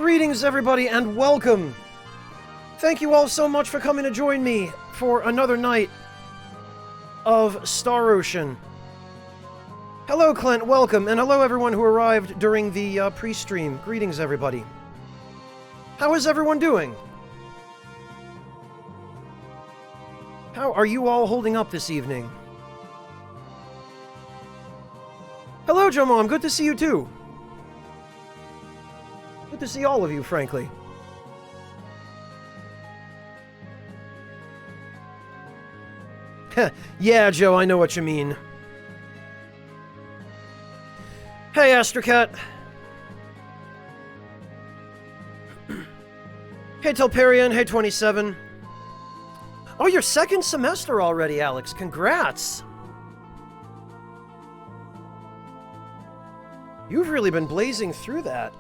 Greetings, everybody, and welcome! Thank you all so much for coming to join me for another night of Star Ocean. Hello, Clint, welcome, and hello everyone who arrived during the pre-stream. Greetings, everybody. How is everyone doing? How are you all holding up this evening? Hello, Joe Mom, good to see you too. Good to see all of you, frankly. Yeah, Joe, I know what you mean. Hey, Astrocat. Hey, Telperian. Hey, 27. Oh, your second semester already, Alex. Congrats. You've really been blazing through that.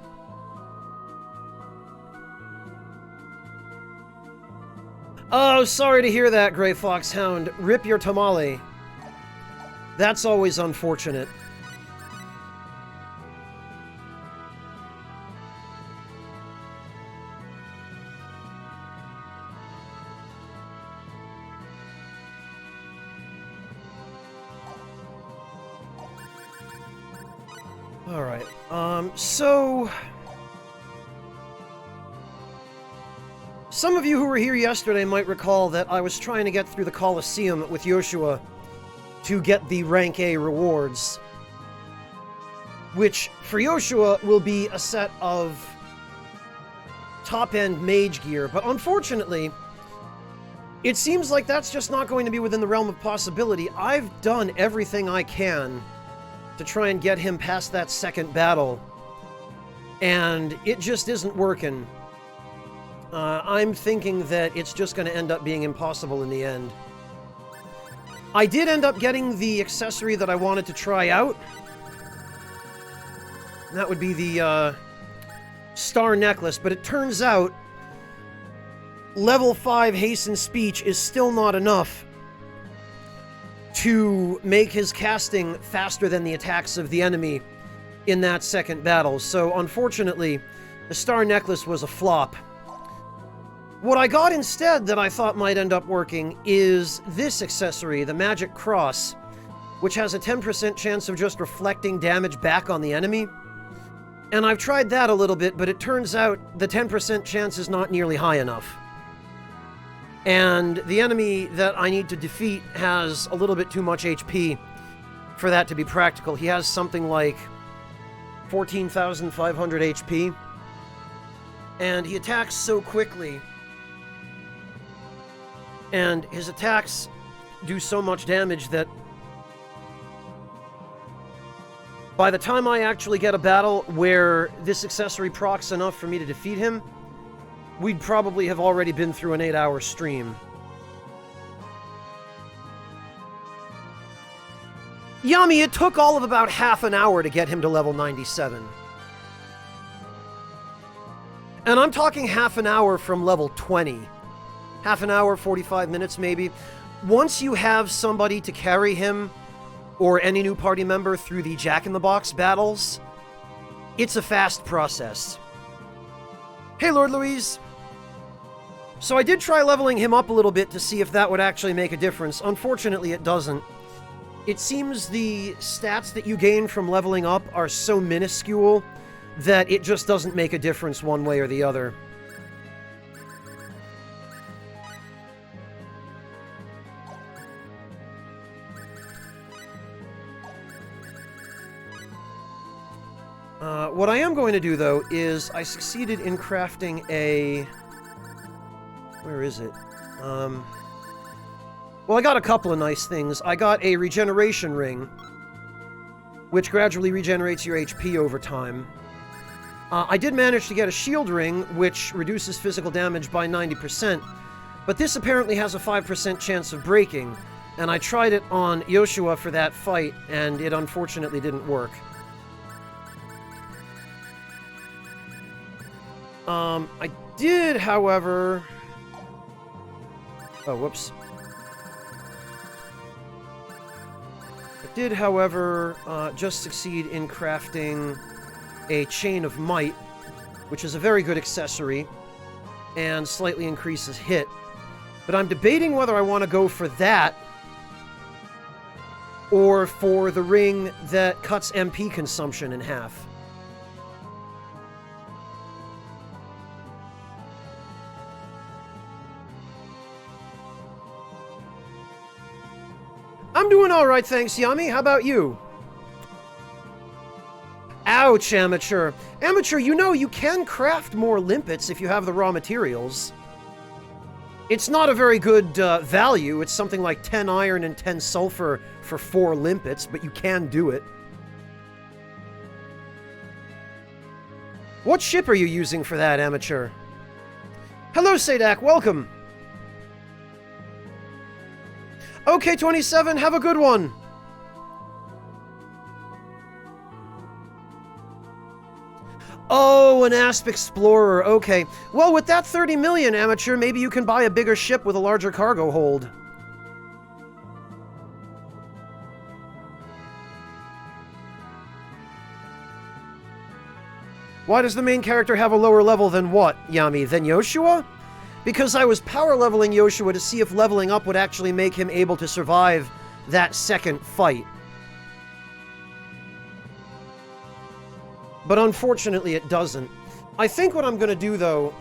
Oh, sorry to hear that, Grey Foxhound. Rip your tamale. That's always unfortunate. Alright, so... Some of you who were here yesterday might recall that I was trying to get through the Colosseum with Yoshua to get the Rank A rewards, which, for Yoshua, will be a set of top-end mage gear, but unfortunately, it seems like that's just not going to be within the realm of possibility. I've done everything I can to try and get him past that second battle, and it just isn't working. I'm thinking that it's just going to end up being impossible in the end. I did end up getting the accessory that I wanted to try out. That would be the star necklace, but it turns out level 5 hasten speech is still not enough to make his casting faster than the attacks of the enemy in that second battle. So unfortunately, the star necklace was a flop. What I got instead that I thought might end up working is this accessory, the Magic Cross, which has a 10% chance of just reflecting damage back on the enemy. And I've tried that a little bit, but it turns out the 10% chance is not nearly high enough. And the enemy that I need to defeat has a little bit too much HP for that to be practical. He has something like 14,500 HP. And he attacks so quickly. And his attacks do so much damage that by the time I actually get a battle where this accessory procs enough for me to defeat him, we'd probably have already been through an 8-hour stream. Yummy, it took all of about half an hour to get him to level 97. And I'm talking half an hour from level 20. Half an hour, 45 minutes maybe. Once you have somebody to carry him, or any new party member through the Jack-in-the-Box battles, it's a fast process. Hey, Lord Louise! So I did try leveling him up a little bit to see if that would actually make a difference. Unfortunately, it doesn't. It seems the stats that you gain from leveling up are so minuscule that it just doesn't make a difference one way or the other. What I am going to do, though, is I succeeded in crafting a... Where is it? Well, I got a couple of nice things. I got a regeneration ring, which gradually regenerates your HP over time. I did manage to get a shield ring, which reduces physical damage by 90%, but this apparently has a 5% chance of breaking, and I tried it on Yoshua for that fight, and it unfortunately didn't work. I did, however... Oh, whoops. I did, however, just succeed in crafting a Chain of Might, which is a very good accessory, and slightly increases hit. But I'm debating whether I want to go for that, or for the ring that cuts MP consumption in half. I'm doing alright, thanks, Yummy. How about you? Ouch, Amateur. Amateur, you know, you can craft more limpets if you have the raw materials. It's not a very good value. It's something like 10 iron and 10 sulfur for 4 limpets, but you can do it. What ship are you using for that, Amateur? Hello, Sadak. Welcome. Okay, 27. Have a good one. Oh, an Asp Explorer. Okay. Well, with that 30 million, Amateur, maybe you can buy a bigger ship with a larger cargo hold. Why does the main character have a lower level than what, Yami? Than Yoshua? Because I was power leveling Yoshua to see if leveling up would actually make him able to survive that second fight. But unfortunately, it doesn't. I think what I'm going to do, though...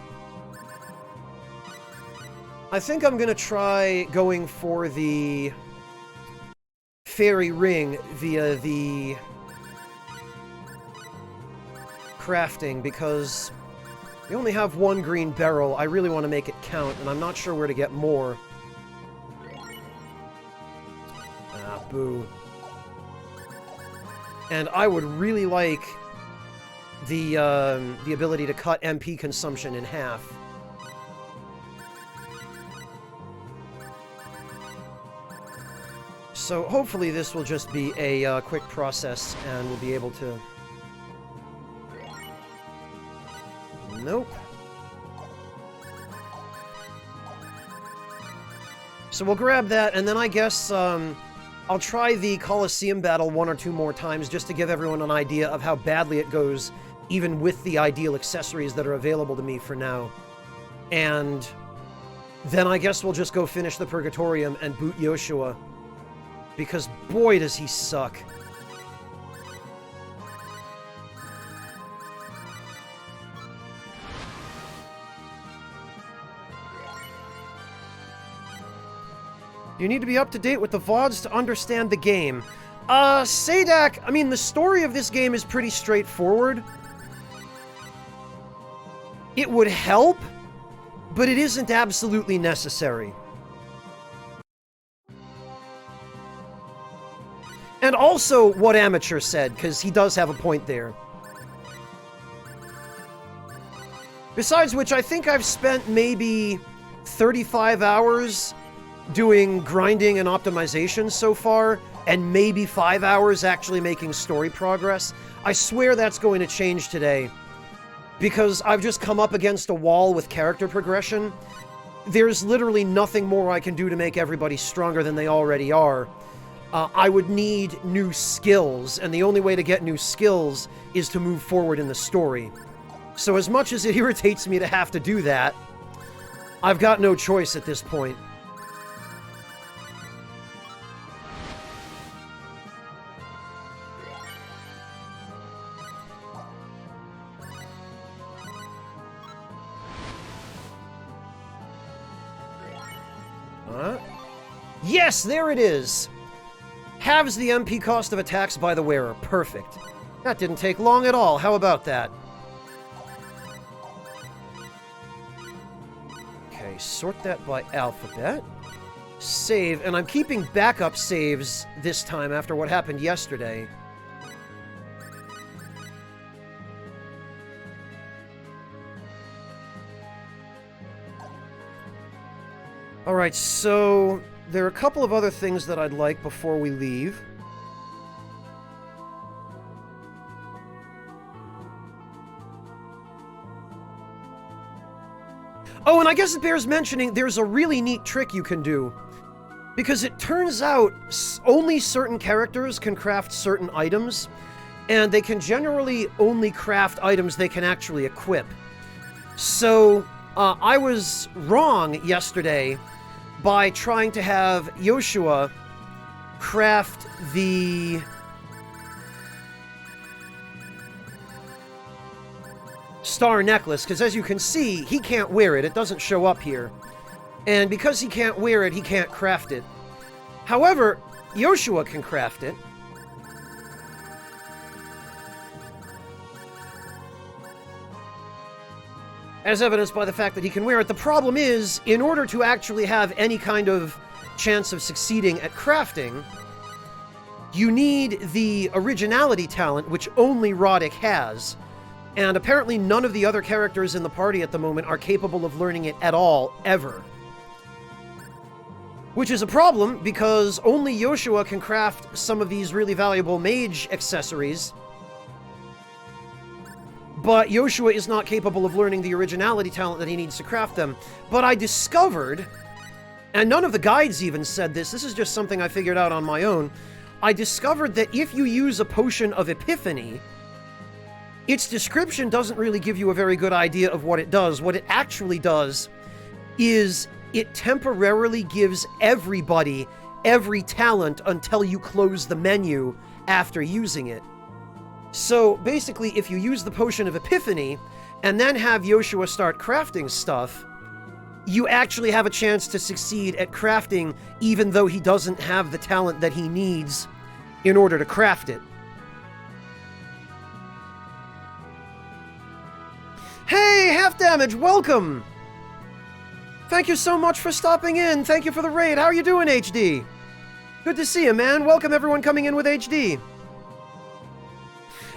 I think I'm going to try going for the... Fairy Ring via the... crafting, because... we only have one green barrel. I really want to make it count, and I'm not sure where to get more. Ah, boo. And I would really like... the ability to cut MP consumption in half. So hopefully this will just be a quick process and we'll be able to... Nope. So we'll grab that, and then I guess I'll try the Colosseum battle 1 or 2 more times just to give everyone an idea of how badly it goes, even with the ideal accessories that are available to me for now. And then I guess we'll just go finish the Purgatorium and boot Yoshua. Because boy does he suck. You need to be up to date with the VODs to understand the game. Sadak, I mean, the story of this game is pretty straightforward. It would help, but it isn't absolutely necessary. And also what Amateur said, because he does have a point there. Besides which, I think I've spent maybe 35 hours doing grinding and optimization so far, and maybe 5 hours actually making story progress. I swear that's going to change today, because I've just come up against a wall with character progression. There's literally nothing more I can do to make everybody stronger than they already are. I would need new skills, and the only way to get new skills is to move forward in the story. So as much as it irritates me to have to do that, I've got no choice at this point. Yes, there it is! Halves the MP cost of attacks by the wearer. Perfect. That didn't take long at all. How about that? Okay, sort that by alphabet. Save, and I'm keeping backup saves this time after what happened yesterday. Alright, so there are a couple of other things that I'd like before we leave. Oh, and I guess it bears mentioning, there's a really neat trick you can do. Because it turns out only certain characters can craft certain items. and they can generally only craft items they can actually equip. So, I was wrong yesterday by trying to have Yoshua craft the star necklace, because as you can see, he can't wear it. It doesn't show up here. And because he can't wear it, he can't craft it. However, Yoshua can craft it. As evidenced by the fact that he can wear it. The problem is, in order to actually have any kind of chance of succeeding at crafting, you need the originality talent, which only Roddick has. And apparently none of the other characters in the party at the moment are capable of learning it at all, ever. Which is a problem, because only Yoshua can craft some of these really valuable mage accessories. But Yoshua is not capable of learning the originality talent that he needs to craft them. But I discovered, and none of the guides even said this is just something I figured out on my own, I discovered that if you use a potion of Epiphany, its description doesn't really give you a very good idea of what it does. What it actually does is it temporarily gives everybody every talent until you close the menu after using it. So basically, if you use the potion of Epiphany and then have Yoshua start crafting stuff, you actually have a chance to succeed at crafting even though he doesn't have the talent that he needs in order to craft it. Hey, Half Damage, welcome! Thank you so much for stopping in. Thank you for the raid. How are you doing, HD? Good to see you, man. Welcome everyone coming in with HD.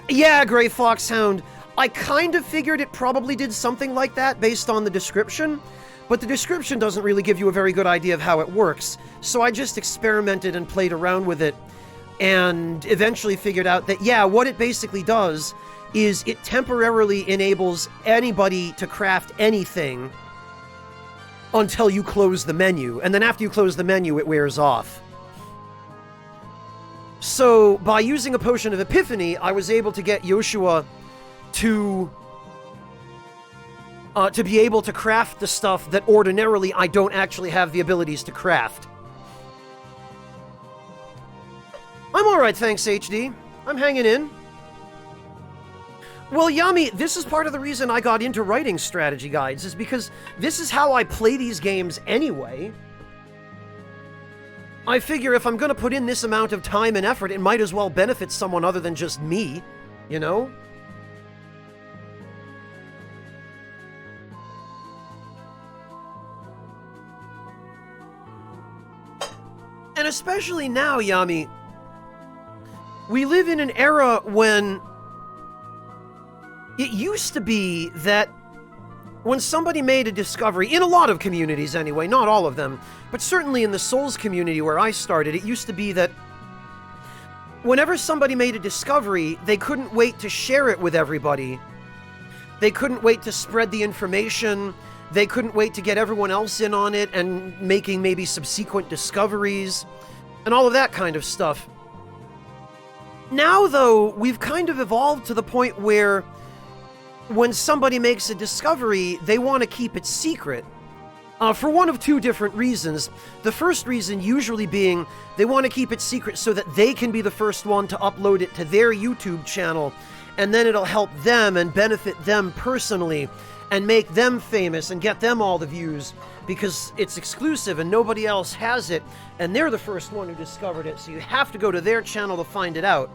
Yeah, Grey Foxhound. I kind of figured it probably did something like that based on the description, but the description doesn't really give you a very good idea of how it works, so I just experimented and played around with it, and eventually figured out that, yeah, what it basically does is it temporarily enables anybody to craft anything until you close the menu, and then after you close the menu, it wears off. So, by using a potion of Epiphany, I was able to get Yoshua to be able to craft the stuff that ordinarily I don't actually have the abilities to craft. I'm alright, thanks, HD. I'm hanging in. Well, Yami, this is part of the reason I got into writing strategy guides, is because this is how I play these games anyway. I figure if I'm going to put in this amount of time and effort, it might as well benefit someone other than just me, you know? And especially now, Yami, we live in an era when it used to be that when somebody made a discovery, in a lot of communities anyway, not all of them, but certainly in the Souls community where I started, it used to be that whenever somebody made a discovery, they couldn't wait to share it with everybody. They couldn't wait to spread the information. They couldn't wait to get everyone else in on it and making maybe subsequent discoveries and all of that kind of stuff. Now, though, we've kind of evolved to the point where when somebody makes a discovery, they want to keep it secret. For one of two different reasons. The first reason usually being they want to keep it secret so that they can be the first one to upload it to their YouTube channel, and then it'll help them and benefit them personally and make them famous and get them all the views because it's exclusive and nobody else has it, and they're the first one who discovered it, so you have to go to their channel to find it out.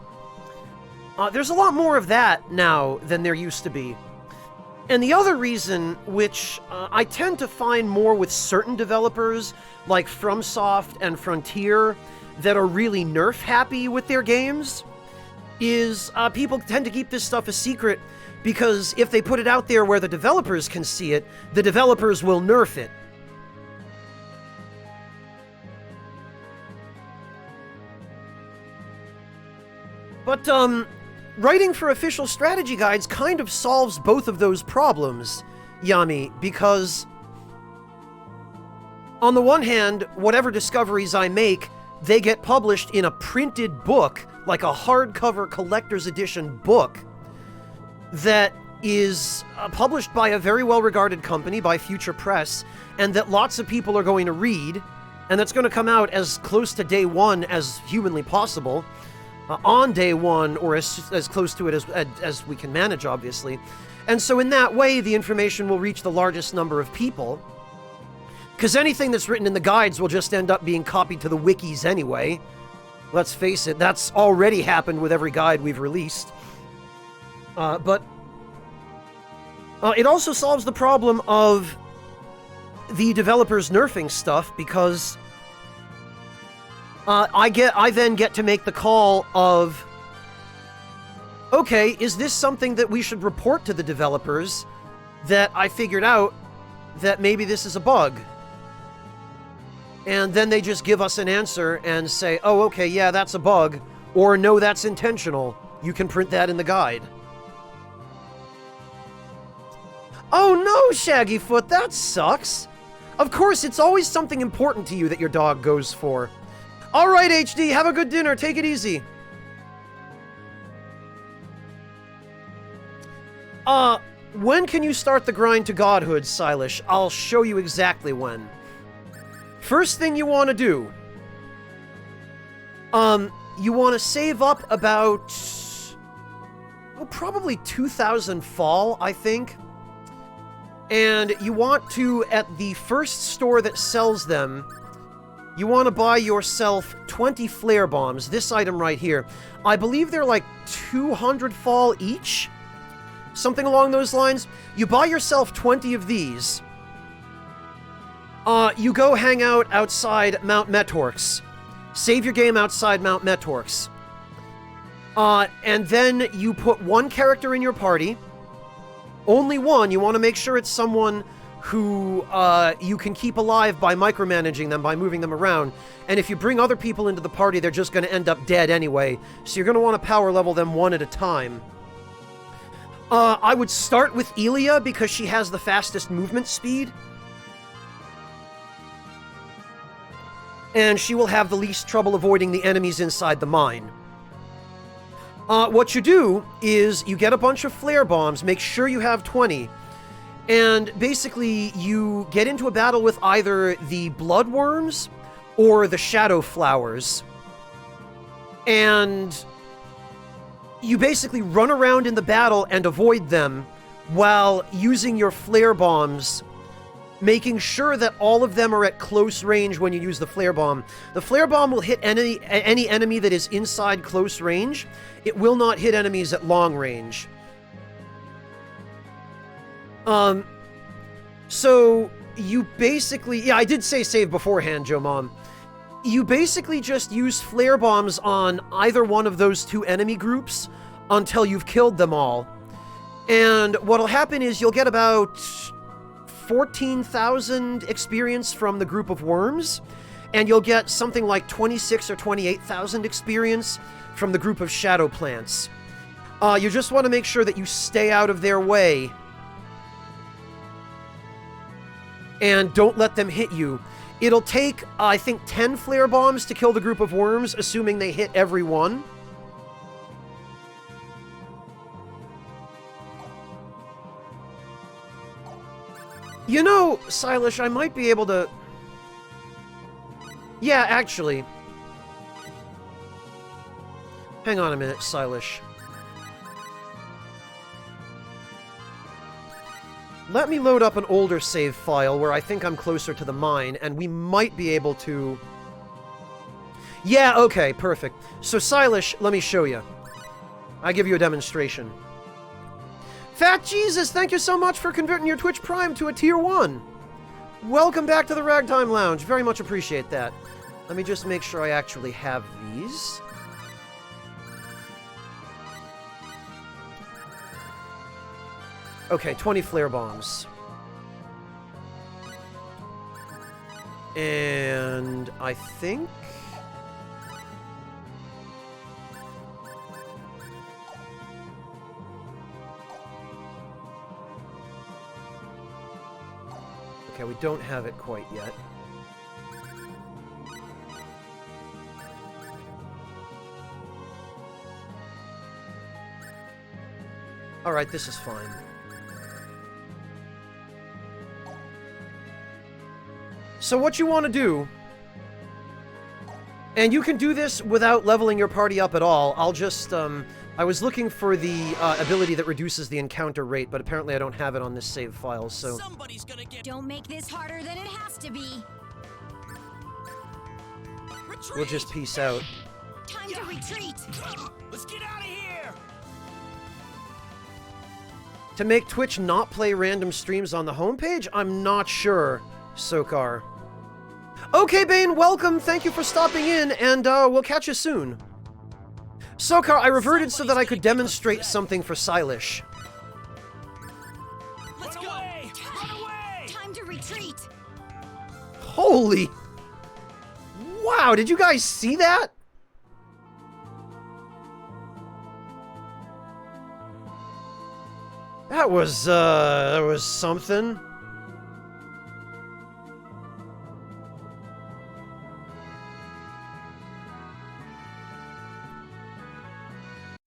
There's a lot more of that now than there used to be. And the other reason, which I tend to find more with certain developers, like FromSoft and Frontier, that are really nerf-happy with their games, is people tend to keep this stuff a secret because if they put it out there where the developers can see it, the developers will nerf it. But, writing for official strategy guides kind of solves both of those problems, Yami, because on the one hand, whatever discoveries I make, they get published in a printed book, like a hardcover collector's edition book that is published by a very well-regarded company, by Future Press, and that lots of people are going to read, and that's going to come out as close to day one as humanly possible, on day one, or as close to it as we can manage, obviously. And so in that way, the information will reach the largest number of people, because anything that's written in the guides will just end up being copied to the wikis anyway. Let's face it, that's already happened with every guide we've released. But it also solves the problem of the developers nerfing stuff, because I then get to make the call of, okay, is this something that we should report to the developers, that I figured out that maybe this is a bug? And then they just give us an answer and say, oh, okay, yeah, that's a bug, or no, that's intentional. You can print that in the guide. Oh no, Shaggyfoot, that sucks. Of course, it's always something important to you that your dog goes for. All right, HD, have a good dinner. Take it easy. When can you start the grind to godhood, Silash? I'll show you exactly when. First thing you want to do, you want to save up about, probably 2,000 fall, I think. And you want to, at the first store that sells them, you want to buy yourself 20 flare bombs. This item right here. I believe they're like 200 fall each? Something along those lines. You buy yourself 20 of these. You go hang out outside Mount Metorx. Save your game outside Mount Metorx. And then you put one character in your party. Only one. You want to make sure it's someone who you can keep alive by micromanaging them, by moving them around. And if you bring other people into the party, they're just going to end up dead anyway. So you're going to want to power level them one at a time. I would start with Elia because she has the fastest movement speed. And she will have the least trouble avoiding the enemies inside the mine. What you do is you get a bunch of flare bombs, make sure you have 20, and basically you get into a battle with either the bloodworms or the shadow flowers. And you basically run around in the battle and avoid them while using your flare bombs, making sure that all of them are at close range when you use the flare bomb. The flare bomb will hit any enemy that is inside close range. It will not hit enemies at long range. So you basically... Yeah, I did say save beforehand, Joe Mom. You basically just use flare bombs on either one of those two enemy groups until you've killed them all. And what'll happen is you'll get about 14,000 experience from the group of worms, and you'll get something like 26 or 28,000 experience from the group of shadow plants. You just want to make sure that you stay out of their way and don't let them hit you. It'll take, I think, 10 flare bombs to kill the group of worms, assuming they hit every one. You know, Silash, I might be able to... Yeah, actually. Hang on a minute, Silash. Let me load up an older save file where I think I'm closer to the mine, and we might be able to... Yeah, okay, perfect. So, Silash, let me show you. I'll give you a demonstration. Fat Jesus, thank you so much for converting your Twitch Prime to a Tier 1. Welcome back to the Ragtime Lounge. Very much appreciate that. Let me just make sure I actually have these. Okay, 20 flare bombs. And I think... Okay, we don't have it quite yet. Alright, this is fine. So what you want to do... And you can do this without leveling your party up at all. I'll just, I was looking for the ability that reduces the encounter rate, but apparently I don't have it on this save file, so... Somebody's gonna get... Don't make this harder than it has to be. Retreat! We'll just peace out. Time to retreat. Let's get out of here! To make Twitch not play random streams on the homepage? I'm not sure, Sokar. Okay, Bane, welcome. Thank you for stopping in, and we'll catch you soon. Sokar, I reverted so that I could demonstrate something for Silesh. Let's go! Run away! Time to retreat. Holy... Wow, did you guys see that? That was something.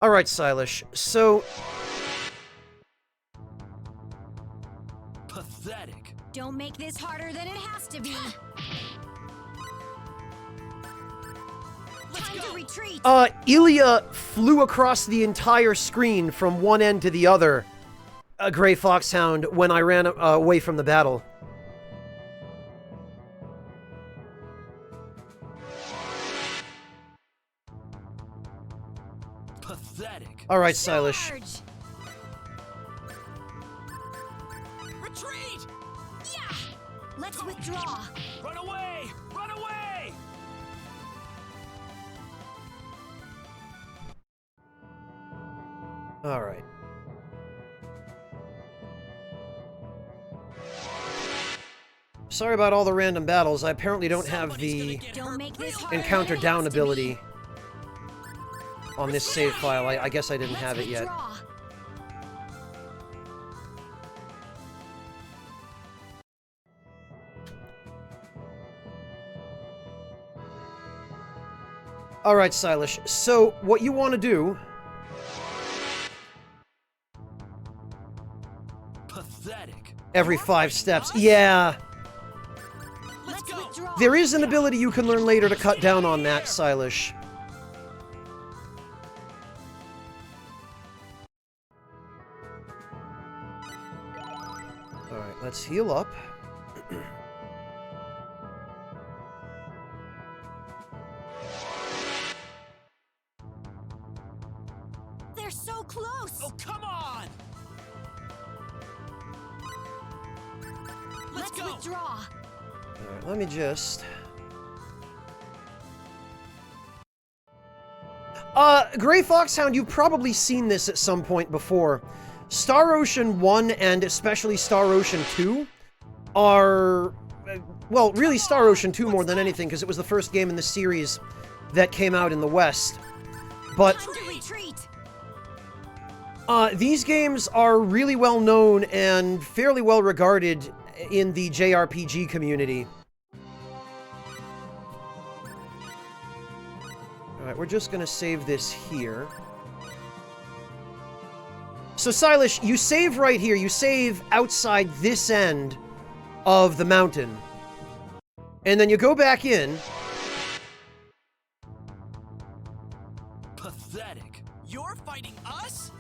Alright, Silesh, so... Pathetic. Don't make this harder than it has to be. Time to retreat. Ilya flew across the entire screen from one end to the other, Grey Foxhound, when I ran away from the battle. Pathetic. Alright, Silesh. Charge. Retreat! Yeah. Let's withdraw. Run away! Run away! Alright. Sorry about all the random battles. I apparently don't have the Don't make this harder encounter than it down has to be. ability on this save file. I guess I didn't have it yet. Withdraw. Alright, Silesh. So, what you want to do... Pathetic. Every 5 steps. Yeah! Let's go! Withdraw. There is an ability you can learn later to cut down on that, Silesh. Alright, let's heal up. They're so close. Oh, come on! Let's go! Withdraw. Alright, let me just... Grey Foxhound, you've probably seen this at some point before. Star Ocean 1 and especially Star Ocean 2 are... well, really Star Ocean 2 more than anything, because it was the first game in the series that came out in the West. But... Time to retreat. these games are really well known and fairly well regarded in the JRPG community. Alright, we're just gonna save this here. So, Silesh, you save right here. You save outside this end of the mountain. And then you go back in. Pathetic. You're fighting us?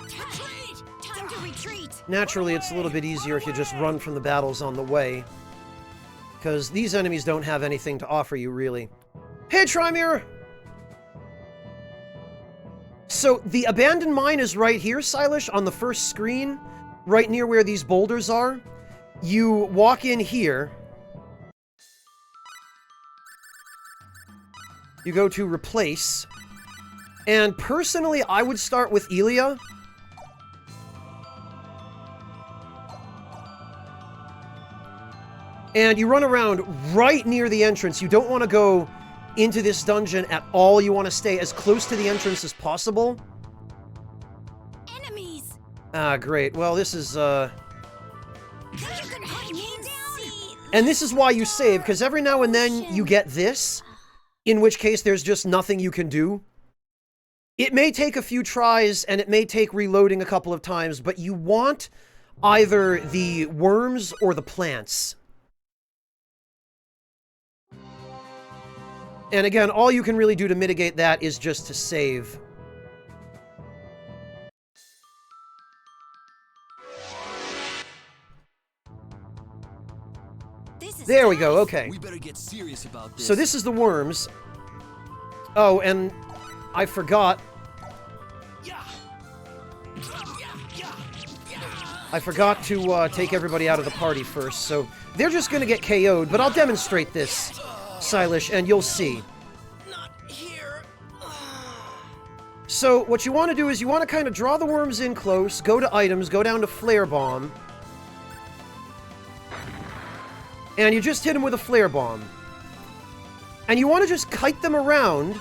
Retreat! Time to retreat. Naturally, it's a little bit easier if you just run from the battles on the way. Because these enemies don't have anything to offer you, really. Hey, Trymere! So, the abandoned mine is right here, Silesh, on the first screen, right near where these boulders are. You walk in here. You go to replace. And personally, I would start with Ilya. And you run around right near the entrance. You don't want to go into this dungeon at all. You want to stay as close to the entrance as possible. Enemies. Ah, great. Well, this is, You can hunt me down. and this is why you save, because every now and then you get this, in which case there's just nothing you can do. It may take a few tries, and it may take reloading a couple of times, but you want either the worms or the plants. And again, all you can really do to mitigate that is just to save. There we go, okay. We better get serious about this. So this is the worms. Oh, and I forgot. I forgot to take everybody out of the party first, so they're just gonna get KO'd, but I'll demonstrate this, Silesh, and you'll see. Not here. So what you want to do is you want to kind of draw the worms in close, go to items, go down to Flare Bomb, and you just hit them with a Flare Bomb. And you want to just kite them around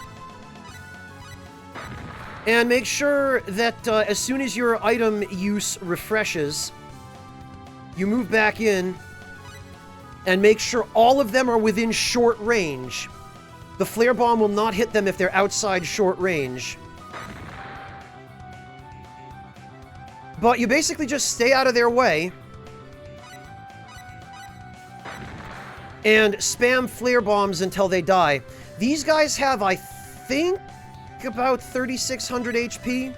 and make sure that as soon as your item use refreshes, you move back in and make sure all of them are within short range. The Flare Bomb will not hit them if they're outside short range. But you basically just stay out of their way and spam Flare Bombs until they die. These guys have, I think, about 3,600 HP.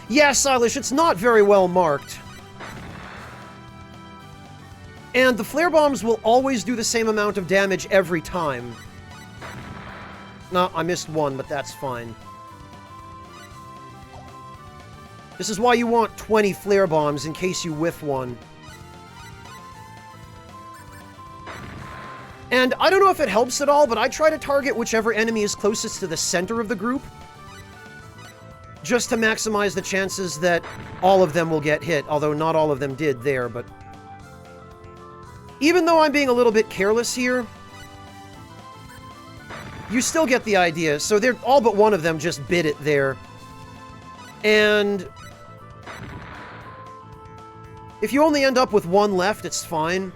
Yeah, Silesh, it's not very well marked. And the Flare Bombs will always do the same amount of damage every time. No, I missed one, but that's fine. This is why you want 20 Flare Bombs in case you whiff one. And I don't know if it helps at all, but I try to target whichever enemy is closest to the center of the group, just to maximize the chances that all of them will get hit, although not all of them did there, but... Even though I'm being a little bit careless here, you still get the idea. So they're all but one of them just bit it there. And if you only end up with one left, it's fine.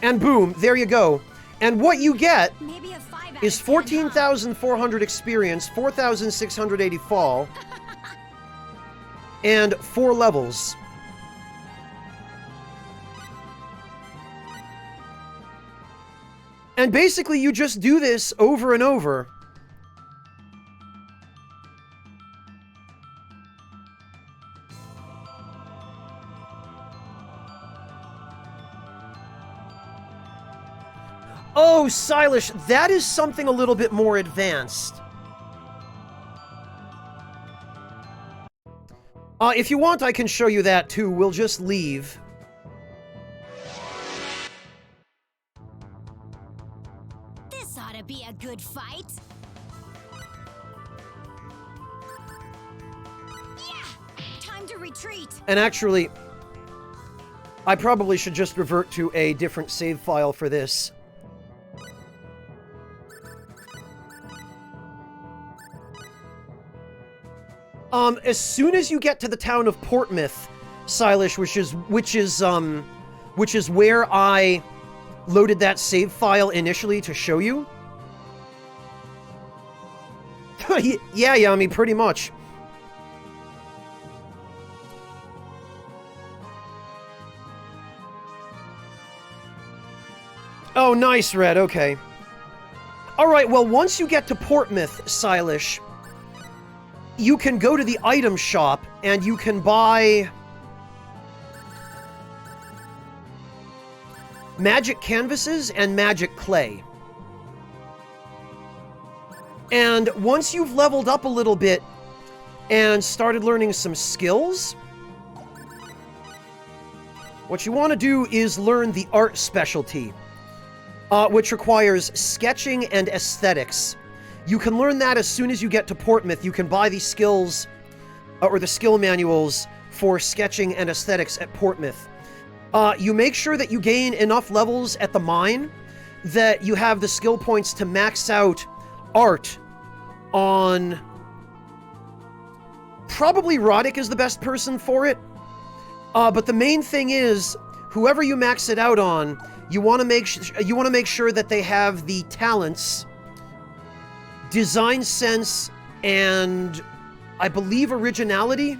And boom, there you go. And what you get is 14,400 experience, 4,680 fall, and 4 levels. And basically, you just do this over and over. Oh, Silesh, that is something a little bit more advanced. If you want, I can show you that too. We'll just leave. This ought to be a good fight. Yeah! Time to retreat. And actually, I probably should just revert to a different save file for this. As soon as you get to the town of Portmouth, Silesh, which is where I loaded that save file initially to show you. Yeah, Yami, pretty much. Oh, nice, Red, okay. Alright, well, once you get to Portmouth, Silesh, you can go to the item shop, and you can buy magic canvases and magic clay. And once you've leveled up a little bit and started learning some skills, what you want to do is learn the art specialty, which requires sketching and aesthetics. You can learn that as soon as you get to Portmouth. You can buy these skills, or the skill manuals for sketching and aesthetics at Portmouth. You make sure that you gain enough levels at the mine that you have the skill points to max out art on... Probably Roddick is the best person for it. But the main thing is, whoever you max it out on, you want to make sure that they have the talents, design sense, and I believe originality.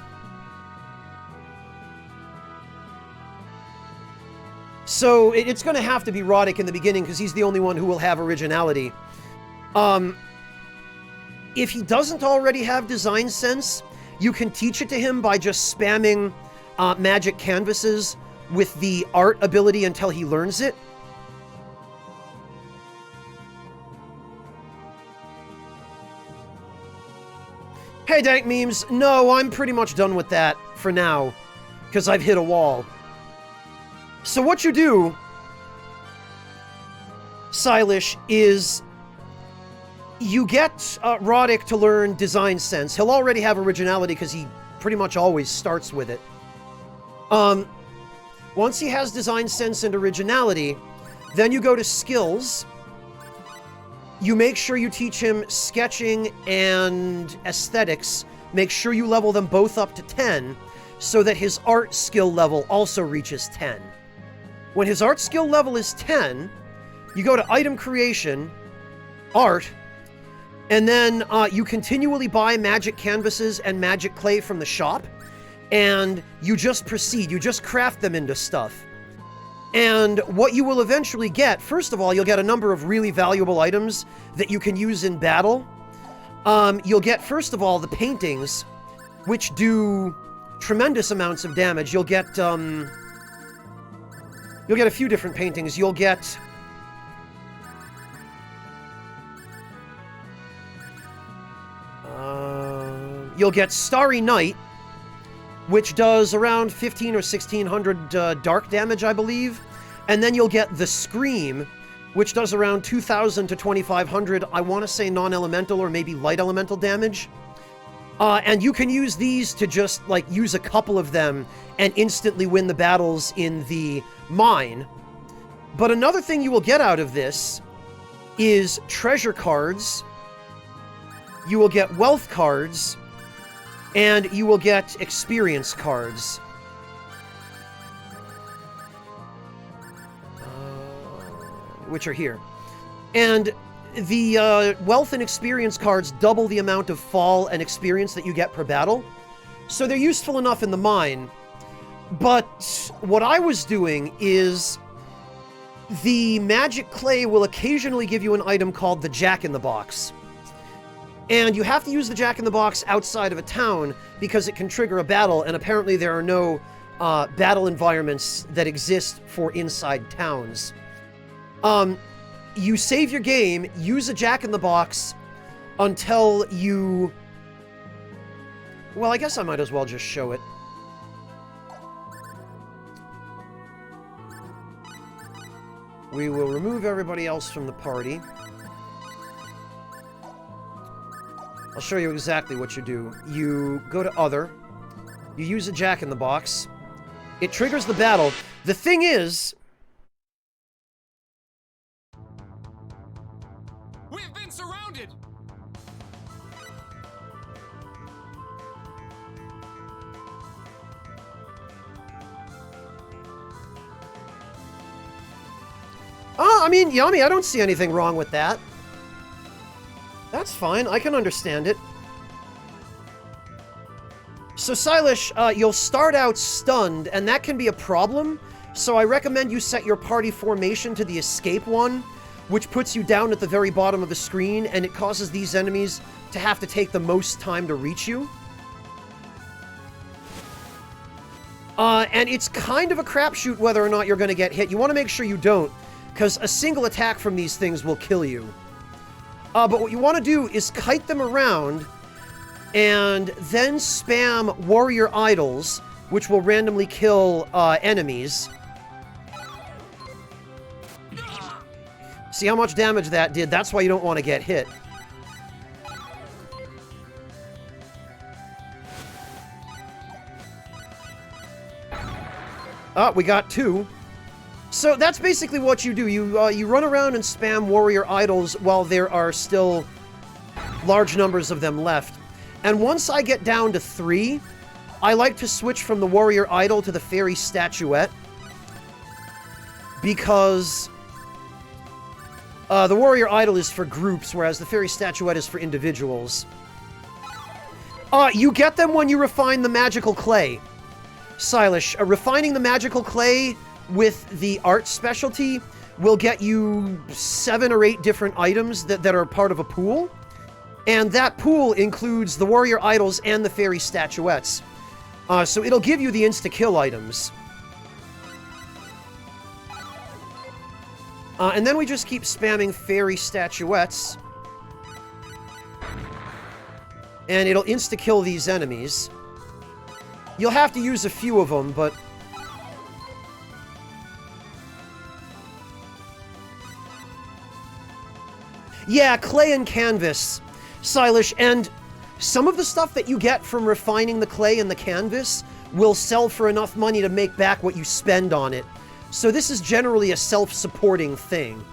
So it's going to have to be Roddick in the beginning because he's the only one who will have originality. If he doesn't already have design sense, you can teach it to him by just spamming magic canvases with the art ability until he learns it. Hey, Dank Memes. No, I'm pretty much done with that for now, because I've hit a wall. So what you do, Silesh, is you get Roddick to learn design sense. He'll already have originality because he pretty much always starts with it. Once he has design sense and originality, then you go to skills. You make sure you teach him sketching and aesthetics. Make sure you level them both up to 10 so that his art skill level also reaches 10. When his art skill level is 10, you go to item creation, art, and then you continually buy magic canvases and magic clay from the shop, and you just proceed. You just craft them into stuff. And what you will eventually get, first of all, you'll get a number of really valuable items that you can use in battle. You'll get, first of all, the paintings, which do tremendous amounts of damage. You'll get a few different paintings. You'll get Starry Night, which does around 15 or 1600 dark damage, I believe. And then you'll get the Scream, which does around 2000 to 2500, I want to say non-elemental or maybe light elemental damage. And you can use these to just, like, use a couple of them and instantly win the battles in the mine. But another thing you will get out of this is treasure cards. You will get wealth cards. And you will get experience cards. Which are here. And the wealth and experience cards double the amount of fall and experience that you get per battle. So they're useful enough in the mine. But what I was doing is the magic clay will occasionally give you an item called the Jack-in-the-Box. And you have to use the Jack-in-the-Box outside of a town because it can trigger a battle, and apparently there are no battle environments that exist for inside towns. You save your game, use a Jack-in-the-Box until you... Well, I guess I might as well just show it. We will remove everybody else from the party. I'll show you exactly what you do. You go to Other. You use a Jack-in-the-Box. It triggers the battle. The thing is... We've been surrounded! I mean, Yummy, I don't see anything wrong with that. That's fine, I can understand it. So, Silesh, you'll start out stunned, and that can be a problem, so I recommend you set your party formation to the escape one, which puts you down at the very bottom of the screen, and it causes these enemies to have to take the most time to reach you. And it's kind of a crapshoot whether or not you're going to get hit. You want to make sure you don't, because a single attack from these things will kill you. But what you want to do is kite them around and then spam warrior idols, which will randomly kill enemies. See how much damage that did? That's why you don't want to get hit. We got 2. So that's basically what you do. You run around and spam warrior idols while there are still large numbers of them left. And once I get down to 3, I like to switch from the warrior idol to the fairy statuette. because the warrior idol is for groups, whereas the fairy statuette is for individuals. You get them when you refine the magical clay. Silesh, refining the magical clay with the art specialty will get you 7 or 8 different items that are part of a pool. And that pool includes the warrior idols and the fairy statuettes. So it'll give you the insta-kill items. And then we just keep spamming fairy statuettes. And it'll insta-kill these enemies. You'll have to use a few of them, but... yeah, clay and canvas, Silesh, and some of the stuff that you get from refining the clay and the canvas will sell for enough money to make back what you spend on it. So this is generally a self-supporting thing.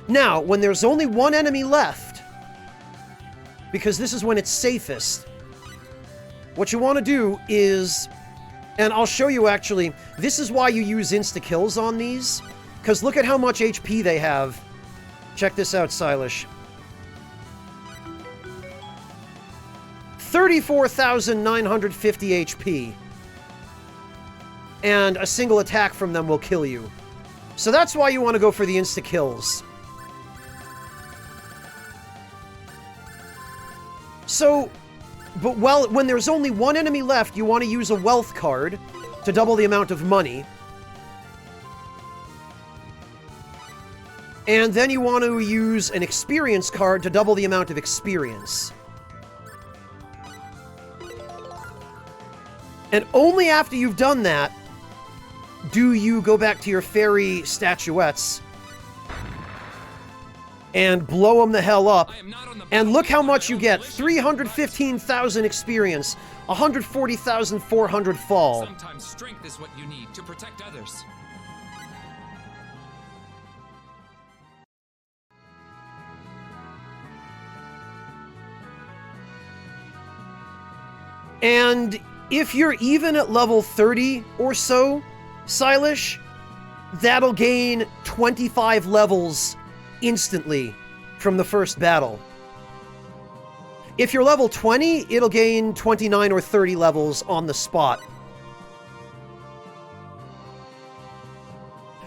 Now, when there's only one enemy left, because this is when it's safest, what you want to do is, and I'll show you actually, this is why you use insta-kills on these, because look at how much HP they have. Check this out, Silesh. 34,950 HP. And a single attack from them will kill you. So that's why you want to go for the insta-kills. So, but when there's only one enemy left, you want to use a wealth card to double the amount of money. And then you want to use an experience card to double the amount of experience. And only after you've done that do you go back to your fairy statuettes and blow them the hell up. And look how much you get. 315,000 experience, 140,400 fall. Sometimes strength is what you need to protect others. And if you're even at level 30 or so, Silesh, that'll gain 25 levels instantly from the first battle. If you're level 20, it'll gain 29 or 30 levels on the spot.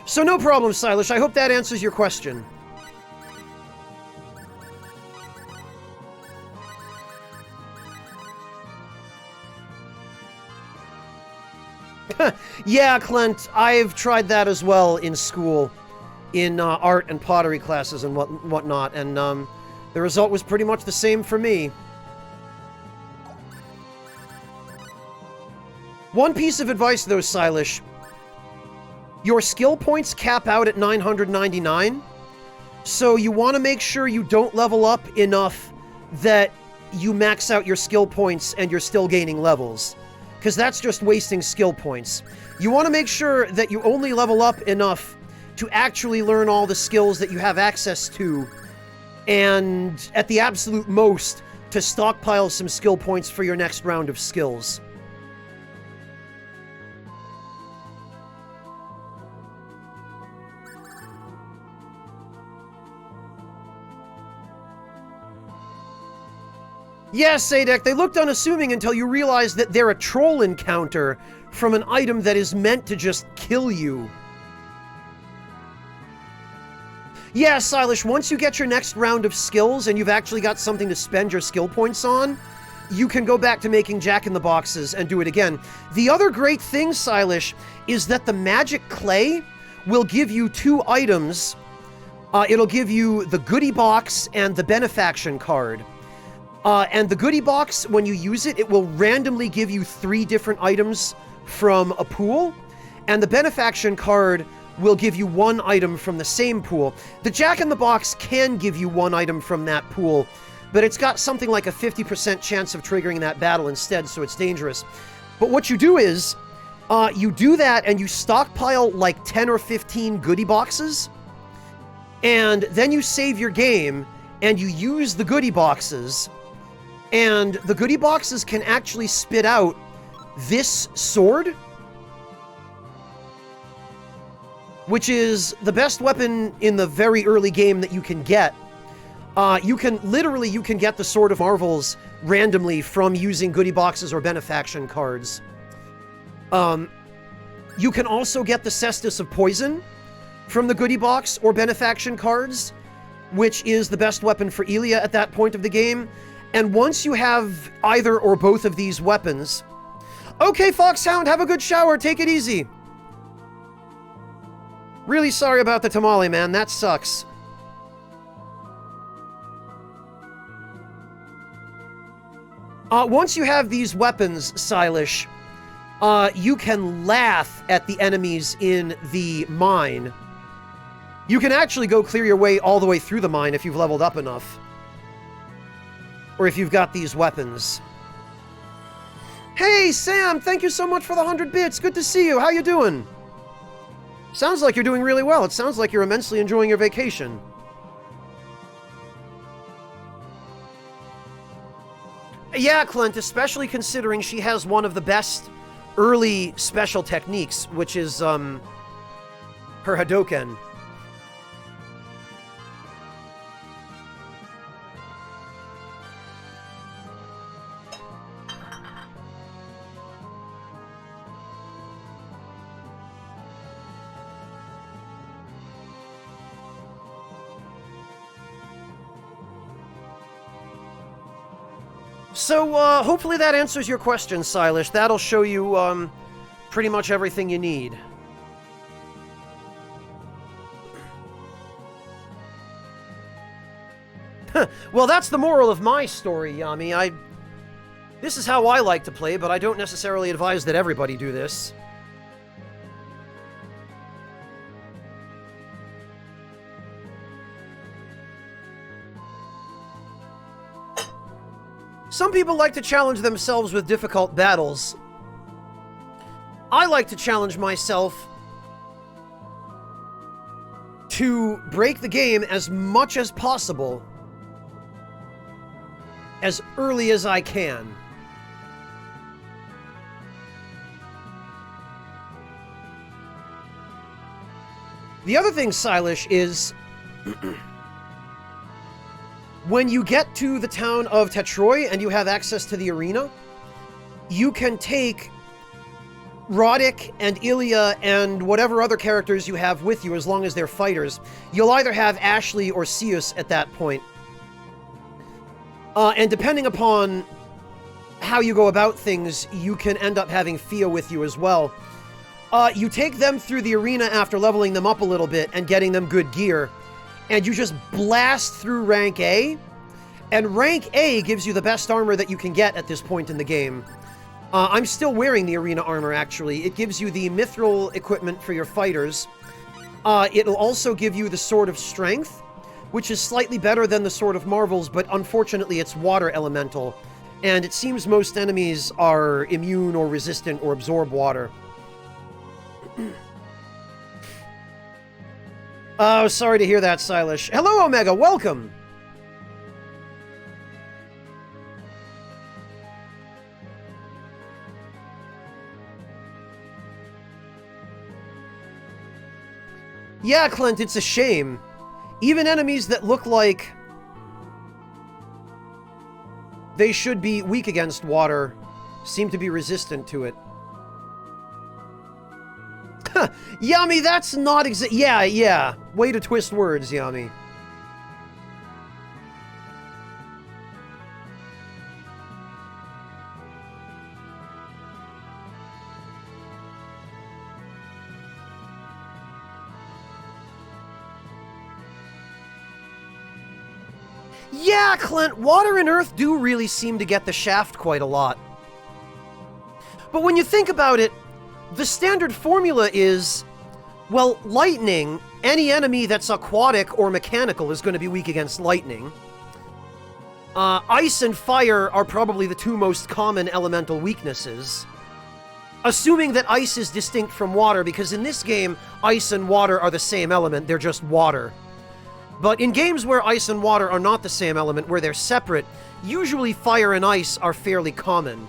So no problem, Silesh. I hope that answers your question. Yeah, Clint, I've tried that as well in school, in art and pottery classes and whatnot, and the result was pretty much the same for me. One piece of advice, though, Silesh. Your skill points cap out at 999, so you want to make sure you don't level up enough that you max out your skill points and you're still gaining levels, because that's just wasting skill points. You want to make sure that you only level up enough to actually learn all the skills that you have access to, and at the absolute most, to stockpile some skill points for your next round of skills. Yes, Sadek, they looked unassuming until you realize that they're a troll encounter from an item that is meant to just kill you. Yeah, Silesh, once you get your next round of skills and you've actually got something to spend your skill points on, you can go back to making Jack-in-the-Boxes and do it again. The other great thing, Silesh, is that the magic clay will give you 2 items. It'll give you the goodie box and the benefaction card. And the goodie box, when you use it, it will randomly give you 3 different items from a pool, and the benefaction card will give you 1 item from the same pool. The Jack-in-the-Box can give you 1 item from that pool, but it's got something like a 50% chance of triggering that battle instead, so it's dangerous. But what you do is, you do that and you stockpile like 10 or 15 goodie boxes, and then you save your game, and you use the goodie boxes, And the goodie boxes can actually spit out this sword, which is the best weapon in the very early game that you can get. You can get the Sword of Marvels randomly from using goodie boxes or benefaction cards. You can also get the Cestus of Poison from the goodie box or benefaction cards, which is the best weapon for Elia at that point of the game. And once you have either or both of these weapons... Okay, Foxhound, have a good shower, take it easy. Really sorry about the tamale, man, that sucks. Once you have these weapons, Silash, you can laugh at the enemies in the mine. You can actually go clear your way all the way through the mine if you've leveled up enough. Or if you've got these weapons. Hey, Sam! Thank you so much for the 100 bits! Good to see you! How you doing? Sounds like you're doing really well. It sounds like you're immensely enjoying your vacation. Yeah, Clint, especially considering she has one of the best early special techniques, which is, her Hadoken. So, hopefully that answers your question, Silash. That'll show you, pretty much everything you need. Well, that's the moral of my story, Yami. This is how I like to play, but I don't necessarily advise that everybody do this. Some people like to challenge themselves with difficult battles. I like to challenge myself to break the game as much as possible, as early as I can. The other thing, Silash, is when you get to the town of Tetroy and you have access to the arena, you can take Roddick and Ilya and whatever other characters you have with you, as long as they're fighters. You'll either have Ashley or Seus at that point. And depending upon how you go about things, you can end up having Fia with you as well. You take them through the arena after leveling them up a little bit and getting them good gear, and you just blast through rank A, and rank A gives you the best armor that you can get at this point in the game. I'm still wearing the arena armor, actually. It gives you the mithril equipment for your fighters. It'll also give you the Sword of Strength, which is slightly better than the Sword of Marvels, but unfortunately it's water elemental, and it seems most enemies are immune or resistant or absorb water. Oh, sorry to hear that, Silash. Hello, Omega, welcome! Yeah, Clint, it's a shame. Even enemies that look like they should be weak against water seem to be resistant to it. Yami, that's not yeah. Way to twist words, Yami. Yeah, Clint, water and earth do really seem to get the shaft quite a lot. But when you think about it, the standard formula is, well, lightning, any enemy that's aquatic or mechanical is going to be weak against lightning. Ice and fire are probably the two most common elemental weaknesses. Assuming that ice is distinct from water, because in this game, ice and water are the same element, they're just water. But in games where ice and water are not the same element, where they're separate, usually fire and ice are fairly common.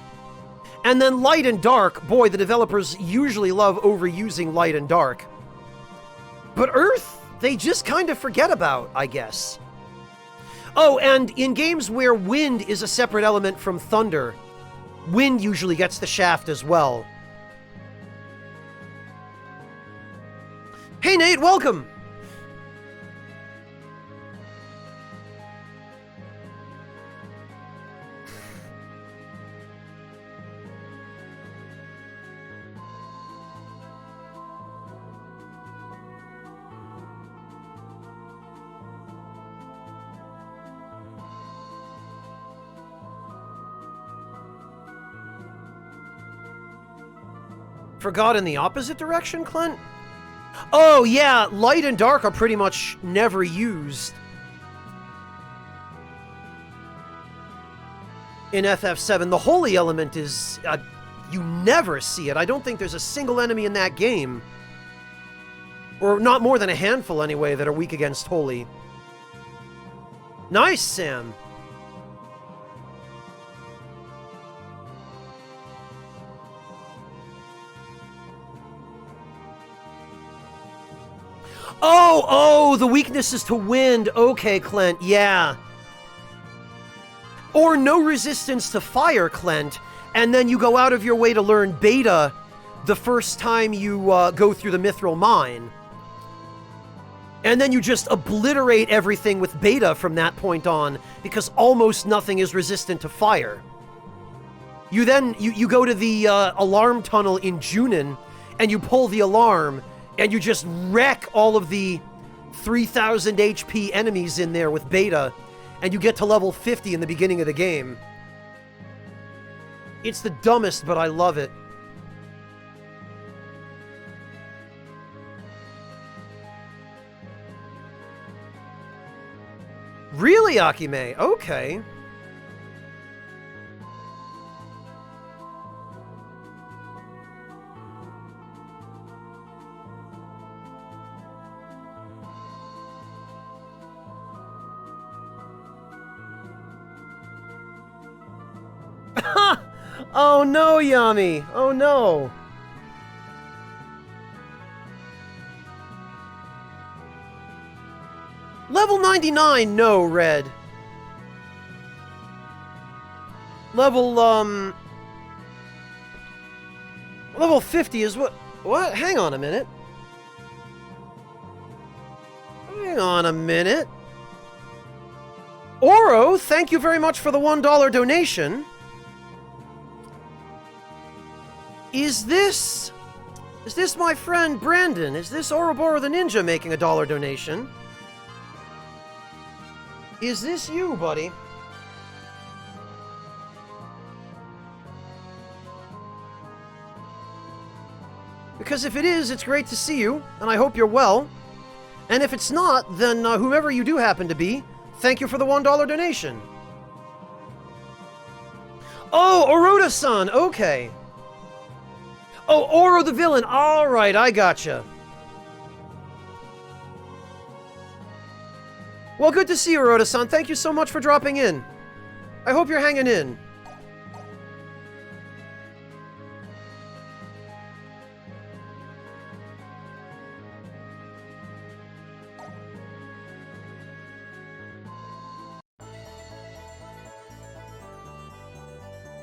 And then light and dark, boy, the developers usually love overusing light and dark. But earth, they just kind of forget about, I guess. Oh, and in games where wind is a separate element from thunder, wind usually gets the shaft as well. Hey Nate, welcome! Forgot in the opposite direction, Clint? Oh, yeah, light and dark are pretty much never used in FF7. The holy element is... you never see it. I don't think there's a single enemy in that game, or not more than a handful anyway, that are weak against holy. Nice, Sam. Oh, the weakness is to wind. Okay, Clint, yeah. Or no resistance to fire, Clint, and then you go out of your way to learn beta the first time you go through the Mithril Mine. And then you just obliterate everything with beta from that point on, because almost nothing is resistant to fire. You then, you go to the alarm tunnel in Junin, and you pull the alarm, and you just wreck all of the 3,000 HP enemies in there with beta, and you get to level 50 in the beginning of the game. It's the dumbest, but I love it. Really, Akime? Okay. Oh no, Yami! Oh no! Level 99, no, Red. Level, Level 50 is what? What? Hang on a minute. Hang on a minute. Oro, thank you very much for the $1 donation. Is this my friend Brandon? Is this Ouroboros the Ninja making a $1 donation? Is this you, buddy? Because if it is, it's great to see you, and I hope you're well. And if it's not, then whomever you do happen to be, thank you for the $1 donation. Oh, Oroda-san, okay. Oh, Oro the villain. All right, I gotcha. Well, good to see you, Oroda-san. Thank you so much for dropping in. I hope you're hanging in.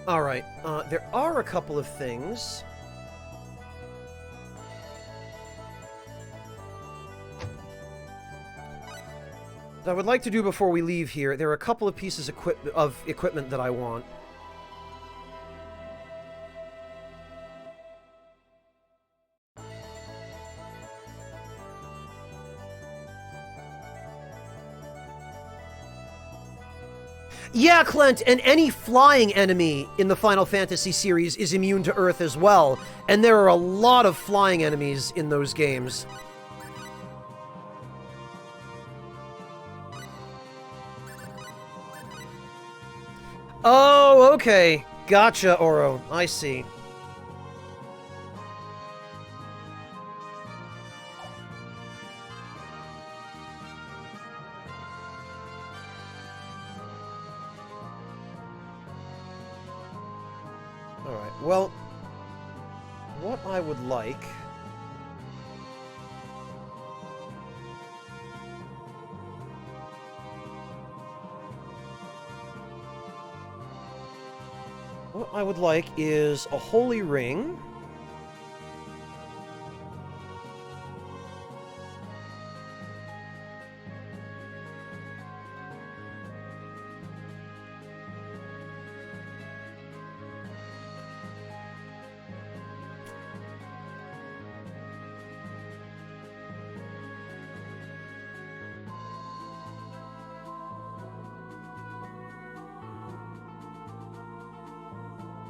All right, there are a couple of things. That I would like to do before we leave here. There are a couple of pieces of equipment that I want. Yeah, Clint, and any flying enemy in the Final Fantasy series is immune to Earth as well, and there are a lot of flying enemies in those games. Oh, okay. Gotcha, Oro. I see. Alright, well, what I would like... What I would like is a holy ring.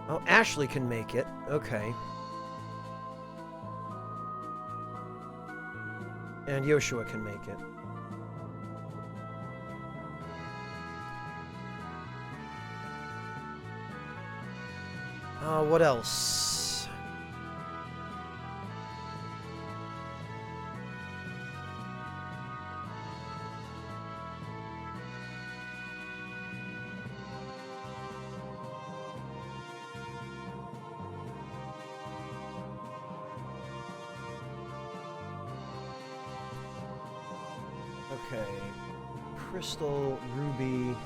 Oh, Ashley can make it. Okay. And Yoshua can make it. What else? Okay. Crystal, ruby.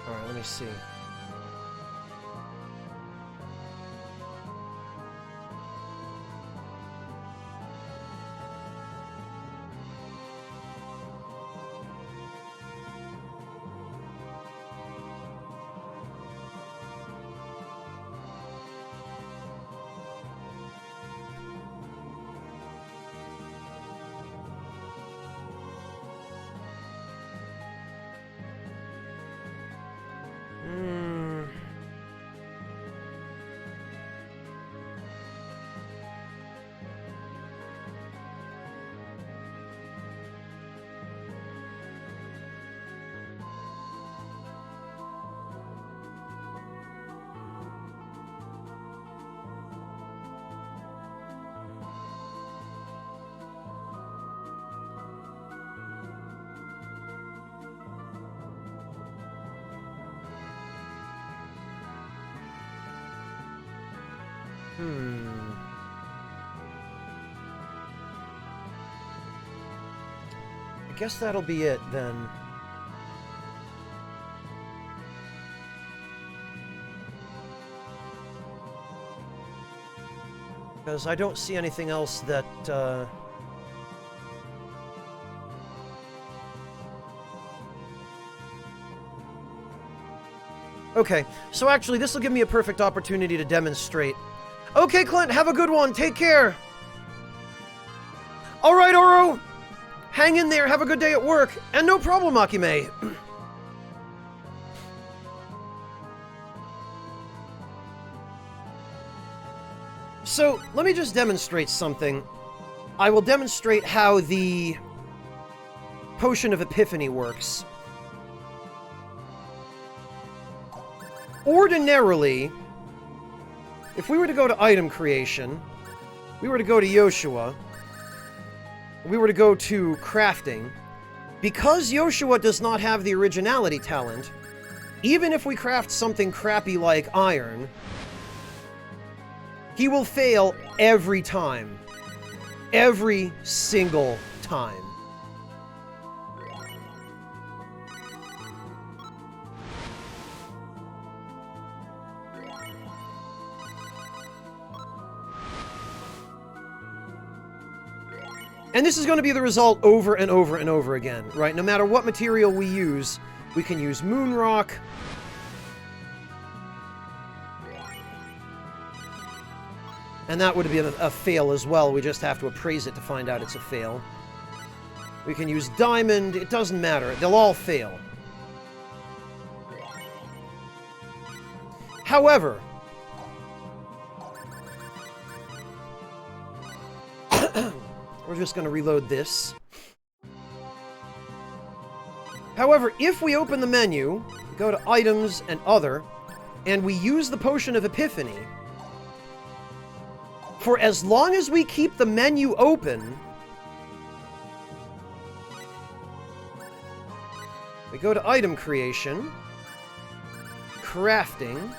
Alright, let me see. I guess that'll be it, then. Because I don't see anything else that, Okay, so actually, this will give me a perfect opportunity to demonstrate. Okay, Clint, have a good one. Take care. All right, Oro. Hang in there. Have a good day at work. And no problem, Akime. So, let me just demonstrate something. I will demonstrate how the Potion of Epiphany works. Ordinarily, if we were to go to item creation, we were to go to Yoshua, we were to go to crafting, because Yoshua does not have the originality talent, even if we craft something crappy like iron, he will fail every time. Every single time. And this is going to be the result over and over and over again, right? No matter what material we use, we can use moon rock. And that would be a fail as well. We just have to appraise it to find out it's a fail. We can use diamond. It doesn't matter. They'll all fail. However, we're just going to reload this. However, if we open the menu, go to Items and Other, and we use the Potion of Epiphany, for as long as we keep the menu open, We go to item creation, crafting,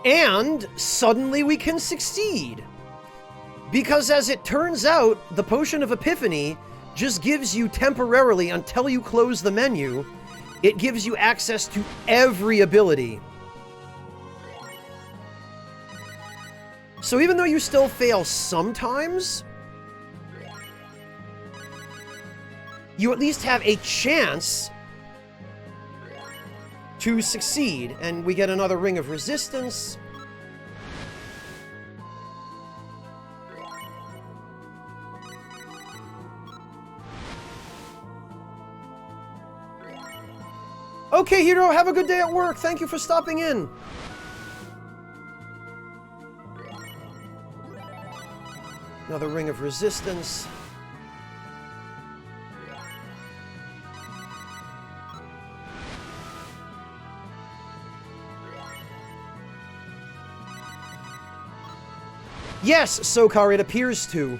and suddenly we can succeed. Because as it turns out, the Potion of Epiphany just gives you temporarily, until you close the menu, it gives you access to every ability. So even though you still fail sometimes, you at least have a chance to succeed. And we get another Ring of Resistance. Okay, Hero, have a good day at work. Thank you for stopping in. Another Ring of Resistance. Yes, Sokar, it appears to.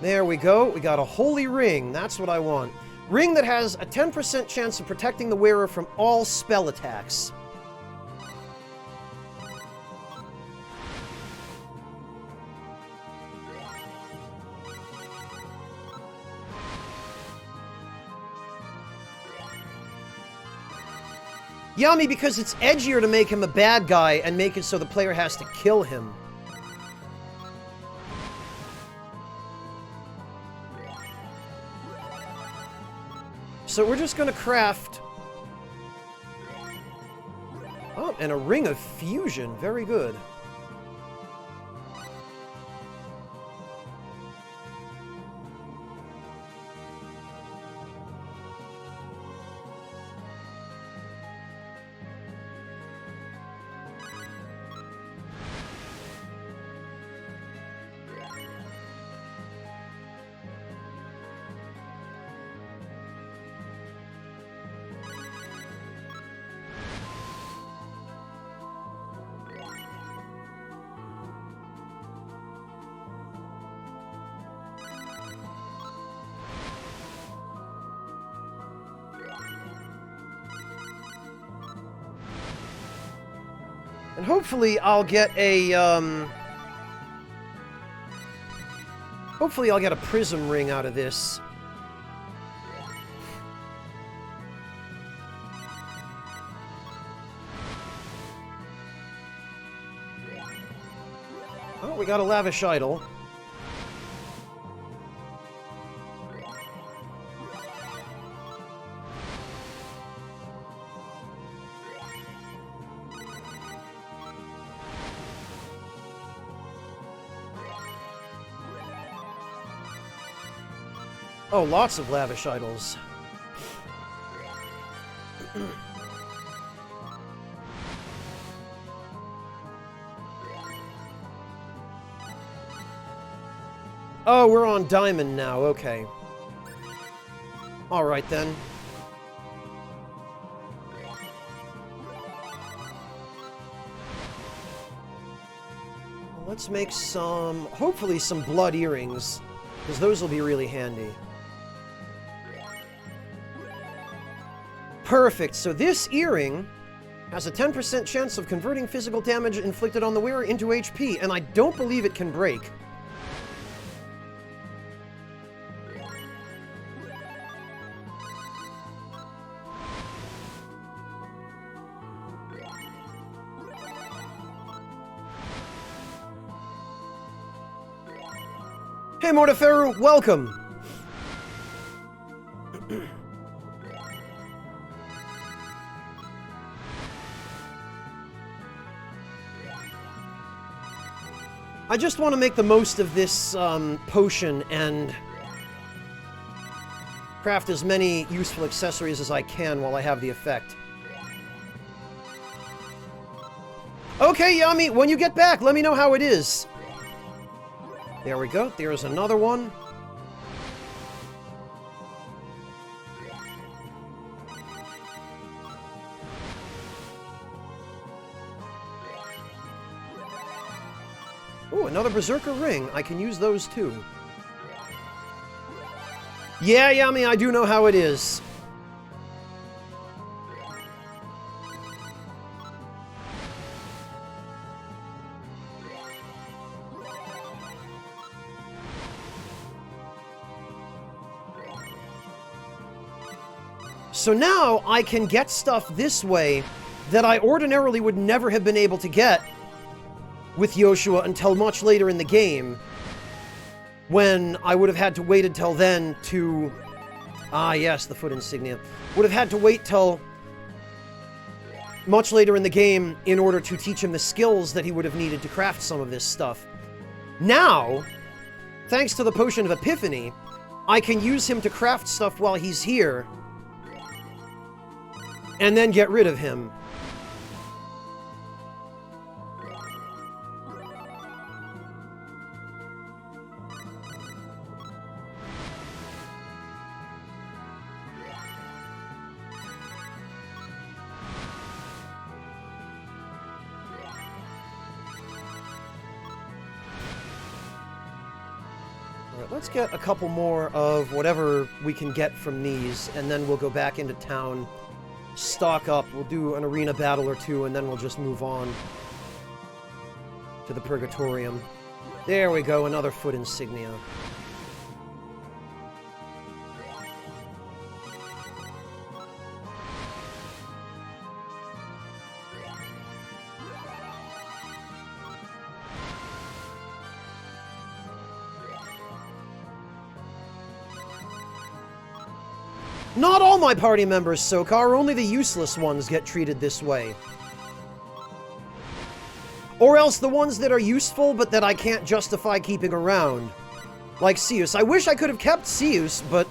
There we go. We got a Holy Ring. That's what I want. Ring that has a 10% chance of protecting the wearer from all spell attacks. Yummy, because it's edgier to make him a bad guy and make it so the player has to kill him. So we're just going to craft... Oh, and a Ring of Fusion. Very good. And hopefully I'll get a, hopefully I'll get a prism ring out of this. Oh, we got a lavish idol. Oh, lots of lavish idols. Oh, we're on diamond now, okay. Alright then. Well, let's make some, hopefully some blood earrings, because those will be really handy. Perfect, so this earring has a 10% chance of converting physical damage inflicted on the wearer into HP, and I don't believe it can break. Hey Mortiferu, welcome! I just want to make the most of this potion and craft as many useful accessories as I can while I have the effect. Okay, Yami, when you get back, let me know how it is. There we go. There's another one. Oh, another Berserker ring. I can use those too. Yeah, Yami, I do know how it is. So now I can get stuff this way that I ordinarily would never have been able to get with Yoshua until much later in the game, when I would have had to wait until then to... Ah, yes, the foot insignia. Would have had to wait till much later in the game in order to teach him the skills that he would have needed to craft some of this stuff. Now, thanks to the Potion of Epiphany, I can use him to craft stuff while he's here, and then get rid of him. Alright, let's get a couple more of whatever we can get from these, and then we'll go back into town. Stock up, we'll do an arena battle or two, and then we'll just move on to the Purgatorium. There we go, another foot insignia. Not all my party members, Sokar, only the useless ones get treated this way. Or else the ones that are useful, but that I can't justify keeping around. Like Seus. I wish I could have kept Seus, but...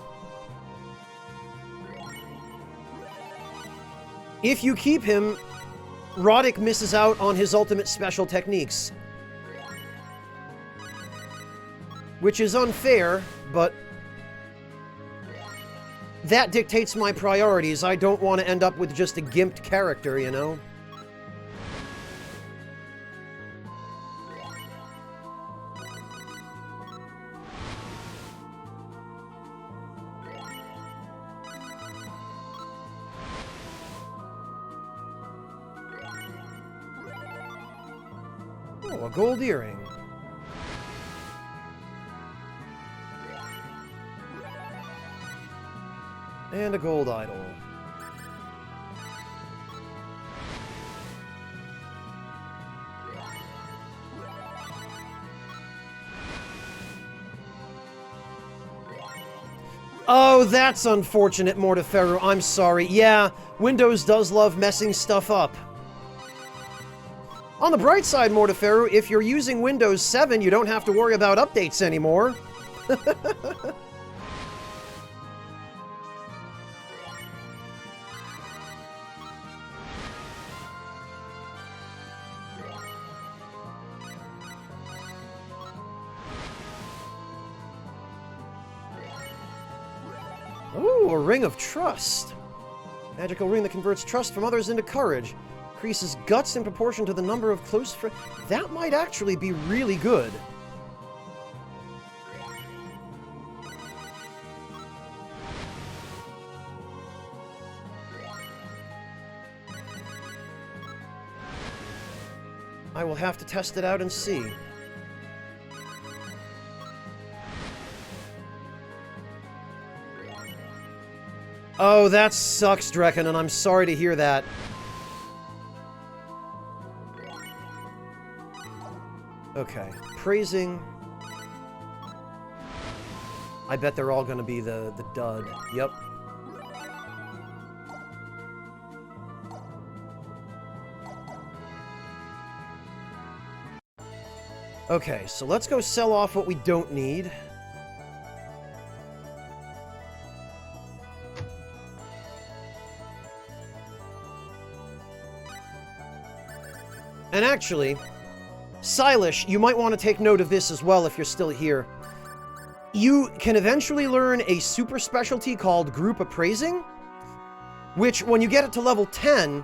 if you keep him, Roddick misses out on his ultimate special techniques. Which is unfair, but... that dictates my priorities. I don't want to end up with just a gimped character, you know? Oh, a gold earring. And a gold idol. Oh, that's unfortunate, Mortiferu. I'm sorry. Yeah, Windows does love messing stuff up. On the bright side, Mortiferu, if you're using Windows 7, you don't have to worry about updates anymore. Ooh, a ring of trust. Magical ring that converts trust from others into courage. Increases guts in proportion to the number of close friends. That might actually be really good. I will have to test it out and see. Oh, that sucks, Drekken, and I'm sorry to hear that. Okay, praising. I bet they're all gonna be the dud. Yep. Okay, so let's go sell off what we don't need. And actually, Silash, you might want to take note of this as well if you're still here. You can eventually learn a super specialty called Group Appraising, which, when you get it to level 10,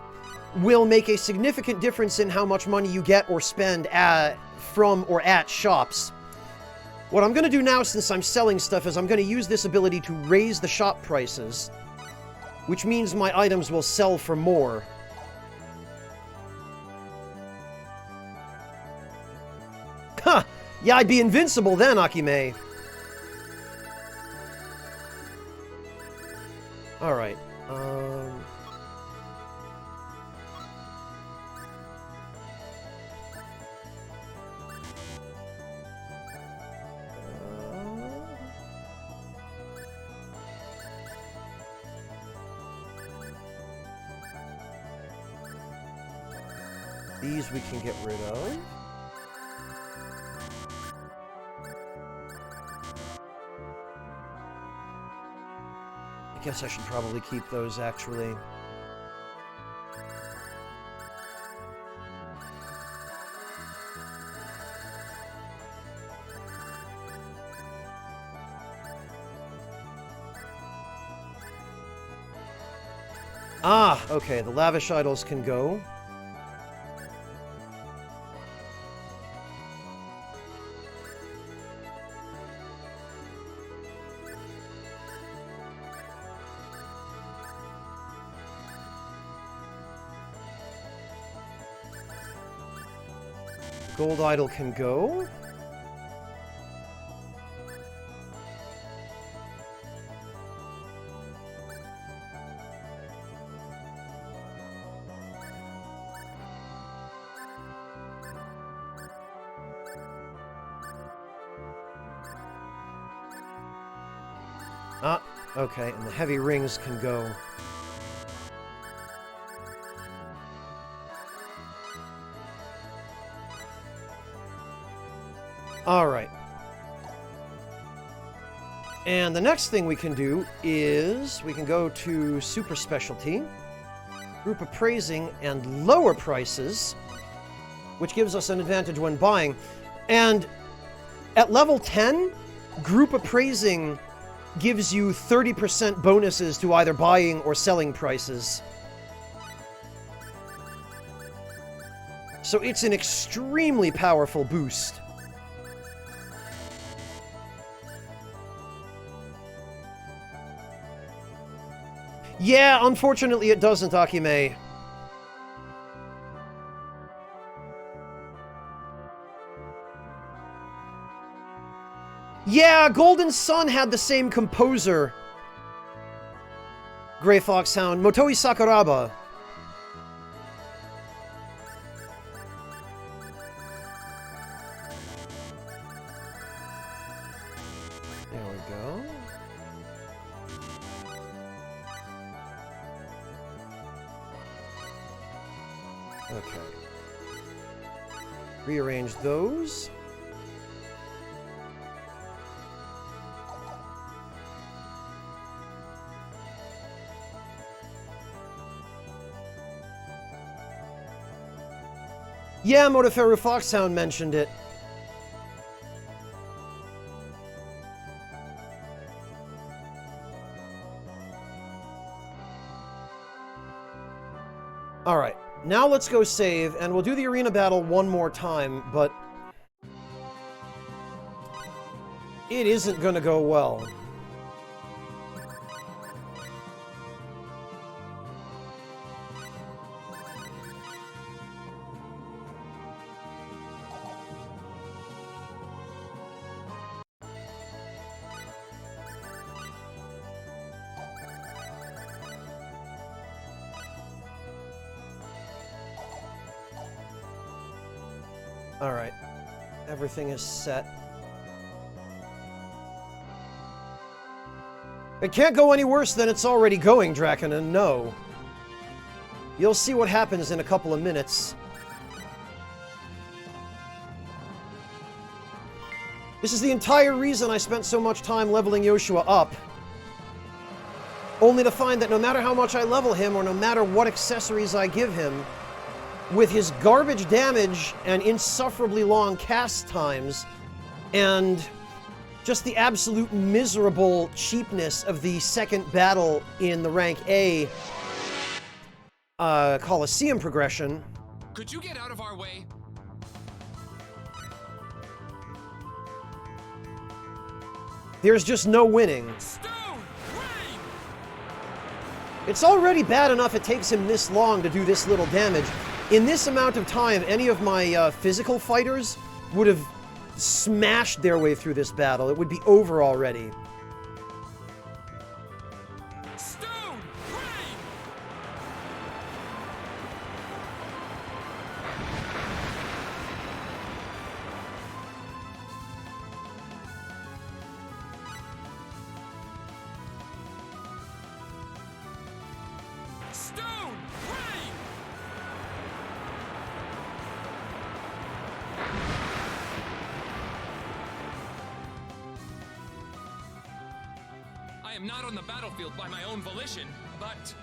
will make a significant difference in how much money you get or spend from or at shops. What I'm going to do now, since I'm selling stuff, is I'm going to use this ability to raise the shop prices, which means my items will sell for more. Huh! Yeah, I'd be invincible then, Akime. Alright, these we can get rid of. I guess I should probably keep those, actually. Ah, okay, the lavish idols can go. Gold idol can go. Ah, okay, and the heavy rings can go. Alright. And the next thing we can do is we can go to Super Specialty, Group Appraising, and lower prices, which gives us an advantage when buying. And at level 10, Group Appraising gives you 30% bonuses to either buying or selling prices. So it's an extremely powerful boost. Yeah, unfortunately it doesn't, Akime. Yeah, Golden Sun had the same composer. Grey Foxhound, Motoi Sakuraba. There we go. Okay. Rearrange those. Yeah, Motoferu Foxhound mentioned it. Alright, now let's go save, and we'll do the arena battle one more time, but it isn't gonna go well. Alright. Everything is set. It can't go any worse than it's already going, Draconin, no. You'll see what happens in a couple of minutes. This is the entire reason I spent so much time leveling Yoshua up. Only to find that no matter how much I level him, or no matter what accessories I give him, with his garbage damage and insufferably long cast times, and just the absolute miserable cheapness of the second battle in the rank A, Coliseum progression. Could you get out of our way? There's just no winning. Stone! Rain! It's already bad enough it takes him this long to do this little damage. In this amount of time, any of my physical fighters would have smashed their way through this battle. It would be over already. Stone! Rain! Stone! Rain! I am not on the battlefield by my own volition, but...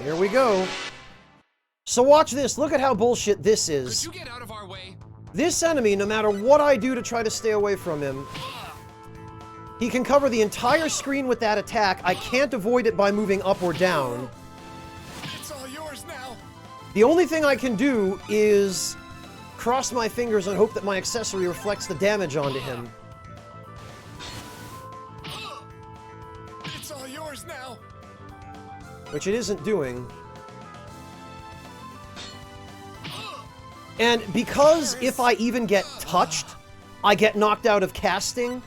Here we go. So watch this. Look at how bullshit this Could is. you get out of our way? This enemy, no matter what I do to try to stay away from him, he can cover the entire screen with that attack. I can't avoid it by moving up or down. It's all yours now. The only thing I can do is cross my fingers and hope that my accessory reflects the damage onto him. It's all yours now. Which it isn't doing. And because if I even get touched, I get knocked out of casting,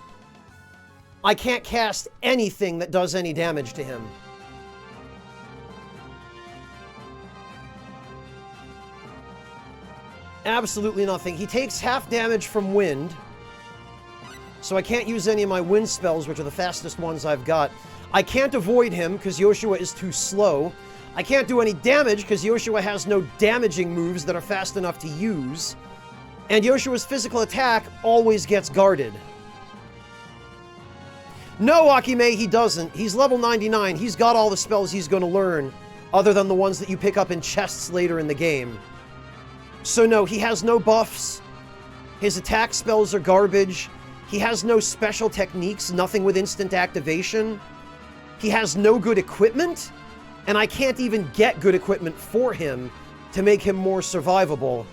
I can't cast anything that does any damage to him. Absolutely nothing. He takes half damage from wind, so I can't use any of my wind spells, which are the fastest ones I've got. I can't avoid him because Yoshua is too slow. I can't do any damage because Yoshua has no damaging moves that are fast enough to use. And Yoshua's physical attack always gets guarded. No, Akime, he doesn't. He's level 99. He's got all the spells he's going to learn, other than the ones that you pick up in chests later in the game. So no, he has no buffs. His attack spells are garbage. He has no special techniques, nothing with instant activation. He has no good equipment, and I can't even get good equipment for him to make him more survivable.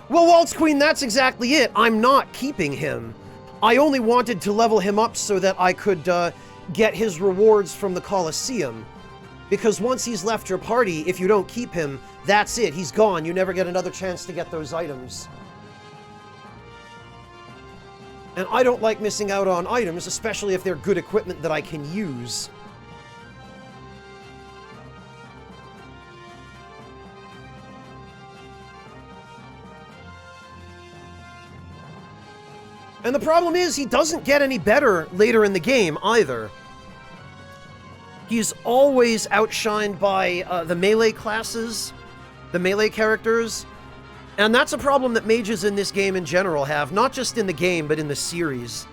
Well, Waltz Queen, that's exactly it. I'm not keeping him. I only wanted to level him up so that I could get his rewards from the Coliseum. Because once he's left your party, if you don't keep him, that's it. He's gone. You never get another chance to get those items. And I don't like missing out on items, especially if they're good equipment that I can use. And the problem is, he doesn't get any better later in the game, either. He's always outshined by the melee classes, the melee characters, and that's a problem that mages in this game in general have, not just in the game, but in the series.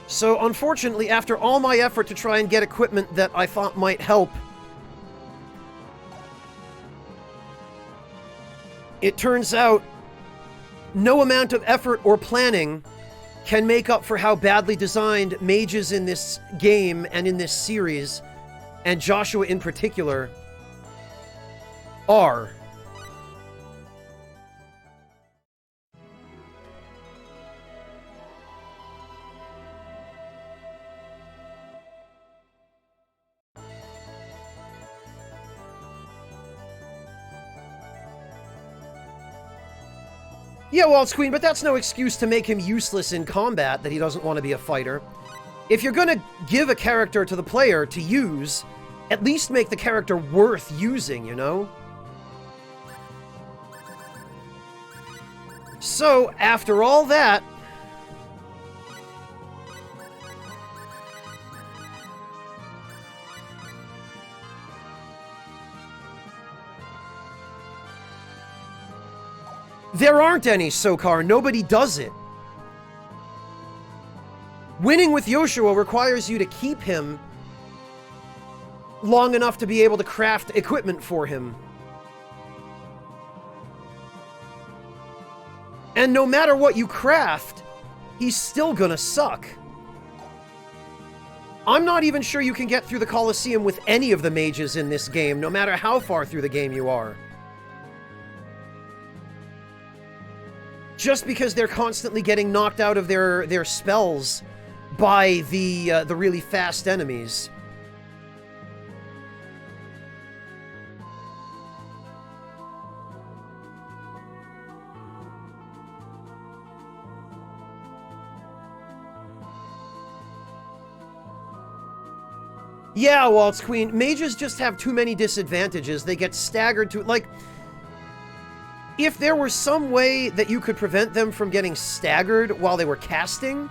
So, unfortunately, after all my effort to try and get equipment that I thought might help, it turns out no amount of effort or planning can make up for how badly designed mages in this game and in this series, and Joshua in particular, are. Yeah, Waltz Queen, but that's no excuse to make him useless in combat, that he doesn't want to be a fighter. If you're gonna give a character to the player to use, at least make the character worth using, you know? So, after all that, There aren't any, Sokar. Nobody does it. Winning with Yoshua requires you to keep him long enough to be able to craft equipment for him. And no matter what you craft, he's still gonna suck. I'm not even sure you can get through the Colosseum with any of the mages in this game, no matter how far through the game you are. Just because they're constantly getting knocked out of their spells by the really fast enemies. Yeah, Waltz Queen, mages just have too many disadvantages. They get staggered to, like, if there were some way that you could prevent them from getting staggered while they were casting,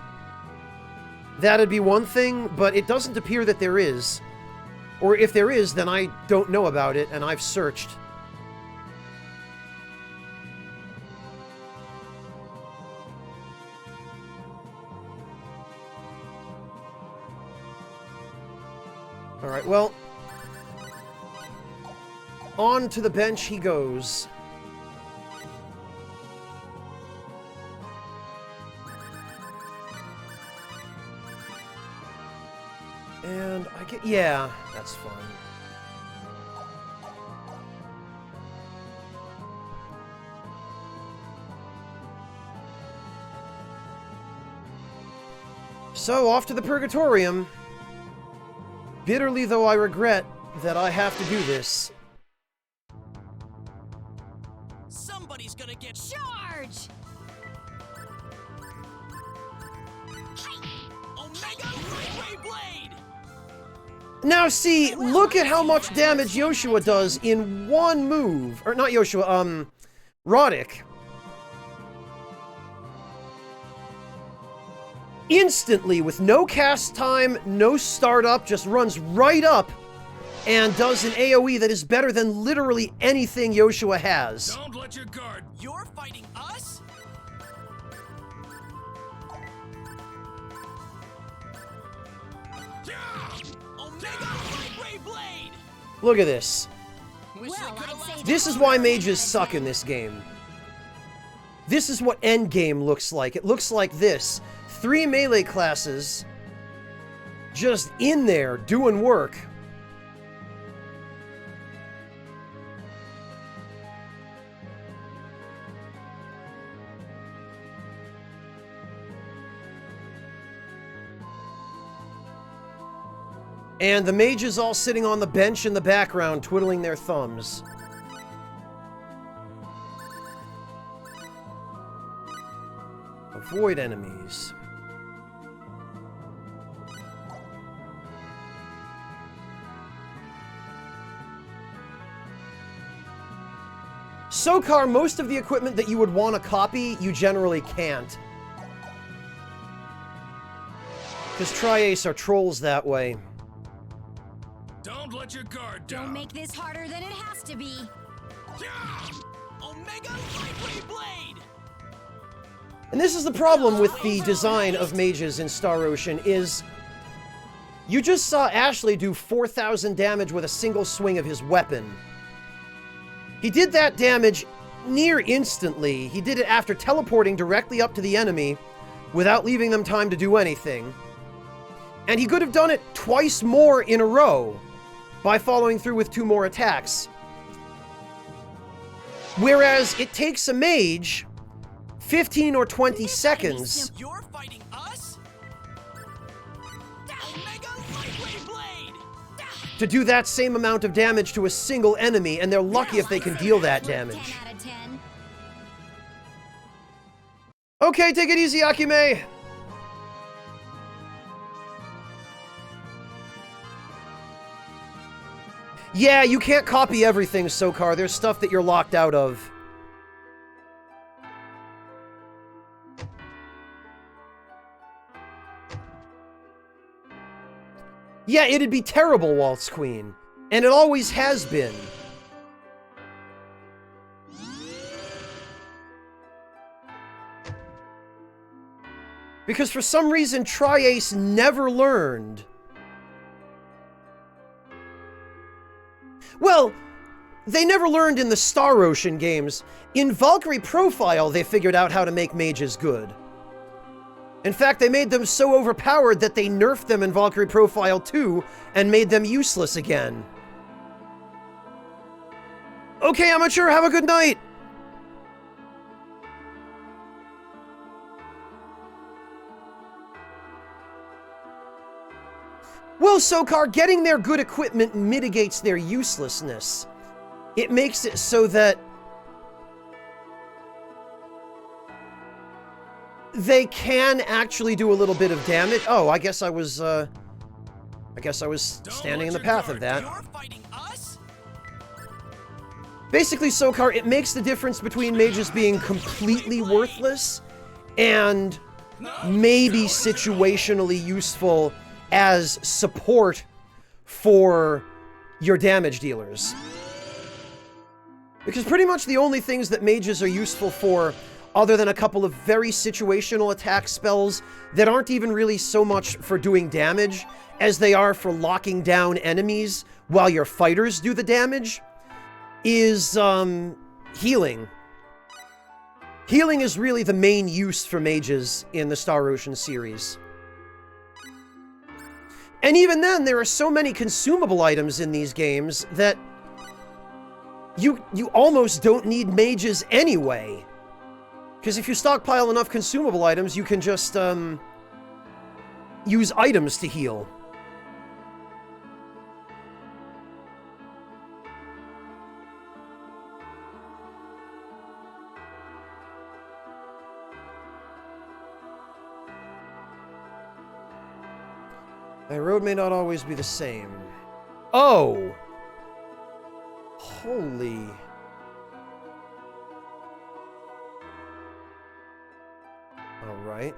that'd be one thing, but it doesn't appear that there is. Or if there is, then I don't know about it, and I've searched. Alright, well, on to the bench he goes. And I get, yeah, that's fine. So, off to the Purgatorium. Bitterly though I regret that I have to do this. Somebody's gonna get Charge! Omega Lightway Blade! Now see, look at how much damage Yoshua does in one move. Or not Yoshua, Roddick. Instantly, with no cast time, no startup, just runs right up and does an AoE that is better than literally anything Yoshua has. Don't let your guard. You're fighting us? Omega Lightway Blade! Look at this. Wish Well, I could've I'd say left This is why mages suck in this game. This is what endgame looks like. It looks like this. 3 melee classes just in there doing work. And the mages all sitting on the bench in the background, twiddling their thumbs. Avoid enemies. Sokar, most of the equipment that you would want to copy, you generally can't. Because Tri-Ace are trolls that way. Don't let your guard down. Don't make this harder than it has to be. Omega Lightway Blade! And this is the problem with the design of mages in Star Ocean, is you just saw Ashley do 4,000 damage with a single swing of his weapon. He did that damage near instantly. He did it after teleporting directly up to the enemy without leaving them time to do anything. And he could have done it twice more in a row by following through with 2 more attacks. Whereas it takes a mage 15 or 20 seconds You're fighting us? Omega Lightway Blade! to do that same amount of damage to a single enemy, and they're lucky if they can deal that damage. 10 out of 10. Okay, take it easy, Akime! Yeah, you can't copy everything, Sokar. There's stuff that you're locked out of. Yeah, it'd be terrible, Waltz Queen. And it always has been. Because for some reason, Tri-Ace never learned. Well, they never learned in the Star Ocean games. In Valkyrie Profile, they figured out how to make mages good. In fact, they made them so overpowered that they nerfed them in Valkyrie Profile 2 and made them useless again. Okay, amateur, have a good night! Well, Sokar, getting their good equipment mitigates their uselessness. It makes it so that they can actually do a little bit of damage. Oh, I guess I was standing in the path of that. You're fighting us? Basically, Sokar, it makes the difference between mages being completely worthless and maybe situationally useful as support for your damage dealers. Because pretty much the only things that mages are useful for, other than a couple of very situational attack spells that aren't even really so much for doing damage as they are for locking down enemies while your fighters do the damage, is healing. Healing is really the main use for mages in the Star Ocean series. And even then, there are so many consumable items in these games that you almost don't need mages anyway. Because if you stockpile enough consumable items, you can just use items to heal. My road may not always be the same. Oh! Holy... Alright.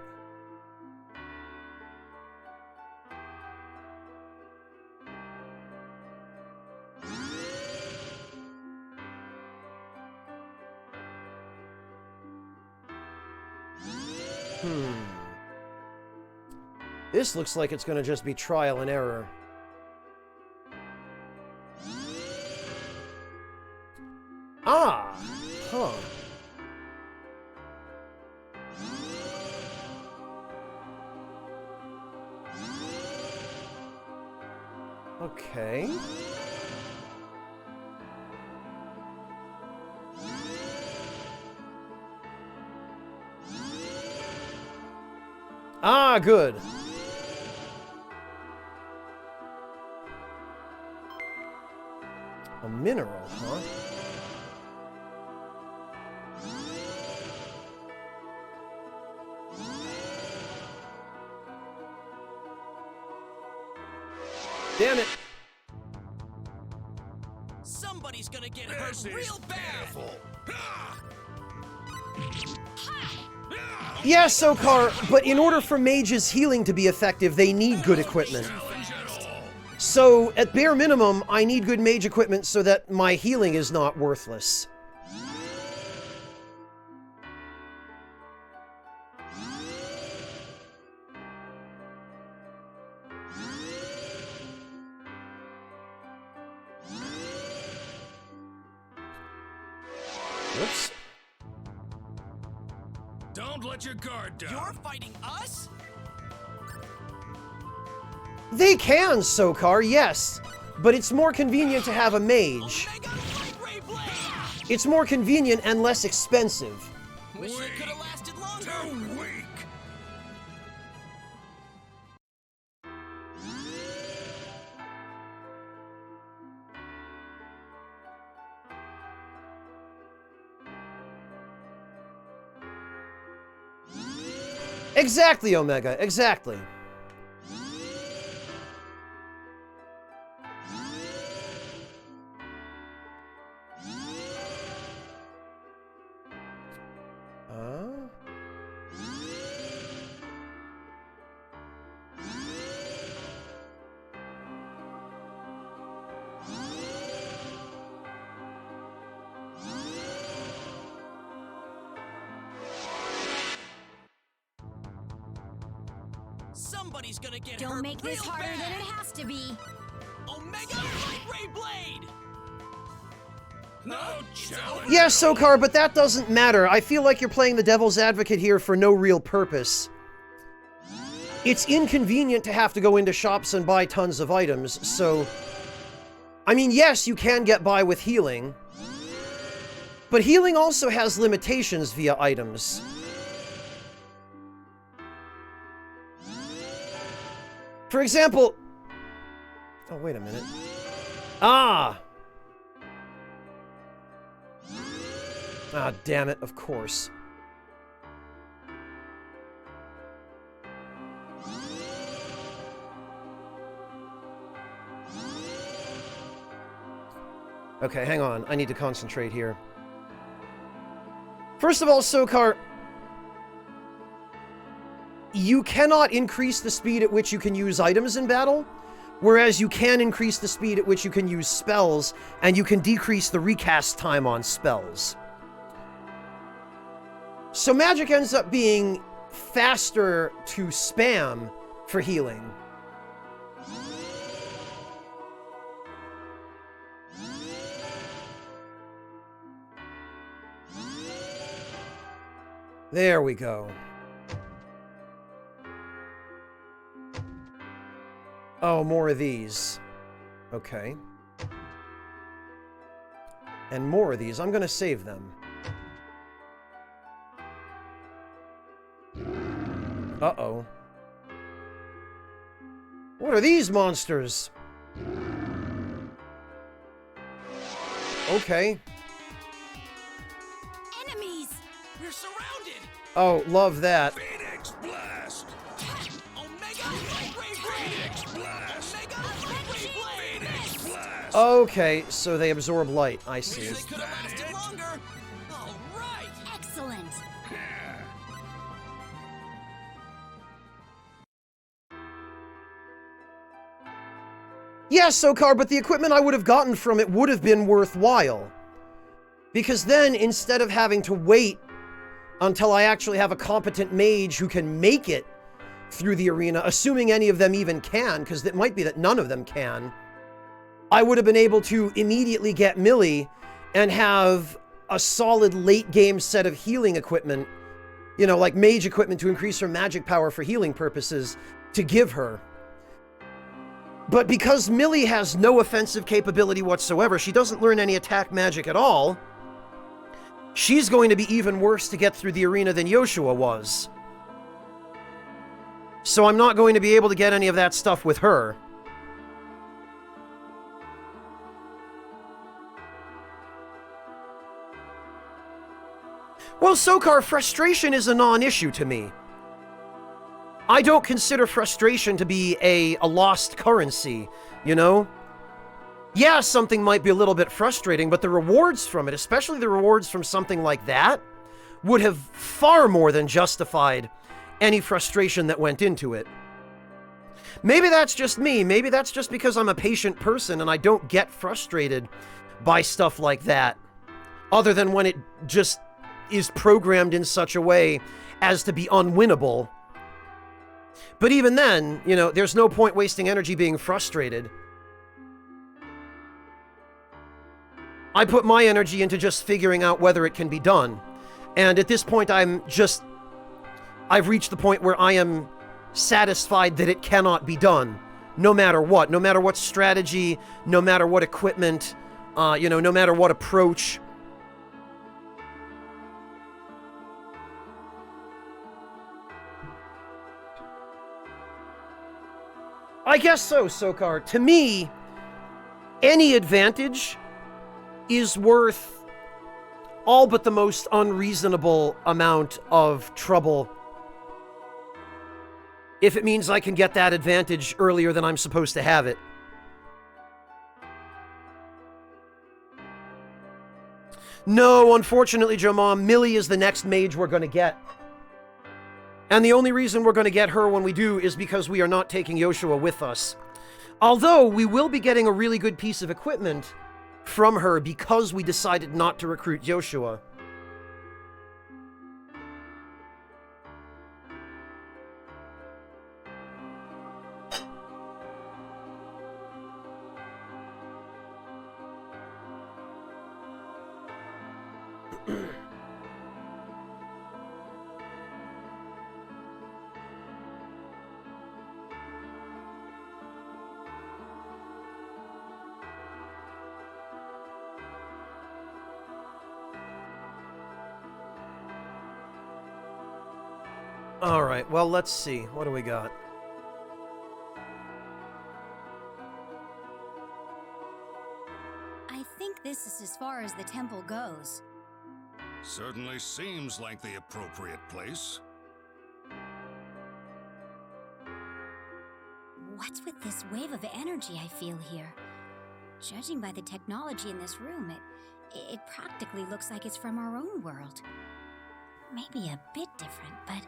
This looks like it's gonna just be trial and error. Ah! Huh. Okay. Ah, good. A mineral, huh? Damn it! Somebody's gonna get hurt This is real bad. pitiful. Yeah, Sokar, but in order for mages' healing to be effective, they need good equipment. Challenge at all. So, at bare minimum, I need good mage equipment so that my healing is not worthless. Whoops. Don't let your guard down. You're fighting us? They can, Sokar, yes, but it's more convenient to have a mage. Omega Lightray Blade! It's more convenient and less expensive. Wish it Weak. could have lasted longer. Too weak. Exactly, Omega, exactly. Somebody's gonna get Don't hurt make this real harder bad. than it has to be. Omega Light Ray Blade. No challenge. Yeah, Sokar, but that doesn't matter. I feel like you're playing the devil's advocate here for no real purpose. It's inconvenient to have to go into shops and buy tons of items, so... I mean, yes, you can get by with healing. But healing also has limitations via items. For example... Oh, wait a minute. Ah! Ah, damn it, of course. Okay, hang on. I need to concentrate here. First of all, Sokar, you cannot increase the speed at which you can use items in battle, whereas you can increase the speed at which you can use spells, and you can decrease the recast time on spells. So magic ends up being faster to spam for healing. There we go. Oh, more of these. Okay. And more of these. I'm gonna save them. Uh-oh. What are these monsters? Okay. Enemies! We're surrounded. Oh, love that. Phoenix Blast. Omega Light Ray Blade. Phoenix Blast. Omega Light Ray Blade. Phoenix Blast. Okay, so they absorb light. I see. Wish they could have lasted longer. All right. Excellent! Yes, Sokar, but the equipment I would have gotten from it would have been worthwhile. Because then, instead of having to wait until I actually have a competent mage who can make it through the arena, assuming any of them even can, because it might be that none of them can, I would have been able to immediately get Millie and have a solid late-game set of healing equipment, you know, like mage equipment to increase her magic power for healing purposes, to give her. But because Millie has no offensive capability whatsoever, she doesn't learn any attack magic at all, she's going to be even worse to get through the arena than Yoshua was. So I'm not going to be able to get any of that stuff with her. Well, Sokar, frustration is a non-issue to me. I don't consider frustration to be a lost currency, you know? Yeah, something might be a little bit frustrating, but the rewards from it, especially the rewards from something like that, would have far more than justified any frustration that went into it. Maybe that's just me. Maybe that's just because I'm a patient person and I don't get frustrated by stuff like that, other than when it just is programmed in such a way as to be unwinnable. But even then, you know, there's no point wasting energy being frustrated. I put my energy into just figuring out whether it can be done. And at this point, I've reached the point where I am satisfied that it cannot be done. No matter what strategy, no matter what equipment, you know, no matter what approach. I guess so, Sokar. To me, any advantage is worth all but the most unreasonable amount of trouble if it means I can get that advantage earlier than I'm supposed to have it. No, unfortunately, Jomom, Millie is the next mage we're going to get. And the only reason we're going to get her when we do is because we are not taking Yoshua with us. Although, we will be getting a really good piece of equipment from her because we decided not to recruit Yoshua. Alright, well, let's see. What do we got? I think this is as far as the temple goes. Certainly seems like the appropriate place. What's with this wave of energy I feel here? Judging by the technology in this room, it practically looks like it's from our own world. Maybe a bit different, but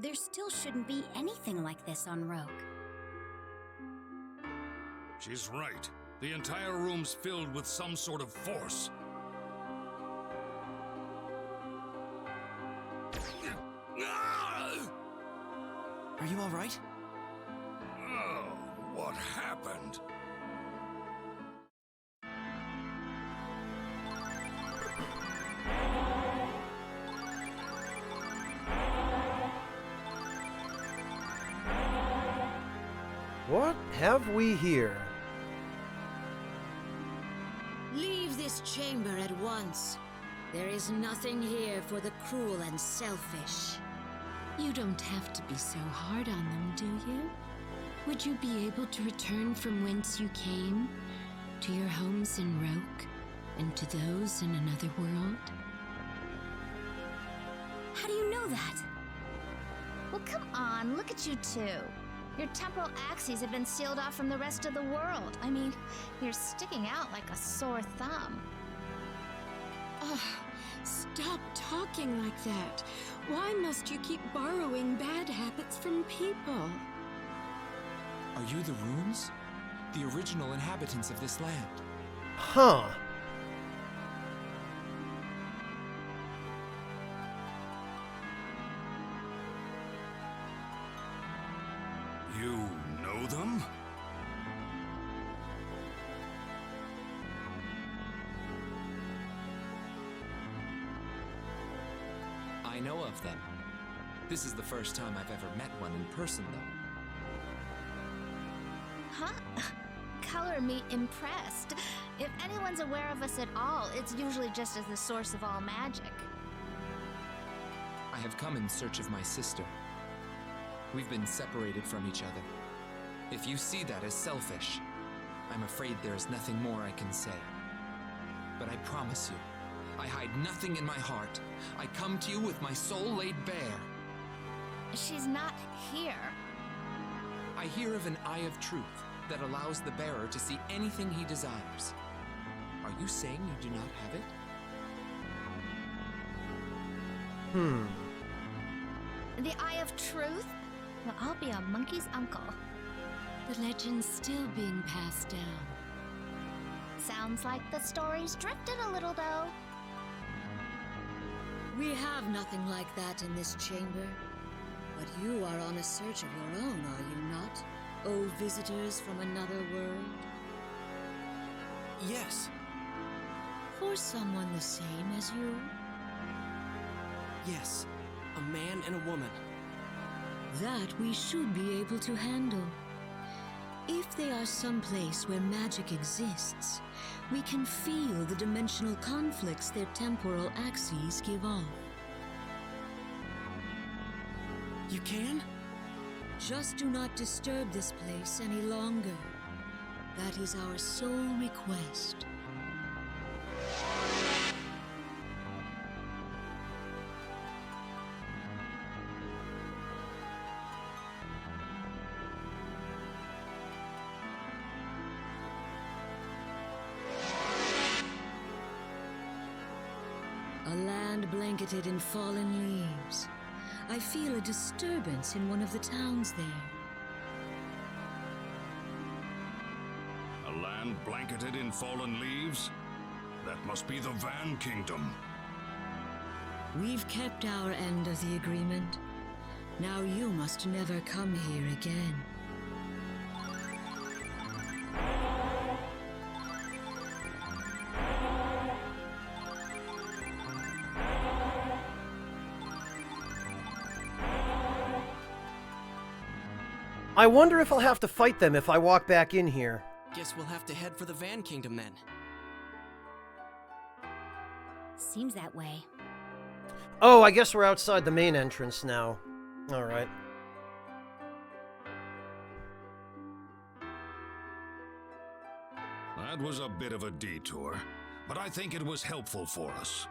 there still shouldn't be anything like this on Rogue. She's right. The entire room's filled with some sort of force. Are you all right? Oh, what happened? What have we here? Leave this chamber at once. There is nothing here for the cruel and selfish. You don't have to be so hard on them, do you? Would you be able to return from whence you came? To your homes in Roke? And to those in another world? How do you know that? Well, come on, look at you two. Your temporal axes have been sealed off from the rest of the world. I mean, you're sticking out like a sore thumb. Ugh, stop talking like that. Why must you keep borrowing bad habits from people? Are you the runes? The original inhabitants of this land? Huh. You know them? I know of them. This is the first time I've ever met one in person, though. Huh? Color me impressed. If anyone's aware of us at all, it's usually just as the source of all magic. I have come in search of my sister. We've been separated from each other. If you see that as selfish, I'm afraid there is nothing more I can say. But I promise you, I hide nothing in my heart. I come to you with my soul laid bare. She's not here. I hear of an eye of truth that allows the bearer to see anything he desires. Are you saying you do not have it? The Eye of Truth? Well, I'll be a monkey's uncle. The legend's still being passed down. Sounds like the story's drifted a little, though. We have nothing like that in this chamber. But you are on a search of your own, are you not? O visitors from another world? Yes. For someone the same as you? Yes. A man and a woman. That we should be able to handle. If they are someplace where magic exists, we can feel the dimensional conflicts their temporal axes give off. You can? Just do not disturb this place any longer. That is our sole request. A land blanketed in fallen leaves. I feel a disturbance in one of the towns there. A land blanketed in fallen leaves? That must be the Van Kingdom. We've kept our end of the agreement. Now you must never come here again. I wonder if I'll have to fight them if I walk back in here. Guess we'll have to head for the Van Kingdom then. Seems that way. Oh, I guess we're outside the main entrance now. Alright. That was a bit of a detour, but I think it was helpful for us.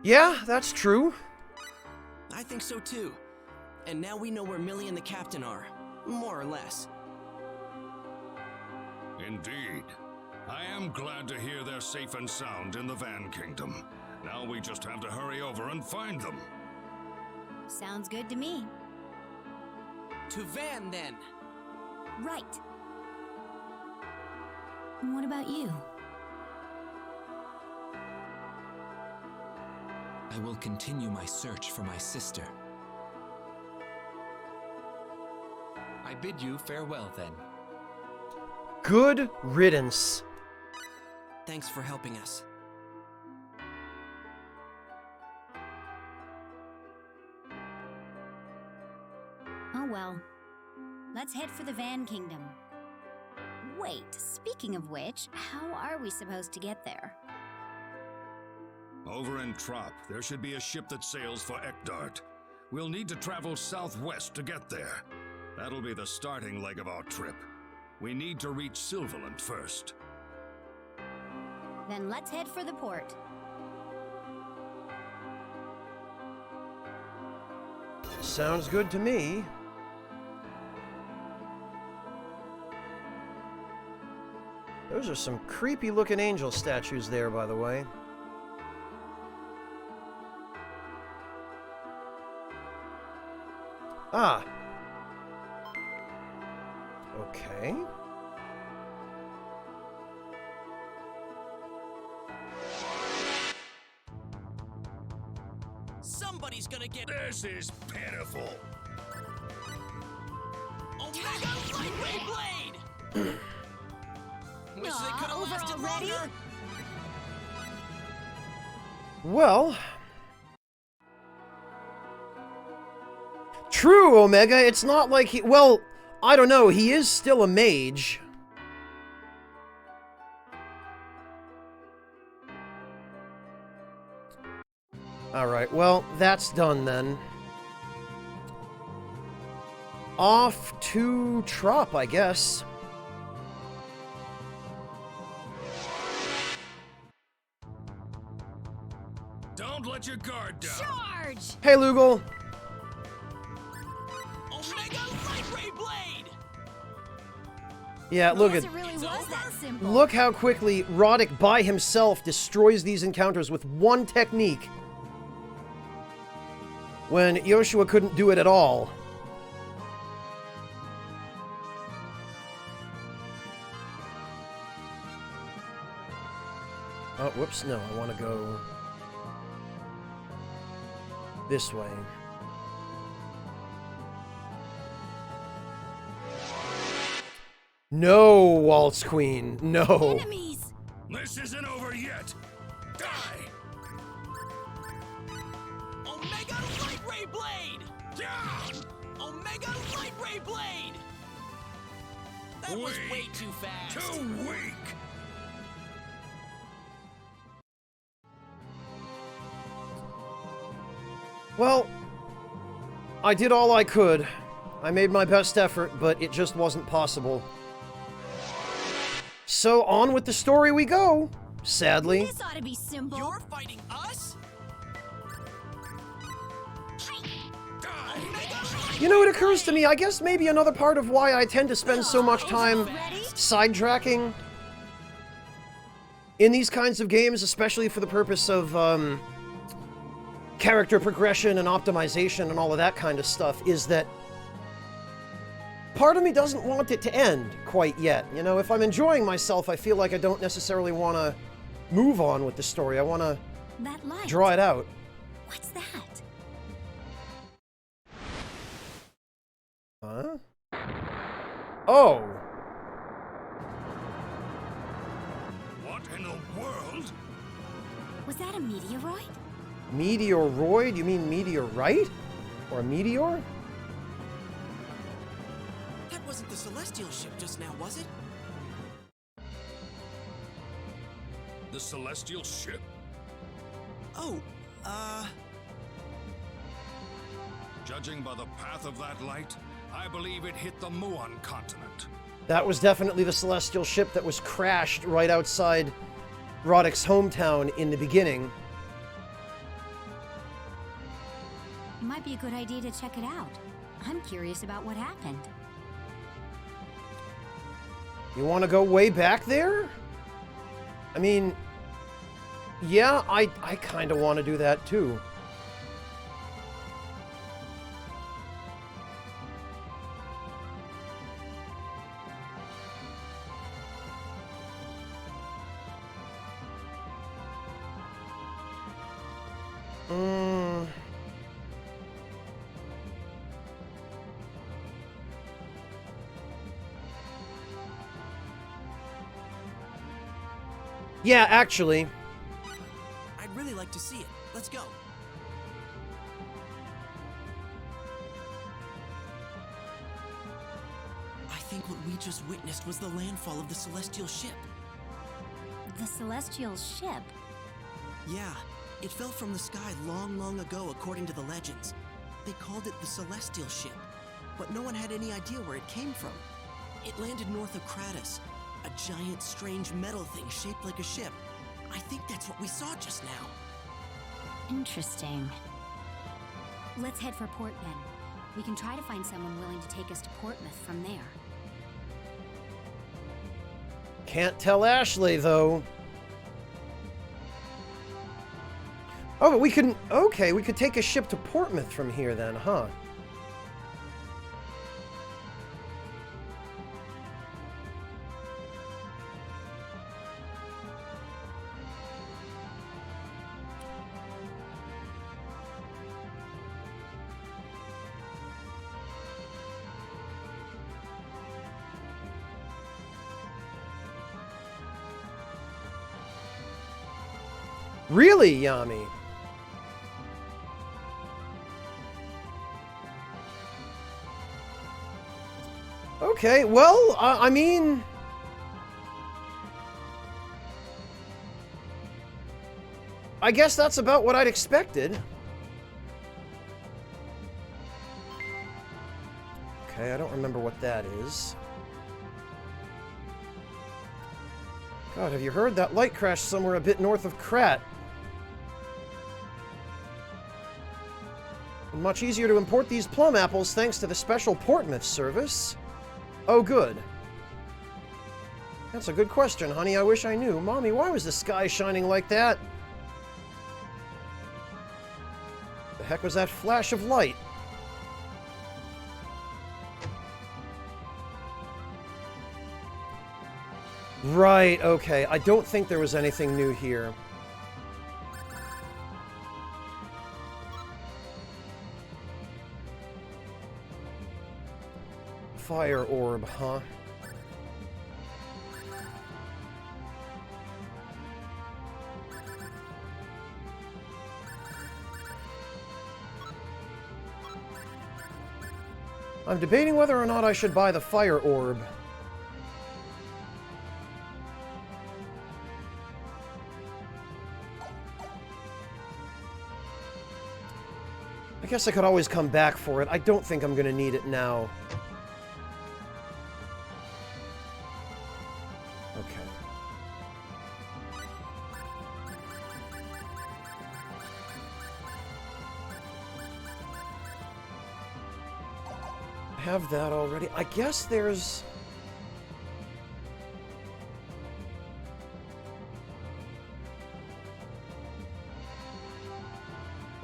Yeah, that's true. I think so too. And now we know where Millie and the captain are. More or less. Indeed. I am glad to hear they're safe and sound in the Van Kingdom. Now we just have to hurry over and find them. Sounds good to me. To Van then. Right. And what about you? I will continue my search for my sister. I bid you farewell then. Good riddance. Thanks for helping us. Oh well. Let's head for the Van Kingdom. Wait, speaking of which, how are we supposed to get there? Over in Trop, there should be a ship that sails for Ekdart. We'll need to travel southwest to get there. That'll be the starting leg of our trip. We need to reach Silverland first. Then let's head for the port. Sounds good to me. Those are some creepy looking angel statues there, by the way. Ah. Okay. Somebody's gonna get This is pitiful. Omega Light Ray Blade! Wish they could have over lasted already? longer. Well. True, Omega. It's not like he... Well, I don't know. He is still a mage. Alright, well, that's done then. Off to Trop, I guess. Don't let your guard down. Charge! Hey, Lugal. Omega Light Ray Blade! Yeah, look at... It really was that simple. Look how quickly Roddick by himself destroys these encounters with one technique. When Yoshua couldn't do it at all. Oh, whoops, no, I want to go this way. No, Waltz Queen, no. Enemies! This isn't over yet. Die! Omega Light Ray Blade! Down! Omega Light Ray Blade! That was way Weak. too fast. Too weak! Well, I did all I could. I made my best effort, but it just wasn't possible. So on with the story we go, sadly. This ought to be simple. You're fighting us? You know, it occurs to me, I guess maybe another part of why I tend to spend so much time sidetracking in these kinds of games, especially for the purpose of character progression and optimization and all of that kind of stuff, is that part of me doesn't want it to end quite yet. You know, if I'm enjoying myself, I feel like I don't necessarily want to move on with the story. I want to That light. draw it out. What's that? Huh? Oh. What in the world? Was that a meteoroid? Meteoroid? You mean meteorite? Or a meteor? That wasn't the Celestial ship just now, was it? The Celestial ship? Oh, Judging by the path of that light, I believe it hit the Muon continent. That was definitely the Celestial ship that was crashed right outside Roddick's hometown in the beginning. It might be a good idea to check it out. I'm curious about what happened. You want to go way back there? I mean, yeah, I kind of want to do that too. Yeah, actually. I'd really like to see it. Let's go. I think what we just witnessed was the landfall of the Celestial ship. The Celestial ship? Yeah, it fell from the sky long, long ago according to the legends. They called it the Celestial ship, but no one had any idea where it came from. It landed north of Kratos, a giant, strange metal thing shaped like a ship. I think that's what we saw just now. Interesting. Let's head for port then. We can try to find someone willing to take us to Portsmouth from there. Can't tell Ashley, though. Oh, but we can... Okay, we could take a ship to Portsmouth from here then, huh? Really, Yami? Okay, well, I mean... I guess that's about what I'd expected. Okay, I don't remember what that is. God, have you heard? That light crashed somewhere a bit north of Krat. Much easier to import these plum apples thanks to the special Portsmouth service. Oh, good. That's a good question, honey. I wish I knew. Mommy, why was the sky shining like that? The heck was that flash of light? Right, okay. I don't think there was anything new here. Fire orb, huh? I'm debating whether or not I should buy the fire orb. I guess I could always come back for it. I don't think I'm gonna need it now. Okay. I have that already. I guess there's...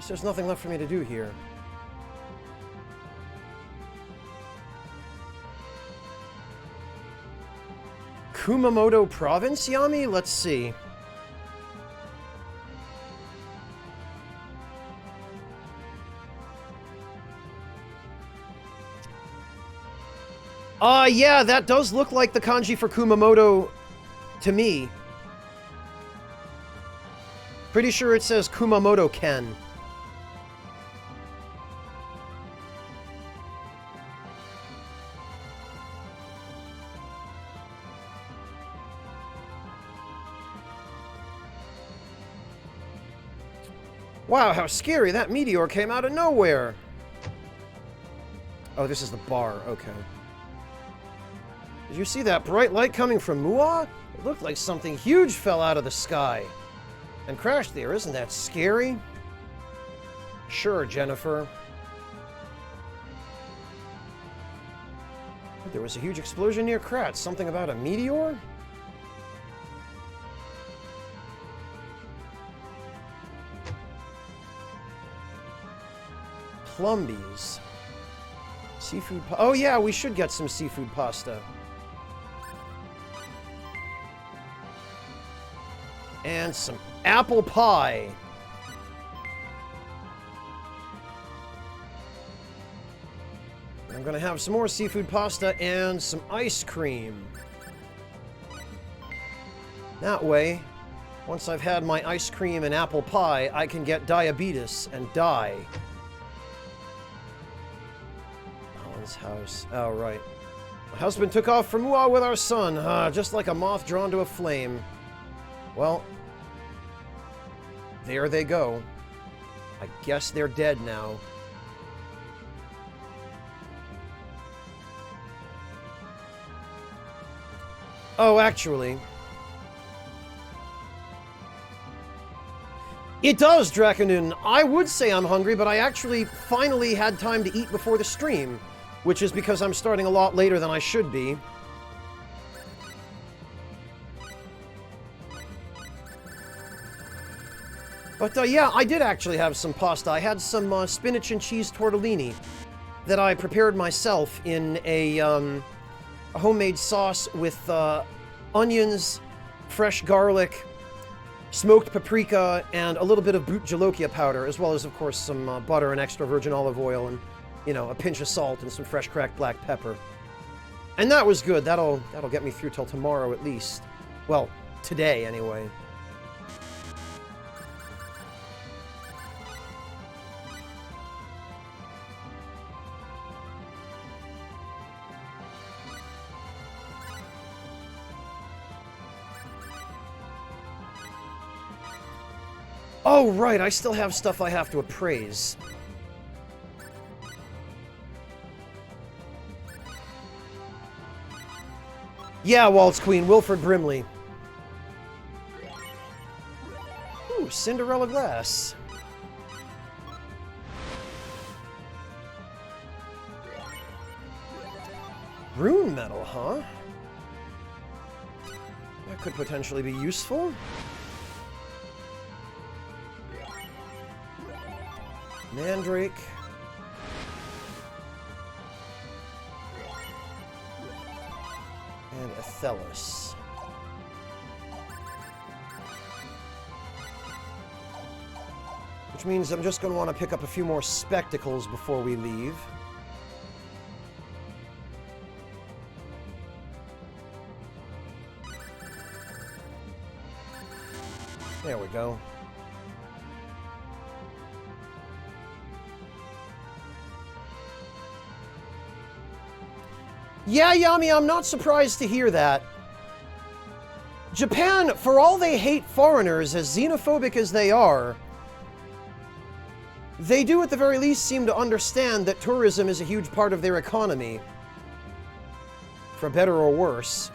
There's nothing left for me to do here. Kumamoto Province, Yami? Let's see. Yeah, that does look like the kanji for Kumamoto to me. Pretty sure it says Kumamoto Ken. Wow, how scary. That meteor came out of nowhere. Oh, this is the bar. Okay. Did you see that bright light coming from Mua? It looked like something huge fell out of the sky and crashed there. Isn't that scary? Sure, Jennifer. There was a huge explosion near Kratz. Something about a meteor? Plumbies. Seafood oh yeah, we should get some seafood pasta. And some apple pie. I'm gonna have some more seafood pasta and some ice cream. That way, once I've had my ice cream and apple pie, I can get diabetes and die. Alan's house. Oh, right. My husband took off from Mua with our son, just like a moth drawn to a flame. Well, there they go. I guess they're dead now. Oh, actually... It does, Draconin. I would say I'm hungry, but I actually finally had time to eat before the stream, which is because I'm starting a lot later than I should be. But yeah, I did actually have some pasta. I had some spinach and cheese tortellini that I prepared myself in a homemade sauce with onions, fresh garlic, smoked paprika, and a little bit of Brut Jolokia powder, as well as, of course, some butter and extra virgin olive oil and, you know, a pinch of salt and some fresh cracked black pepper. And that was good. That'll get me through till tomorrow at least. Well, today anyway. Oh, right, I still have stuff I have to appraise. Yeah, Waltz Queen, Wilfred Brimley. Ooh, Cinderella glass. Rune metal, huh? That could potentially be useful. Mandrake. And Athelis. Which means I'm just going to want to pick up a few more spectacles before we leave. There we go. Yeah, Yami, I'm not surprised to hear that. Japan, for all they hate foreigners, as xenophobic as they are, they do at the very least seem to understand that tourism is a huge part of their economy. For better or worse.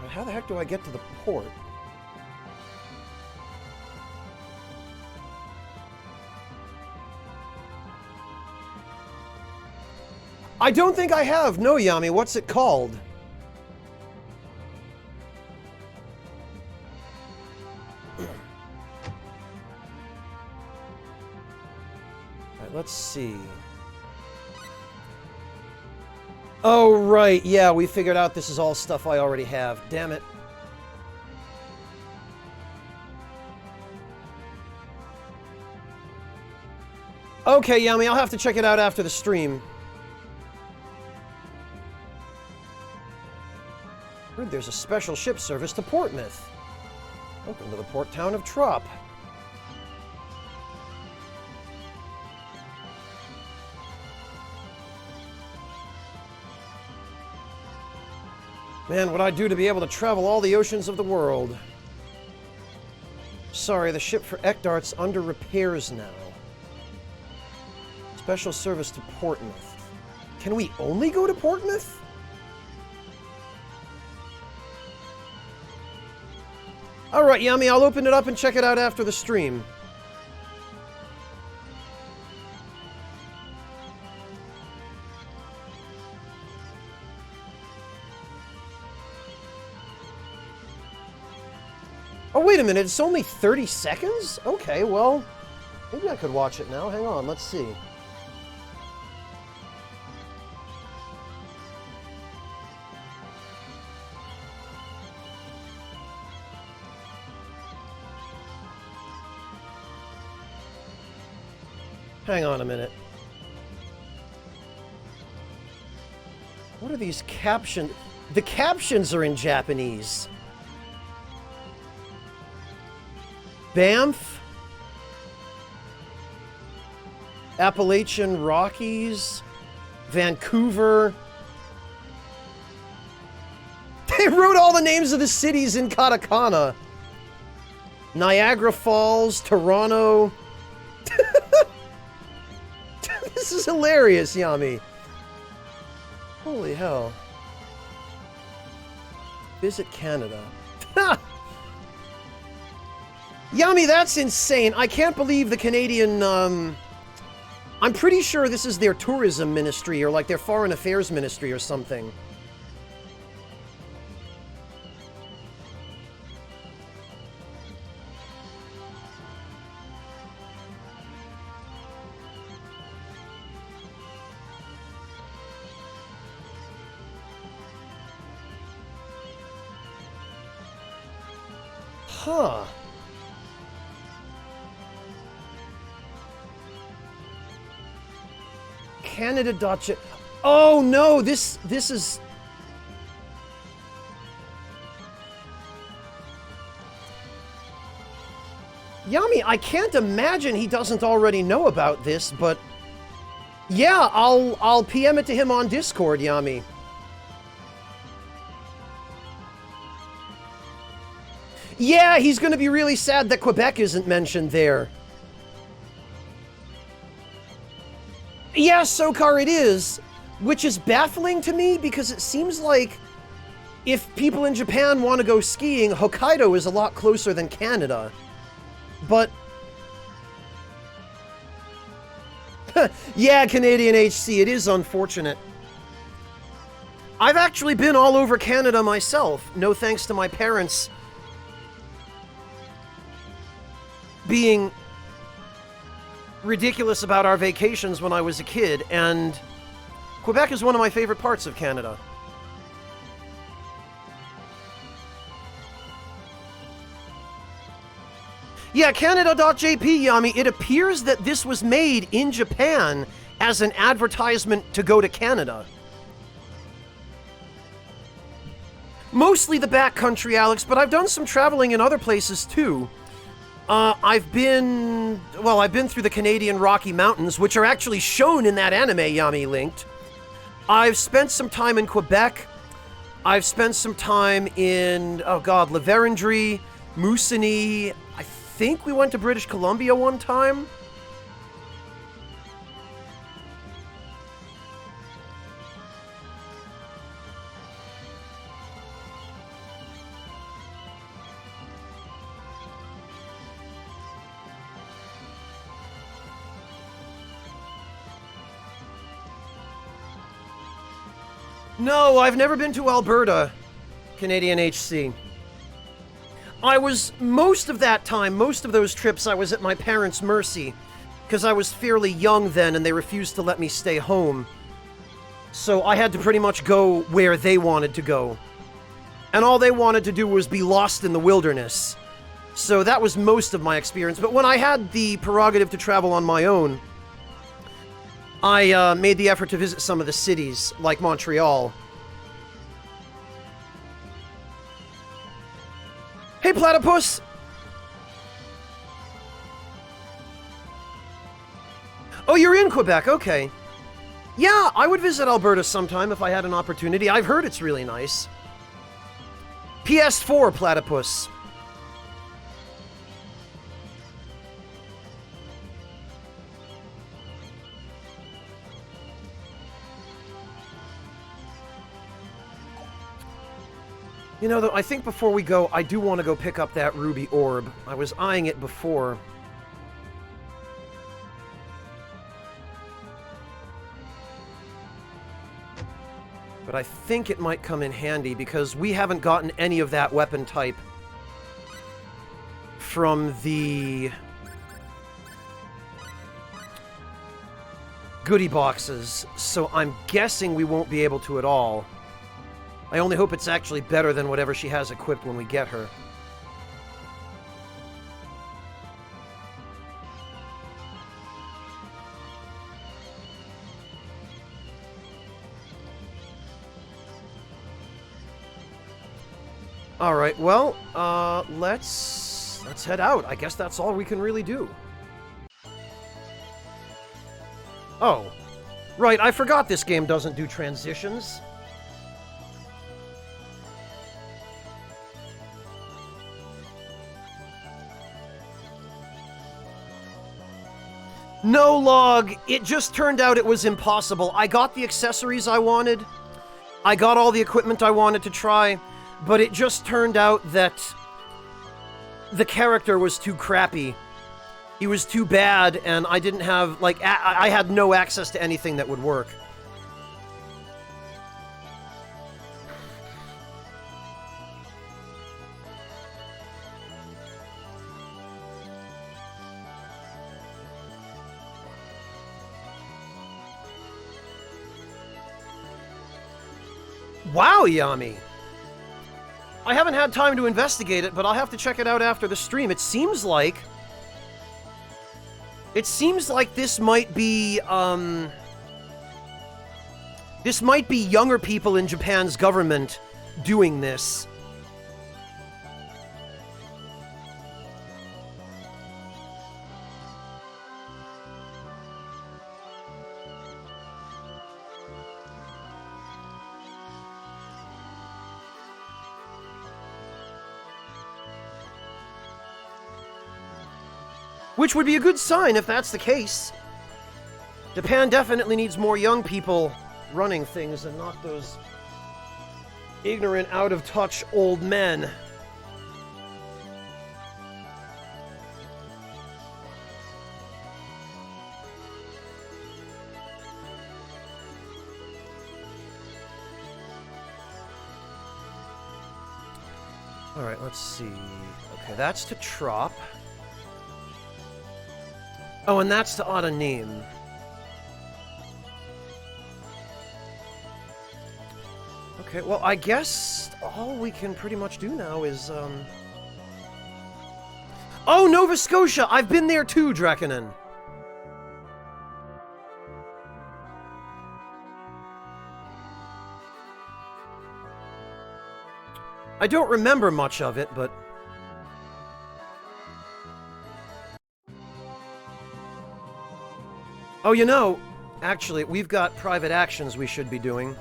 How the heck do I get to the port? I don't think I have. No, Yami. What's it called? Alright, let's see. Oh, right. Yeah, we figured out this is all stuff I already have. Damn it. Okay, Yami. I'll have to check it out after the stream. Heard there's a special ship service to Portsmouth. Welcome to the port town of Trop. Man, what I'd do to be able to travel all the oceans of the world. Sorry, the ship for Ekdart's under repairs now. Special service to Portsmouth. Can we only go to Portsmouth? Alright, Yami, I'll open it up and check it out after the stream. Oh, wait a minute, it's only 30 seconds? Okay, well, maybe I could watch it now. Hang on, let's see. Hang on a minute. What are these captions? The captions are in Japanese. Banff, Appalachian Rockies, Vancouver. They wrote all the names of the cities in katakana. Niagara Falls, Toronto. This is hilarious, Yami. Holy hell. Visit Canada. Yami, that's insane. I can't believe the Canadian, I'm pretty sure this is their tourism ministry or like their foreign affairs ministry or something. Huh. Canada.j. Oh no, this is. Yami, I can't imagine he doesn't already know about this, but yeah, I'll PM it to him on Discord, Yami. Yeah, he's gonna be really sad that Quebec isn't mentioned there. Yeah, Sokar, it is, which is baffling to me because it seems like if people in Japan want to go skiing, Hokkaido is a lot closer than Canada. But yeah, Canadian HC, it is unfortunate. I've actually been all over Canada myself, no thanks to my parents being ridiculous about our vacations when I was a kid, and Quebec is one of my favorite parts of Canada. Yeah, Canada.jp, Yami, it appears that this was made in Japan as an advertisement to go to Canada. Mostly the backcountry, Alex, but I've done some traveling in other places too. I've been through the Canadian Rocky Mountains, which are actually shown in that anime Yami linked. I've spent some time in Quebec. I've spent some time in, oh god, La Vérendrye, Moosonee. I think we went to British Columbia one time. No, I've never been to Alberta, Canadian HC. I was, most of that time, most of those trips, I was at my parents' mercy, because I was fairly young then and they refused to let me stay home. So I had to pretty much go where they wanted to go. And all they wanted to do was be lost in the wilderness. So that was most of my experience. But when I had the prerogative to travel on my own, I made the effort to visit some of the cities, like Montreal. Hey, Platypus! Oh, you're in Quebec, okay. Yeah, I would visit Alberta sometime if I had an opportunity. I've heard it's really nice. PS4, Platypus. You know, though, I think before we go, I do want to go pick up that ruby orb. I was eyeing it before. But I think it might come in handy because we haven't gotten any of that weapon type from the goodie boxes, so I'm guessing we won't be able to at all. I only hope it's actually better than whatever she has equipped when we get her. Alright, well, let's head out. I guess that's all we can really do. Oh. Right, I forgot this game doesn't do transitions. No, Log. It just turned out it was impossible. I got the accessories I wanted. I got all the equipment I wanted to try. But it just turned out that the character was too crappy. He was too bad, and I didn't have, like, I had no access to anything that would work. Wow, Yami! I haven't had time to investigate it, but I'll have to check it out after the stream. It seems like this might be, this might be younger people in Japan's government doing this. Which would be a good sign if that's the case. Japan definitely needs more young people running things and not those ignorant, out-of-touch old men. Alright, let's see. Okay, that's to Trop. Oh, and that's to Autonym. Okay, well, I guess all we can pretty much do now is, Oh, Nova Scotia! I've been there too, Drekkanen! I don't remember much of it, but... Oh, you know, actually, we've got private actions we should be doing.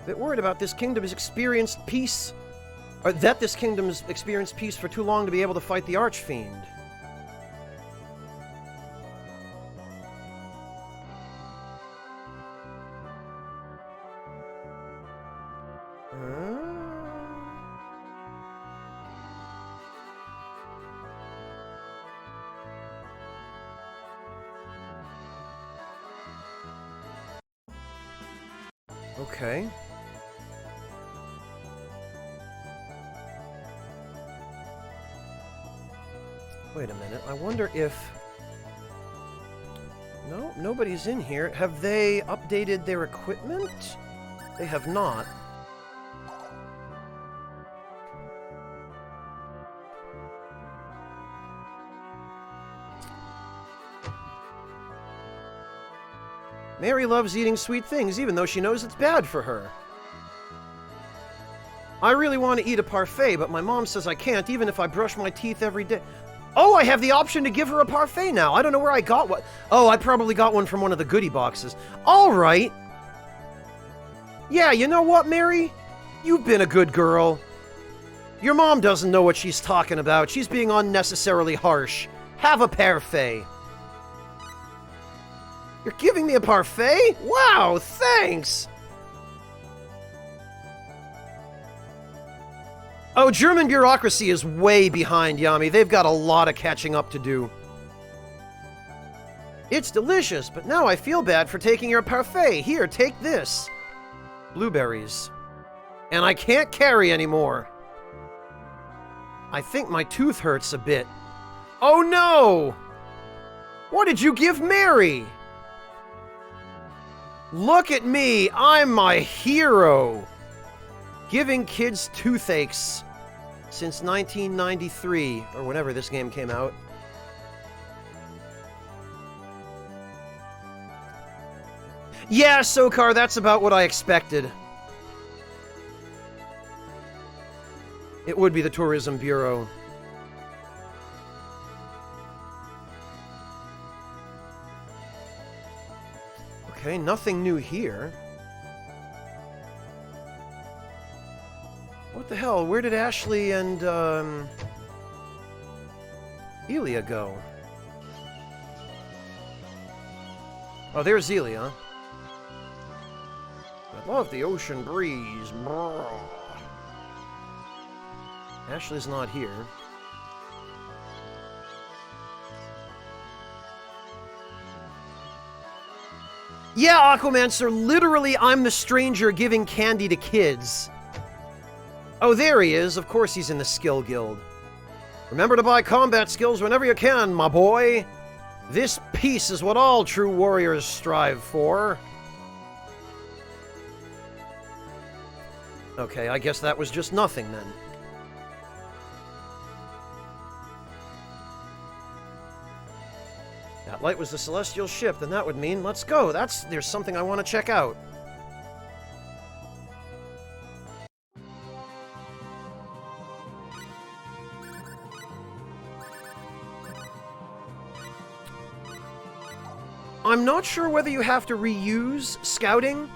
Bit worried about this kingdom's experienced peace, or that this kingdom's experienced peace for too long to be able to fight the Archfiend. Okay. Wait a minute, I wonder if... No, nobody's in here. Have they updated their equipment? They have not. Mary loves eating sweet things, even though she knows it's bad for her. I really want to eat a parfait, but my mom says I can't, even if I brush my teeth every day. Oh, I have the option to give her a parfait now. I don't know where I got one. Oh, I probably got one from one of the goodie boxes. All right. Yeah, you know what, Mary? You've been a good girl. Your mom doesn't know what she's talking about. She's being unnecessarily harsh. Have a parfait. You're giving me a parfait? Wow, thanks! Oh, German bureaucracy is way behind, Yami. They've got a lot of catching up to do. It's delicious, but now I feel bad for taking your parfait. Here, take this. Blueberries. And I can't carry anymore. I think my tooth hurts a bit. Oh no! What did you give Mary? Look at me, I'm my hero. Giving kids toothaches since 1993, or whenever this game came out. Yeah, Sokar, that's about what I expected. It would be the Tourism Bureau. Okay, nothing new here. What the hell? Where did Ashley and, Elia go? Oh, there's Elia. I love the ocean breeze. Brrr. Ashley's not here. Yeah, Aquamancer, literally I'm the stranger giving candy to kids. Oh, there he is. Of course he's in the skill guild. Remember to buy combat skills whenever you can, my boy. This peace is what all true warriors strive for. Okay, I guess that was just nothing then. That light was the celestial ship, then that would mean let's go. There's something I want to check out. I'm not sure whether you have to reuse scouting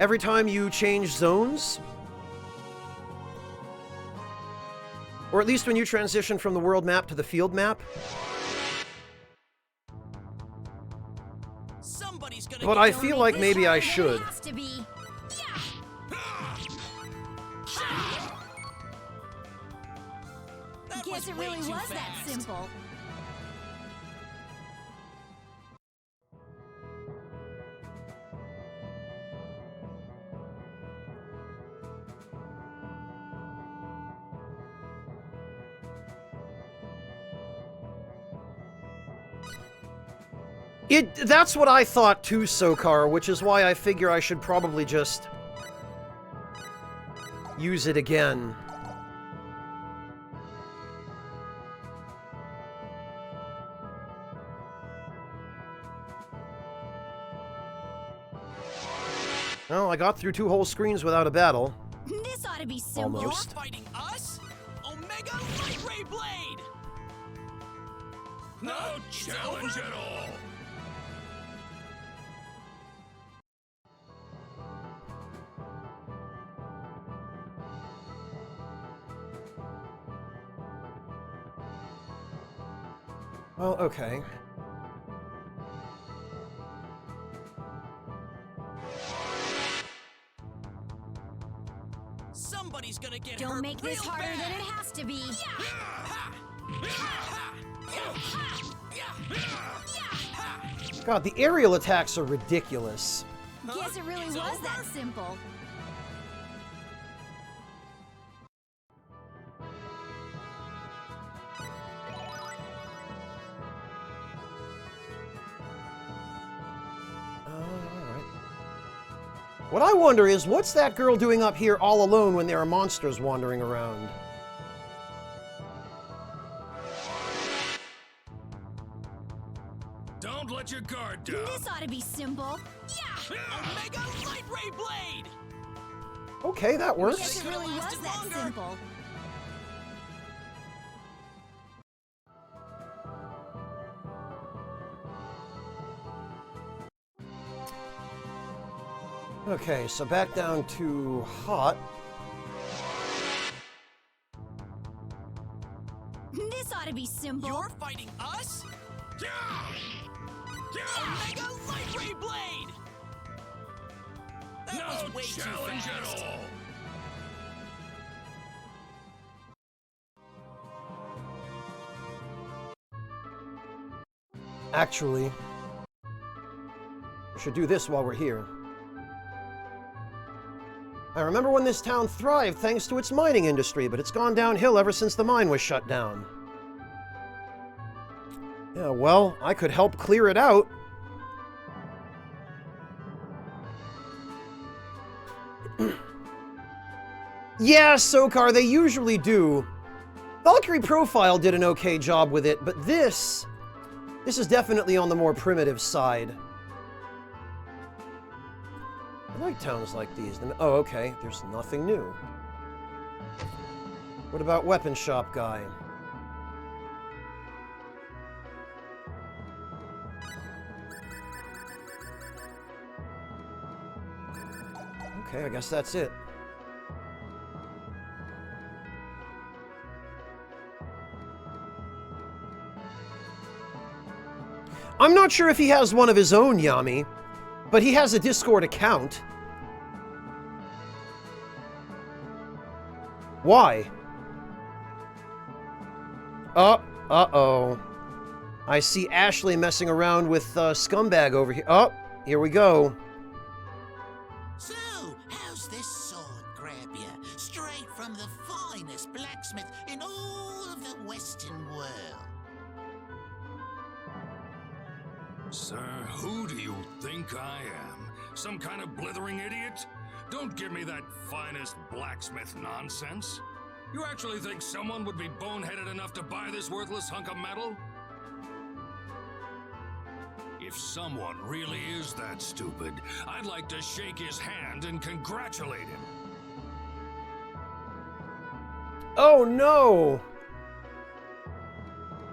every time you change zones. Or at least when you transition from the world map to the field map. But I feel like maybe I should. Guess it really was that simple. That's what I thought too, Sokar, which is why I figure I should probably just use it again. Well, I got through 2 whole screens without a battle. This ought to be simple. Almost. You're fighting us? Omega Light Ray Blade! No challenge at all. Well, okay. Somebody's gonna get Don't hurt make this real harder bad. than it has to be. God, the aerial attacks are ridiculous. Guess it really was that simple. Alright. What I wonder is, what's that girl doing up here all alone when there are monsters wandering around? Don't let your guard down. This ought to be simple. Omega Light Ray Blade! Okay, that works. Yes, it really was that simple. Okay, so back down to hot. This ought to be simple. You're fighting us? Omega Light Ray Blade! That No was way too challenge fast. at all! Actually, we should do this while we're here. I remember when this town thrived thanks to its mining industry, but it's gone downhill ever since the mine was shut down. Yeah, well, I could help clear it out. Yeah, Sokar, they usually do. Valkyrie Profile did an okay job with it, but this is definitely on the more primitive side. I like towns like these. Oh, okay, there's nothing new. What about Weapon Shop Guy? Okay, I guess that's it. I'm not sure if he has one of his own, Yami, but he has a Discord account. Why? Uh-oh. I see Ashley messing around with Scumbag over here. Oh, here we go. So, how's this sword grab you? Straight from the finest blacksmith in all of the Western world. Sir, who do you think I am? Some kind of blithering idiot? Don't give me that finest blacksmith nonsense. You actually think someone would be boneheaded enough to buy this worthless hunk of metal? If someone really is that stupid, I'd like to shake his hand and congratulate him. Oh, no!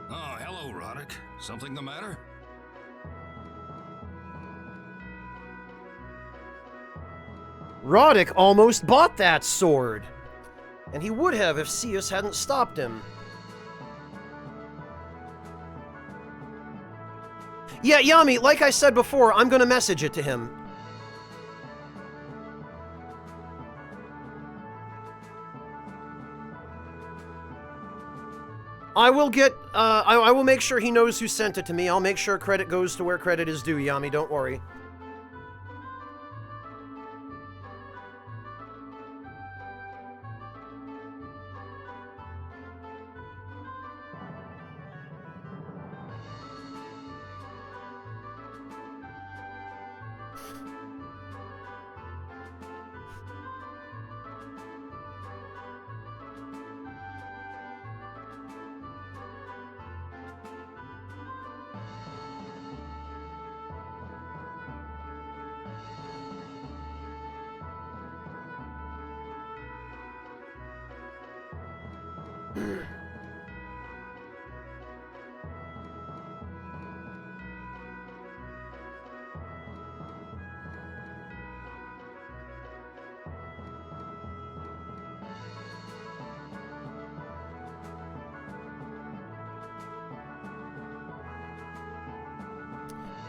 Oh, hello, Roddick. Something the matter? Roddick almost bought that sword. And he would have if Cius hadn't stopped him. Yeah, Yami, like I said before, I'm gonna message it to him. I will get, I will make sure he knows who sent it to me. I'll make sure credit goes to where credit is due, Yami, don't worry.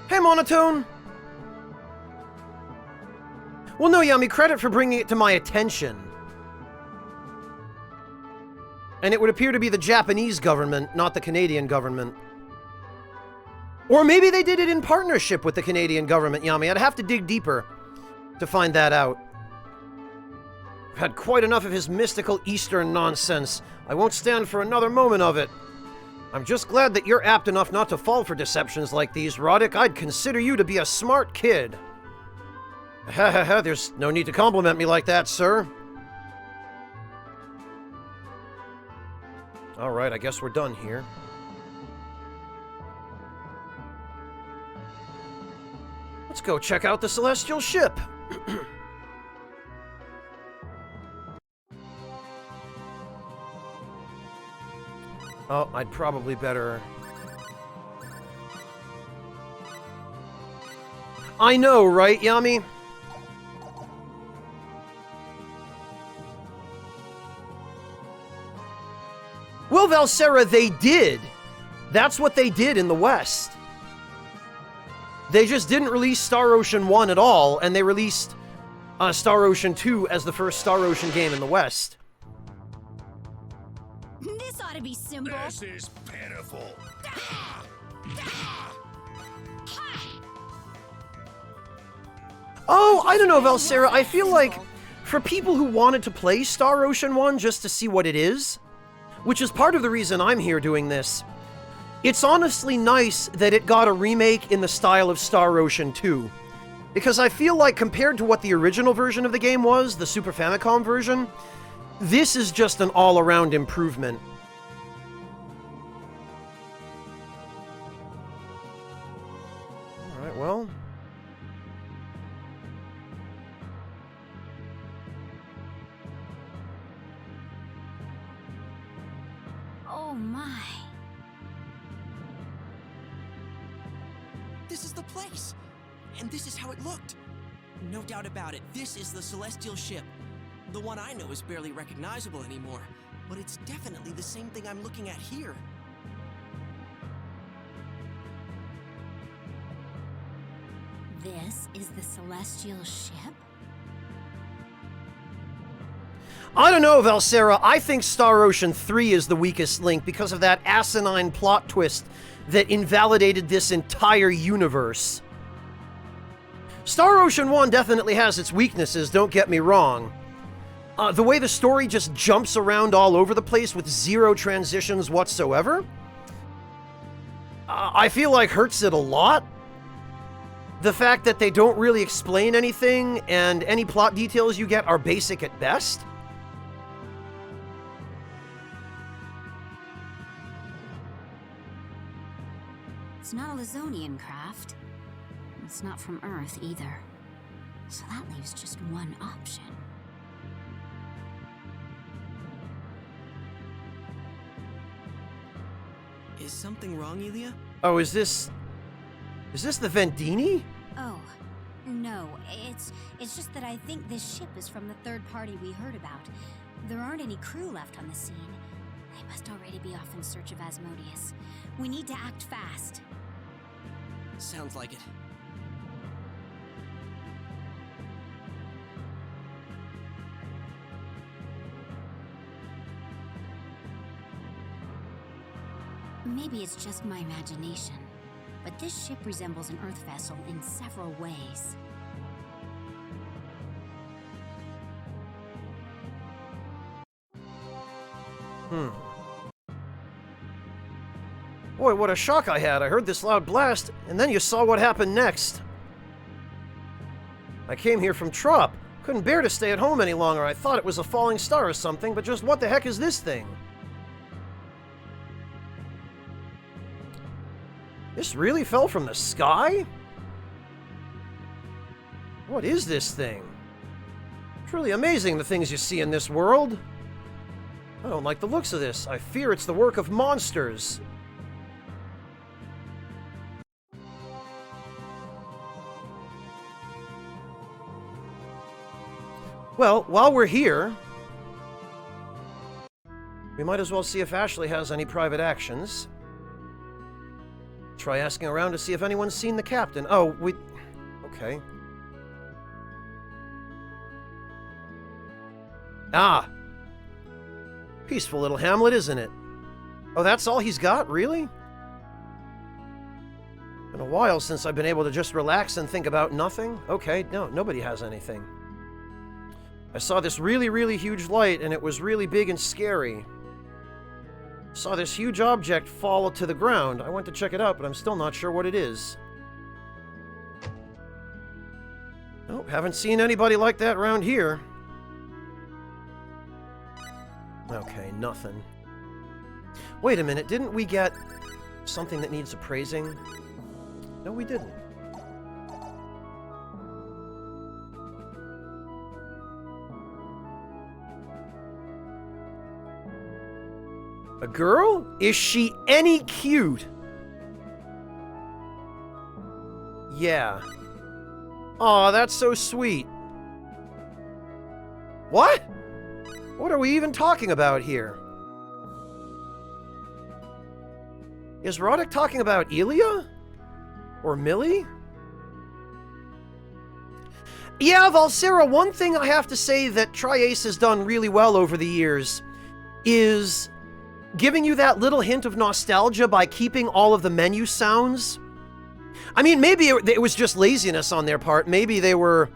Hey, Monotone! Well, no, Yami, credit for bringing it to my attention. And it would appear to be the Japanese government, not the Canadian government. Or maybe they did it in partnership with the Canadian government, Yami. I'd have to dig deeper to find that out. I've had quite enough of his mystical Eastern nonsense. I won't stand for another moment of it. I'm just glad that you're apt enough not to fall for deceptions like these, Roddick. I'd consider you to be a smart kid. Ha ha ha, there's no need to compliment me like that, sir. Alright, I guess we're done here. Let's go check out the celestial ship. Oh, I'd probably better... I know, right, Yami? Well, Valsera, they did. That's what they did in the West. They just didn't release Star Ocean 1 at all, and they released Star Ocean 2 as the first Star Ocean game in the West. This ought to be simple. This is pitiful. Oh, I don't know, Valsera. I feel like for people who wanted to play Star Ocean 1 just to see what it is, which is part of the reason I'm here doing this, it's honestly nice that it got a remake in the style of Star Ocean 2. Because I feel like compared to what the original version of the game was, the Super Famicom version, this is just an all-around improvement. Alright, well... Oh my. This is the place! And this is how it looked! No doubt about it, this is the Celestial Ship. The one I know is barely recognizable anymore, but it's definitely the same thing I'm looking at here. This is the Celestial Ship? I don't know, Valsera. I think Star Ocean 3 is the weakest link because of that asinine plot twist that invalidated this entire universe. Star Ocean 1 definitely has its weaknesses, don't get me wrong. The way the story just jumps around all over the place with zero transitions whatsoever, I feel like hurts it a lot. The fact that they don't really explain anything, and any plot details you get are basic at best. It's not a Lizonian craft. It's not from Earth either. So that leaves just one option. Is something wrong, Elia? Oh, is this the Vendini? Oh, no. It's just that I think this ship is from the third party we heard about. There aren't any crew left on the scene. They must already be off in search of Asmodeus. We need to act fast. Sounds like it. Maybe it's just my imagination, but this ship resembles an Earth vessel in several ways. Boy, what a shock I had. I heard this loud blast, and then you saw what happened next. I came here from Trop. Couldn't bear to stay at home any longer. I thought it was a falling star or something, but just what the heck is this thing? This really fell from the sky? What is this thing? Truly amazing, the things you see in this world. I don't like the looks of this. I fear it's the work of monsters. Well, while we're here, we might as well see if Ashley has any private actions. Try asking around to see if anyone's seen the captain. Oh, okay. Ah! Peaceful little hamlet, isn't it? Oh, that's all he's got? Really? Been a while since I've been able to just relax and think about nothing. Okay, no, nobody has anything. I saw this really, really huge light, and it was really big and scary. Saw this huge object fall to the ground. I went to check it out, but I'm still not sure what it is. Nope, haven't seen anybody like that around here. Okay, nothing. Wait a minute, didn't we get something that needs appraising? No, we didn't. A girl? Is she any cute? Yeah. Aw, that's so sweet. What? What are we even talking about here? Is Roddick talking about Elia? Or Millie? Yeah, Valsera, one thing I have to say that Tri-Ace has done really well over the years is giving you that little hint of nostalgia by keeping all of the menu sounds. I mean, maybe it was just laziness on their part. Maybe they were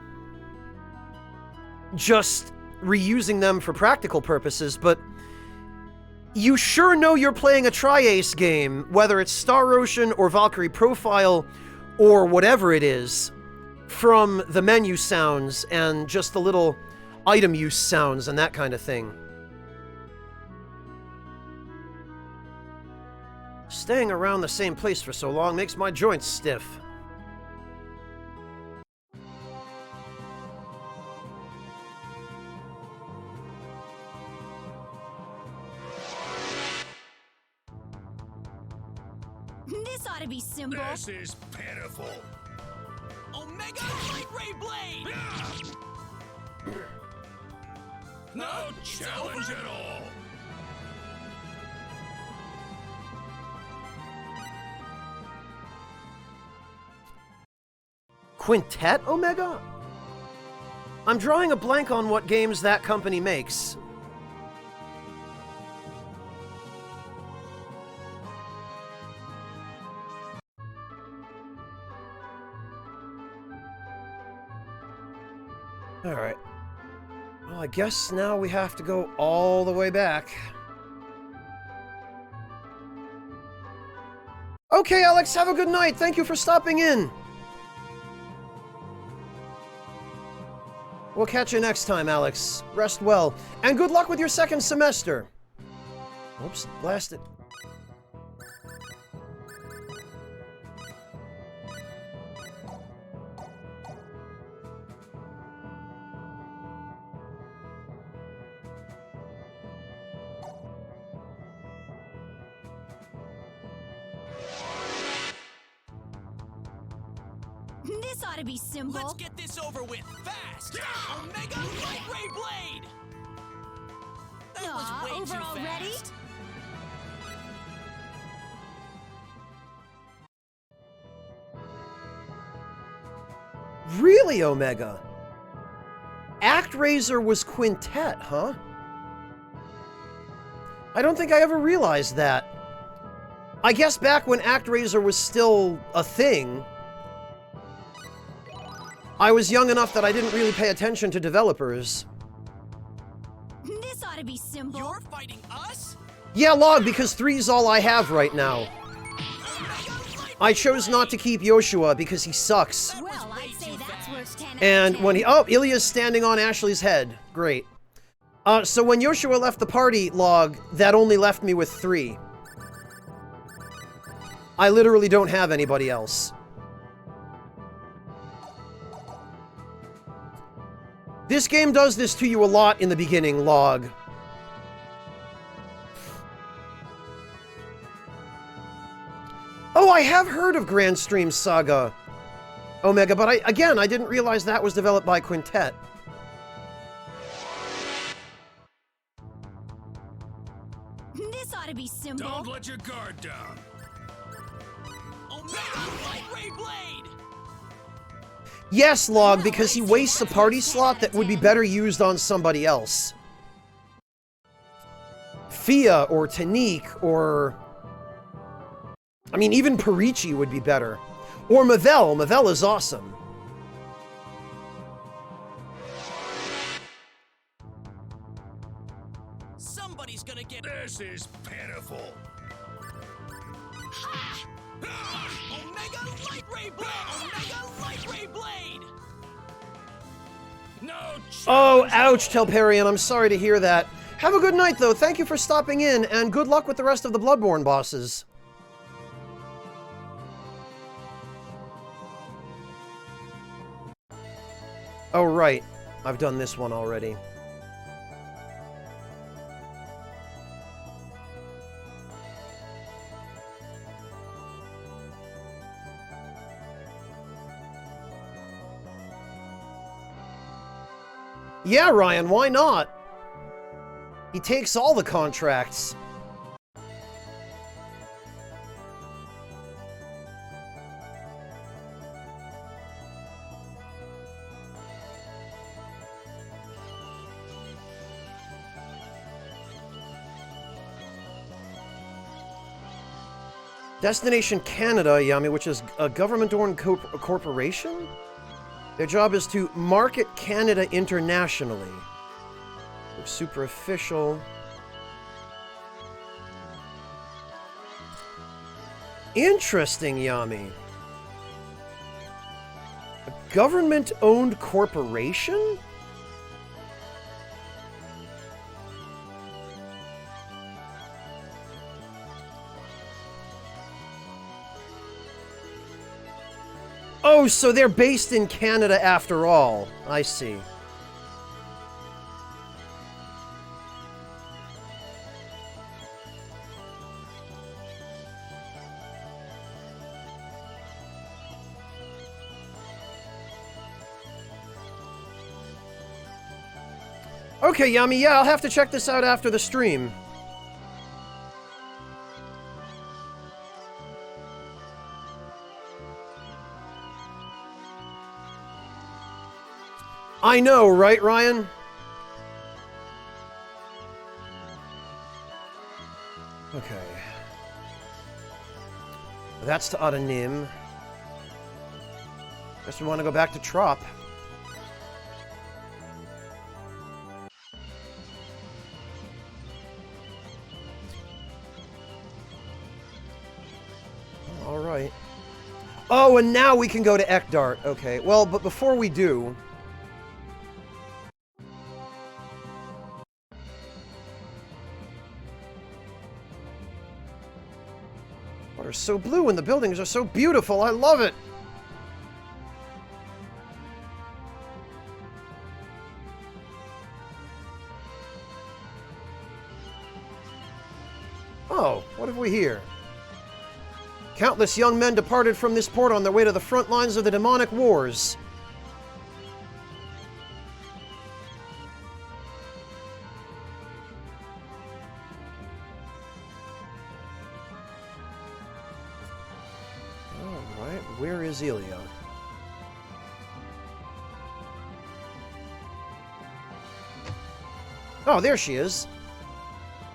just reusing them for practical purposes, but you sure know you're playing a Tri-Ace game, whether it's Star Ocean or Valkyrie Profile or whatever it is, from the menu sounds and just the little item use sounds and that kind of thing. Staying around the same place for so long makes my joints stiff. This ought to be simple. This is pitiful. Omega Light Ray Blade! No challenge at all. Quintet Omega? I'm drawing a blank on what games that company makes. Alright. Well, I guess now we have to go all the way back. Okay, Alex, have a good night. Thank you for stopping in. We'll catch you next time, Alex. Rest well. And good luck with your second semester. Oops, blasted. This ought to be simple. Let's get this over with fast! Omega Light Ray Blade! That Aw, was way over too already? fast. Really, Omega? ActRaiser was Quintet, huh? I don't think I ever realized that. I guess back when ActRaiser was still a thing, I was young enough that I didn't really pay attention to developers. This ought to be simple. You're fighting us? Yeah, Log, because 3's all I have right now. I chose not to keep Yoshua because he sucks. Well, I'd say that's worth 10 out And of 10. when he... Oh, Ilya's standing on Ashley's head. Great. So when Yoshua left the party, Log, that only left me with 3. I literally don't have anybody else. This game does this to you a lot in the beginning, Log. Oh, I have heard of Grand Stream Saga, Omega, but I didn't realize that was developed by Quintet. This ought to be simple. Don't let your guard down. Omega Light Ray Blade! Yes, Log, because he wastes a party slot that would be better used on somebody else. Fia or Tanique or... I mean, even Perici would be better. Or Mavel. Mavel is awesome. Somebody's gonna get... This is pitiful. Omega Light Ray Blade! Omega Light Ray Blade! No Oh, challenge. ouch, Telperion. I'm sorry to hear that. Have a good night, though. Thank you for stopping in, and good luck with the rest of the Bloodborne bosses. Oh, right. I've done this one already. Yeah, Ryan, why not? He takes all the contracts. Destination Canada, Yami, which is a government-owned corporation? Their job is to market Canada internationally. Looks super official. Interesting, Yami. A government-owned corporation? Oh, so they're based in Canada after all. I see. Okay, Yami, yeah, I'll have to check this out after the stream. I know, right, Ryan? Okay. That's to Adanim. Guess we want to go back to Trop. Alright. Oh, and now we can go to Ekdart. Okay, well, but before we do... Water's so blue and the buildings are so beautiful. I love it. Oh, what have we here? Countless young men departed from this port on their way to the front lines of the demonic wars. Alright, where is Ilya? Oh, there she is.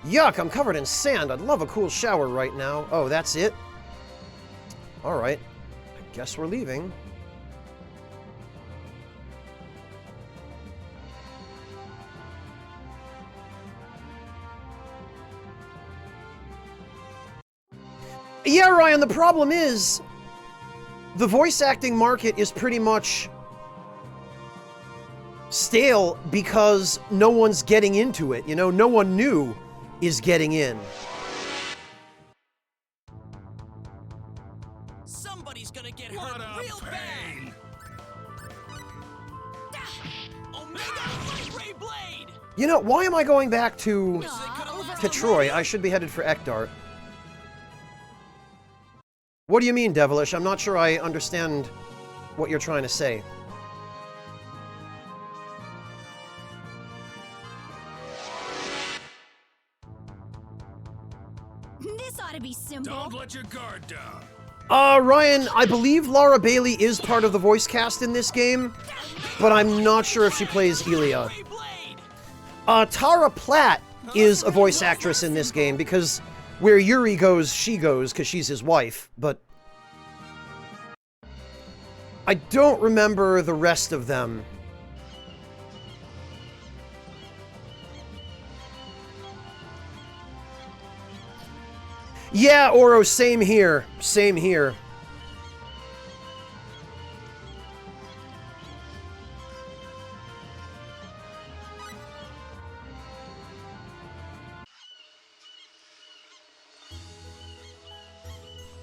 Yuck, I'm covered in sand. I'd love a cool shower right now. Oh, that's it? Alright. I guess we're leaving. Yeah, Ryan, the problem is... the voice acting market is pretty much... stale because no one's getting into it. You know, no one new is getting in. Somebody's gonna get What hurt a real pain! bad. Omega Light Ray Blade. You know, why am I going back to To Troy? I should be headed for Ekdart. What do you mean, Devilish? I'm not sure I understand what you're trying to say. This ought to be simple. Don't let your guard down. Ryan, I believe Laura Bailey is part of the voice cast in this game, but I'm not sure if she plays Ilya. Ray Blade. Tara Platt is a voice actress in this game, because where Yuri goes, she goes, because she's his wife, but... I don't remember the rest of them. Yeah, Oro, same here. Same here.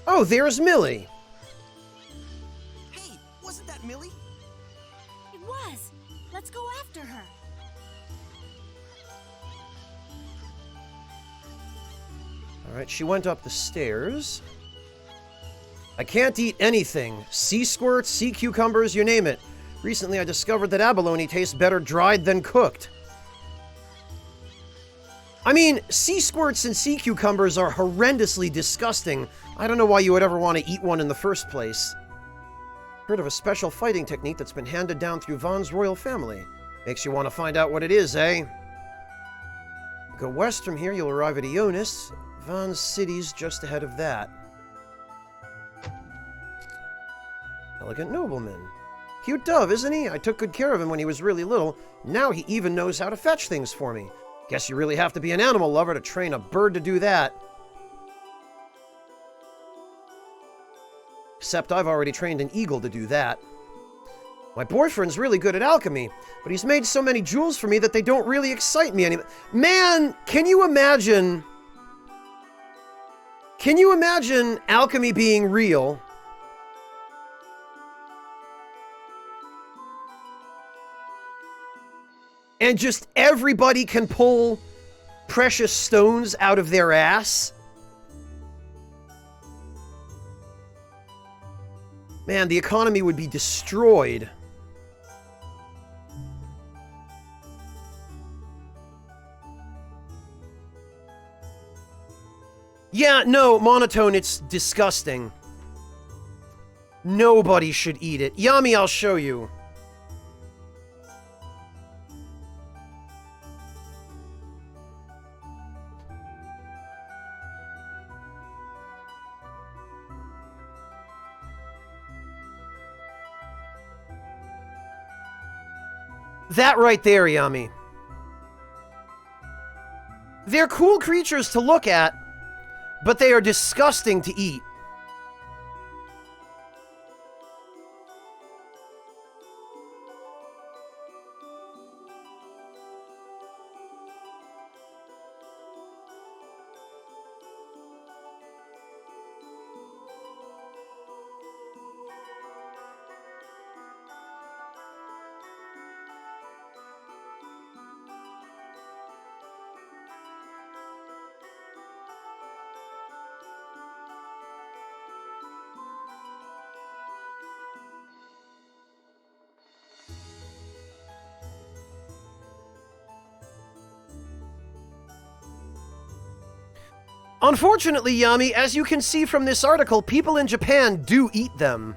Oh, there's Millie. Hey, wasn't that Millie? It was. Let's go after her. Alright, she went up the stairs. I can't eat anything. Sea squirts, sea cucumbers, you name it. Recently, I discovered that abalone tastes better dried than cooked. I mean, sea squirts and sea cucumbers are horrendously disgusting. I don't know why you would ever want to eat one in the first place. Heard of a special fighting technique that's been handed down through Vaughn's royal family. Makes you want to find out what it is, eh? Go west from here, you'll arrive at Ionis. Vaughn's city's just ahead of that. Elegant nobleman. Cute dove, isn't he? I took good care of him when he was really little. Now he even knows how to fetch things for me. Guess you really have to be an animal lover to train a bird to do that. Except I've already trained an eagle to do that. My boyfriend's really good at alchemy, but he's made so many jewels for me that they don't really excite me anymore. Man, can you imagine... Can you imagine alchemy being real? And just everybody can pull precious stones out of their ass? Man, the economy would be destroyed. Yeah, no, monotone, it's disgusting. Nobody should eat it. Yami, I'll show you. That right there, Yami. They're cool creatures to look at, but they are disgusting to eat. Unfortunately, Yami, as you can see from this article, people in Japan do eat them.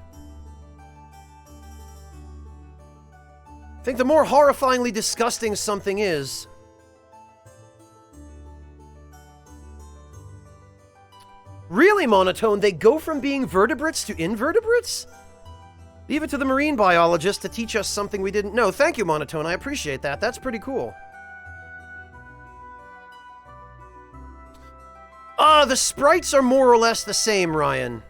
I think the more horrifyingly disgusting something is... Really, Monotone, they go from being vertebrates to invertebrates? Leave it to the marine biologist to teach us something we didn't know. Thank you, Monotone, I appreciate that. That's pretty cool. The sprites are more or less the same, Ryan.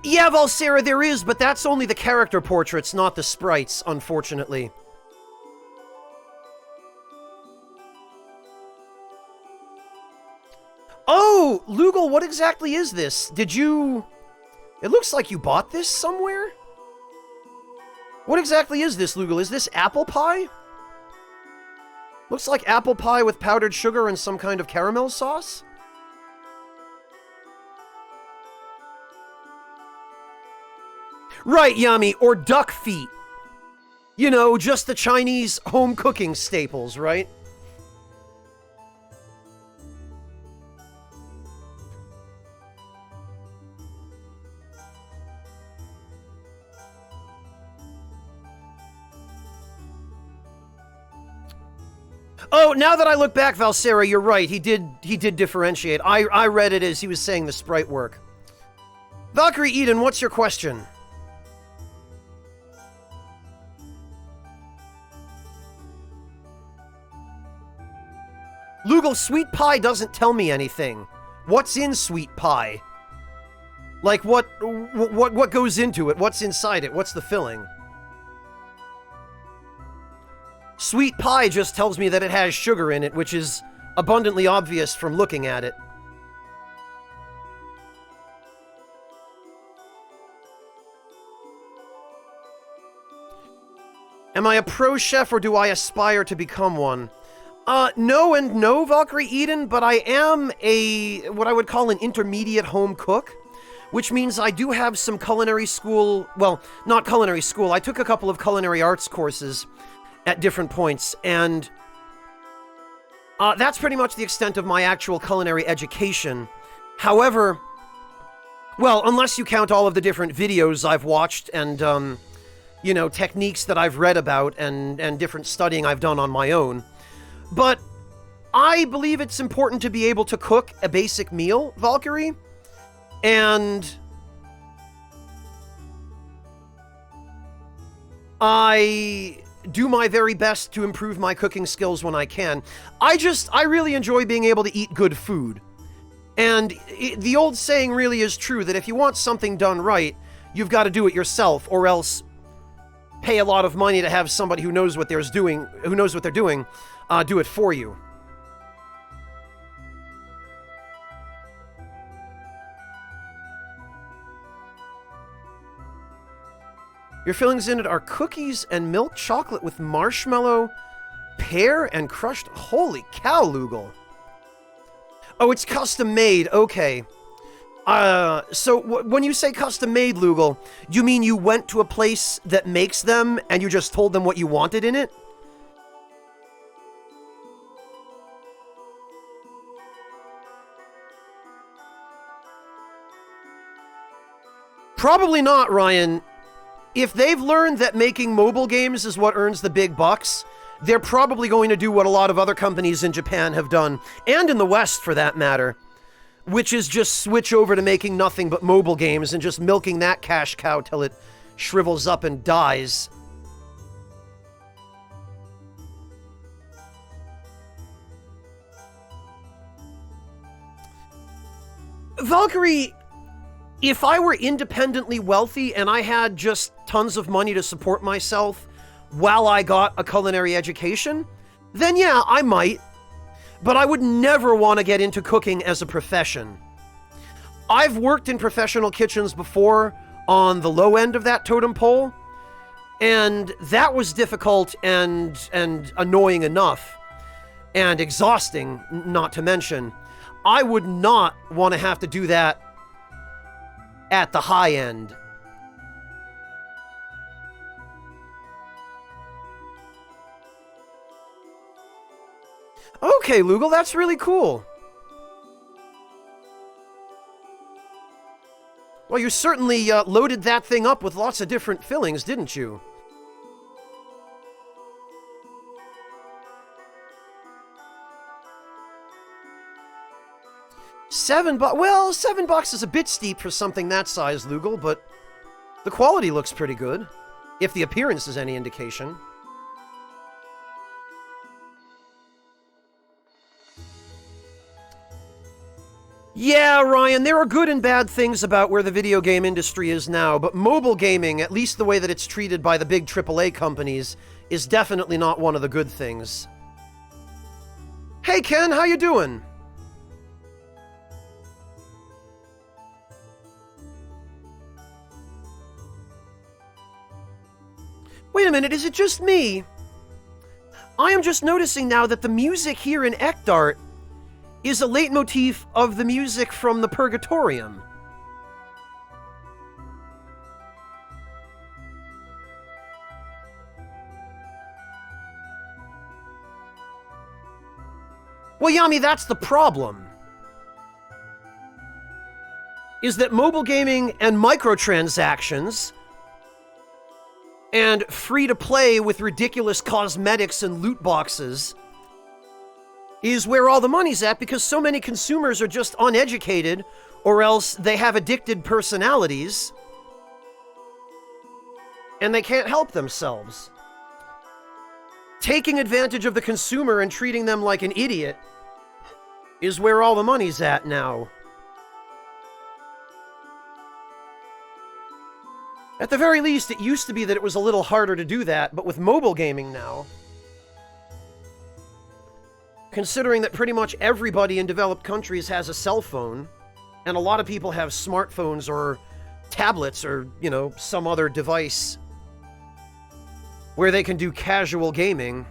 Yeah, Valsera, there is, but that's only the character portraits, not the sprites, unfortunately. Oh, Lugal, what exactly is this? Did you... It looks like you bought this somewhere? What exactly is this, Lugal? Is this apple pie? Looks like apple pie with powdered sugar and some kind of caramel sauce? Right, Yami, or duck feet. You know, just the Chinese home cooking staples, right? Oh, now that I look back, Valsera, you're right. He did differentiate. I read it as he was saying the sprite work. Valkyrie Eden, what's your question? Lugal, sweet pie doesn't tell me anything. What's in sweet pie? Like, what goes into it? What's inside it? What's the filling? Sweet pie just tells me that it has sugar in it, which is abundantly obvious from looking at it. Am I a pro chef or do I aspire to become one? No and no, Valkyrie Eden, but I am what I would call an intermediate home cook, which means I do have some culinary school, well, not culinary school, I took a couple of culinary arts courses at different points, and that's pretty much the extent of my actual culinary education. However, well, unless you count all of the different videos I've watched and, techniques that I've read about and different studying I've done on my own. But I believe it's important to be able to cook a basic meal, Valkyrie, and I do my very best to improve my cooking skills when I can. I really enjoy being able to eat good food. And the old saying really is true that if you want something done right, you've got to do it yourself, or else pay a lot of money to have somebody who knows what they're doing, do it for you. Your fillings in it are cookies and milk chocolate with marshmallow, pear, and crushed... Holy cow, Lugal. Oh, it's custom made. Okay. So when you say custom made, Lugal, do you mean you went to a place that makes them and you just told them what you wanted in it? Probably not, Ryan. If they've learned that making mobile games is what earns the big bucks, they're probably going to do what a lot of other companies in Japan have done, and in the West for that matter, which is just switch over to making nothing but mobile games and just milking that cash cow till it shrivels up and dies. Valkyrie, if I were independently wealthy and I had just tons of money to support myself while I got a culinary education, then yeah, I might. But I would never want to get into cooking as a profession. I've worked in professional kitchens before on the low end of that totem pole, and that was difficult and annoying enough, and exhausting, not to mention. I would not want to have to do that at the high end. Okay, Lugal, that's really cool. Well, you certainly loaded that thing up with lots of different fillings, didn't you? Well, $7 is a bit steep for something that size, Lugal, but the quality looks pretty good, if the appearance is any indication. Yeah, Ryan, there are good and bad things about where the video game industry is now, but mobile gaming, at least the way that it's treated by the big AAA companies, is definitely not one of the good things. Hey, Ken, how you doing? Wait a minute, is it just me? I am just noticing now that the music here in Ekdart is a leitmotif of the music from the Purgatorium. Well, Yami, that's the problem. Is that mobile gaming and microtransactions and free-to-play with ridiculous cosmetics and loot boxes is where all the money's at, because so many consumers are just uneducated, or else they have addicted personalities, and they can't help themselves. Taking advantage of the consumer and treating them like an idiot is where all the money's at now. At the very least, it used to be that it was a little harder to do that, but with mobile gaming now, considering that pretty much everybody in developed countries has a cell phone, and a lot of people have smartphones or tablets or, some other device where they can do casual gaming.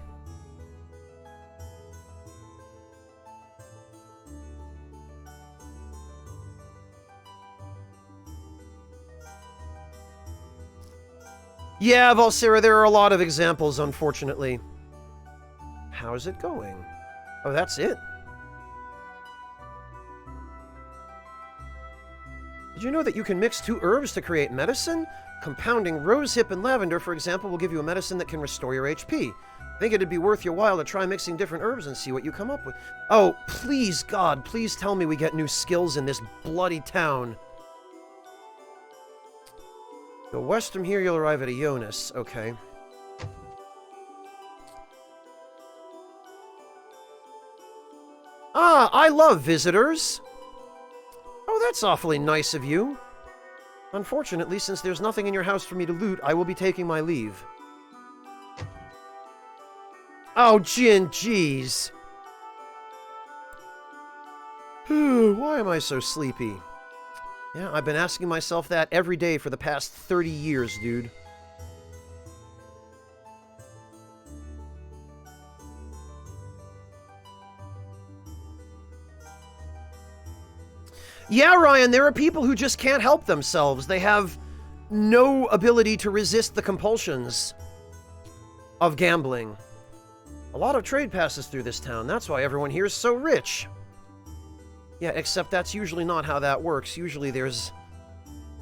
Yeah, Valsera, there are a lot of examples, unfortunately. How's it going? Oh, that's it. Did you know that you can mix 2 herbs to create medicine? Compounding rosehip and lavender, for example, will give you a medicine that can restore your HP. I think it'd be worth your while to try mixing different herbs and see what you come up with. Oh, please, God, please tell me we get new skills in this bloody town. Go west from here, you'll arrive at Ionis. Okay. Ah, I love visitors. Oh, that's awfully nice of you. Unfortunately, since there's nothing in your house for me to loot, I will be taking my leave. Oh, Jin, jeez. Why am I so sleepy? Yeah, I've been asking myself that every day for the past 30 years, dude. Yeah, Ryan, there are people who just can't help themselves. They have no ability to resist the compulsions of gambling. A lot of trade passes through this town. That's why everyone here is so rich. Yeah, except that's usually not how that works. Usually there's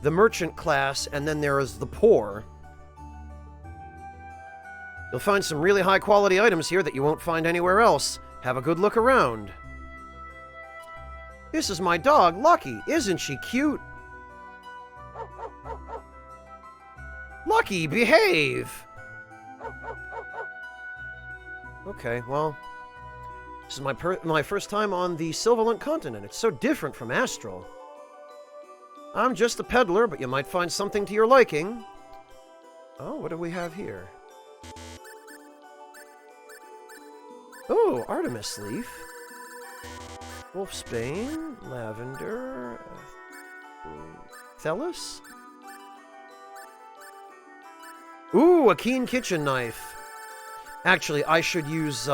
the merchant class, and then there is the poor. You'll find some really high-quality items here that you won't find anywhere else. Have a good look around. This is my dog, Lucky. Isn't she cute? Lucky, behave! Okay, well, this is my first time on the Sylvolent continent. It's so different from Astral. I'm just a peddler, but you might find something to your liking. Oh, what do we have here? Oh, Artemis Leaf. Wolfsbane, Lavender, Thelis? Ooh, a keen kitchen knife. Actually, I should use,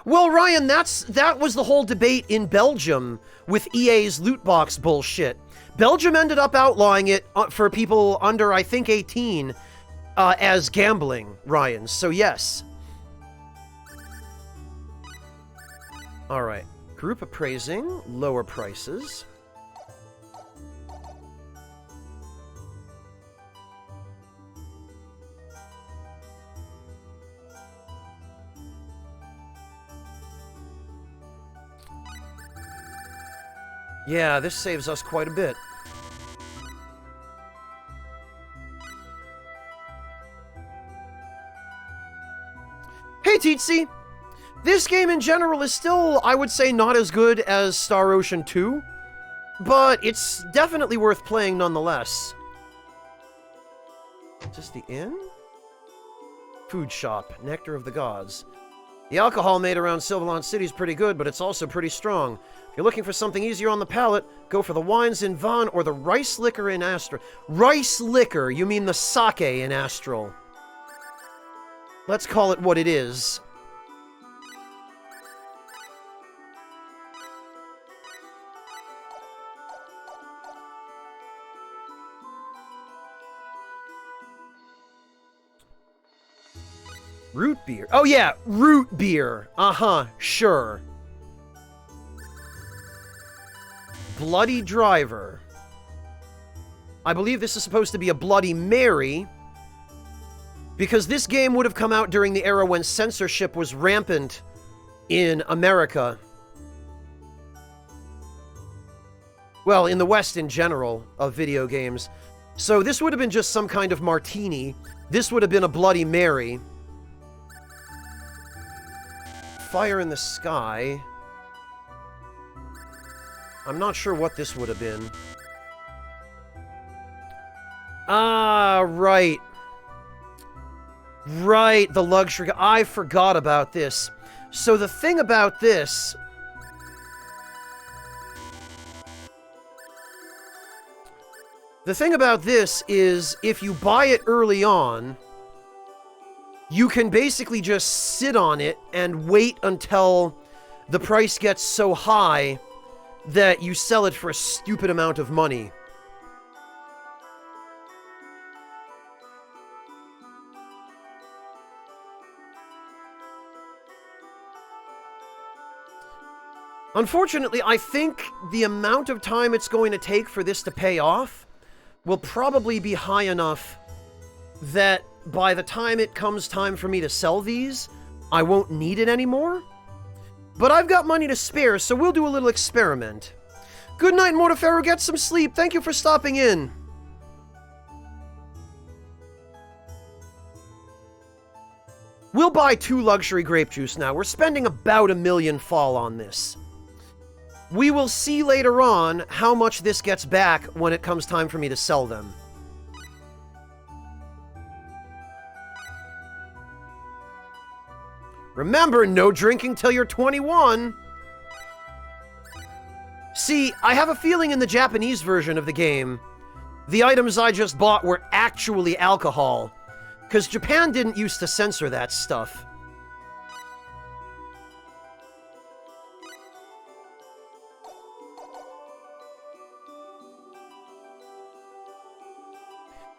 Well, Ryan, that was the whole debate in Belgium with EA's loot box bullshit. Belgium ended up outlawing it for people under, I think, 18 as gambling, Ryan. So, yes. Alright. Group appraising, lower prices. Yeah, this saves us quite a bit. Hey, Teetsy! This game in general is still, I would say, not as good as Star Ocean 2, but it's definitely worth playing nonetheless. Is this the inn? Food shop, Nectar of the Gods. The alcohol made around Sylvolent City is pretty good, but it's also pretty strong. If you're looking for something easier on the palate, go for the wines in Vaughn or the rice liquor in Astral. Rice liquor? You mean the sake in Astral. Let's call it what it is. Root beer. Oh yeah, root beer. Uh-huh, sure. Bloody Driver. I believe this is supposed to be a Bloody Mary, because this game would have come out during the era when censorship was rampant in America. Well, in the West in general, of video games. So this would have been just some kind of martini. This would have been a Bloody Mary. Fire in the Sky. I'm not sure what this would have been. Ah, right. Right, the luxury. I forgot about this. So the thing about this... The thing about this is, if you buy it early on, you can basically just sit on it and wait until the price gets so high that you sell it for a stupid amount of money. Unfortunately, I think the amount of time it's going to take for this to pay off will probably be high enough that by the time it comes time for me to sell these, I won't need it anymore. But I've got money to spare, so we'll do a little experiment. Good night, Mortefero. Get some sleep. Thank you for stopping in. We'll buy 2 luxury grape juice now. We're spending about $1 million fall on this. We will see later on how much this gets back when it comes time for me to sell them. Remember, no drinking till you're 21. See, I have a feeling in the Japanese version of the game, the items I just bought were actually alcohol, because Japan didn't used to censor that stuff.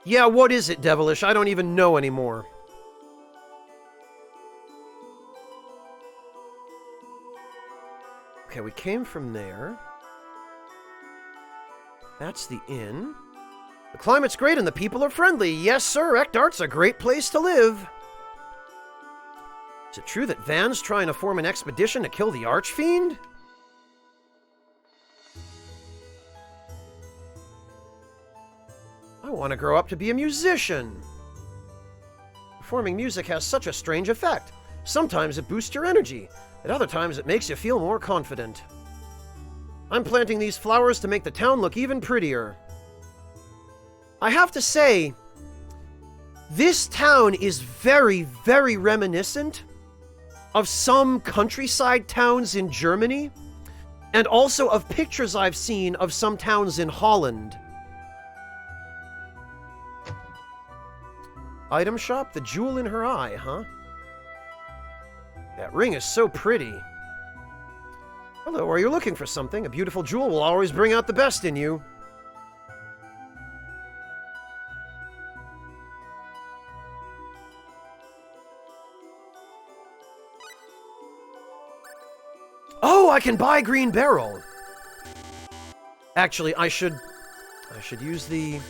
Yeah, what is it, Devilish? I don't even know anymore. Okay, we came from there. That's the inn. The climate's great and the people are friendly. Yes, sir, Ekdart's a great place to live. Is it true that Van's trying to form an expedition to kill the Archfiend? I want to grow up to be a musician. Performing music has such a strange effect. Sometimes it boosts your energy. At other times it makes you feel more confident. I'm planting these flowers to make the town look even prettier. I have to say, this town is very, very reminiscent of some countryside towns in Germany, and also of pictures I've seen of some towns in Holland. Item shop? The jewel in her eye, huh? That ring is so pretty. Hello, are you looking for something? A beautiful jewel will always bring out the best in you. Oh, I can buy Green Barrel. Actually, I should use the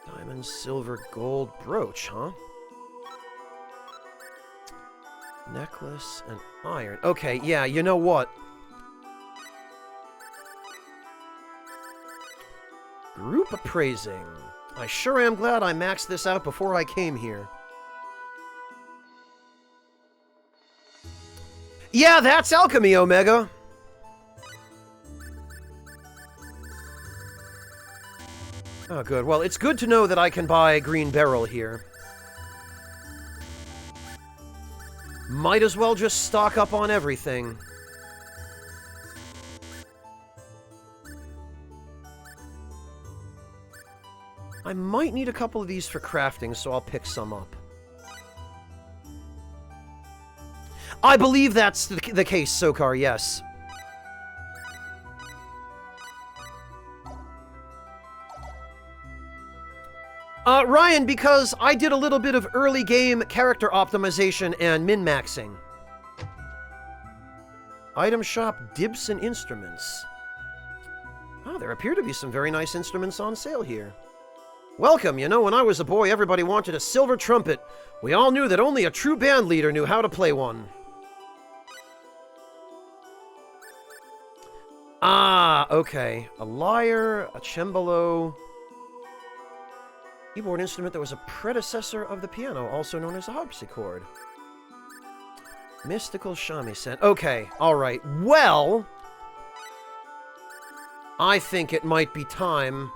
diamond, silver, gold brooch, huh? Necklace and iron. Okay, yeah, you know what? Group appraising. I sure am glad I maxed this out before I came here. Yeah, that's alchemy, Omega. Oh, good. Well, it's good to know that I can buy Green Barrel here. Might as well just stock up on everything. I might need a couple of these for crafting, so I'll pick some up. I believe that's the case, Sokar, yes. Ryan, because I did a little bit of early game character optimization and min-maxing. Item shop, Dibson Instruments. Oh, there appear to be some very nice instruments on sale here. Welcome, you know, when I was a boy, everybody wanted a silver trumpet. We all knew that only a true band leader knew how to play one. Ah, okay. A lyre, a cembalo... keyboard instrument that was a predecessor of the piano, also known as a harpsichord. Mystical shamisen. Okay, alright. Well, I think it might be time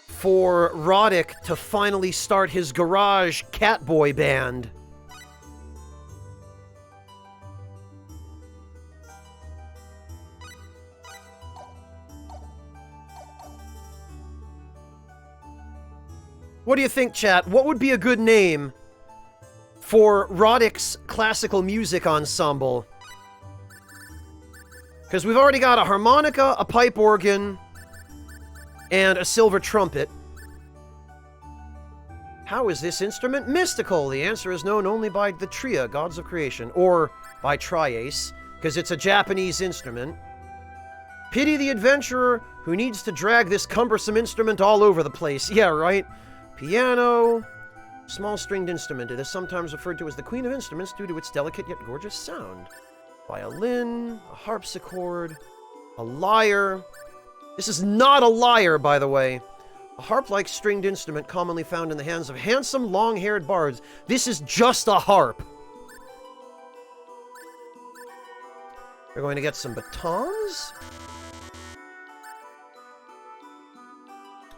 for Roddick to finally start his garage Catboy band. What do you think, chat? What would be a good name for Roddick's classical music ensemble? Because we've already got a harmonica, a pipe organ, and a silver trumpet. How is this instrument mystical? The answer is known only by the Tria, gods of creation, or by Triace, because it's a Japanese instrument. Pity the adventurer who needs to drag this cumbersome instrument all over the place. Yeah, right? Piano, small stringed instrument. It is sometimes referred to as the queen of instruments due to its delicate yet gorgeous sound. Violin, a harpsichord, a lyre. This is not a lyre, by the way. A harp-like stringed instrument commonly found in the hands of handsome, long-haired bards. This is just a harp. We're going to get some batons.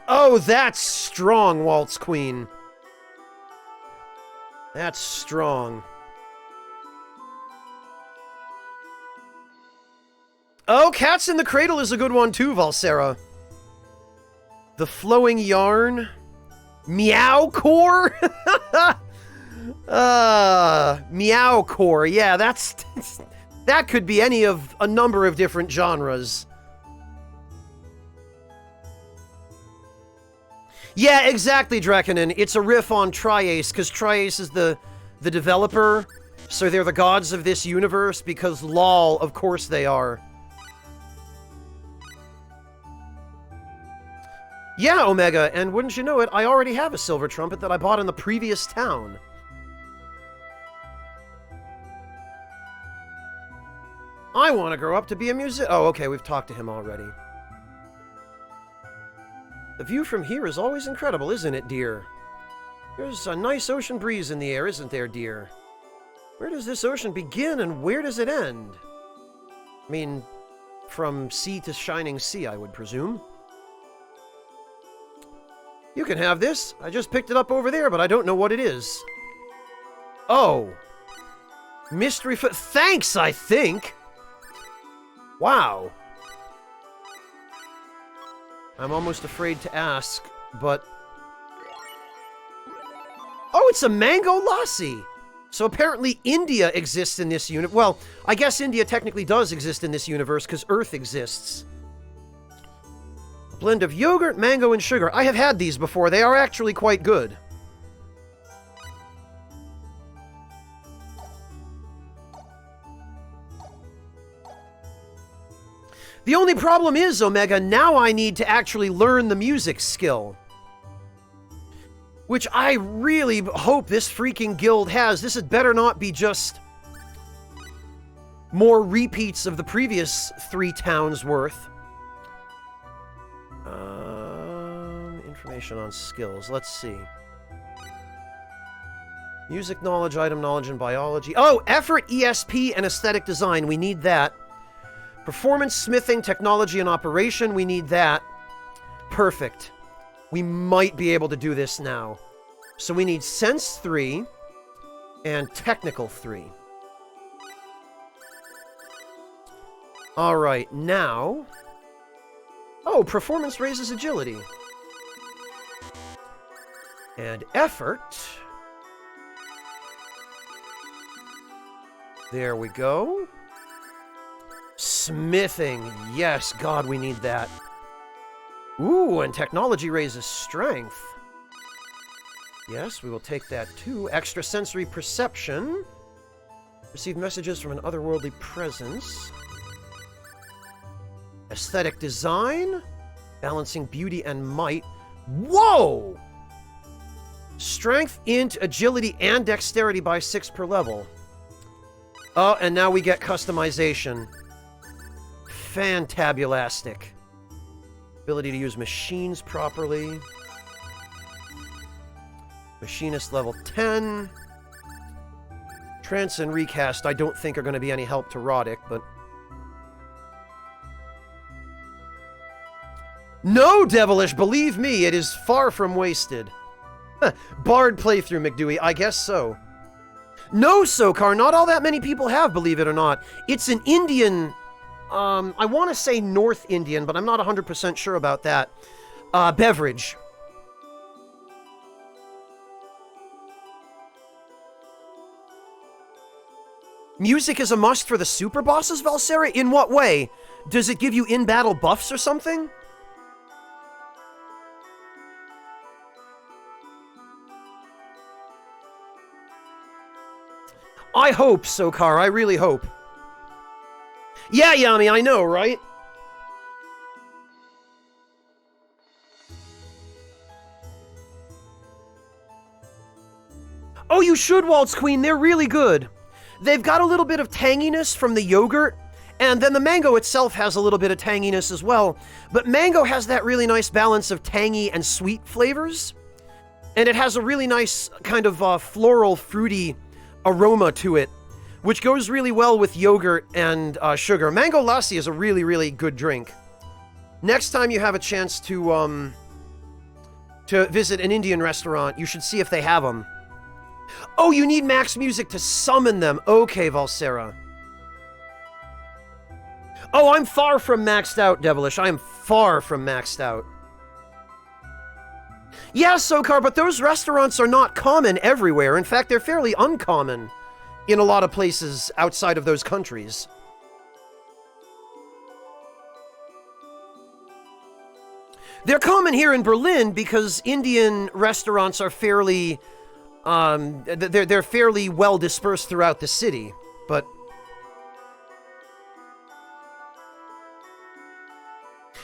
Oh, that's strong, Waltz Queen. That's strong. Oh, Cats in the Cradle is a good one too, Valsera. The Flowing Yarn. Meowcore? Meowcore. Yeah, that could be any of a number of different genres. Yeah, exactly, Draconin. It's a riff on Triace, because Triace is the developer, so they're the gods of this universe, because lol, of course they are. Yeah, Omega, and wouldn't you know it, I already have a silver trumpet that I bought in the previous town. I want to grow up to be a musician. Oh, okay, we've talked to him already. The view from here is always incredible, isn't it, dear? There's a nice ocean breeze in the air, isn't there, dear? Where does this ocean begin and where does it end? I mean, from sea to shining sea, I would presume. You can have this. I just picked it up over there, but I don't know what it is. Oh. Mystery foot. Thanks, I think. Wow. I'm almost afraid to ask, but... Oh, it's a mango lassi! So apparently India exists in this universe. Well, I guess India technically does exist in this universe, because Earth exists. A blend of yogurt, mango, and sugar. I have had these before. They are actually quite good. The only problem is, Omega, now I need to actually learn the music skill. Which I really hope this freaking guild has. This had better not be just more repeats of the previous 3 towns worth. Information on skills. Let's see. Music knowledge, item knowledge, and biology. Oh, effort, ESP, and aesthetic design. We need that. Performance, smithing, technology, and operation. We need that. Perfect. We might be able to do this now. So we need Sense 3 and Technical 3. Alright, now... Oh, performance raises agility. And effort... There we go. Smithing. Yes, God, we need that. Ooh, and technology raises strength. Yes, we will take that too. Extrasensory perception. Receive messages from an otherworldly presence. Aesthetic design. Balancing beauty and might. Whoa! Strength, int, agility, and dexterity by 6 per level. Oh, and now we get customization. Fantabulastic. Ability to use machines properly. Machinist level 10. Trance and Recast I don't think are going to be any help to Roddick, but... No, Devilish! Believe me, it is far from wasted. Bard playthrough, McDewey. I guess so. No, Sokar, not all that many people have, believe it or not. It's an Indian... I want to say North Indian, but I'm not 100% sure about that. Beverage. Music is a must for the super bosses, Valsera? In what way? Does it give you in-battle buffs or something? I hope, Sokar. I really hope. Yeah, Yami, I know, right? Oh, you should, Waltz Queen. They're really good. They've got a little bit of tanginess from the yogurt, and then the mango itself has a little bit of tanginess as well. But mango has that really nice balance of tangy and sweet flavors, and it has a really nice kind of floral, fruity aroma to it, which goes really well with yogurt and sugar. Mango lassi is a really, really good drink. Next time you have a chance to visit an Indian restaurant, you should see if they have them. Oh, you need max music to summon them. Okay, Valsera. Oh, I'm far from maxed out, Devilish. I am far from maxed out. Yeah, Sokar, but those restaurants are not common everywhere. In fact, they're fairly uncommon in a lot of places outside of those countries. They're common here in Berlin because Indian restaurants are fairly... they're fairly well dispersed throughout the city, but...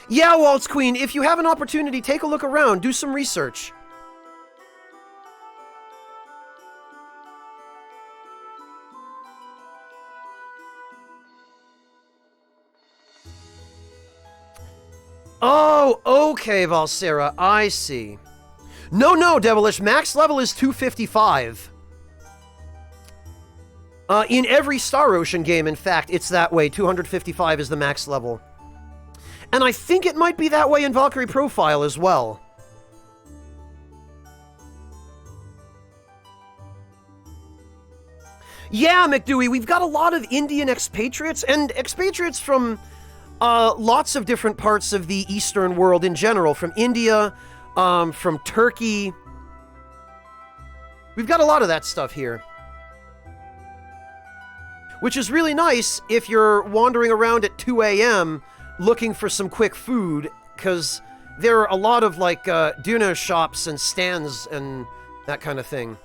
Yeah, Waltz Queen, if you have an opportunity, take a look around, do some research. Oh, okay, Valsera, I see. No, Devilish, max level is 255. In every Star Ocean game, in fact, it's that way. 255 is the max level. And I think it might be that way in Valkyrie Profile as well. Yeah, McDewey, we've got a lot of Indian expatriates, and expatriates from lots of different parts of the Eastern world in general, from India, from Turkey. We've got a lot of that stuff here. Which is really nice if you're wandering around at 2 a.m. looking for some quick food, because there are a lot of, like, dinner shops and stands and that kind of thing.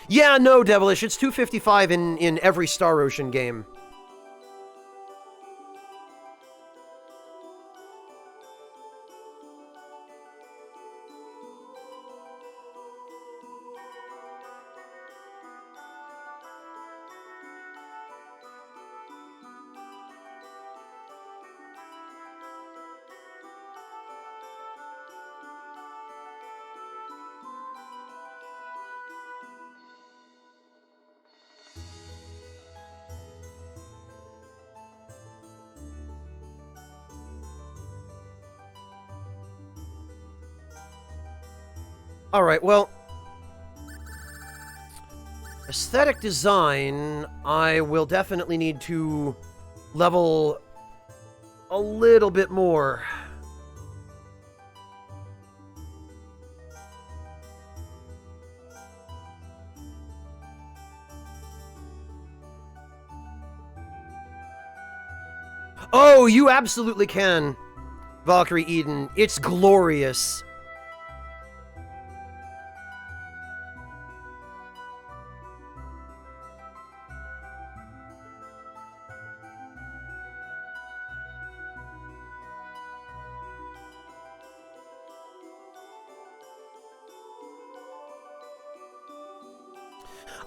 Yeah, no, Devilish, it's 255 in every Star Ocean game. Alright, well... aesthetic design, I will definitely need to level a little bit more. Oh, you absolutely can, Valkyrie Eden. It's glorious.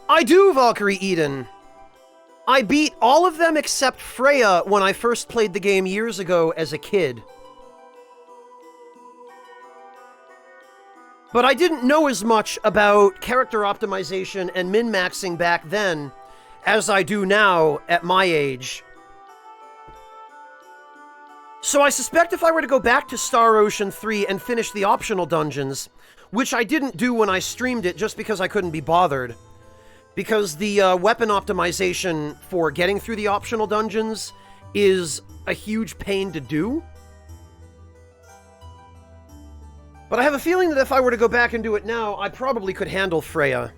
I do, Valkyrie Eden. I beat all of them except Freya when I first played the game years ago as a kid. But I didn't know as much about character optimization and min-maxing back then as I do now at my age. So I suspect if I were to go back to Star Ocean 3 and finish the optional dungeons, which I didn't do when I streamed it just because I couldn't be bothered, because the weapon optimization for getting through the optional dungeons is a huge pain to do. But I have a feeling that if I were to go back and do it now, I probably could handle Freya.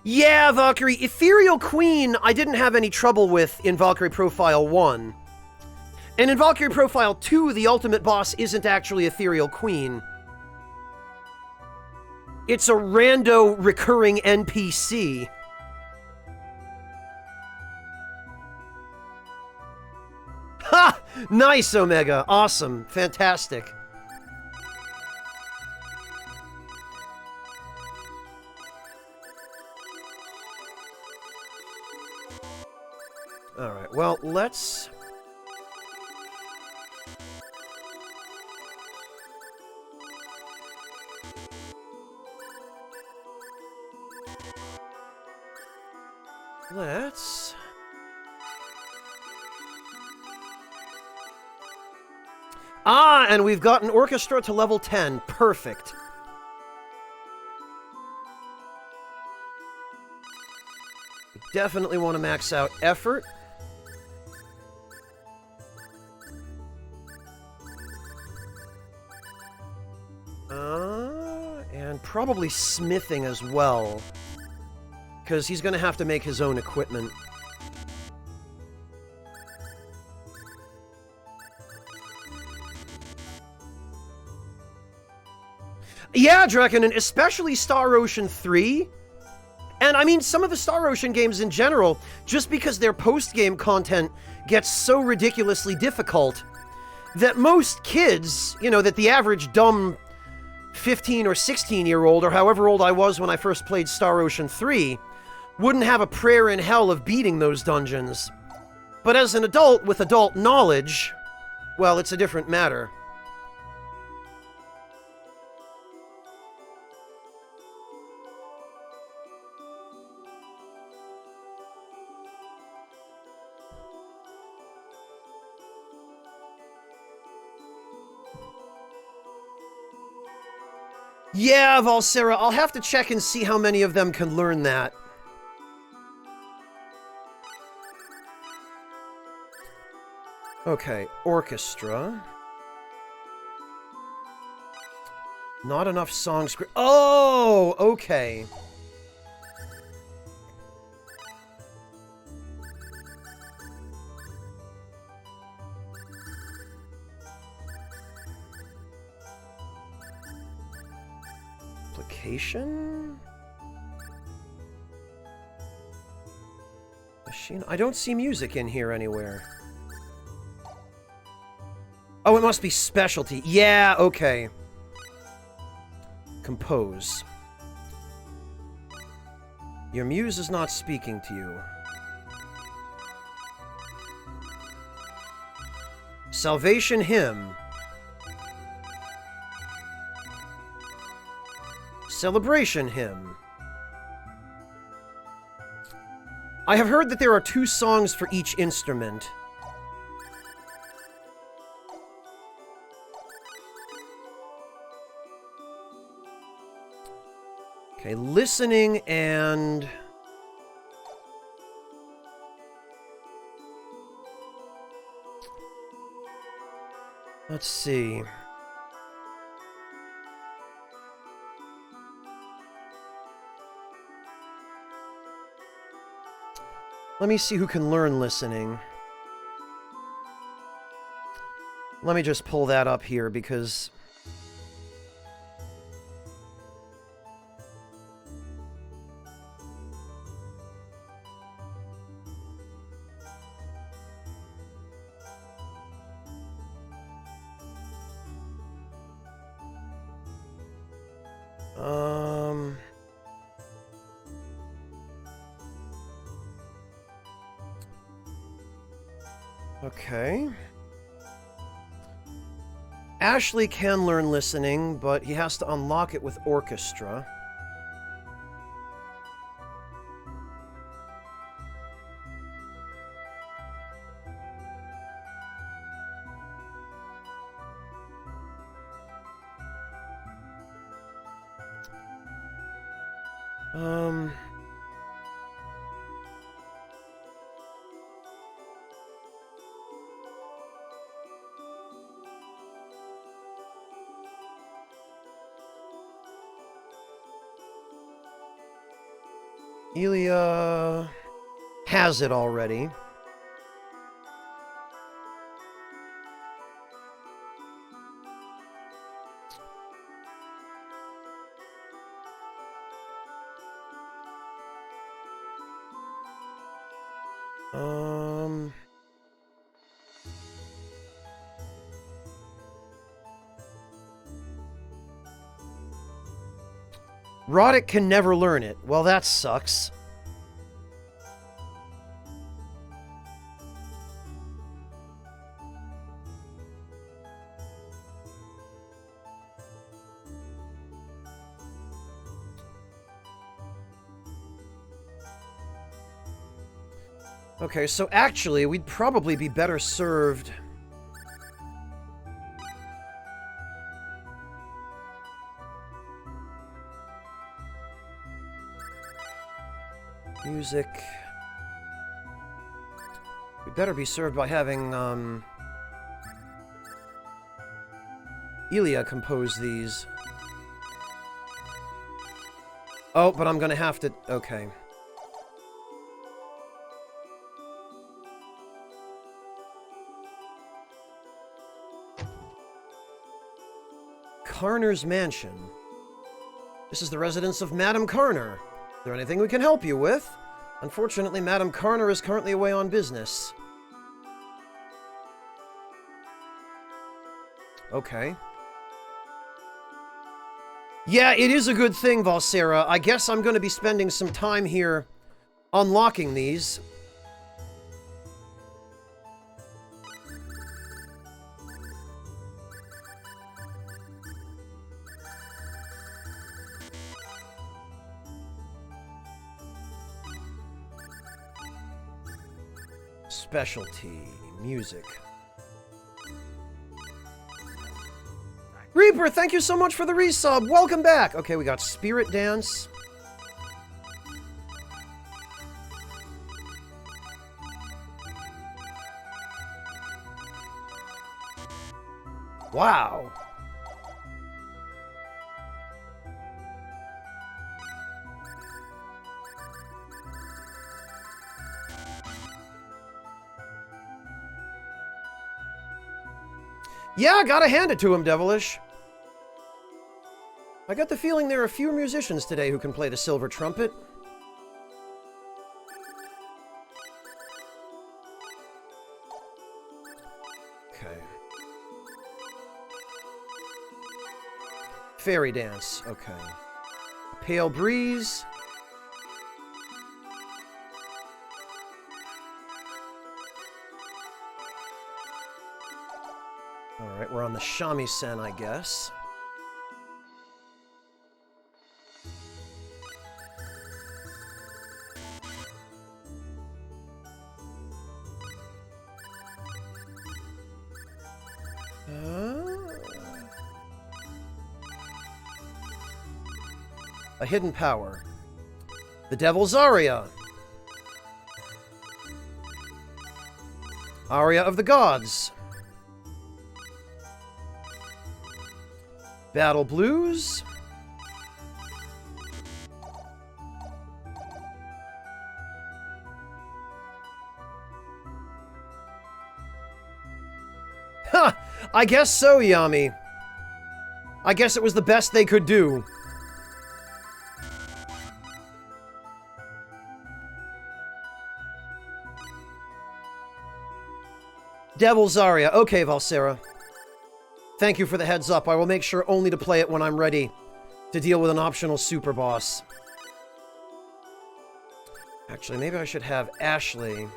Yeah, Valkyrie. Ethereal Queen I didn't have any trouble with in Valkyrie Profile 1. And in Valkyrie Profile 2, the ultimate boss isn't actually Ethereal Queen. It's a rando recurring NPC. Ha! Nice, Omega. Awesome. Fantastic. Alright, well, let's... Ah, and we've got an orchestra to level 10. Perfect. Definitely want to max out effort. And probably smithing as well. Because he's going to have to make his own equipment. Yeah, Draken, and especially Star Ocean 3. And I mean, some of the Star Ocean games in general, just because their post-game content gets so ridiculously difficult, that most kids, you know, that the average dumb 15 or 16-year-old, or however old I was when I first played Star Ocean 3, wouldn't have a prayer in hell of beating those dungeons. But as an adult with adult knowledge, well, it's a different matter. Yeah, Valsera, I'll have to check and see how many of them can learn that. Okay, orchestra. Not enough songs. Oh, okay. Application? Machine? I don't see music in here anywhere. Oh, it must be specialty. Yeah, okay. Compose. Your muse is not speaking to you. Salvation hymn. Celebration hymn. I have heard that there are 2 songs for each instrument. Okay, listening and... Let's see. Let me see who can learn listening. Let me just pull that up here because... Okay. Ashley can learn listening, but he has to unlock it with orchestra. Elia has it already. Roddick can never learn it. Well, that sucks. Okay, so actually, we'd probably be better served... Music... We'd better be served by having, Elia compose these. Oh, but I'm gonna have to... Okay. Carner's Mansion. This is the residence of Madame Carner. Is there anything we can help you with? Unfortunately, Madame Carner is currently away on business. Okay. Yeah, it is a good thing, Valsera. I guess I'm going to be spending some time here unlocking these. Specialty music. Reaper, thank you so much for the resub. Welcome back. Okay, we got Spirit Dance. Wow. Yeah, gotta hand it to him, Devilish. I got the feeling there are a few musicians today who can play the silver trumpet. Okay. Fairy Dance, okay. Pale Breeze. Alright, we're on the shamisen, I guess. A hidden power. The Devil's Aria. Aria of the Gods. Battle Blues. Ha! I guess so, Yami. I guess it was the best they could do. Devil's Aria. Okay, Valsera. Thank you for the heads up. I will make sure only to play it when I'm ready to deal with an optional super boss. Actually, maybe I should have Ashley.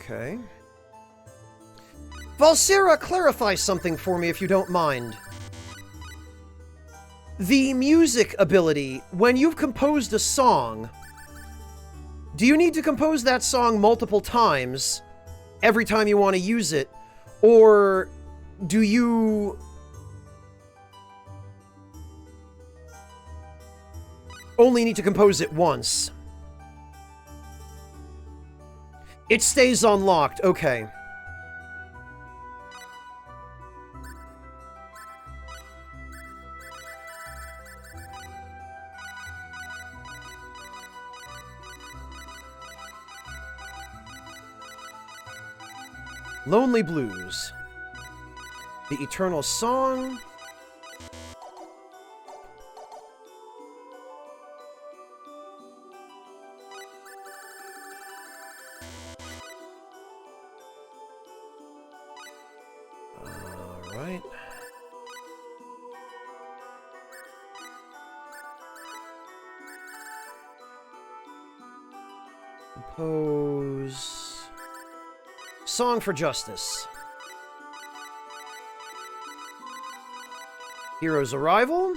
Okay. Valsera, clarify something for me if you don't mind. The music ability, when you've composed a song, do you need to compose that song multiple times every time you want to use it? Or do you only need to compose it once? It stays unlocked, okay. Lonely Blues. The Eternal Song. Alright. Compose. Song for Justice. Hero's Arrival.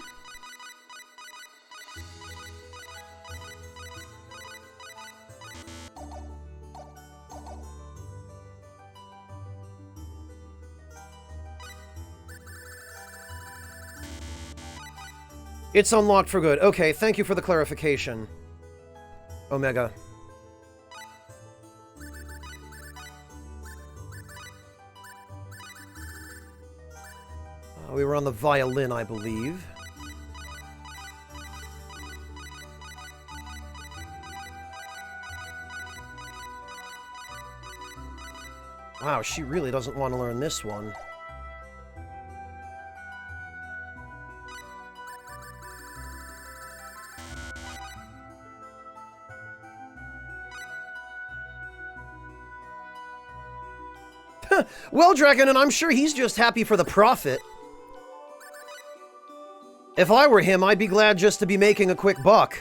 It's unlocked for good. Okay, thank you for the clarification, Omega. We were on the violin, I believe. Wow, she really doesn't want to learn this one. Well, Dragon, and I'm sure he's just happy for the profit. If I were him, I'd be glad just to be making a quick buck.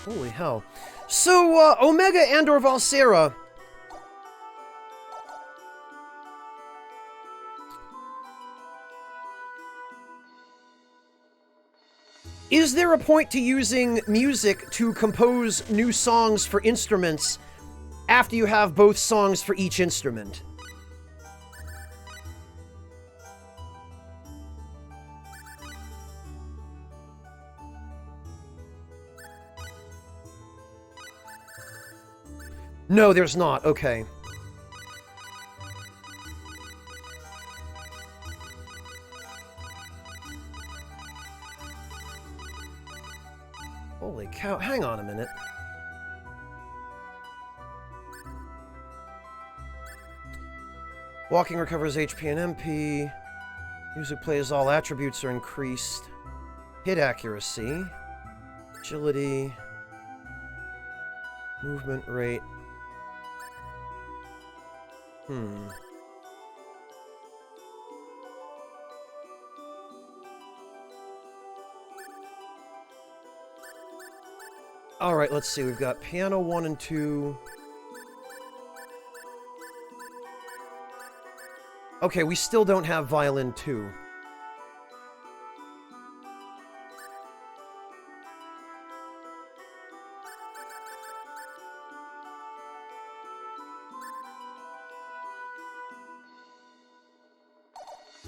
Holy hell. So, Omega and/or Valsera. Is there a point to using music to compose new songs for instruments after you have both songs for each instrument? No, there's not. Okay. Holy cow, hang on a minute. Walking recovers HP and MP. Music plays, all attributes are increased. Hit accuracy. Agility. Movement rate. Alright, let's see. We've got piano 1 and 2. Okay, we still don't have violin 2.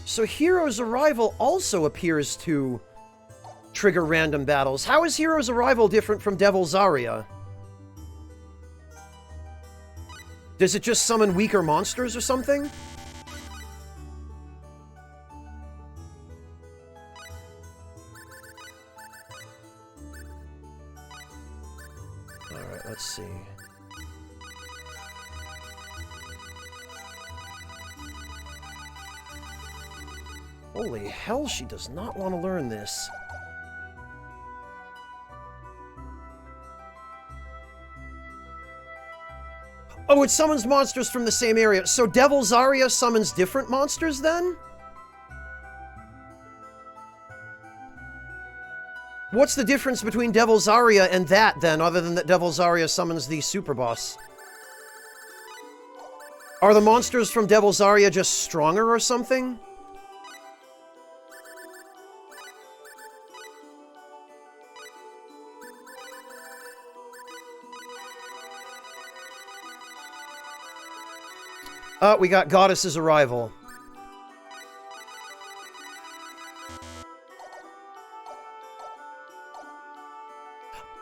So Hero's Arrival also appears to trigger random battles. How is Hero's Arrival different from Devil's Aria? Does it just summon weaker monsters or something? Alright, let's see. Holy hell, she does not want to learn this. Oh, it summons monsters from the same area. So Devil's Aria summons different monsters then? What's the difference between Devil's Aria and that then, other than that Devil's Aria summons the super boss? Are the monsters from Devil's Aria just stronger or something? We got Goddess's Arrival.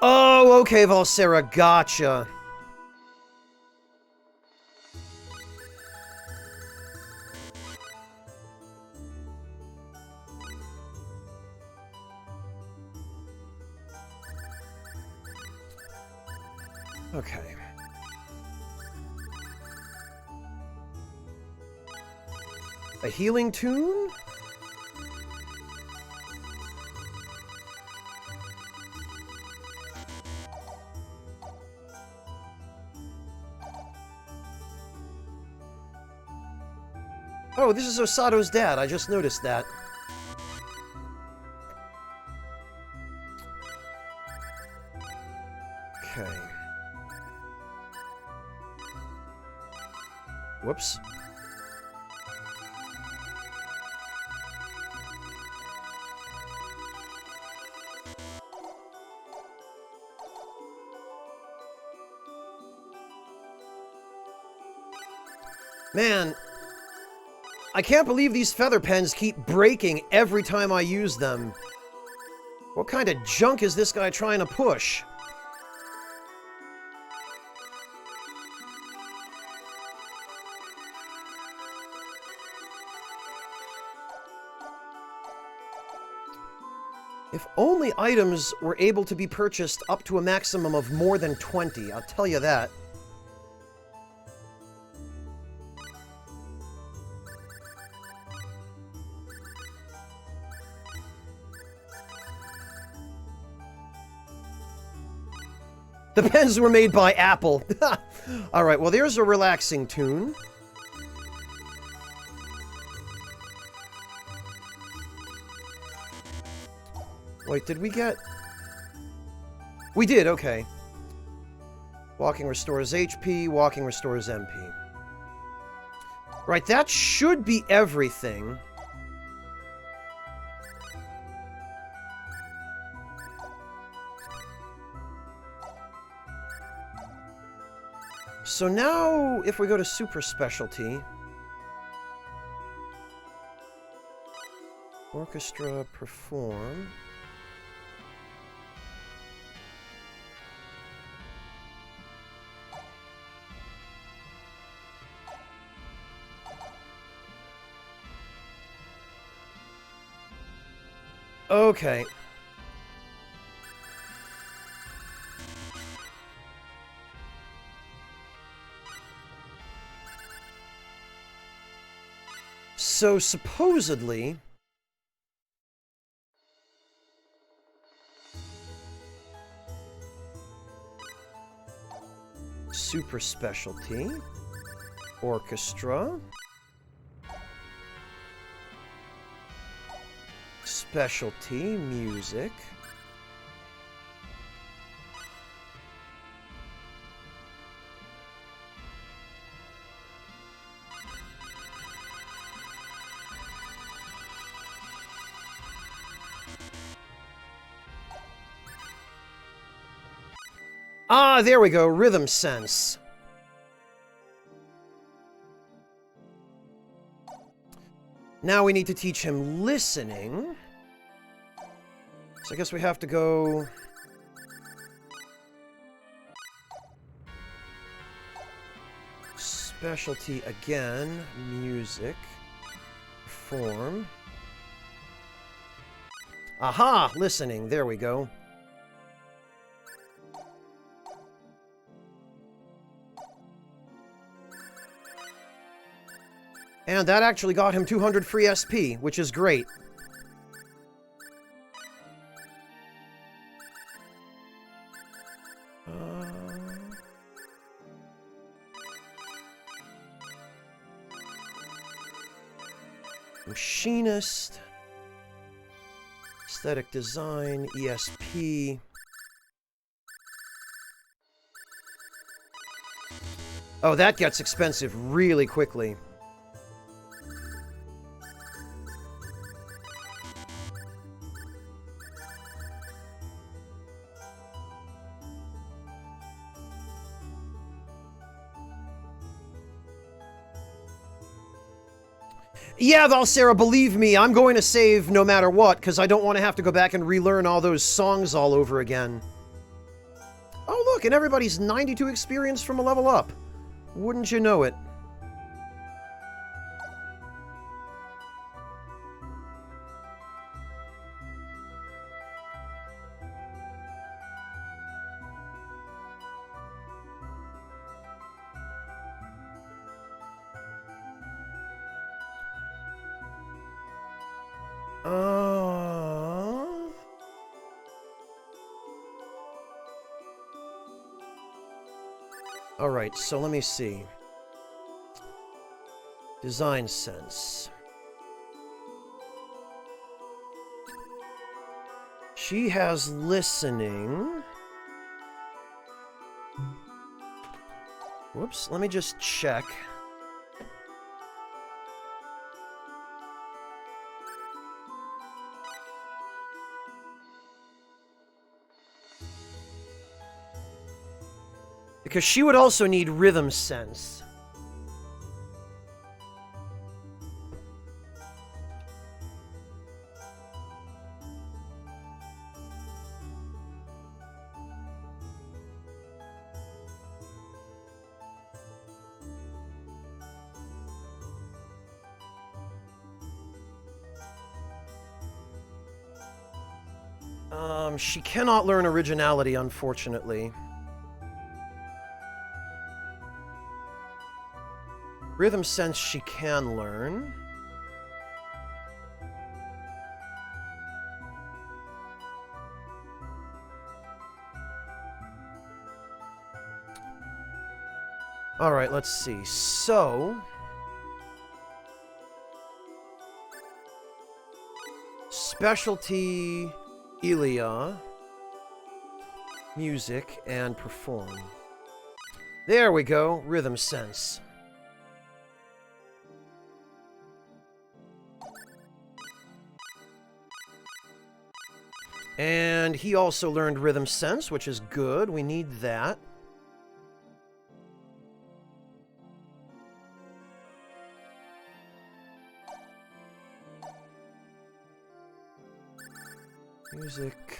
Oh, okay, Valsera, gotcha. Okay. A healing tune? Oh, this is Osato's dad. I just noticed that. Okay. Whoops. Man, I can't believe these feather pens keep breaking every time I use them. What kind of junk is this guy trying to push? If only items were able to be purchased up to a maximum of more than 20, I'll tell you that. The pens were made by Apple. Alright, well there's a relaxing tune. Wait, did we get... We did, okay. Walking restores HP, walking restores MP. Right, that should be everything. So now, if we go to Super Specialty... Orchestra Perform... Okay. So supposedly... Super Specialty... Orchestra... Specialty music. Ah, there we go. Rhythm sense. Now we need to teach him listening. So I guess we have to go... Specialty again. Music. Form. Aha! Listening. There we go. And that actually got him 200 free SP, which is great. Machinist. Aesthetic design, ESP. Oh, that gets expensive really quickly. Yeah, Valsera, believe me, I'm going to save no matter what, because I don't want to have to go back and relearn all those songs all over again. Oh, look, and everybody's 92 experience from a level up. Wouldn't you know it? Alright, so let me see. Design sense. She has listening. Whoops, let me just check. Because she would also need rhythm sense. She cannot learn originality, unfortunately. Rhythm sense she can learn. Alright, let's see. So... Specialty... Ilia... Music, and perform. There we go. Rhythm sense. And he also learned rhythm sense, which is good. We need that. Music.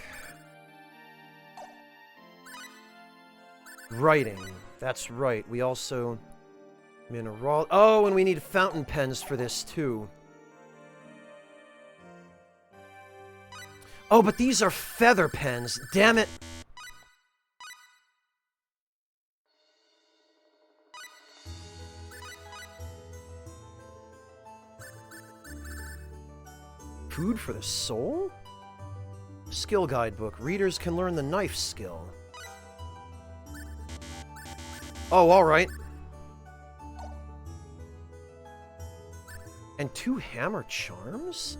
Writing. That's right. We also... Mineral... Oh, and we need fountain pens for this, too. Oh, but these are feather pens. Damn it. Food for the soul? Skill guidebook. Readers can learn the knife skill. Oh, alright. And 2 hammer charms?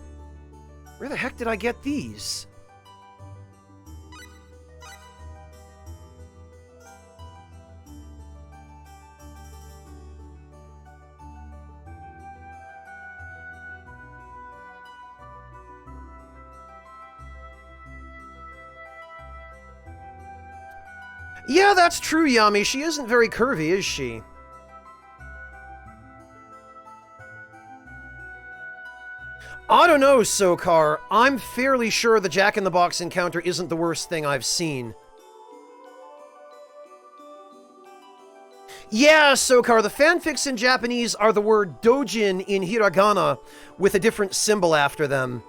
Where the heck did I get these? Yeah, that's true, Yami. She isn't very curvy, is she? I don't know, Sokar. I'm fairly sure the Jack-in-the-Box encounter isn't the worst thing I've seen. Yeah, Sokar, the fanfics in Japanese are the word dojin in hiragana with a different symbol after them.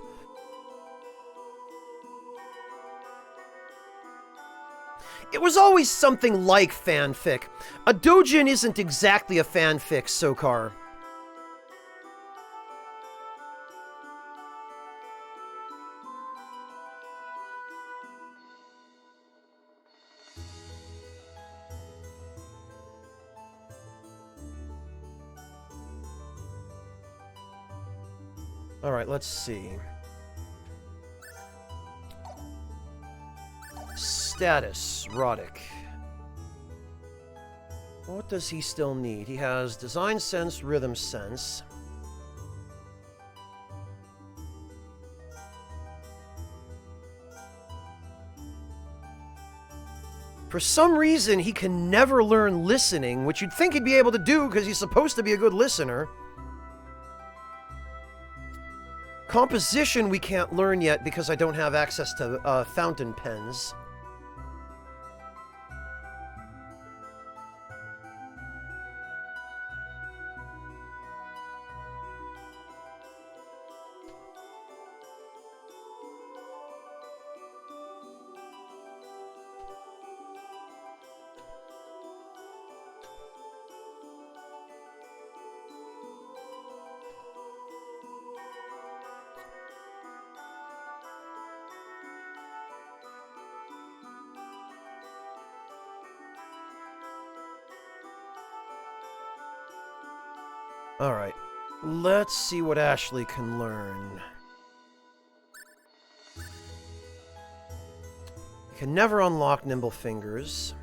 It was always something like fanfic. A dojin isn't exactly a fanfic, Sokar. Alright, let's see. Status, Roddick. What does he still need? He has design sense, rhythm sense. For some reason, he can never learn listening, which you'd think he'd be able to do because he's supposed to be a good listener. Composition we can't learn yet because I don't have access to fountain pens. Alright. Let's see what Ashley can learn. You can never unlock Nimble Fingers.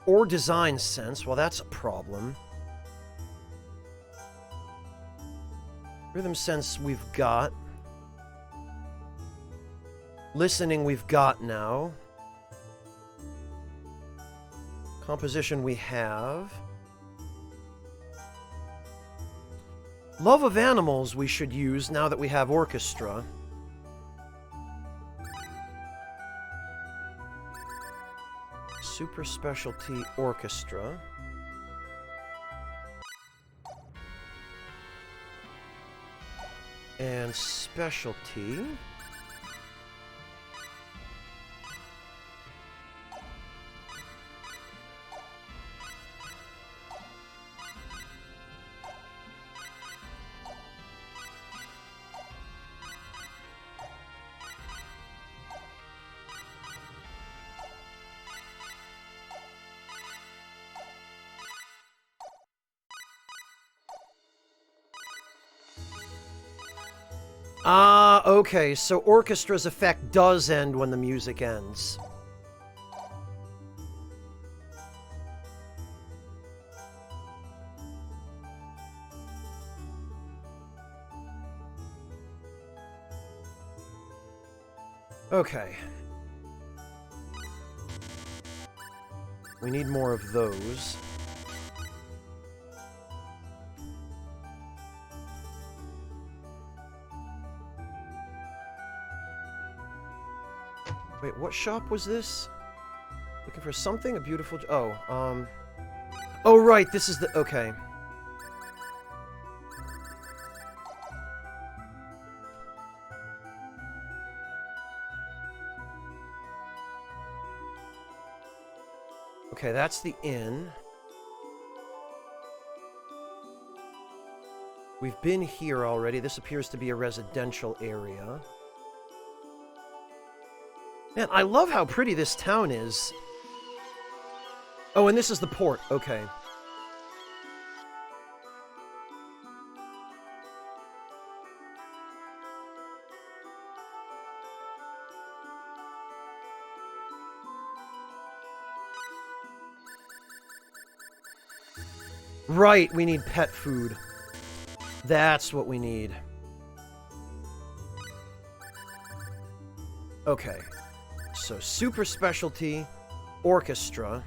Or Design Sense. Well, that's a problem. Rhythm Sense we've got. Listening we've got now. Composition we have. Love of Animals we should use now that we have Orchestra. Super Specialty Orchestra. And Specialty. Ah, okay, so Orchestra's effect does end when the music ends. Okay. We need more of those. Wait, what shop was this? Looking for something? A beautiful... Oh, Oh, right, this is the... Okay. Okay, that's the inn. We've been here already. This appears to be a residential area. Man, I love how pretty this town is. Oh, and this is the port. Okay. Right, we need pet food. That's what we need. Okay. So, Super Specialty, Orchestra.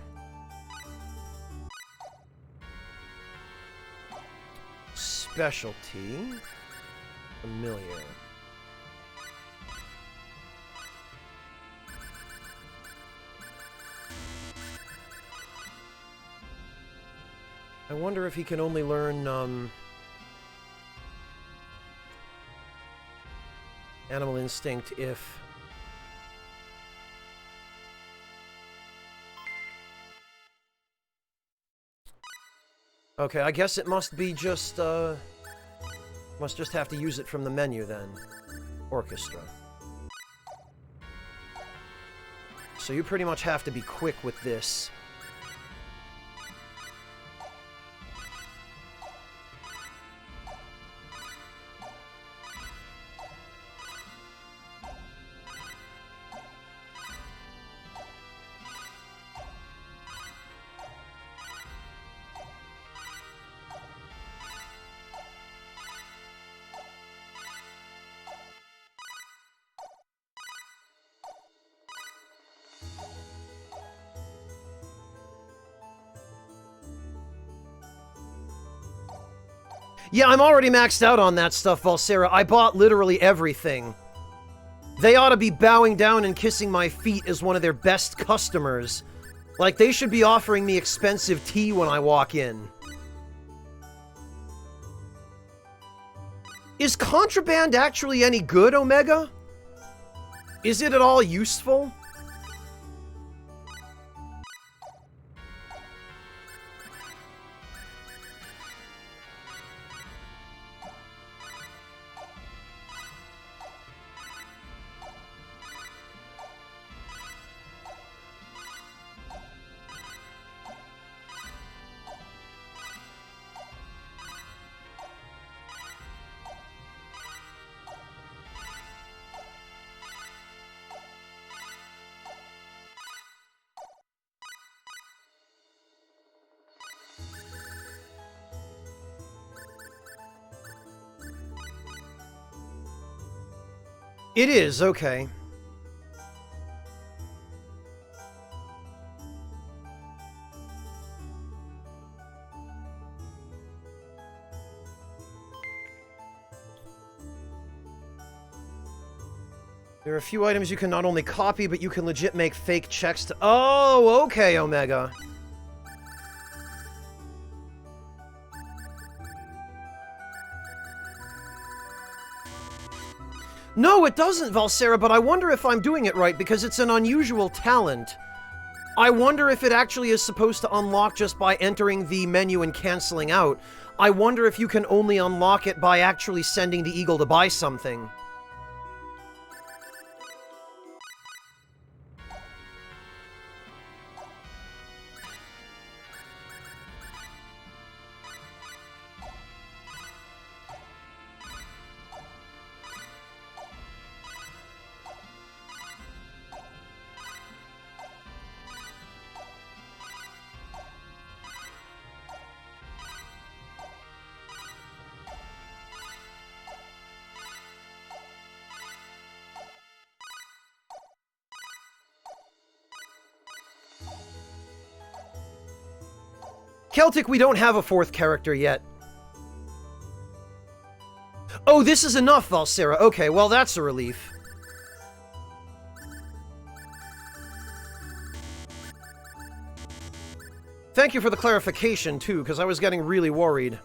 Specialty. Familiar. I wonder if he can only learn, Animal Instinct if... Okay, I guess it must be just, must just have to use it from the menu, then. Orchestra. So you pretty much have to be quick with this. Yeah, I'm already maxed out on that stuff, Valsera. I bought literally everything. They ought to be bowing down and kissing my feet as one of their best customers. Like, they should be offering me expensive tea when I walk in. Is contraband actually any good, Omega? Is it at all useful? It is, okay. There are a few items you can not only copy, but you can legit make fake checks to... Oh, okay, Omega. No, it doesn't, Valsera, but I wonder if I'm doing it right, because it's an unusual talent. I wonder if it actually is supposed to unlock just by entering the menu and canceling out. I wonder if you can only unlock it by actually sending the eagle to buy something. Celtic, we don't have a fourth character yet. Oh, this is enough, Valsera. Okay, well, that's a relief. Thank you for the clarification, too, because I was getting really worried.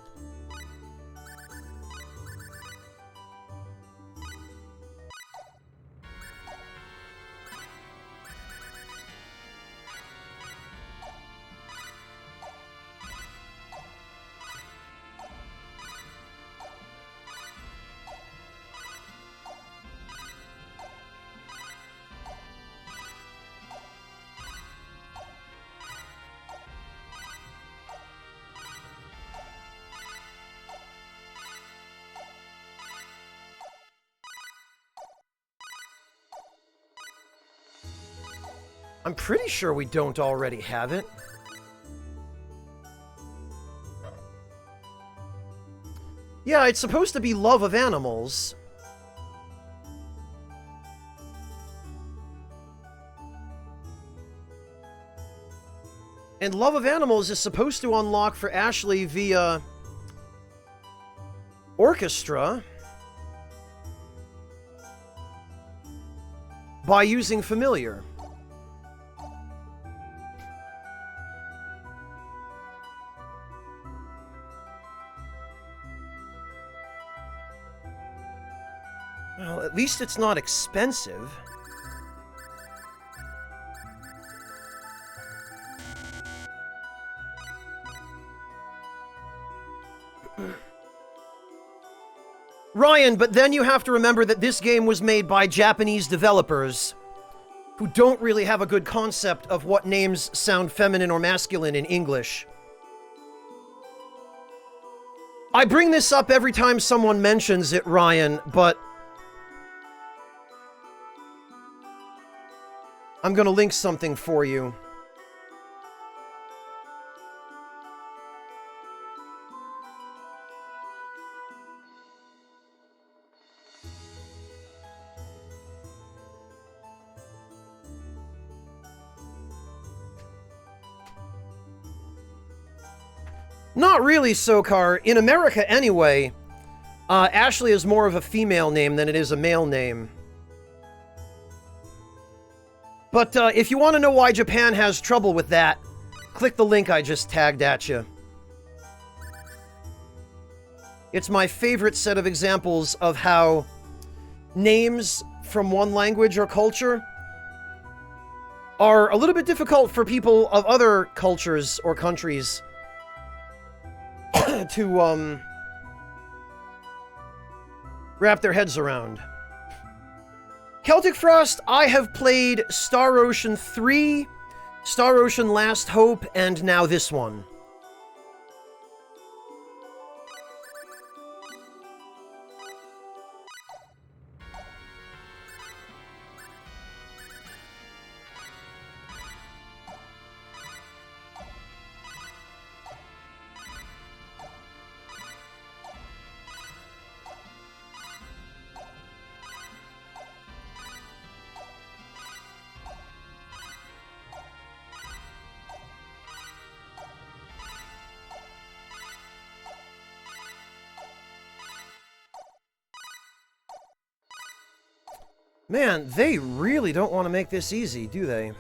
I'm pretty sure we don't already have it. Yeah, it's supposed to be love of animals. And love of animals is supposed to unlock for Ashley via orchestra by using familiar. Well, at least it's not expensive. Ryan, but then you have to remember that this game was made by Japanese developers who don't really have a good concept of what names sound feminine or masculine in English. I bring this up every time someone mentions it, Ryan, but I'm gonna link something for you. Not really, Sokar. In America, anyway, Ashley is more of a female name than it is a male name. But if you want to know why Japan has trouble with that, click the link I just tagged at you. It's my favorite set of examples of how names from one language or culture are a little bit difficult for people of other cultures or countries to wrap their heads around. Celtic Frost, I have played Star Ocean 3, Star Ocean Last Hope, and now this one. Man, they really don't want to make this easy, do they?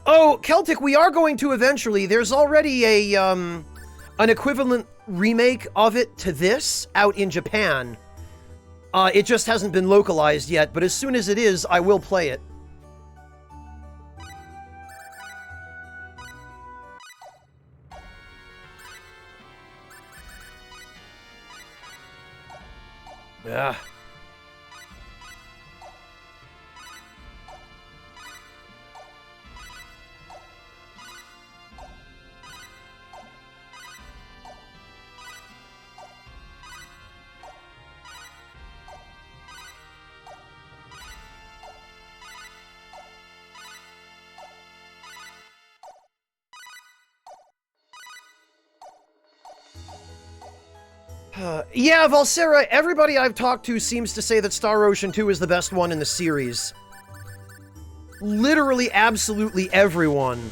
Oh, Celtic, we are going to eventually. There's already a, an equivalent remake of it to this out in Japan. It just hasn't been localized yet, but as soon as it is, I will play it. Yeah. Yeah, Valsera, everybody I've talked to seems to say that Star Ocean 2 is the best one in the series. Literally, absolutely everyone.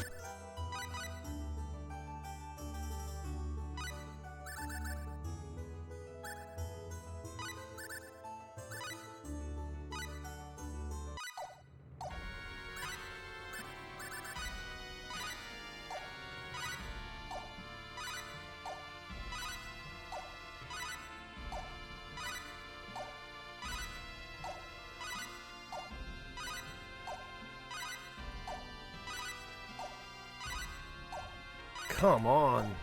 Come on.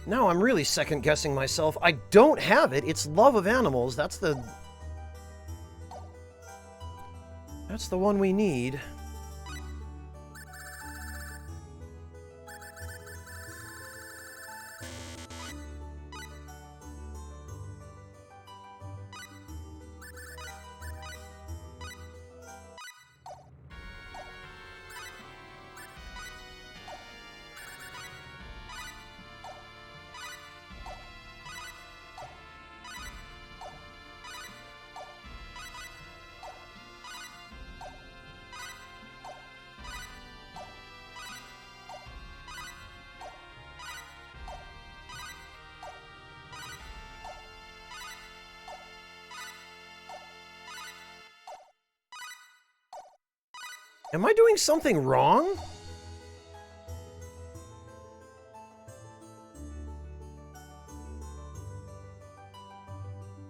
Now I'm really second-guessing myself. I don't have it. It's Love of Animals. That's the one we need. Am I doing something wrong?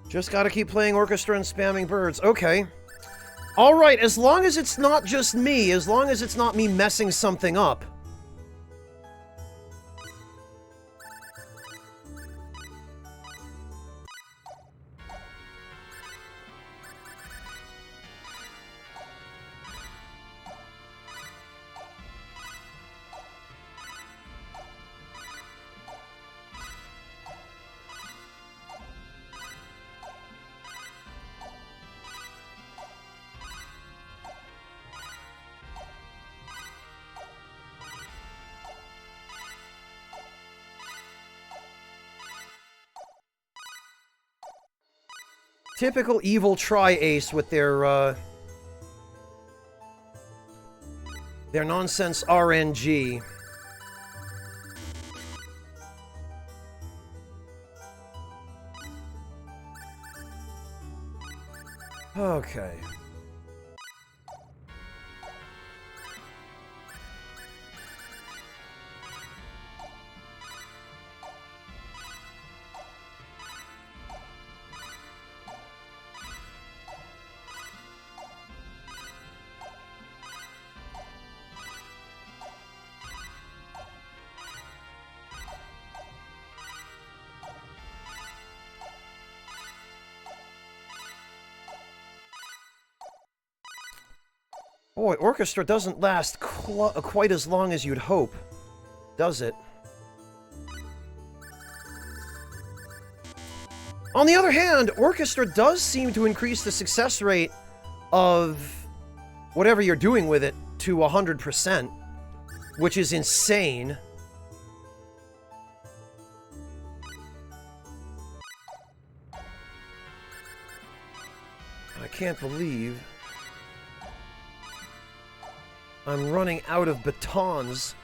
Just gotta keep playing orchestra and spamming birds. Okay. Alright, as long as it's not just me, as long as it's not me messing something up. Typical evil tri-ace with their nonsense RNG. Okay. Boy, orchestra doesn't last quite as long as you'd hope, does it? On the other hand, orchestra does seem to increase the success rate of whatever you're doing with it to 100%, which is insane. I can't believe I'm running out of batons.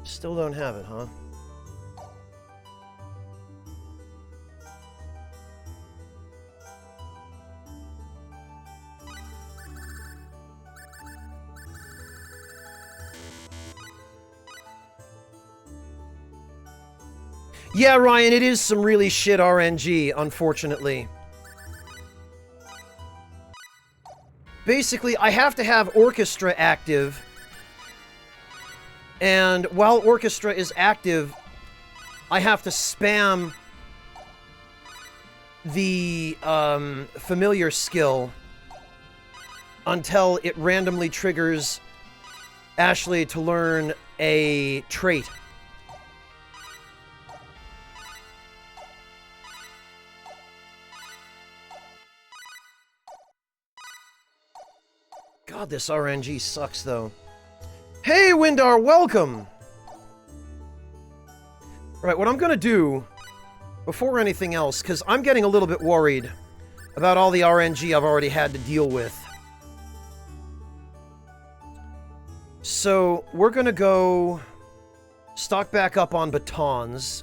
Still don't have it, huh? Yeah, Ryan, it is some really shit RNG, unfortunately. Basically, I have to have Orchestra active. And while Orchestra is active, I have to spam the familiar skill until it randomly triggers Ashley to learn a trait. God, this RNG sucks, though. Hey, Windar, welcome! Right, what I'm gonna do, before anything else, because I'm getting a little bit worried about all the RNG I've already had to deal with. So, we're gonna go stock back up on batons.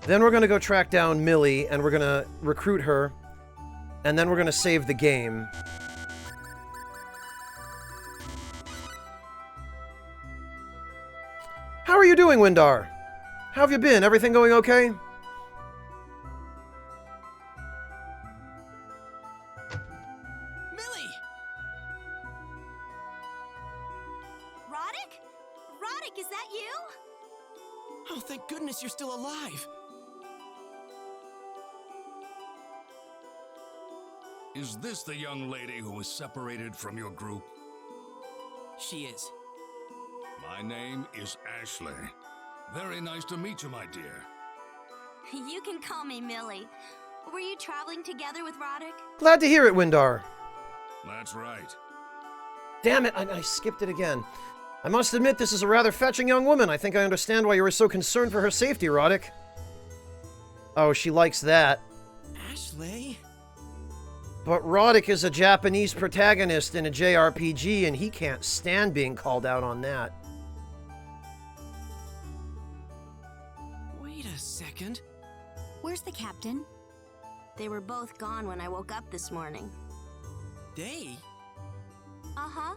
Then we're gonna go track down Millie, and we're gonna recruit her. And then we're gonna save the game. How are you doing, Windar? How have you been? Everything going okay? Millie! Roddick? Roddick, is that you? Oh, thank goodness you're still alive. Is this the young lady who was separated from your group? She is. My name is Ashley. Very nice to meet you, my dear. You can call me Millie. Were you traveling together with Roddick? Glad to hear it, Windar. That's right. Damn it, I skipped it again. I must admit, this is a rather fetching young woman. I think I understand why you were so concerned for her safety, Roddick. Oh, she likes that. Ashley? But Roddick is a Japanese protagonist in a JRPG, and he can't stand being called out on that. Wait a second. Where's the captain? They were both gone when I woke up this morning. They? Uh-huh.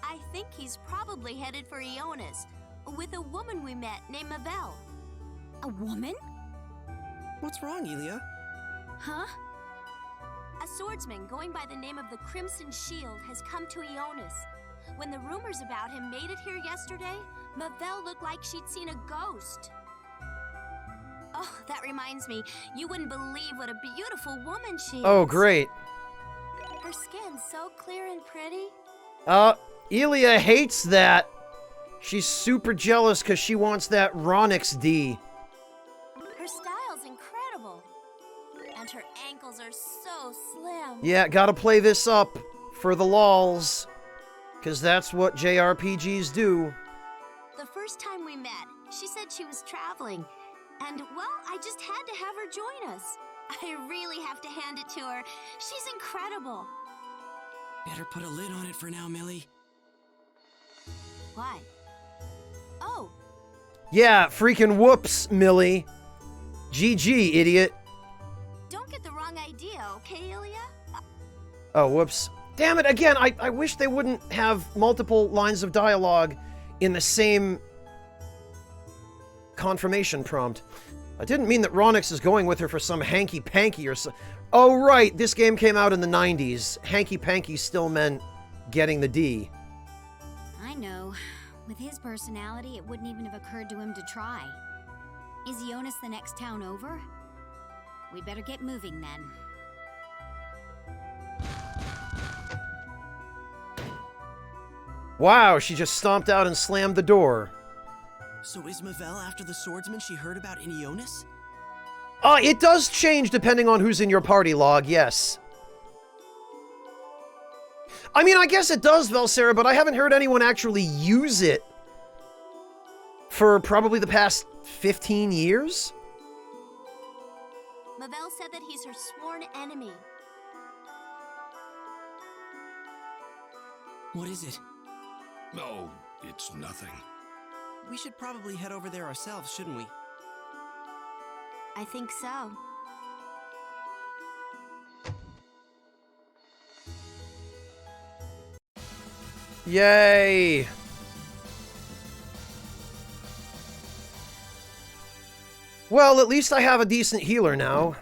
I think he's probably headed for Ionis, with a woman we met named Mabel. A woman? What's wrong, Elia? Huh? A swordsman going by the name of the Crimson Shield has come to Ionis. When the rumors about him made it here yesterday, Mabel looked like she'd seen a ghost. Oh, that reminds me, you wouldn't believe what a beautiful woman she is. Oh, great. Her skin's so clear and pretty. Elia hates that. She's super jealous because she wants that Ronix D. Her style's incredible. And her ankles are so slim. Yeah, gotta play this up for the lols. Because that's what JRPGs do. The first time we met, she said she was traveling. And, well, I just had to have her join us. I really have to hand it to her. She's incredible. Better put a lid on it for now, Millie. Why? Oh. Yeah, freaking whoops, Millie. GG, idiot. Don't get the wrong idea, okay, Ilya? Oh, whoops. Damn it, again, I wish they wouldn't have multiple lines of dialogue in the same confirmation prompt. I didn't mean that Ronix is going with her for some hanky-panky or so. Oh, right, this game came out in the 90s. Hanky-panky still meant getting the D. I know. With his personality, it wouldn't even have occurred to him to try. Is Ionis the next town over? We better get moving then. Wow, she just stomped out and slammed the door. So is Mavelle after the swordsman she heard about in Ionis? It does change depending on who's in your party log, yes. I mean, I guess it does, Valsera, but I haven't heard anyone actually use it for probably the past 15 years. Mavelle said that he's her sworn enemy. What is it? No, it's nothing. We should probably head over there ourselves, shouldn't we? I think so. Yay! Well, at least I have a decent healer now.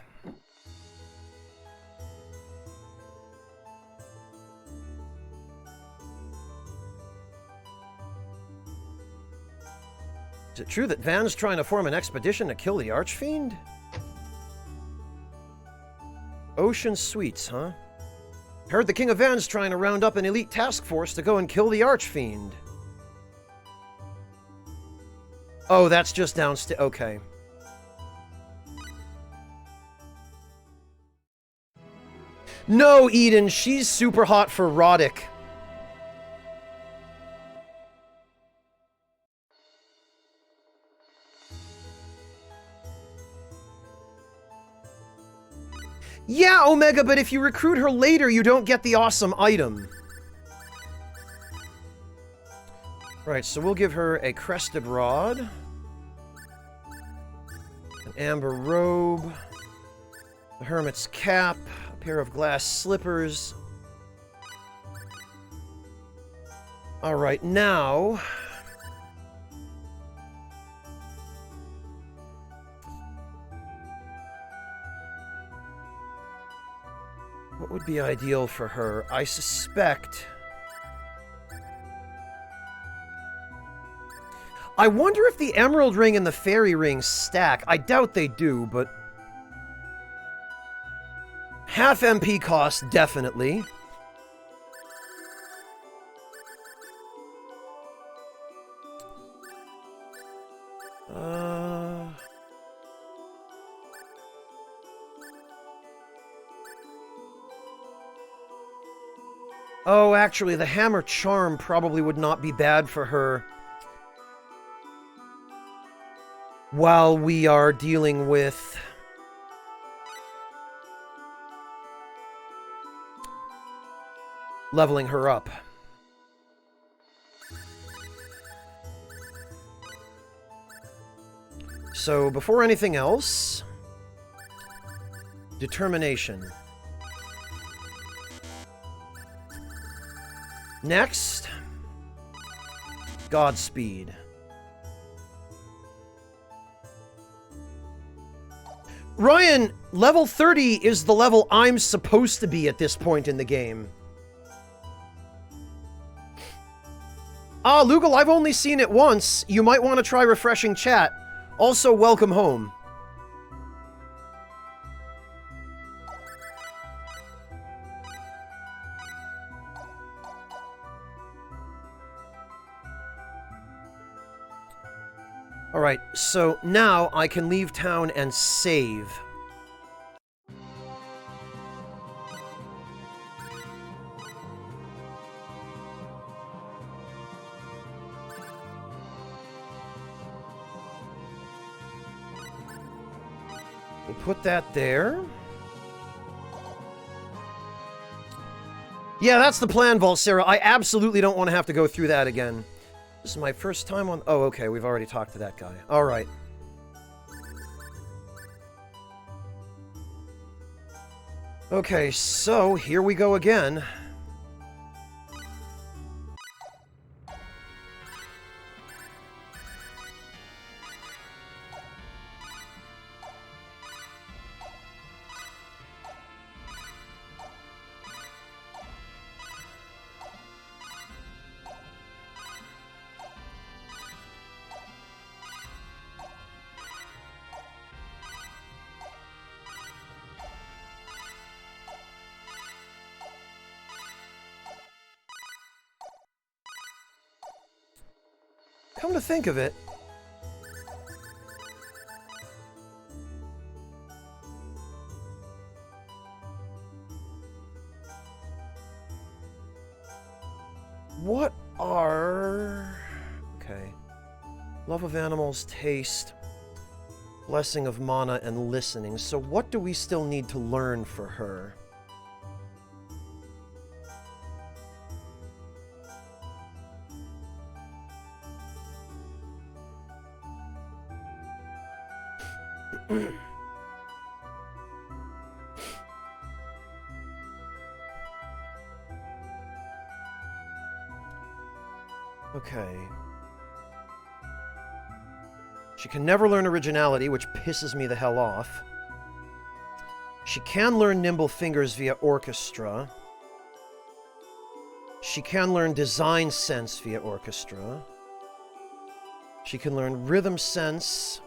Is it true that Van's trying to form an expedition to kill the Archfiend? Ocean Suites, huh? Heard the King of Van's trying to round up an elite task force to go and kill the Archfiend. Oh, that's just downstairs. Okay. No, Eden, she's super hot for Roddick. Yeah, Omega, but if you recruit her later, you don't get the awesome item. Right, so we'll give her a crested rod, an amber robe, the hermit's cap, a pair of glass slippers. Alright, now... what would be ideal for her? I suspect... I wonder if the Emerald Ring and the Fairy Ring stack. I doubt they do, but... half MP cost, definitely. Oh, actually, the Hammer Charm probably would not be bad for her while we are dealing with... leveling her up. So, before anything else... determination. Next, Godspeed. Ryan, level 30 is the level I'm supposed to be at this point in the game. Ah, Lugal, I've only seen it once. You might want to try refreshing chat. Also, welcome home. Alright, so now I can leave town and save. We'll put that there. Yeah, that's the plan, Volsera. I absolutely don't want to have to go through that again. This is my first time on... oh, okay, we've already talked to that guy. Alright. Okay, so here we go again. Come to think of it, what are... Okay. Love of animals, taste, blessing of mana, and listening. So what do we still need to learn for her? Okay. She can never learn originality, which pisses me the hell off. She can learn nimble fingers via orchestra. She can learn design sense via orchestra. She can learn rhythm sense.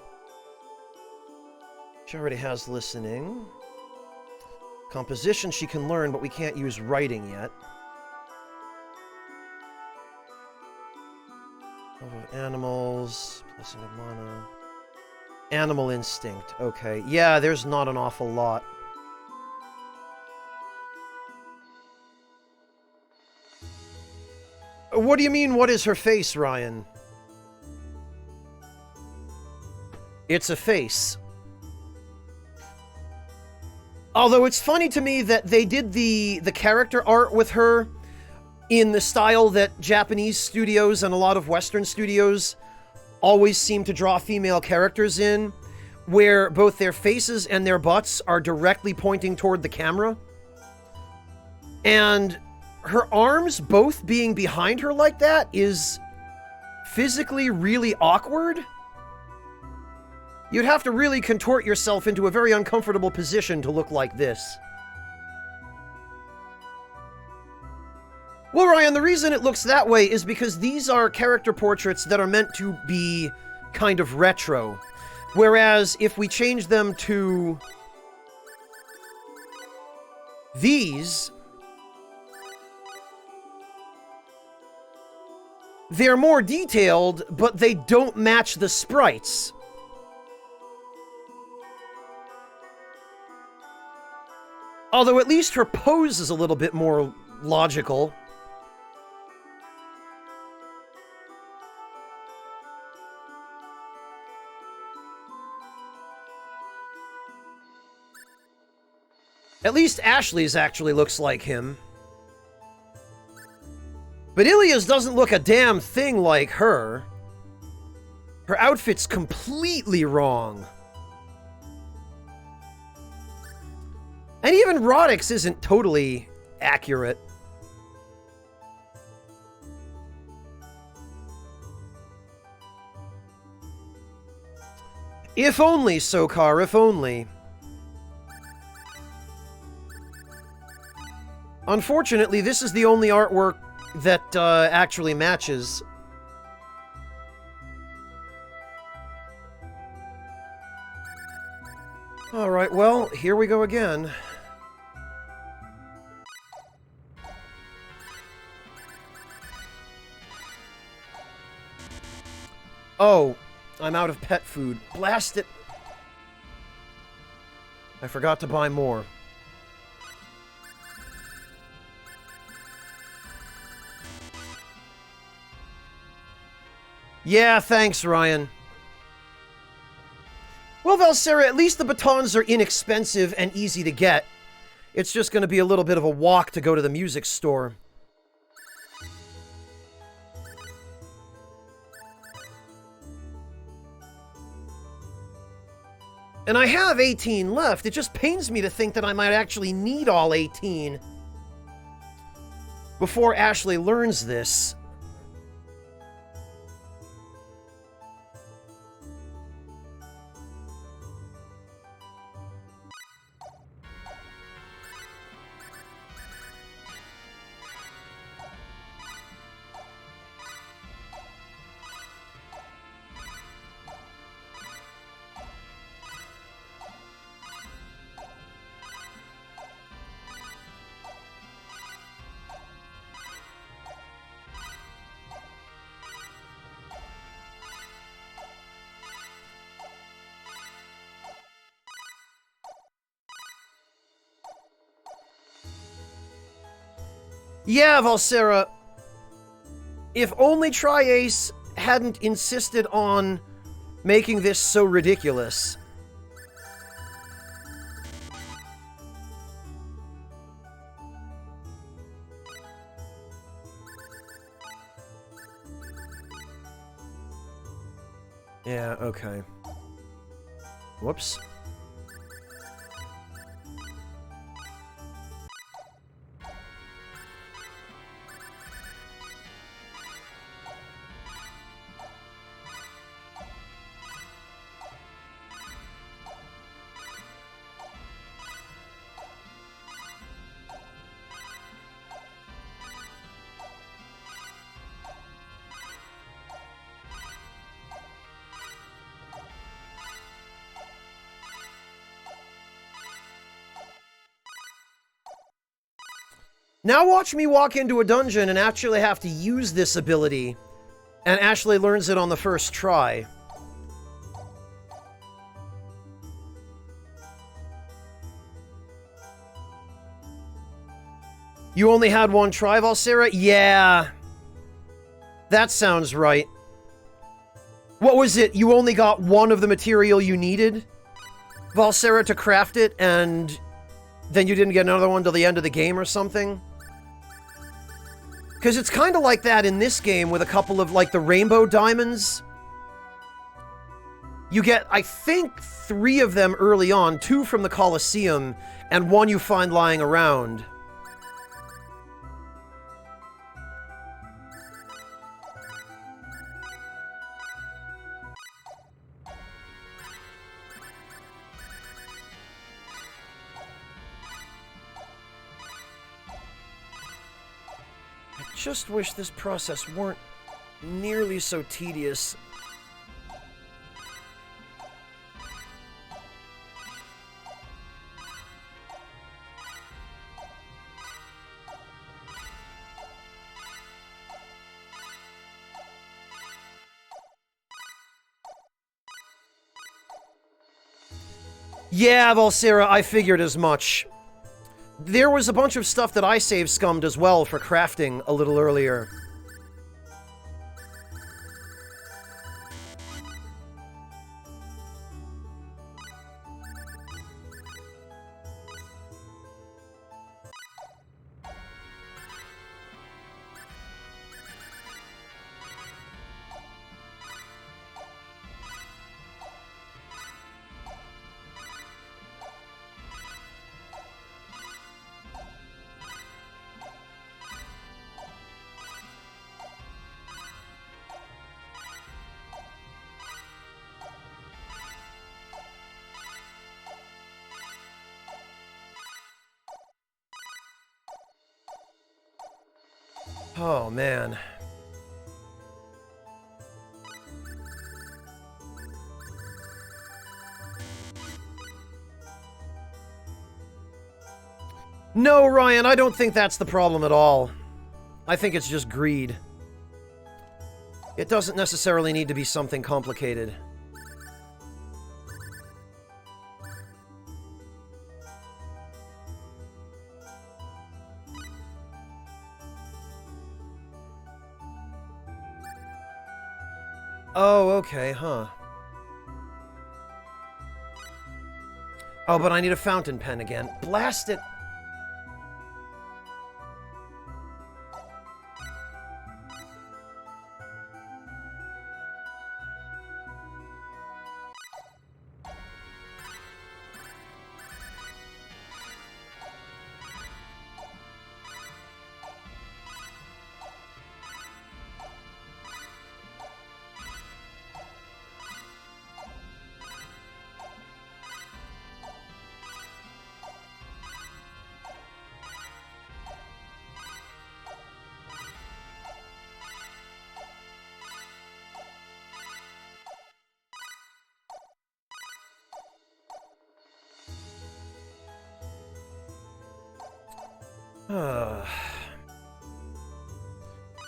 She already has listening. Composition she can learn, but we can't use writing yet. Animals, blessing of mana. Animal instinct. Okay. Yeah, there's not an awful lot. What do you mean, what is her face, Ryan? It's a face. Although it's funny to me that they did the character art with her in the style that Japanese studios and a lot of Western studios always seem to draw female characters in, where both their faces and their butts are directly pointing toward the camera. And her arms both being behind her like that is physically really awkward. You'd have to really contort yourself into a very uncomfortable position to look like this. Well, Ryan, the reason it looks that way is because these are character portraits that are meant to be kind of retro. Whereas if we change them to these, they're more detailed, but they don't match the sprites. Although at least her pose is a little bit more logical. At least Ashley's actually looks like him. But Ilya's doesn't look a damn thing like her. Her outfit's completely wrong. And even Roddick's isn't totally accurate. If only, Sokar, if only. Unfortunately, this is the only artwork that actually matches. Alright, well, here we go again. Oh, I'm out of pet food. Blast it! I forgot to buy more. Yeah, thanks, Ryan. Well, Valsera, at least the batons are inexpensive and easy to get. It's just going to be a little bit of a walk to go to the music store. And I have 18 left. It just pains me to think that I might actually need all 18 before Ashley learns this. Yeah, Valsera. If only Tri-Ace hadn't insisted on making this so ridiculous. Yeah, okay. Whoops. Now watch me walk into a dungeon and actually have to use this ability, and Ashley learns it on the first try. You only had one try, Valsera? Yeah. That sounds right. What was it? You only got one of the material you needed, Valsera, to craft it, and then you didn't get another one till the end of the game or something? Because it's kind of like that in this game with a couple of, like, the rainbow diamonds. You get, I think, 3 of them early on, 2 from the Colosseum, and 1 you find lying around. I just wish this process weren't nearly so tedious. Yeah, Valsera, I figured as much. There was a bunch of stuff that I save scummed as well for crafting a little earlier. Oh, man. No, Ryan, I don't think that's the problem at all. I think it's just greed. It doesn't necessarily need to be something complicated. Oh, okay, huh. Oh, but I need a fountain pen again. Blast it!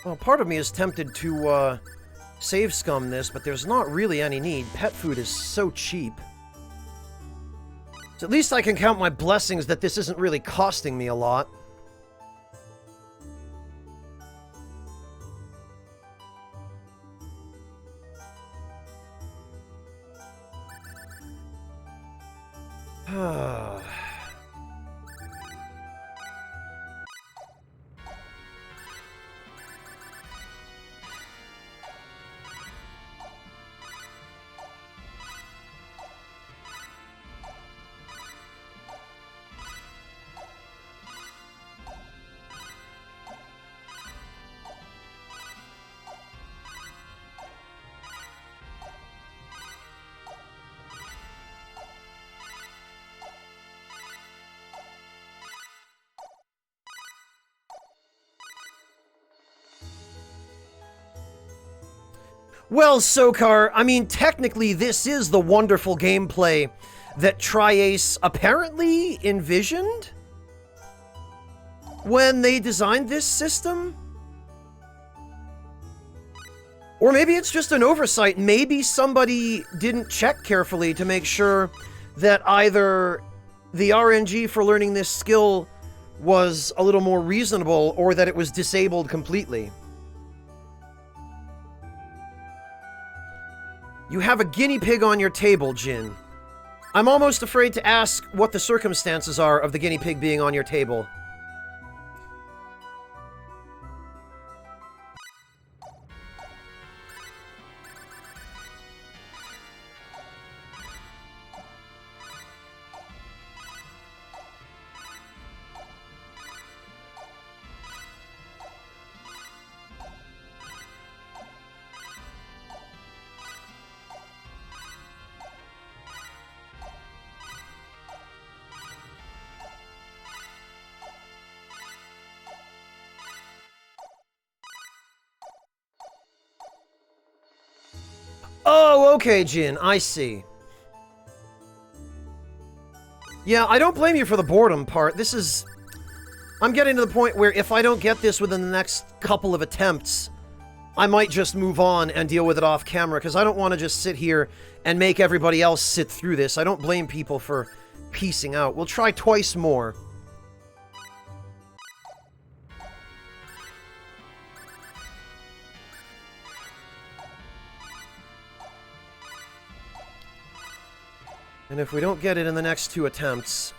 Well, part of me is tempted to, save scum this, but there's not really any need. Pet food is so cheap. So at least I can count my blessings that this isn't really costing me a lot. Well, Sokar, I mean, technically this is the wonderful gameplay that Tri-Ace apparently envisioned when they designed this system? Or maybe it's just an oversight. Maybe somebody didn't check carefully to make sure that either the RNG for learning this skill was a little more reasonable or that it was disabled completely. You have a guinea pig on your table, Jin. I'm almost afraid to ask what the circumstances are of the guinea pig being on your table. Oh, okay, Jin, I see. Yeah, I don't blame you for the boredom part. This is... I'm getting to the point where if I don't get this within the next couple of attempts, I might just move on and deal with it off camera, because I don't want to just sit here and make everybody else sit through this. I don't blame people for piecing out. We'll try twice more. And if we don't get it in the next 2 attempts...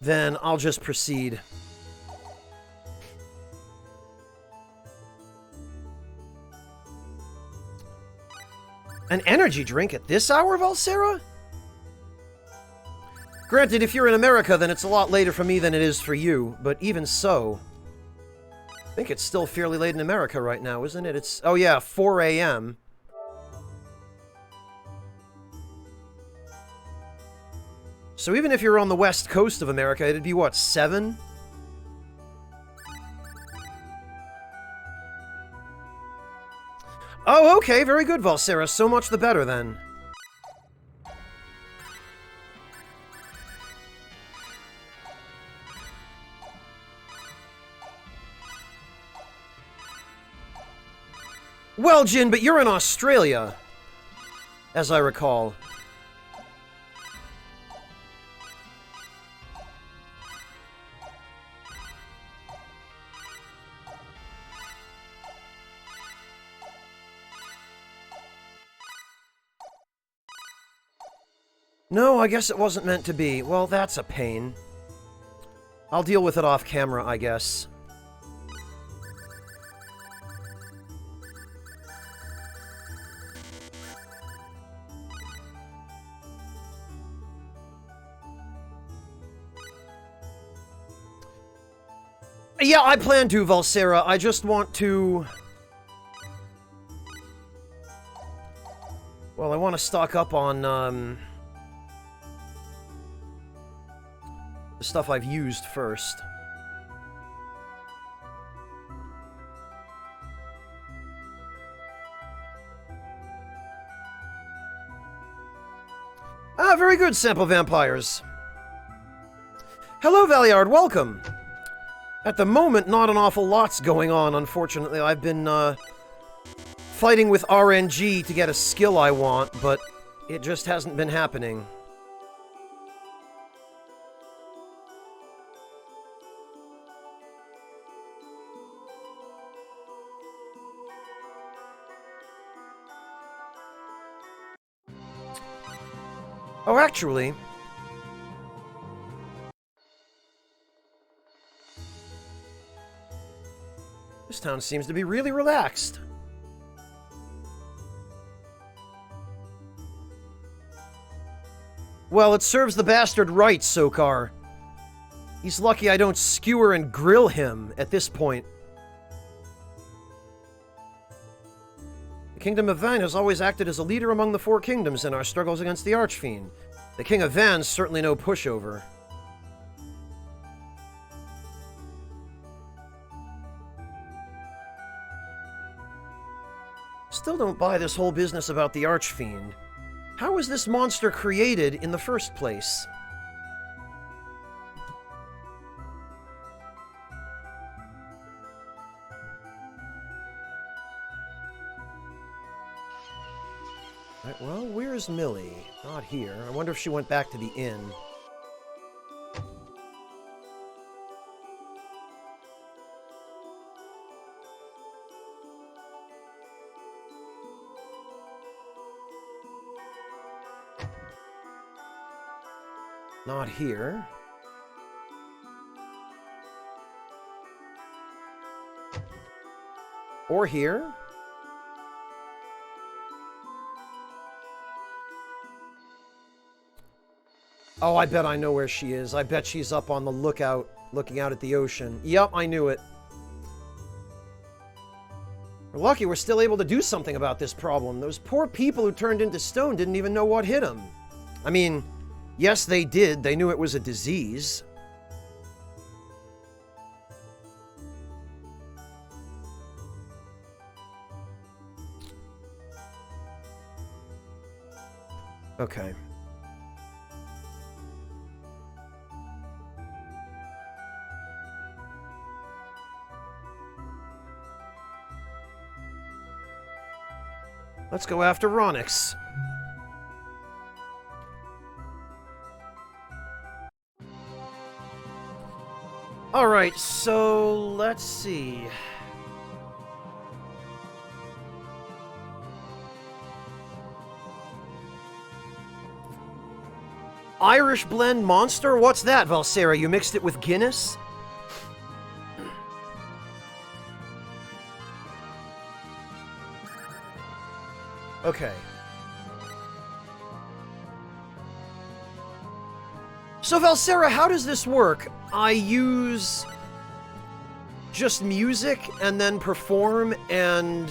then I'll just proceed. An energy drink at this hour, Valsera? Granted, if you're in America, then it's a lot later for me than it is for you, but even so... I think it's still fairly late in America right now, isn't it? It's... oh yeah, 4 a.m. So even if you're on the west coast of America, it'd be, what, 7? Oh, okay, very good, Valsera. So much the better, then. Well, Jin, but you're in Australia, as I recall. No, I guess it wasn't meant to be. Well, that's a pain. I'll deal with it off camera, I guess. Yeah, I plan to, Valsera. I just want to... well, I want to stock up on, the stuff I've used first. Ah, very good, Sample Vampires. Hello, Valiard, welcome. At the moment, not an awful lot's going on, unfortunately. I've been, fighting with RNG to get a skill I want, but It just hasn't been happening. Oh, actually... this town seems to be really relaxed. Well, it serves the bastard right, Sokar. He's lucky I don't skewer and grill him at this point. The Kingdom of Van has always acted as a leader among the four kingdoms in our struggles against the Archfiend. The King of Van's certainly no pushover. Still don't buy this whole business about the Archfiend. How was this monster created in the first place? Right, well, where's Millie? Not here. I wonder if she went back to the inn. Not here. Or here. Oh, I bet I know where she is. I bet she's up on the lookout, looking out at the ocean. Yep, I knew it. We're lucky we're still able to do something about this problem. Those poor people who turned into stone didn't even know what hit them. I mean... yes, they did. They knew it was a disease. Okay. Let's go after Ronix. Alright, so let's see. Irish blend monster? What's that, Valsera? You mixed it with Guinness? Okay. So, Valsera, how does this work? I use just music and then perform and...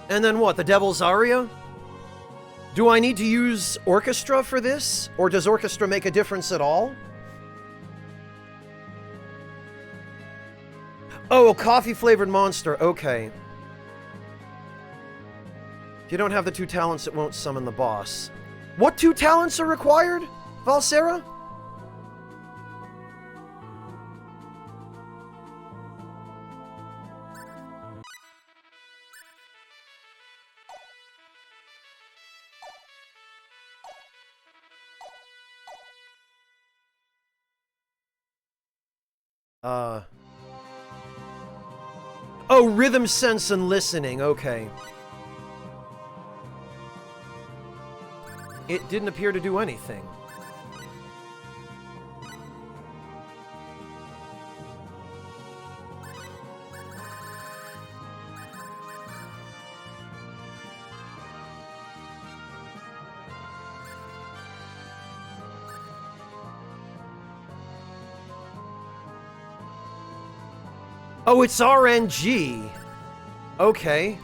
and then what, the Devil's Aria? Do I need to use orchestra for this? Or does orchestra make a difference at all? Oh, a coffee-flavored monster. Okay. If you don't have the 2 talents, it won't summon the boss. What 2 talents are required, Valsera? Oh, rhythm sense and listening. Okay. It didn't appear to do anything. Oh, it's RNG. Okay.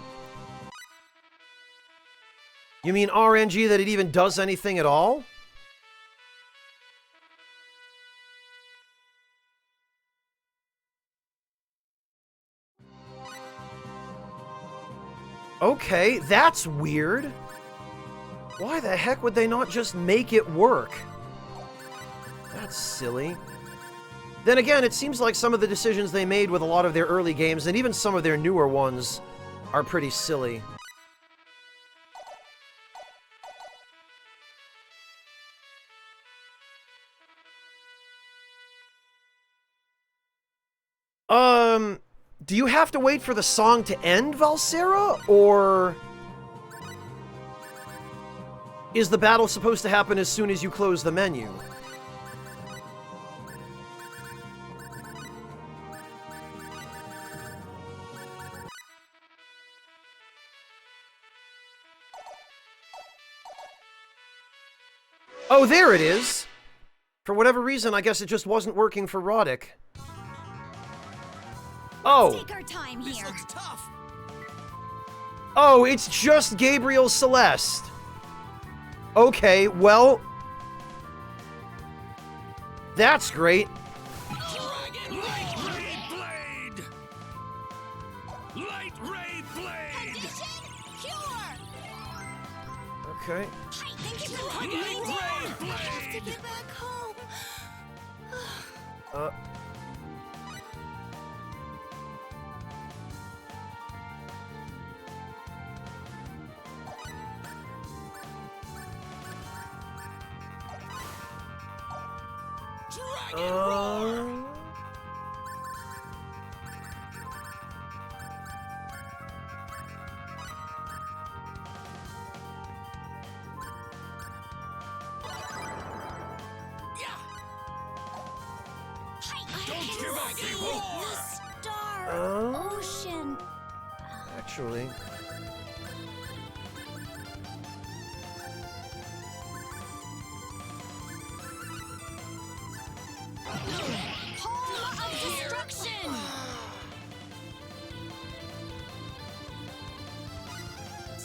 You mean RNG that it even does anything at all? Okay, that's weird. Why the heck would they not just make it work? That's silly. Then again, it seems like some of the decisions they made with a lot of their early games, and even some of their newer ones, are pretty silly. Do you have to wait for the song to end, Valsera, or is the battle supposed to happen as soon as you close the menu? Oh, there it is! For whatever reason, I guess it just wasn't working for Roddick. Oh! Take our time here. This looks tough. Oh, it's just Gabriel Celeste. Okay, well... that's great. Light Ray Blade! Light Ray Blade! Condition cure. Okay. Thank you for Light coming. Ray I have to Blade! get back home. Don't give up, people! The star ocean. Actually... Home of destruction.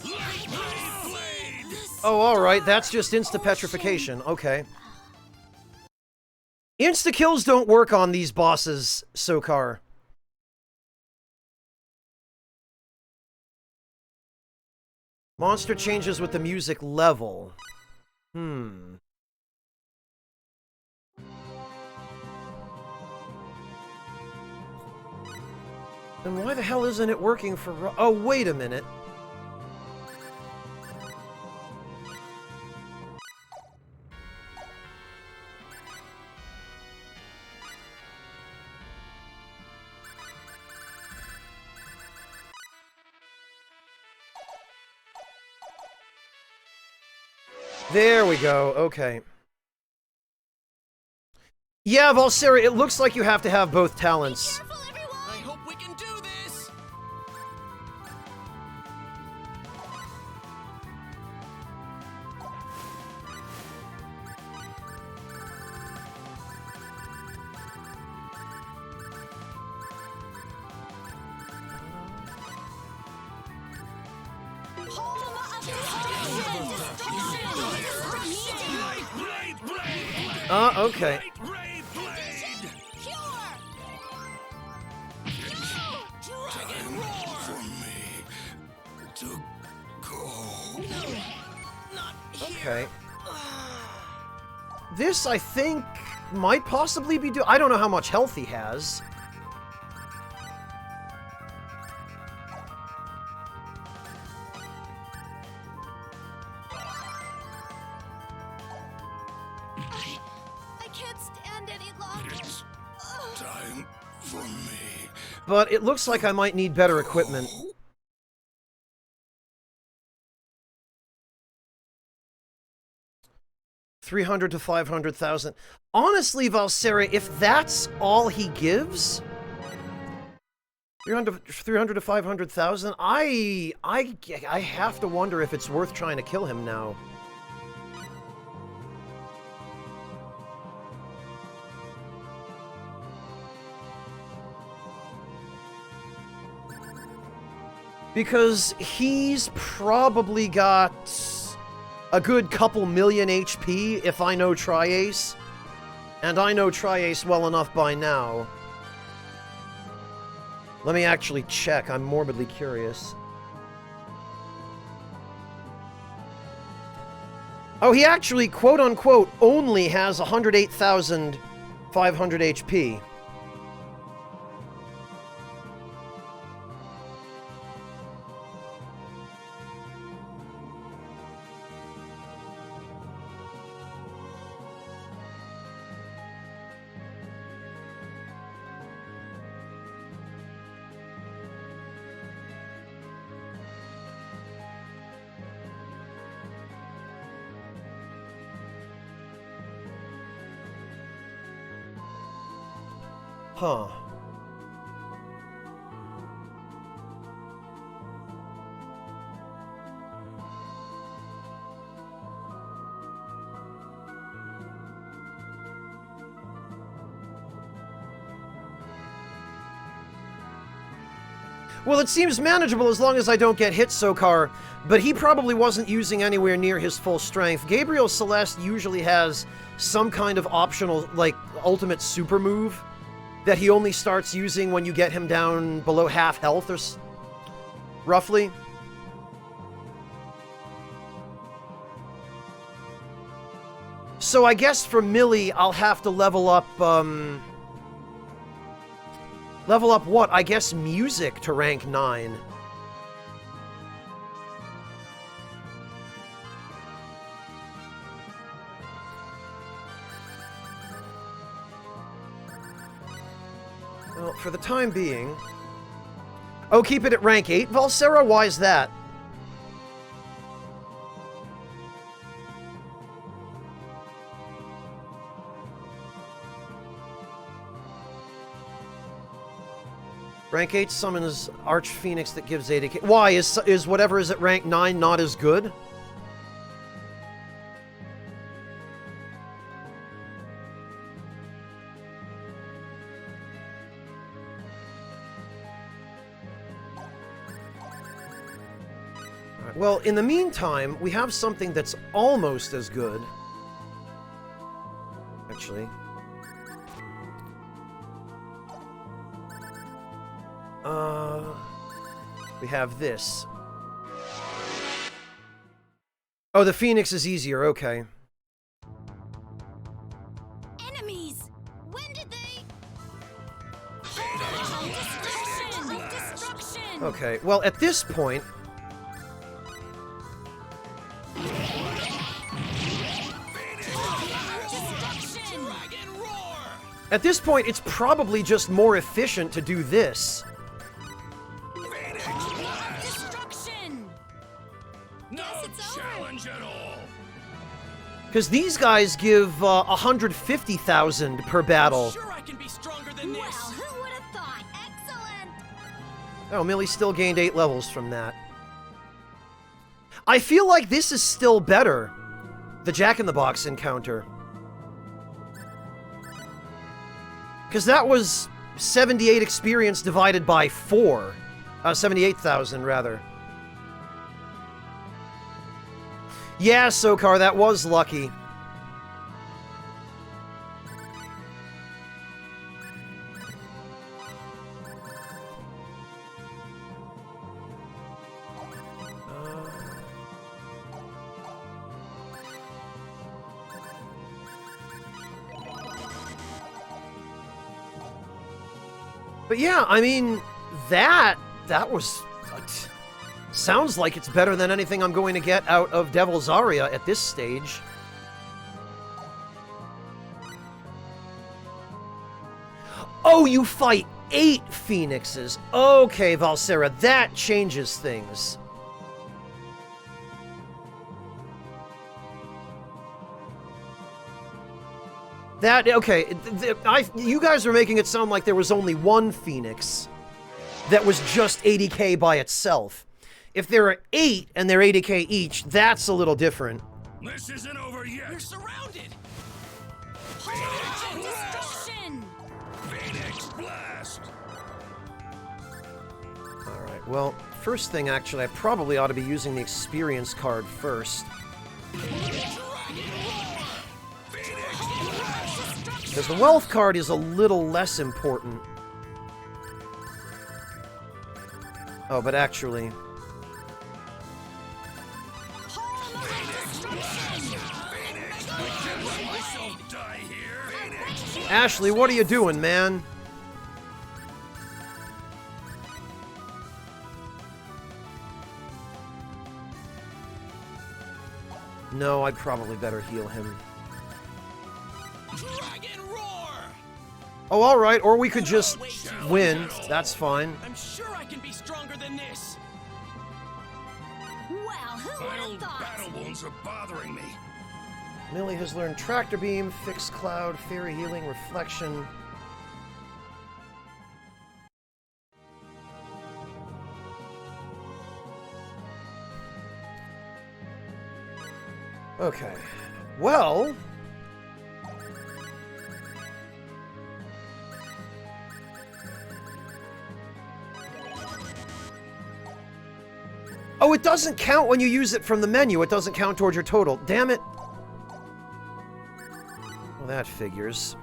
Light Ray Blade! oh, alright, that's just insta-petrification. Okay. Insta-kills don't work on these bosses, Sokar. Monster changes with the music level. Then why the hell isn't it working for... oh, wait a minute. There we go, okay. Yeah, Valsera, it looks like you have to have both talents. Careful, everyone. I hope we can do this. Light Ray Blade! Okay. Light Ray Blade! Time for me to go. Okay. This, I think, might possibly be I don't know how much health he has. I can't stand any longer. It's time for me. But it looks like I might need better equipment. $300 to $500,000. Honestly, Valsera, if that's all he gives, 300 to 500,000, I have to wonder if it's worth trying to kill him now. Because he's probably got a good couple million HP if I know Tri-Ace. And I know Tri-Ace well enough by now. Let me actually check. I'm morbidly curious. Oh, he actually, quote-unquote, only has 108,000 500 HP. Huh. Well, it seems manageable as long as I don't get hit, Sokar, but he probably wasn't using anywhere near his full strength. Gabriel Celeste usually has some kind of optional, like, ultimate super move that he only starts using when you get him down below half health, or roughly. So I guess for Millie, I'll have to level up, level up what? I guess music to rank 9. Well, for the time being... Oh, keep it at rank 8, Valsera? Why is that? Rank 8 summons Arch Phoenix that gives 80k. Why? Is whatever is at rank 9 not as good? Alright, well, in the meantime, we have something that's almost as good. Actually. We have this. Oh, the Phoenix is easier, okay. Enemies! When did they... Destruction! Okay, well, at this point... At this point, it's probably just more efficient to do this. Because these guys give 150,000 per battle. Sure, I can be stronger than this. Well, who would have thought? Excellent! Oh, Millie still gained 8 levels from that. I feel like this is still better. The Jack-in-the-Box encounter. Because that was 78 experience divided by 4. 78,000, rather. Yeah, Sokar, that was lucky. But yeah, I mean, that was... sounds like it's better than anything I'm going to get out of Devil's Aria at this stage. Oh, you fight 8 Phoenixes. Okay, Valsera, that changes things. That, okay, you guys are making it sound like there was only one Phoenix that was just 80k by itself. If there are 8 and they're 80k each, that's a little different. This isn't over yet. You're surrounded. Destruction! Phoenix blast! Alright, well, first thing, actually, I probably ought to be using the experience card first. Because the wealth card is a little less important. Oh, but actually... Ashley, what are you doing, man? No, I'd probably better heal him. Dragon roar! Oh, alright, or we could just win. That's fine. I'm sure I can be stronger than this. Well, who would My have old thought? battle wounds are bothering me. Millie has learned Tractor Beam, Fixed Cloud, Fairy Healing, Reflection. Okay. Well... Oh, it doesn't count when you use it from the menu. It doesn't count towards your total. Damn it. Well, that figures.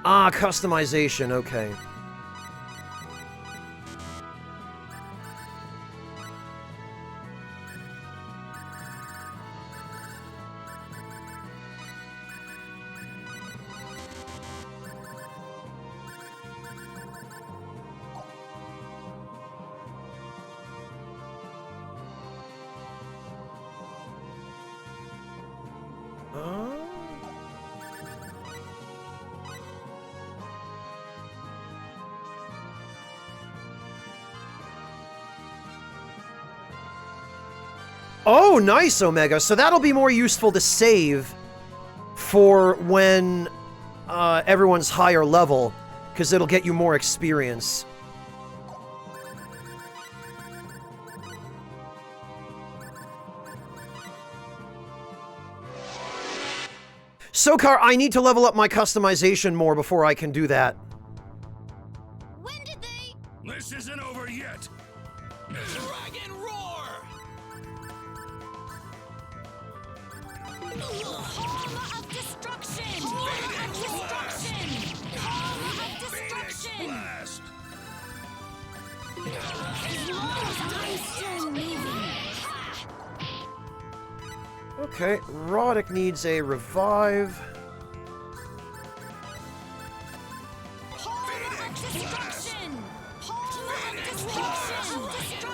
Ah, customization. Okay. Oh, nice, Omega. So that'll be more useful to save for when everyone's higher level, because it'll get you more experience. Sokar, I need to level up my customization more before I can do that. When did they? This isn't over yet. Dragon roar! Hall of destruction! Hall of destruction! Hall of destruction! Blast! As long as I'm still moving. Okay, Roddick needs a revive. Hall of destruction! Hall of destruction!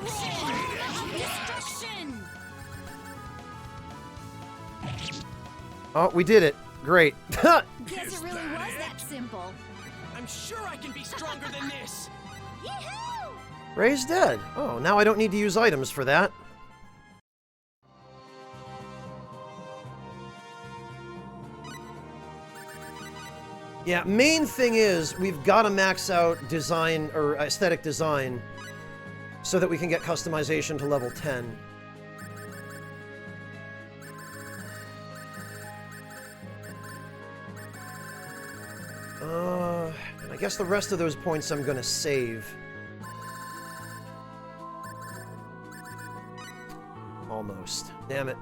Destruction! Destruction! Oh, we did it. Great. Guess it really was that simple. I'm sure I can be stronger than this. Yee-hoo! Ray's dead. Oh, now I don't need to use items for that. Yeah, main thing is we've got to max out design or aesthetic design so that we can get customization to level 10. And I guess the rest of those points I'm going to save. Almost. Damn it.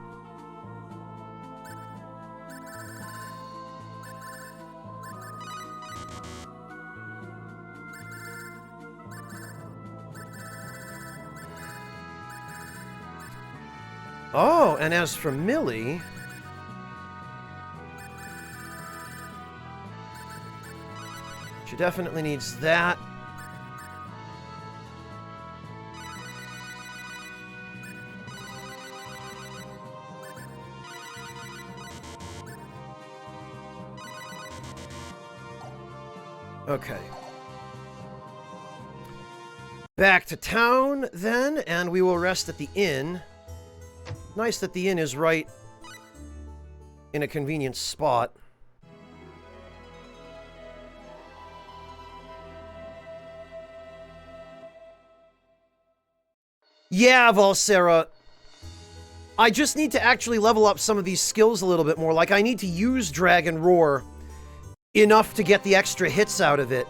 Oh, and as for Millie... She definitely needs that. Okay. Back to town, then, and we will rest at the inn. Nice that the inn is right in a convenient spot. Yeah, Volsera. I just need to actually level up some of these skills a little bit more. Like, I need to use Dragon Roar enough to get the extra hits out of it.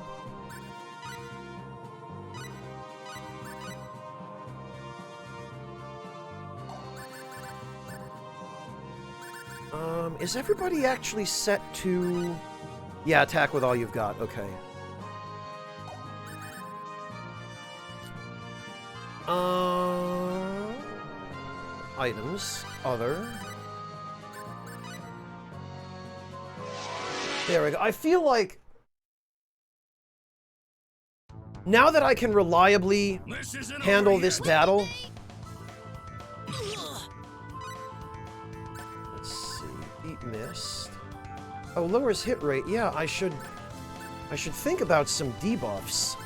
Is everybody actually set to... Yeah, attack with all you've got. Okay. Items. Other. There we go. I feel like now that I can reliably handle this battle. Let's see. Beat missed. Oh, lowers hit rate. Yeah, I should think about some debuffs.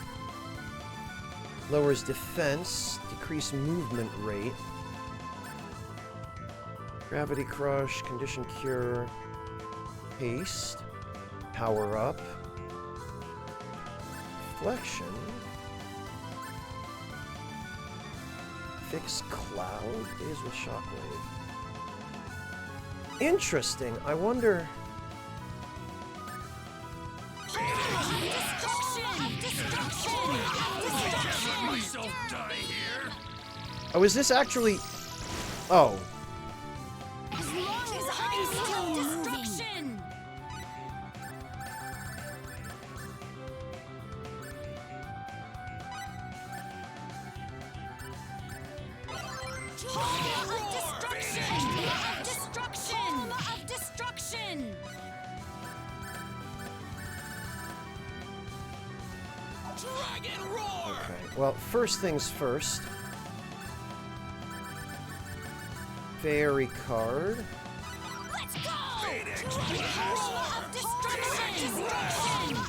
Lowers defense, decrease movement rate. Gravity Crush, Condition Cure, Haste, Power Up, Deflection, Fix Cloud, Daze with Shockwave. Interesting, I wonder... Oh, is this actually... Oh. Well, first things first. Fairy card. Let's go!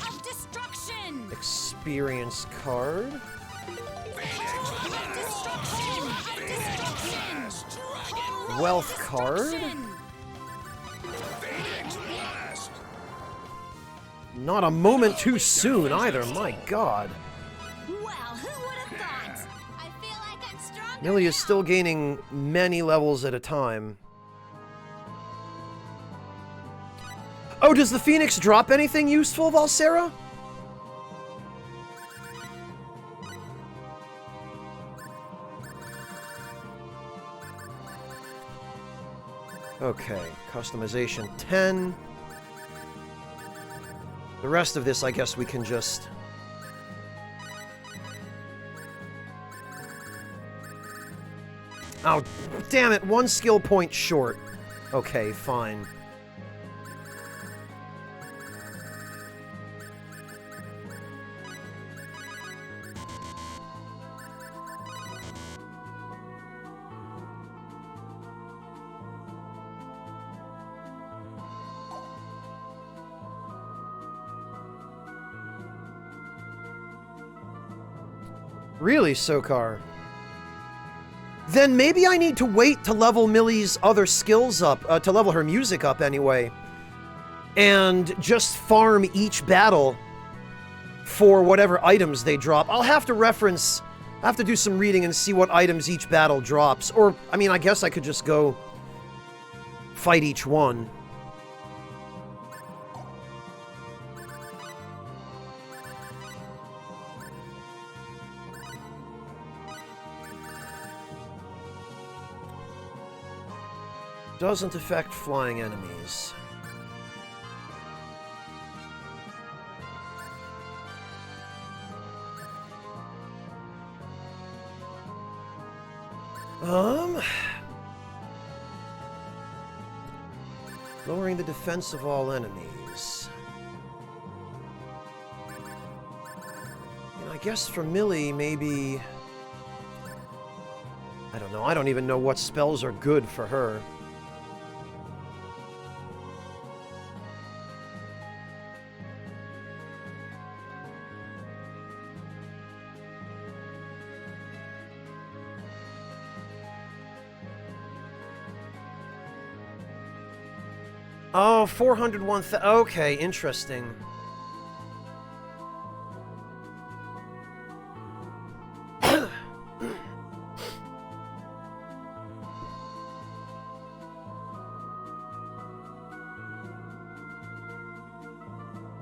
Of destruction! Experience card. Wealth card. Not a moment too soon either, my god. Millie is still gaining many levels at a time. Oh, does the Phoenix drop anything useful, Valsera? Okay, customization 10. The rest of this, I guess we can just... Oh, damn it, one skill point short. Okay, fine. Really, Sokar? Then maybe I need to wait to level Millie's other skills up, to level her music up anyway. And just farm each battle for whatever items they drop. I'll have to reference, I have to do some reading and see what items each battle drops. Or, I mean, I guess I could just go fight each one. Doesn't affect flying enemies. Lowering the defense of all enemies. And I guess for Millie, maybe... I don't know, I don't even know what spells are good for her. Oh, 401,000. Okay, interesting.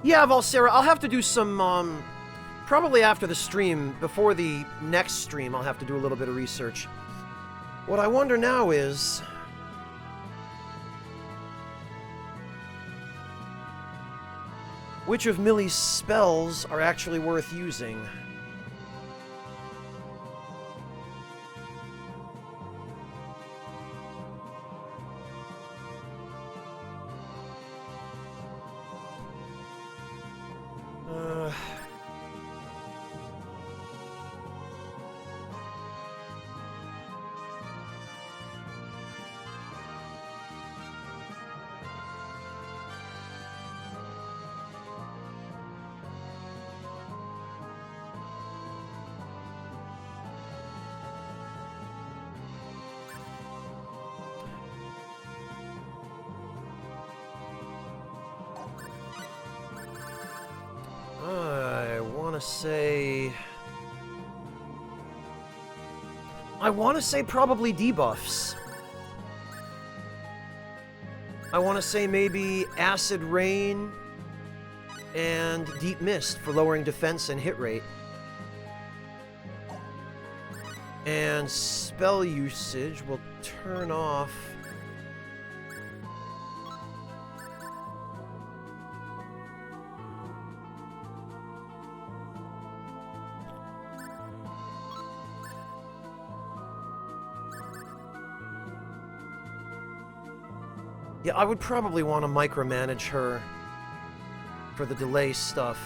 Yeah, Valsera, I'll have to do some, probably after the stream, before the next stream, I'll have to do a little bit of research. What I wonder now is... which of Millie's spells are actually worth using? to say... I want to say probably debuffs. I want to say maybe Acid Rain and Deep Mist for lowering defense and hit rate. And spell usage will turn off... Yeah, I would probably want to micromanage her for the delay stuff.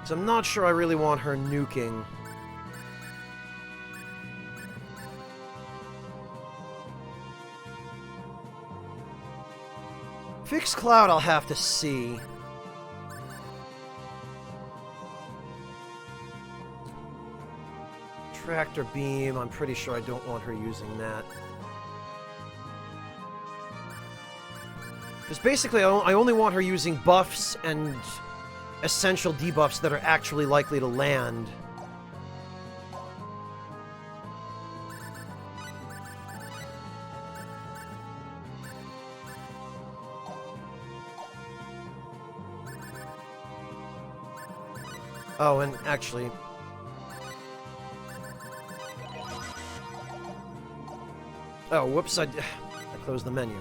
So I'm not sure I really want her nuking. Fixed Cloud I'll have to see. Tractor Beam, I'm pretty sure I don't want her using that. Because basically I only want her using buffs and essential debuffs that are actually likely to land. Oh, and actually... Oh, whoops, I closed the menu.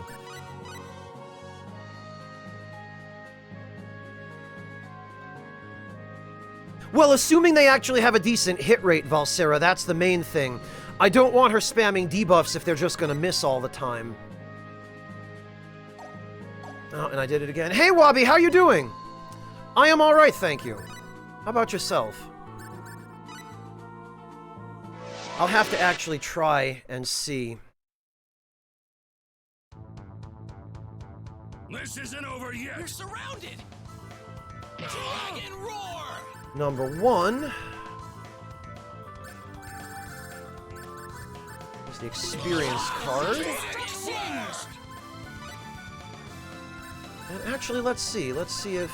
Well, assuming they actually have a decent hit rate, Valsera, that's the main thing. I don't want her spamming debuffs if they're just gonna miss all the time. Oh, and I did it again. Hey, Wabi, how you doing? I am alright, thank you. How about yourself? I'll have to actually try and see. This isn't over yet! We're surrounded! Dragon Roar! Number 1 is the experience card. And actually, let's see. Let's see if...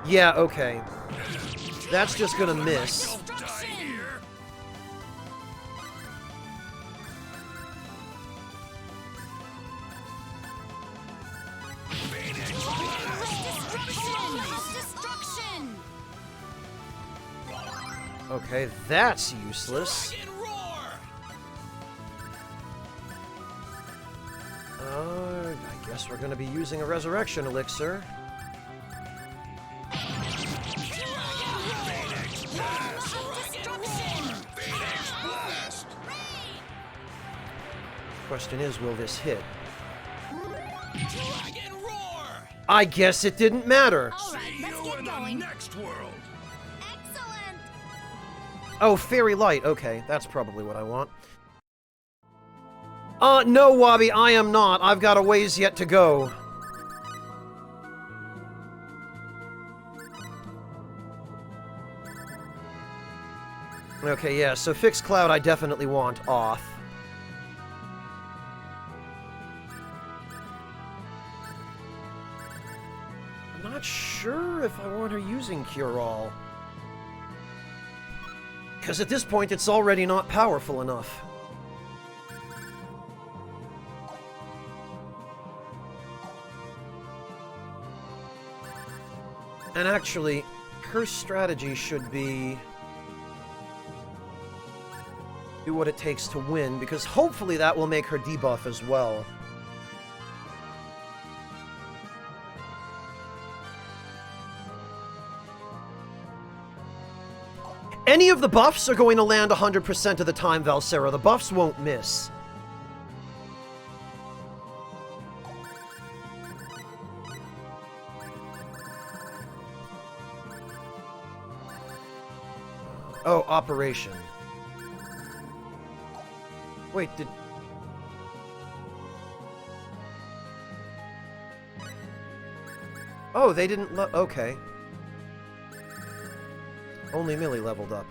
Yeah, okay. That's just gonna miss. Okay, that's useless. I guess we're gonna be using a resurrection elixir. Question is, will this hit? I guess it didn't matter. See you in the next world! Excellent! Oh, Fairy Light. Okay, that's probably what I want. No, Wabi, I am not. I've got a ways yet to go. Okay, yeah, so Fixed Cloud I definitely want off. I'm not sure if I want her using Cure All. Because at this point, it's already not powerful enough. And actually, her strategy should be... do what it takes to win, because hopefully that will make her debuff as well. Any of the buffs are going to land 100% of the time, Valsera. The buffs won't miss. Oh, Operation. Wait, did... Oh, they didn't okay. Only Millie leveled up.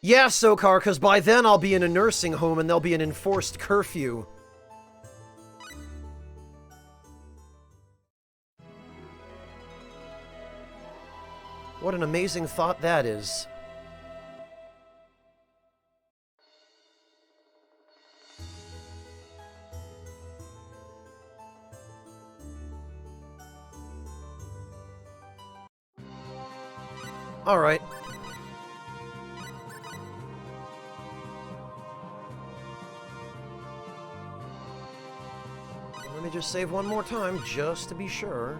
Yeah, Sokar, because by then I'll be in a nursing home and there'll be an enforced curfew. What an amazing thought that is. All right. Let me just save one more time, just to be sure.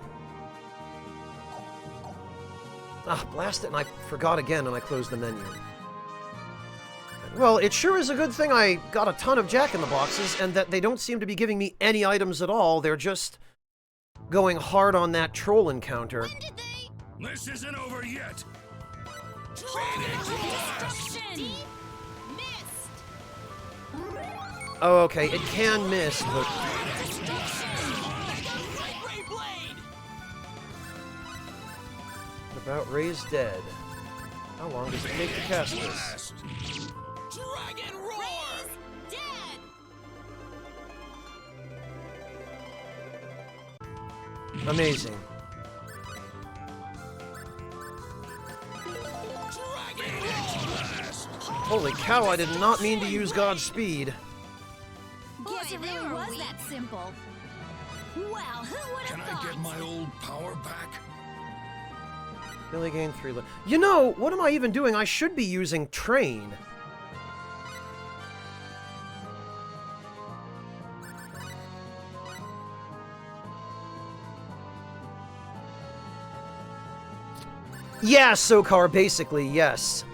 Ah, blast it, and I forgot again, and I closed the menu. Well, it sure is a good thing I got a ton of Jack-in-the-Boxes, and that they don't seem to be giving me any items at all. They're just going hard on that troll encounter. When did they? This isn't over yet. Destruction! Missed! Oh, okay, it can miss, but... About Ray's dead. How long does it take to cast this? Dragon roar! Dead! Amazing. Holy cow, I did not mean to use Godspeed. Guess it really was that simple. Well, who would have Can thought? I get my old power back? Billy gained 3 life. You know, what am I even doing? I should be using Train. Yeah, Sokar, basically, yes.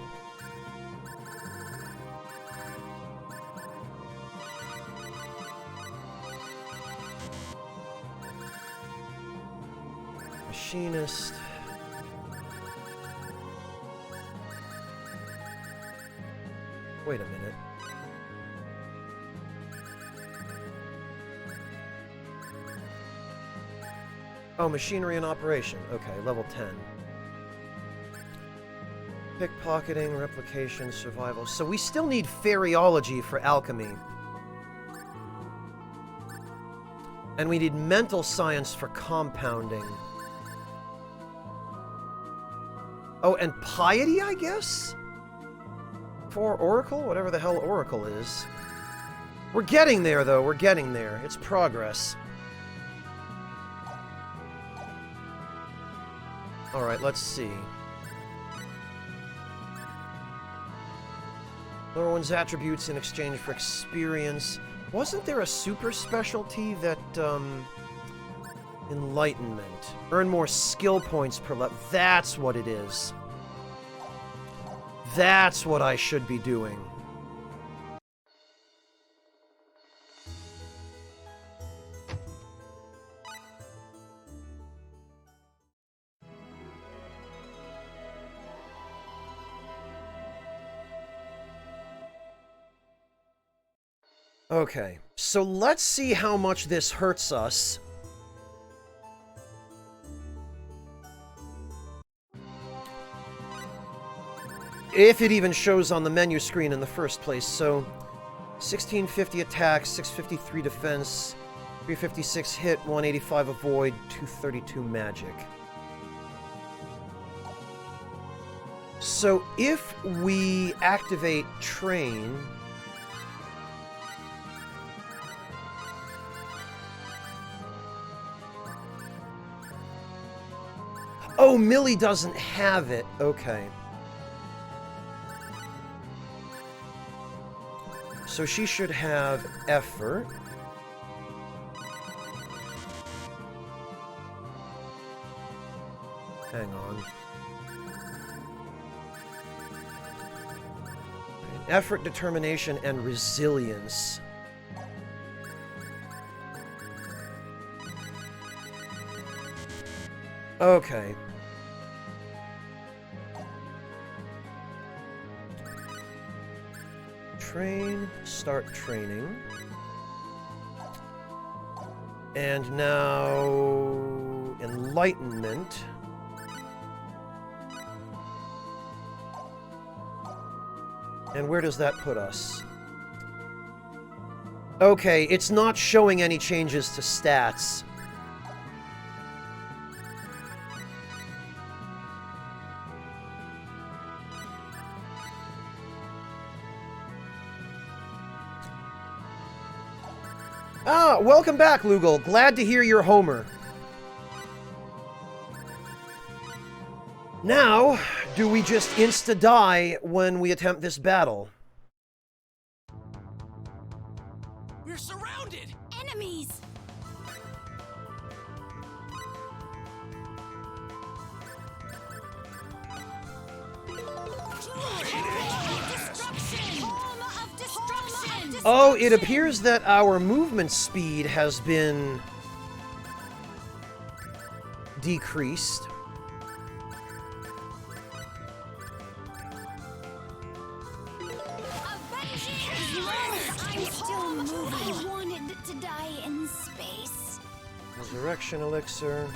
Machinist. Wait a minute. Oh, machinery in operation. Okay, level 10. Pickpocketing, replication, survival. So we still need Fairyology for alchemy. And we need mental science for compounding. Oh, and piety, I guess? For Oracle? Whatever the hell Oracle is. We're getting there, though. We're getting there. It's progress. Alright, let's see. Lower one's attributes in exchange for experience. Wasn't there a super specialty that, Enlightenment. Earn more skill points per level. That's what it is. That's what I should be doing. Okay, so let's see how much this hurts us. If it even shows on the menu screen in the first place. So, 1650 attack, 653 defense, 356 hit, 185 avoid, 232 magic. So if we activate Train... Oh, Millie doesn't have it. Okay. So she should have effort. Hang on. Effort, determination, and resilience. Okay. train, start training. And now... enlightenment. And where does that put us? Okay, it's not showing any changes to stats. Ah, welcome back, Lugal. Glad to hear you're Homer. Now, do we just insta-die when we attempt this battle? We're surrounded! Enemies! Oh, it appears that our movement speed has been decreased. I'm still moving. I wanted to die in space. Resurrection elixir.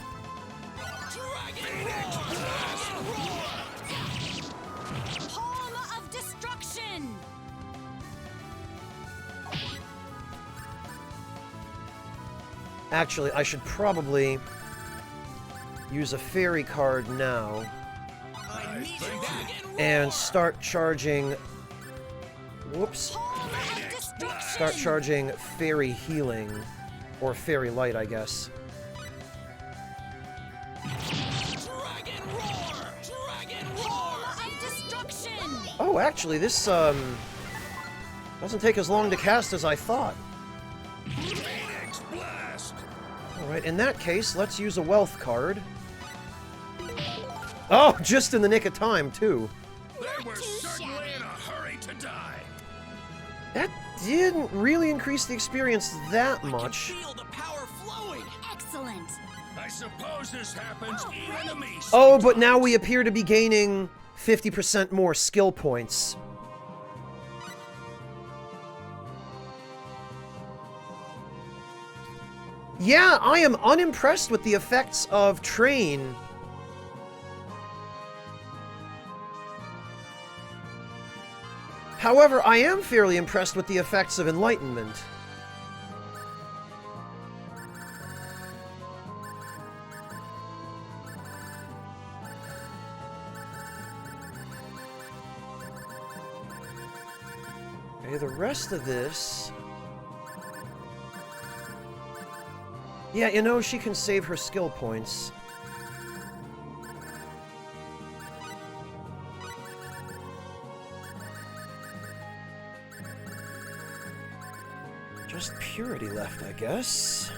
Home of destruction! Actually, I should probably use a fairy card now and start charging... Whoops. Start charging fairy healing. Or fairy light, I guess. Oh, actually, this, doesn't take as long to cast as I thought. Alright, in that case, let's use a wealth card. Oh, just in the nick of time, too. They were certainly in a hurry to die. That didn't really increase the experience that much. Feel the power flowing! Excellent! I suppose this happens even to me. Oh, but now we appear to be gaining 50% more skill points. Yeah, I am unimpressed with the effects of Train. However, I am fairly impressed with the effects of Enlightenment. Okay, the rest of this... Yeah, you know, she can save her skill points. Just purity left, I guess.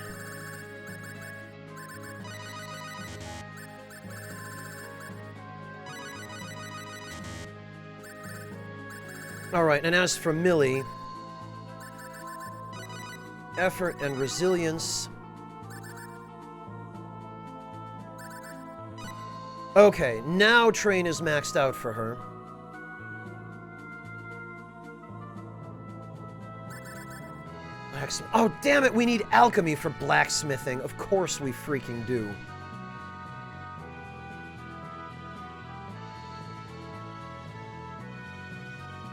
Alright, and as for Millie... effort and resilience... Okay, now Train is maxed out for her. Oh, damn it, we need alchemy for blacksmithing. Of course we freaking do.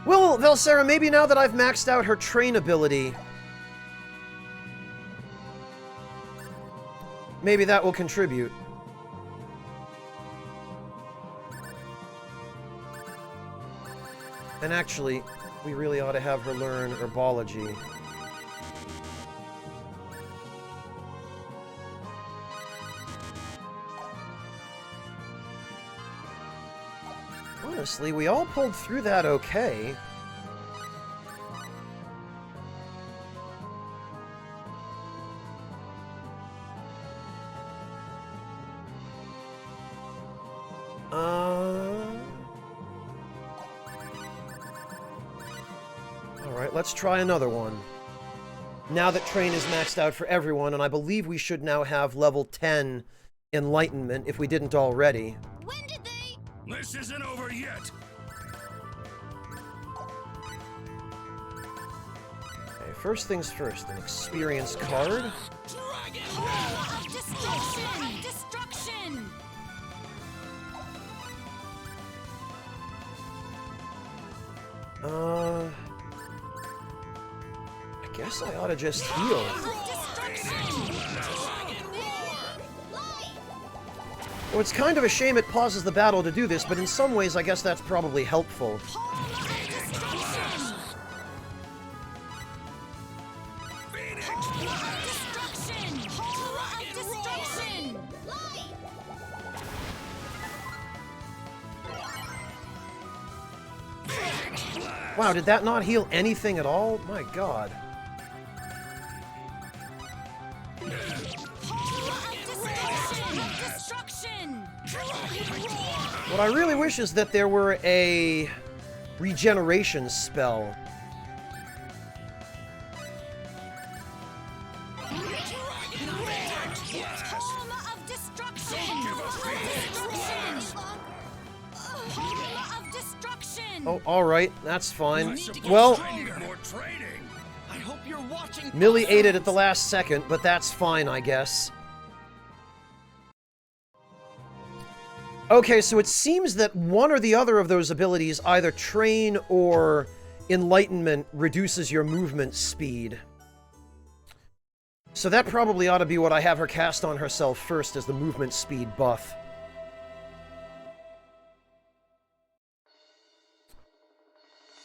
Well, Velsera, maybe now that I've maxed out her train ability, maybe that will contribute. And actually, we really ought to have her learn herbology. Honestly, we all pulled through that okay. Alright, let's try another one. Now that Train is maxed out for everyone, and I believe we should now have level 10 Enlightenment, if we didn't already. When did they... This isn't over yet. first things first, an experience card. Destruction! Destruction! I guess I ought to just heal. Well, it's kind of a shame it pauses the battle to do this, but in some ways I guess that's probably helpful. Wow, did that not heal anything at all? My god. What I really wish is that there were a regeneration spell. Oh, alright, that's fine. Well, Millie ate it at the last second, but that's fine, I guess. Okay, so it seems that one or the other of those abilities, either Train or Enlightenment, reduces your movement speed. So that probably ought to be what I have her cast on herself first, as the movement speed buff.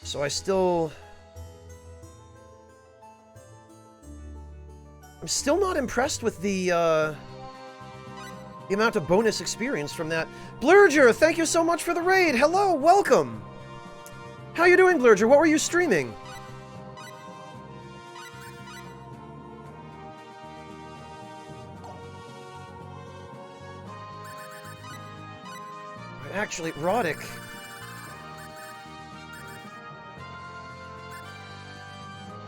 So I'm still not impressed with the amount of bonus experience from that. Blurger, thank you so much for the raid! Hello, welcome! How you doing, Blurger? What were you streaming? Actually, Roddick...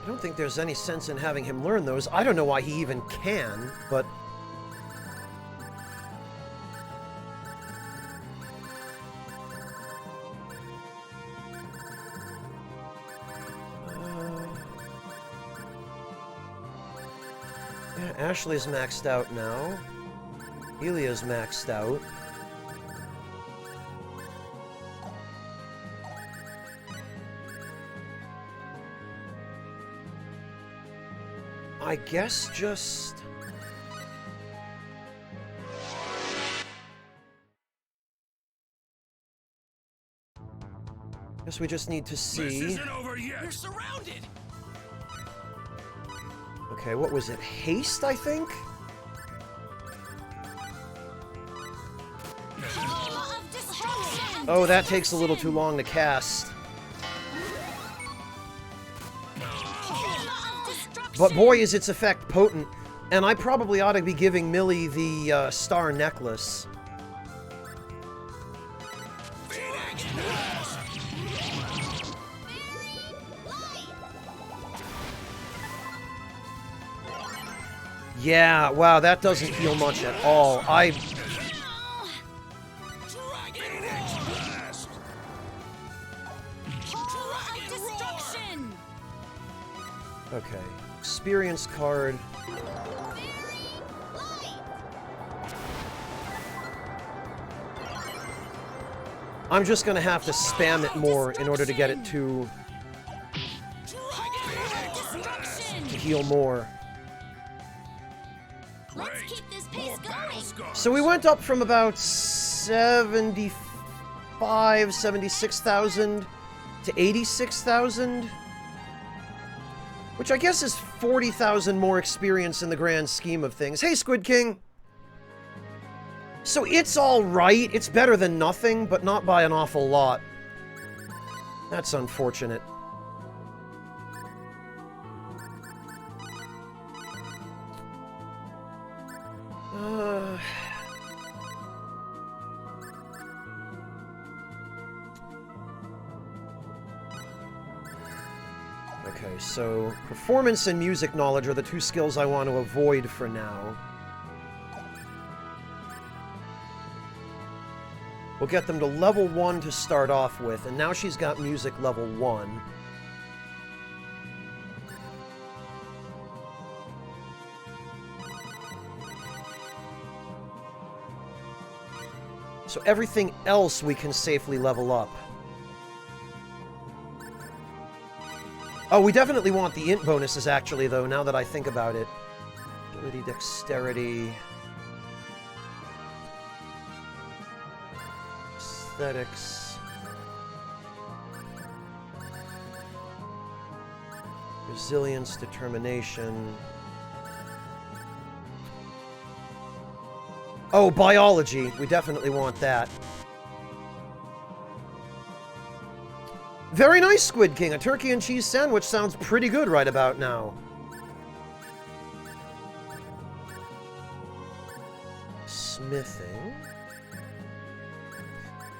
I don't think there's any sense in having him learn those. I don't know why he even can, but... yeah, Ashley's maxed out now. Elia's maxed out. I guess just... guess we just need to see... This isn't over yet. You're surrounded! Okay, what was it? Haste, I think? Oh, that takes a little too long to cast. But boy, is its effect potent. And I probably ought to be giving Millie the star necklace. Yeah, wow, that doesn't feel much at all. Okay. Experience card. I'm just gonna have to spam it more in order to get it to heal more. Let's keep this pace going. So we went up from about 76,000 to 86,000. Which I guess is 40,000 more experience in the grand scheme of things. Hey, Squid King! So it's alright. It's better than nothing, but not by an awful lot. That's unfortunate. Okay, so performance and music knowledge are the two skills I want to avoid for now. We'll get them to level 1 to start off with, and now she's got music level 1. So everything else we can safely level up. Oh, we definitely want the int bonuses, actually, though, now that I think about it. Agility, dexterity... aesthetics... resilience, determination... Oh, biology. We definitely want that. Very nice, Squid King. A turkey and cheese sandwich sounds pretty good right about now. Smithing.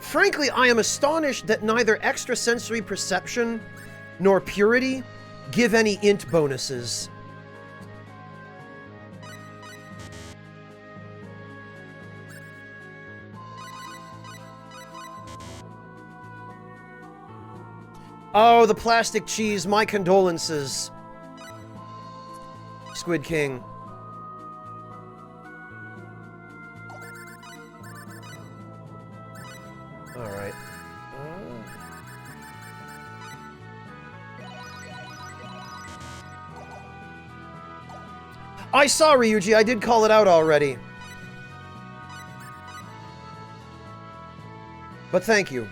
Frankly, I am astonished that neither extrasensory perception nor purity give any int bonuses. Oh, the plastic cheese. My condolences. Squid King. Alright. I saw Ryuji. I did call it out already. But thank you.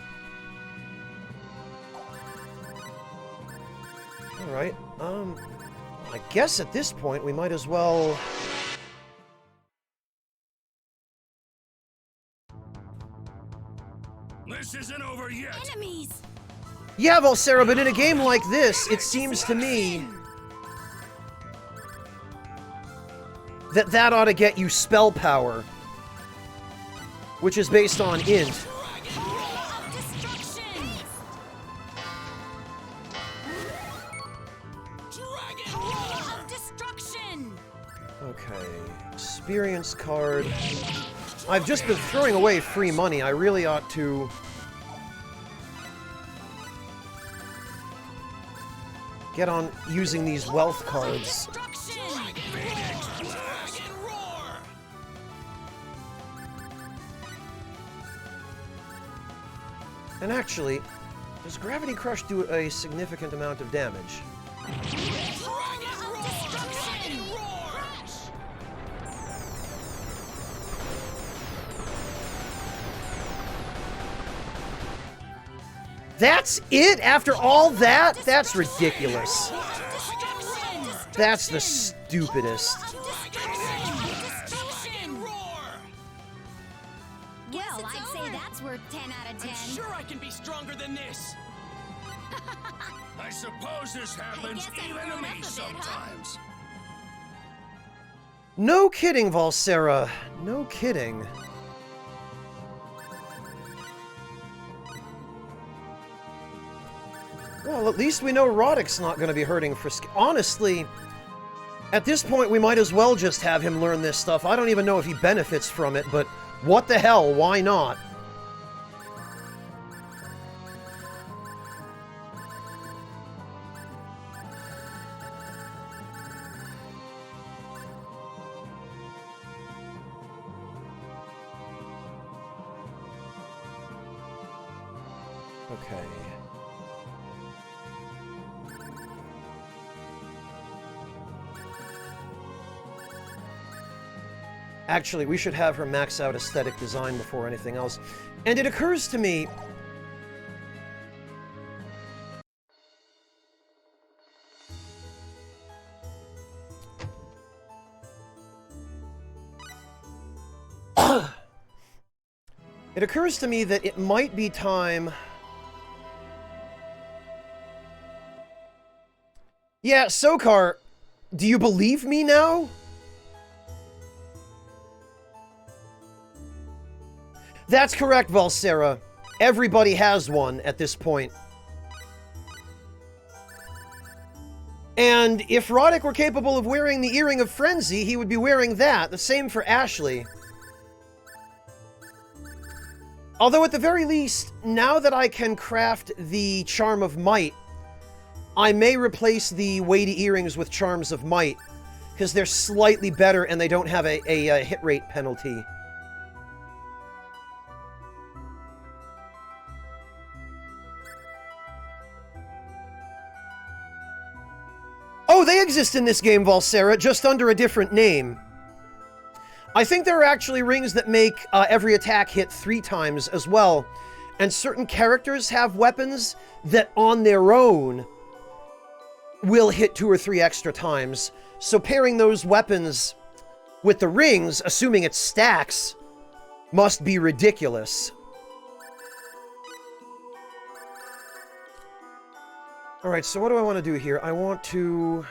Alright, I guess at this point we might as well... This isn't over yet! Enemies! Yeah, Volsera, but in a game like this, it seems to me... that ought to get you spell power. Which is based on int. Okay, experience card. I've just been throwing away free money. I really ought to... get on using these wealth cards. And actually, does Gravity Crush do a significant amount of damage? That's it? After all that? That's ridiculous. That's the stupidest. Well, I'd say that's worth 10 out of 10. I'm sure I can be stronger than this. I suppose this happens even to me sometimes. No kidding, Volsera. No kidding. Well, at least we know Roddick's not going to be hurting Frisk. Honestly, at this point, we might as well just have him learn this stuff. I don't even know if he benefits from it, but what the hell, why not? Okay. Actually, we should have her max out aesthetic design before anything else. And it occurs to me... it occurs to me that it might be time... Yeah, Sokar, do you believe me now? That's correct, Volsera. Everybody has one at this point. And if Roddick were capable of wearing the Earring of Frenzy, he would be wearing that. The same for Ashley. Although at the very least, now that I can craft the Charm of Might, I may replace the weighty earrings with Charms of Might, because they're slightly better and they don't have a hit rate penalty. Oh, they exist in this game, Valsera, just under a different name. I think there are actually rings that make every attack hit 3 times as well. And certain characters have weapons that on their own will hit 2 or 3 extra times. So pairing those weapons with the rings, assuming it stacks, must be ridiculous. Alright, so what do I want to do here? I want to...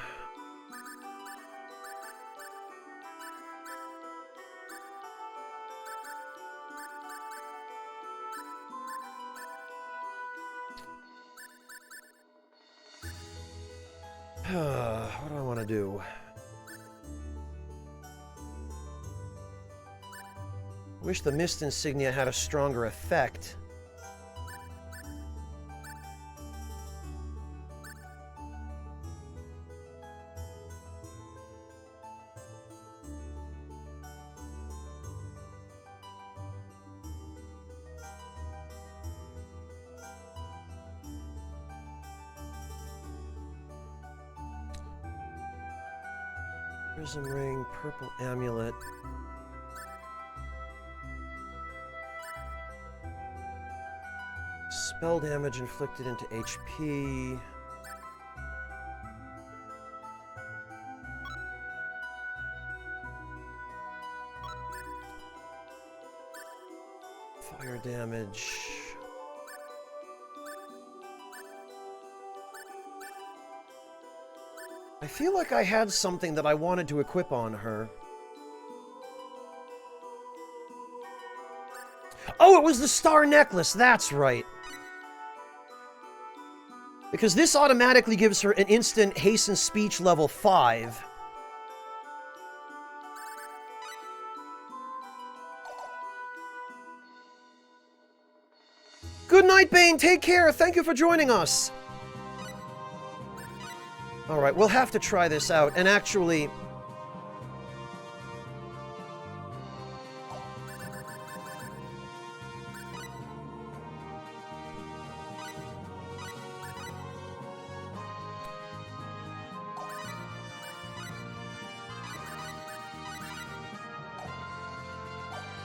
what do I want to do? Wish the mist insignia had a stronger effect. Prism ring, purple amulet. Spell damage inflicted into HP. Fire damage. I feel like I had something that I wanted to equip on her. Oh, it was the star necklace, that's right. Because this automatically gives her an instant hasten speech level 5. Good night, Bane. Take care. Thank you for joining us. Alright, we'll have to try this out. And actually...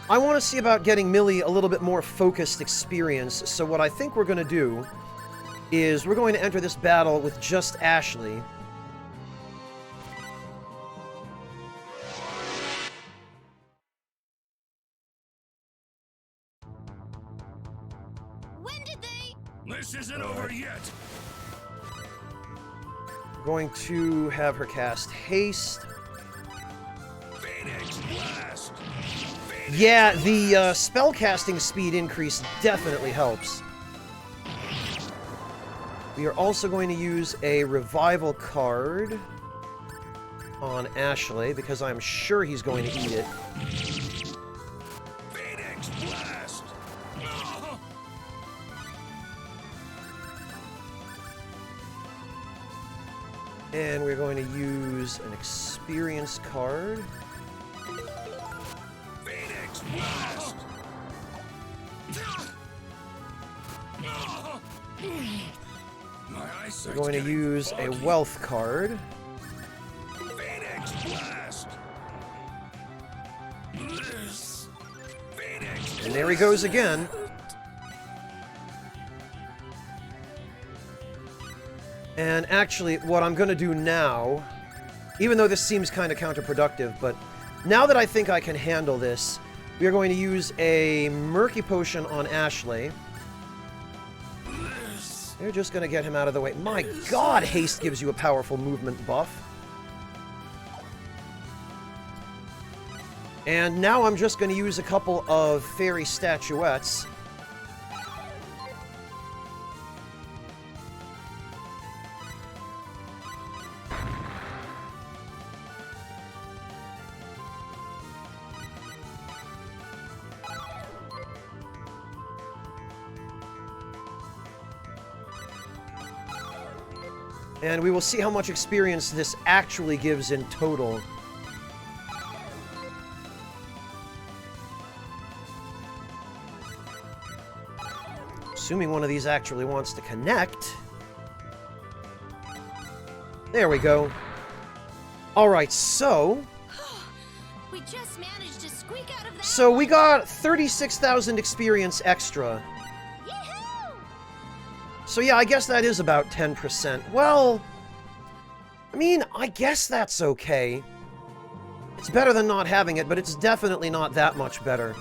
I want to see about getting Millie a little bit more focused experience, so what I think we're going to do is we're going to enter this battle with just Ashley. When did they? This isn't over yet. Going to have her cast Haste. Phoenix Blast. Yeah, the spellcasting speed increase definitely helps. We are also going to use a revival card on Ashley, because I'm sure he's going to eat it. Phoenix Blast. And we're going to use an experience card. Phoenix Blast. We're going to use a wealth card. Phoenix Blast. Phoenix. And there he goes again. And actually, what I'm going to do now, even though this seems kind of counterproductive, but now that I think I can handle this, we are going to use a Murky Potion on Ashley. They're just going to get him out of the way. My god, Haste gives you a powerful movement buff. And now I'm just going to use a couple of fairy statuettes. And we will see how much experience this actually gives in total. Assuming one of these actually wants to connect. There we go. Alright, so... We just managed to squeak out of that. So we got 36,000 experience extra. Yee-hoo! So yeah, I guess that is about 10%. Well... I mean, I guess that's okay. It's better than not having it, but it's definitely not that much better.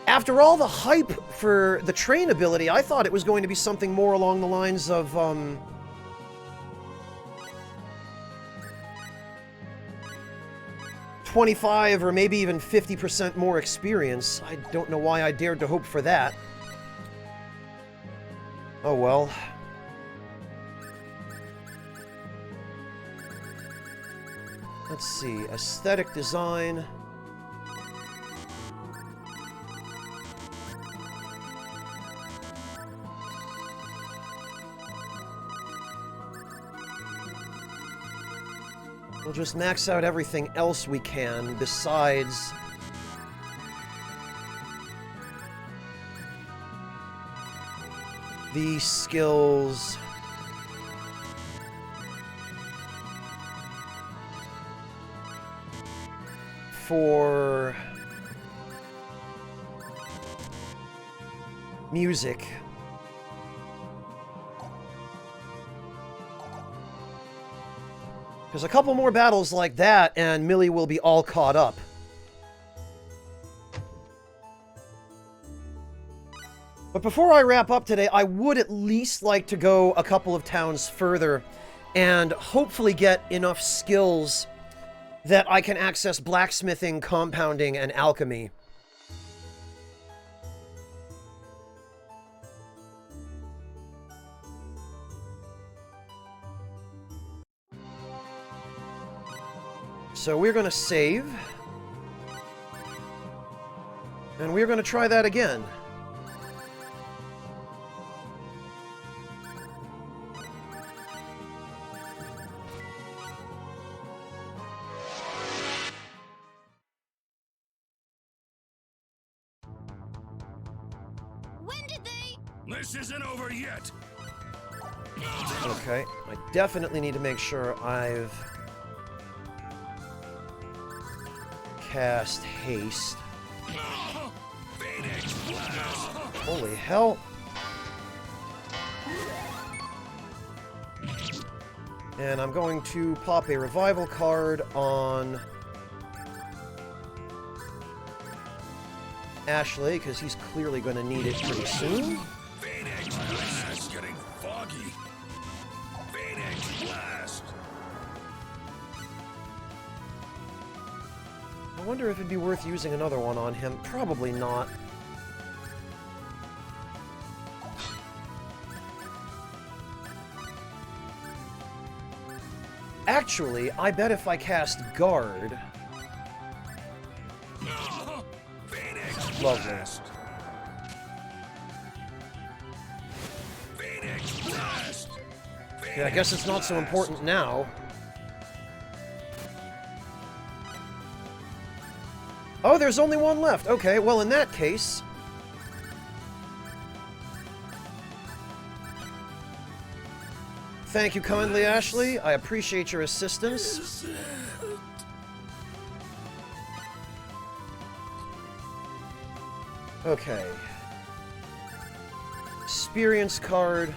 After all the hype for the train ability, I thought it was going to be something more along the lines of, 25 or maybe even 50% more experience. I don't know why I dared to hope for that. Oh well. Let's see, aesthetic design. We'll just max out everything else we can besides the skills. For music. Because a couple more battles like that, and Millie will be all caught up. But before I wrap up today, I would at least like to go a couple of towns further and hopefully get enough skills that I can access blacksmithing, compounding, and alchemy. So we're going to save. And we're going to try that again. When did they? This isn't over yet. Okay, I definitely need to make sure I've cast haste. Phoenix Blast! Holy hell. And I'm going to pop a revival card on Ashley, because he's clearly going to need it pretty soon. Phoenix Blast! It's getting foggy. Phoenix Blast! I wonder if it'd be worth using another one on him. Probably not. Actually, I bet if I cast Guard... Phoenix Lovely. Blast! Phoenix Blast! Yeah, I guess it's not so important now. Oh, there's only one left. Okay, well, in that case... Thank you kindly, Ashley. I appreciate your assistance. Okay. Experience card.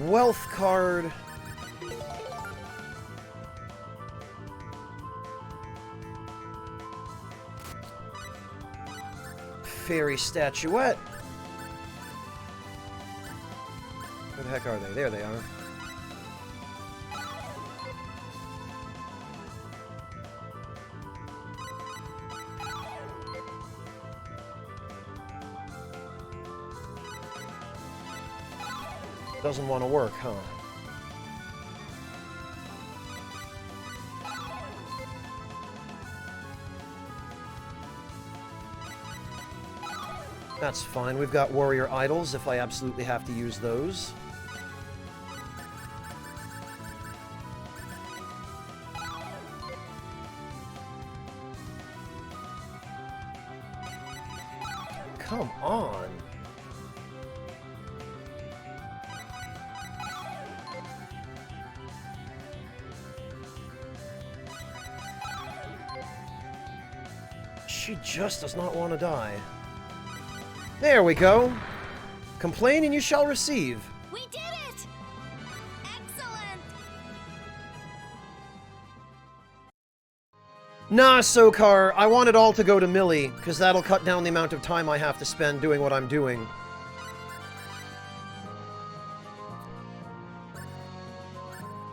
Wealth card. Fairy statuette. Where the heck are they? There they are. Doesn't want to work, huh? That's fine. We've got warrior idols if I absolutely have to use those. Come on. just does not want to die. There we go. Complain and you shall receive. We did it! Excellent! Nah, Sokar, I want it all to go to Millie, because that'll cut down the amount of time I have to spend doing what I'm doing.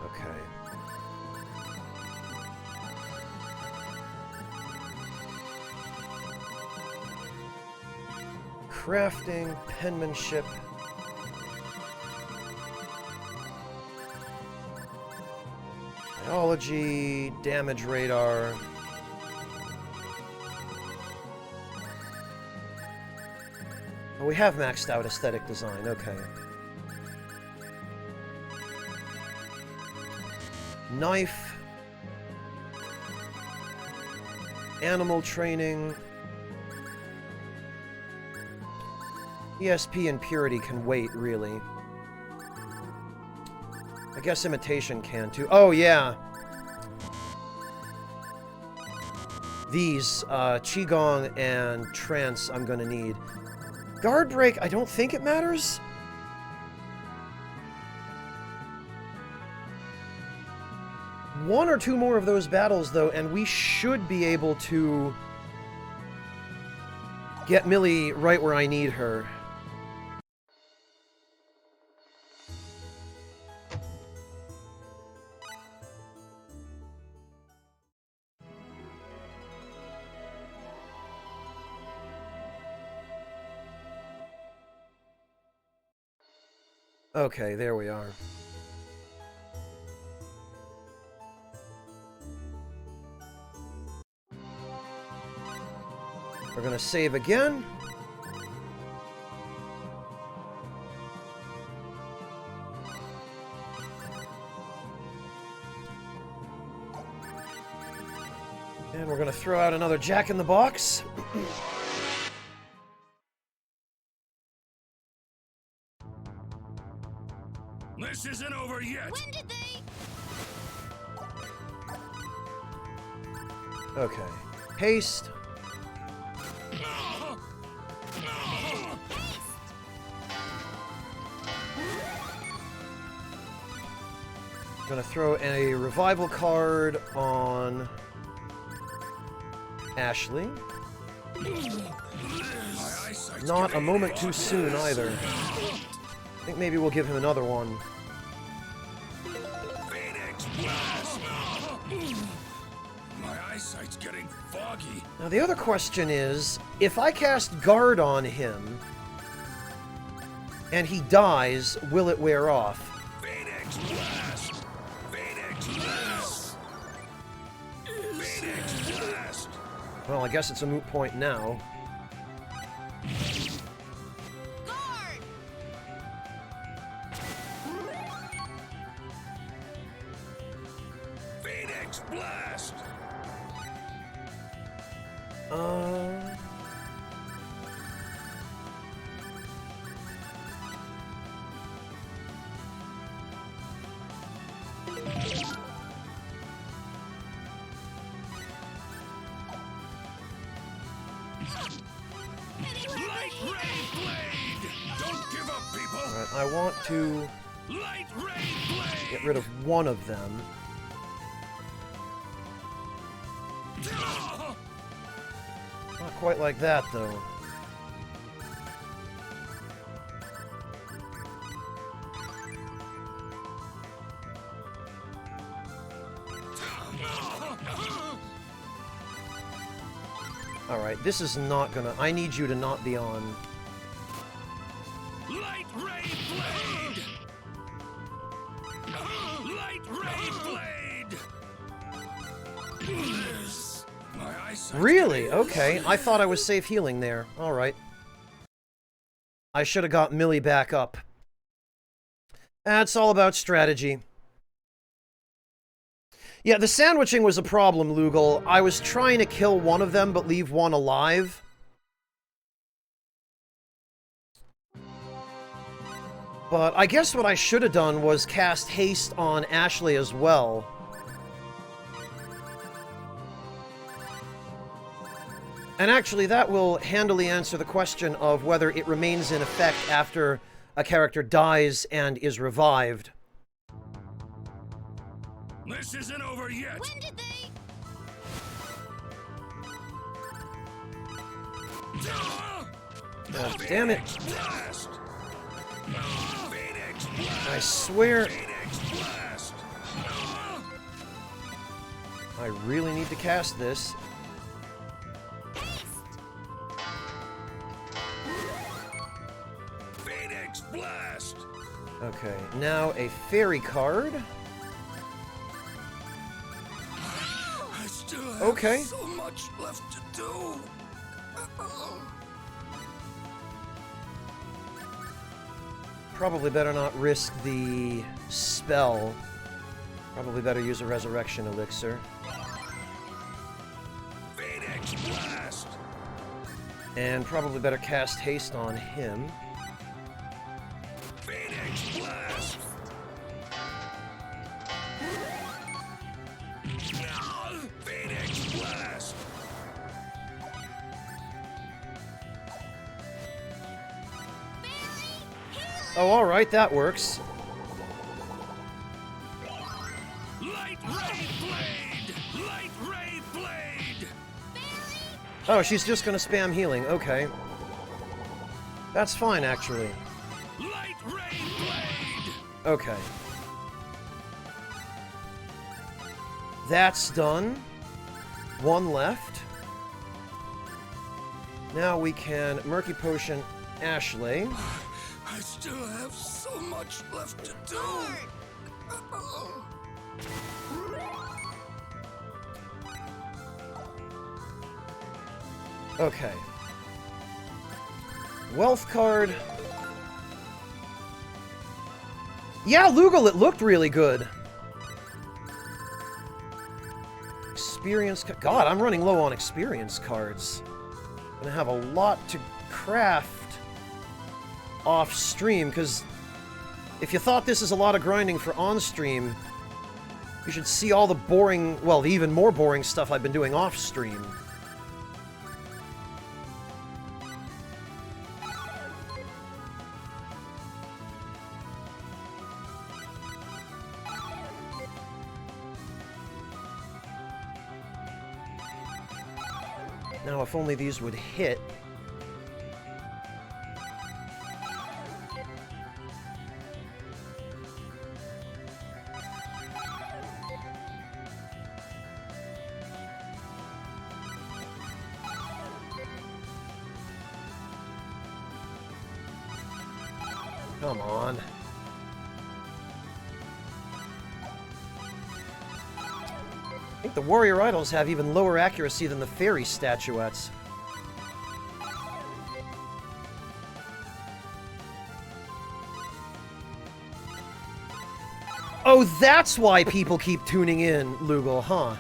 Okay. Crafting, penmanship. Biology, damage radar. Oh, we have maxed out aesthetic design, okay. Knife. Animal training. ESP and purity can wait, really. I guess imitation can, too. Oh, yeah. These, Qigong and Trance I'm gonna need. Guard break, I don't think it matters. One or two more of those battles, though, and we should be able to get Millie right where I need her. Okay, there we are. We're gonna save again. And we're gonna throw out another Jack in the Box. This isn't over yet. When did they? Okay. Haste. Gonna throw a revival card on Ashley. Not a moment too soon either. I think maybe we'll give him another one. My eyesight's getting foggy. Now the other question is, if I cast Guard on him and he dies, will it wear off? Phoenix Blast! Phoenix Blast! Phoenix Blast! Well, I guess it's a moot point now. Guard! Phoenix Blast! Light Ray Blade! Don't give up, people! Alright, I want to Light Ray Blade! get rid of one of them. Not quite like that, though. Alright, this is not gonna... I need you to not be on... Light Ray Blade! Light Ray Blade! My eyesight. Really? Okay. I thought I was safe healing there. Alright. I should have got Millie back up. That's all about strategy. Yeah, the sandwiching was a problem, Lugal. I was trying to kill one of them, but leave one alive. But I guess what I should have done was cast haste on Ashley as well. And actually, that will handily answer the question of whether it remains in effect after a character dies and is revived. This isn't over yet. When did they? Oh, damn it. Blast! Phoenix Blast! I swear, Phoenix Blast! I really need to cast this. Phoenix Blast! Okay, now a fairy card. I still have Okay. so much left to do. Probably better not risk the spell. Probably better use a resurrection elixir. Phoenix Blast! And probably better cast haste on him. Phoenix Blast! Phoenix Blast! Oh, alright, that works. Light Ray Blade! Light Ray Blade! Oh, she's just gonna spam healing. Okay. That's fine, actually. Light Ray Blade! Okay. That's done. One left. Now we can Murky Potion Ashley. I still have so much left to do. Okay. Wealth card. Yeah, Lugal, it looked really good. Experience... God, I'm running low on experience cards. Gonna have a lot to craft off-stream, because if you thought this is a lot of grinding for on-stream, you should see all the boring, well, the even more boring stuff I've been doing off-stream. Now, if only these would hit. Come on. I think the warrior idols have even lower accuracy than the fairy statuettes. Oh, that's why people keep tuning in, Lugal, huh?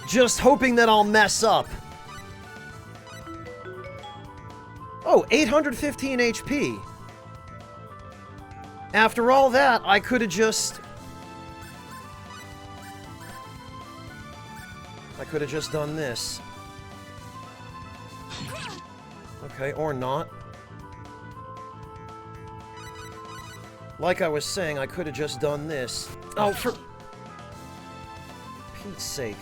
Just hoping that I'll mess up. Oh, 815 HP. After all that, I could have just... I could have just done this. Okay, or not. Like I was saying, I could have just done this. Oh, for Pete's sake.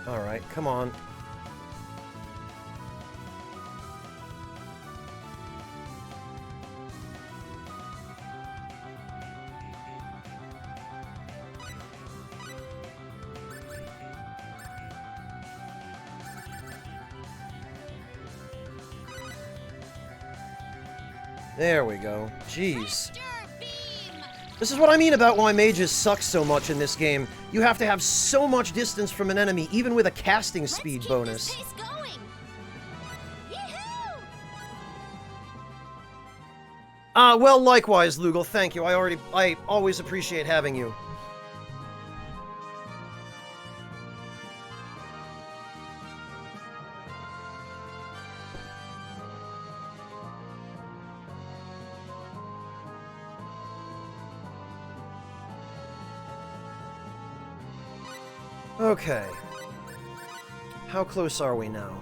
Alright, come on. There we go. Jeez. This is what I mean about why mages suck so much in this game. You have to have so much distance from an enemy, even with a casting speed bonus. Let's keep this pace going. Yee-hoo! Well, likewise, Lugal, thank you. I always appreciate having you. Okay. How close are we now?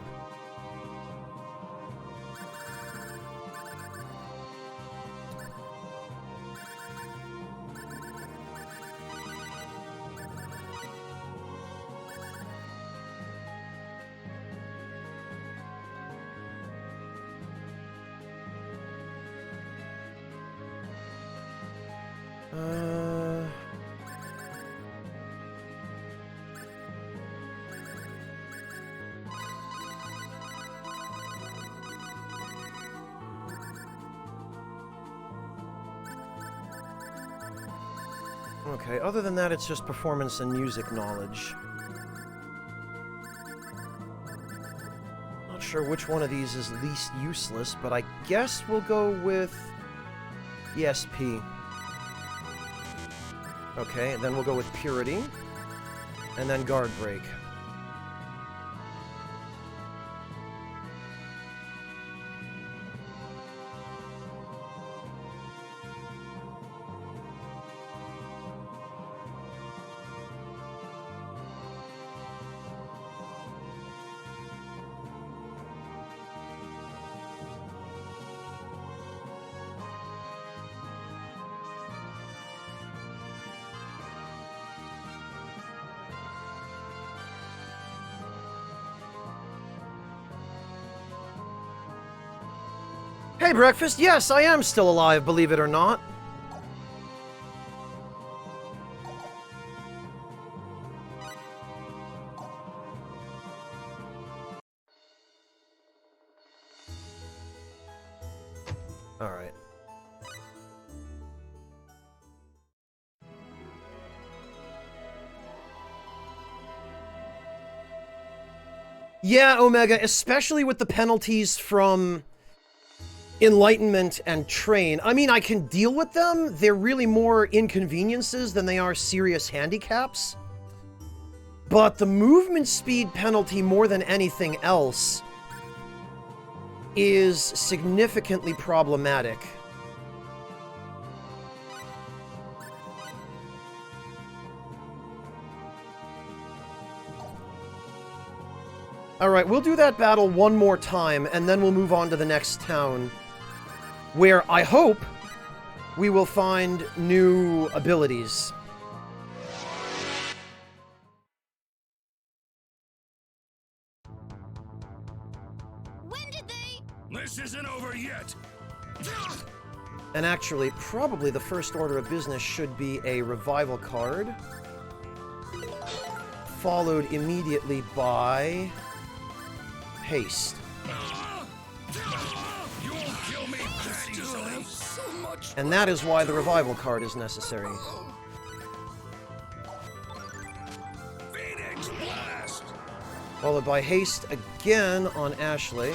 Okay, other than that, it's just performance and music knowledge. Not sure which one of these is least useless, but I guess we'll go with ESP. Okay, and then we'll go with Purity, and then Guard Break. Hey, Breakfast! Yes, I am still alive, believe it or not. Alright. Yeah, Omega, especially with the penalties from Enlightenment and Train. I mean, I can deal with them. They're really more inconveniences than they are serious handicaps. But the movement speed penalty, more than anything else, is significantly problematic. Alright, we'll do that battle one more time, and then we'll move on to the next town, where I hope we will find new abilities. When did they? This isn't over yet. And actually, probably the first order of business should be a revival card, followed immediately by haste. And that is why the revival card is necessary. Phoenix Blast! Followed by haste again on Ashley.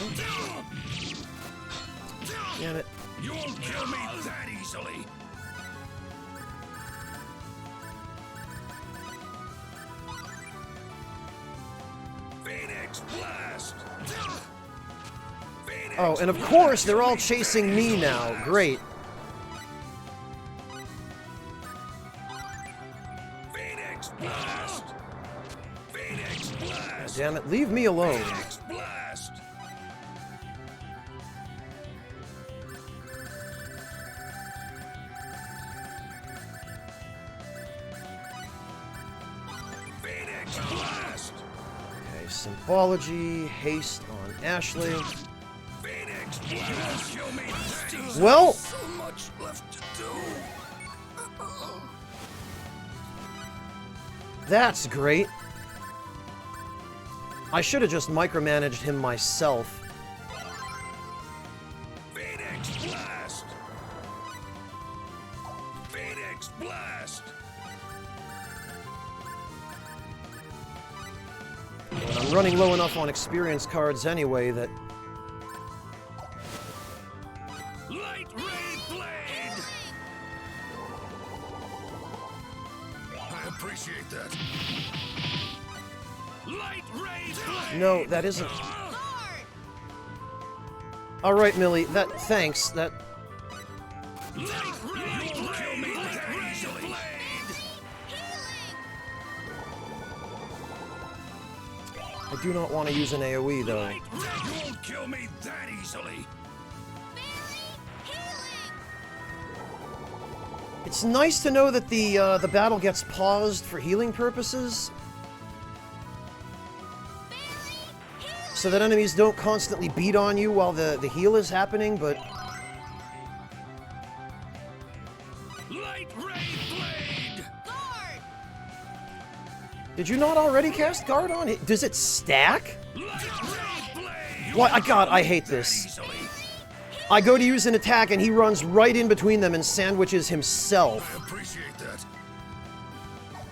Damn it. You won't kill me that easily. Phoenix Blast! Phoenix Oh, and of course, they're all chasing me now. Great. Phoenix Blast! Phoenix Blast! Damn it, leave me alone. Phoenix Blast! Phoenix Blast! Okay, symbology, haste on Ashley. Phoenix Blast! Kill me that easily. Well, So much left to do. that's great. I should have just micromanaged him myself. Phoenix Blast! Phoenix Blast! But I'm running low enough on experience cards anyway that... Light Ray Blade! I appreciate that. Light Ray Blade! No, that isn't... Alright, Millie, that... thanks, that... Light Ray Blade! Kill me that easily! I do not want to use an AoE, though. You won't kill me that easily. It's nice to know that the battle gets paused for healing purposes, so that enemies don't constantly beat on you while the heal is happening, but... Light ray blade! Guard! Did you not already cast guard on it? Does it stack? Light ray blade! What? God, I hate this. Easily. I go to use an attack and he runs right in between them and sandwiches himself. I appreciate that.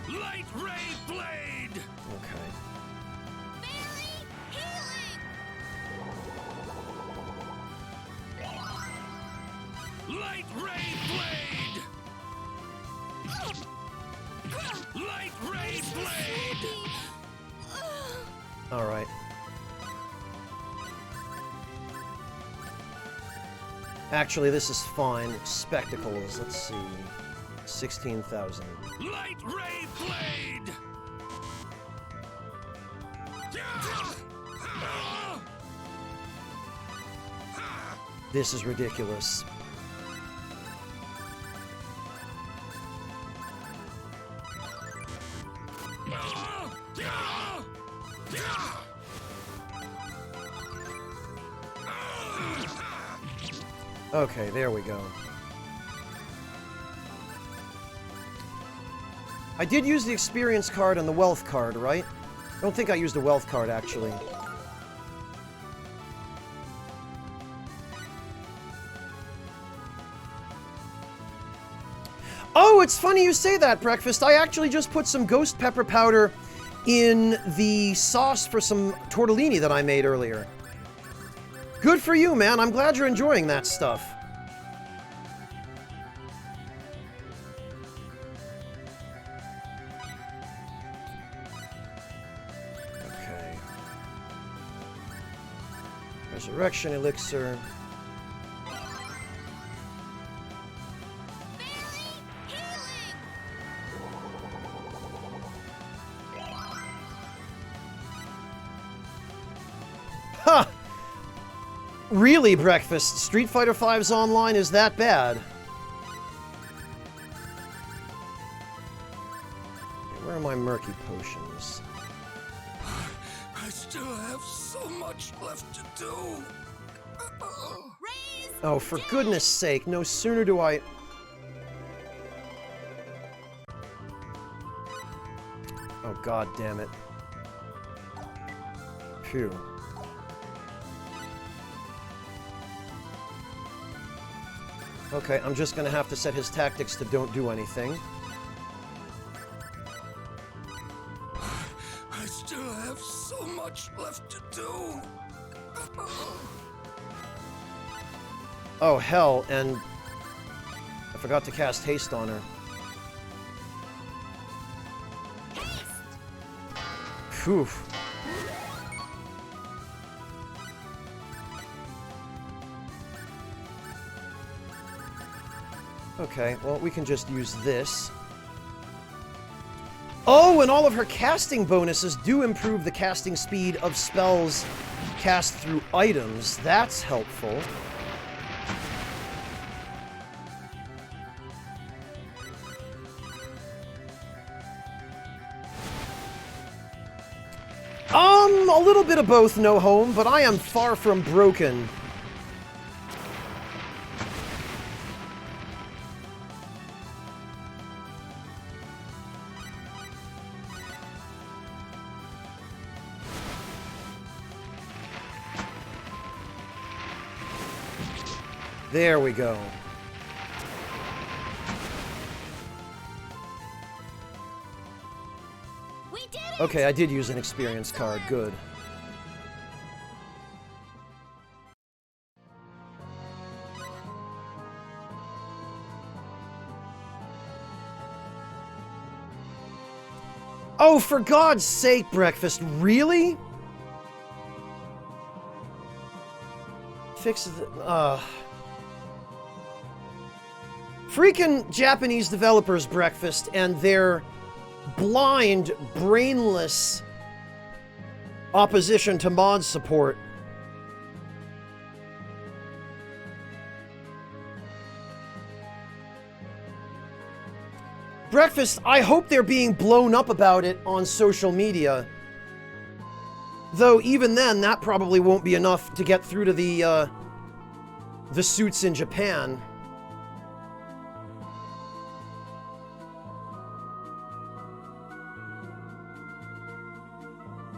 Light ray blade! Okay. Light ray blade! Light ray blade! Alright. Actually, this is fine. Spectacles, let's see. 16,000. Light ray blade! This is ridiculous. Okay, there we go. I did use the experience card and the wealth card, right? I don't think I used a wealth card, actually. Oh, it's funny you say that, Breakfast. I actually just put some ghost pepper powder in the sauce for some tortellini that I made earlier. Good for you, man. I'm glad you're enjoying that stuff. Okay. Resurrection elixir. Ha! Really, Breakfast? Street Fighter V's online is that bad? Where are my murky potions? I still have so much left to do. Oh, for goodness sake, no sooner do I... Oh, god damn it. Phew. Okay, I'm just gonna have to set his tactics to don't do anything. I still have so much left to do. Oh, hell, and... I forgot to cast haste on her. Phew. Okay, well, we can just use this. Oh, and all of her casting bonuses do improve the casting speed of spells cast through items. That's helpful. A little bit of both, no home, but I am far from broken. There we go. We did it! Okay, I did use an experience card. Good. Oh, for God's sake, Breakfast, really? Fix the... Freaking Japanese developers, Breakfast, and their blind, brainless opposition to mod support. Breakfast, I hope they're being blown up about it on social media. Though even then, that probably won't be enough to get through to the suits in Japan.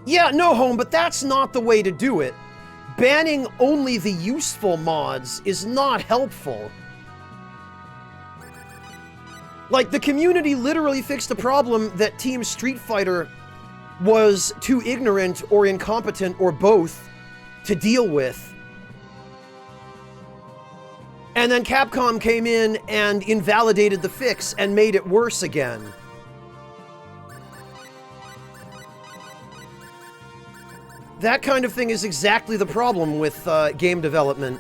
Yeah, no, Home, but that's not the way to do it. Banning only the useful mods is not helpful. Like, the community literally fixed a problem that Team Street Fighter was too ignorant or incompetent or both to deal with. And then Capcom came in and invalidated the fix and made it worse again. That kind of thing is exactly the problem with game development.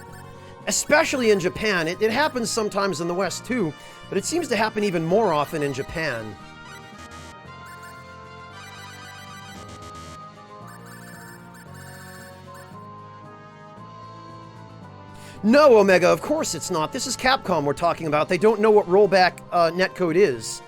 Especially in Japan. It happens sometimes in the West too, but it seems to happen even more often in Japan. No, Omega, of course it's not. This is Capcom we're talking about. They don't know what rollback netcode is.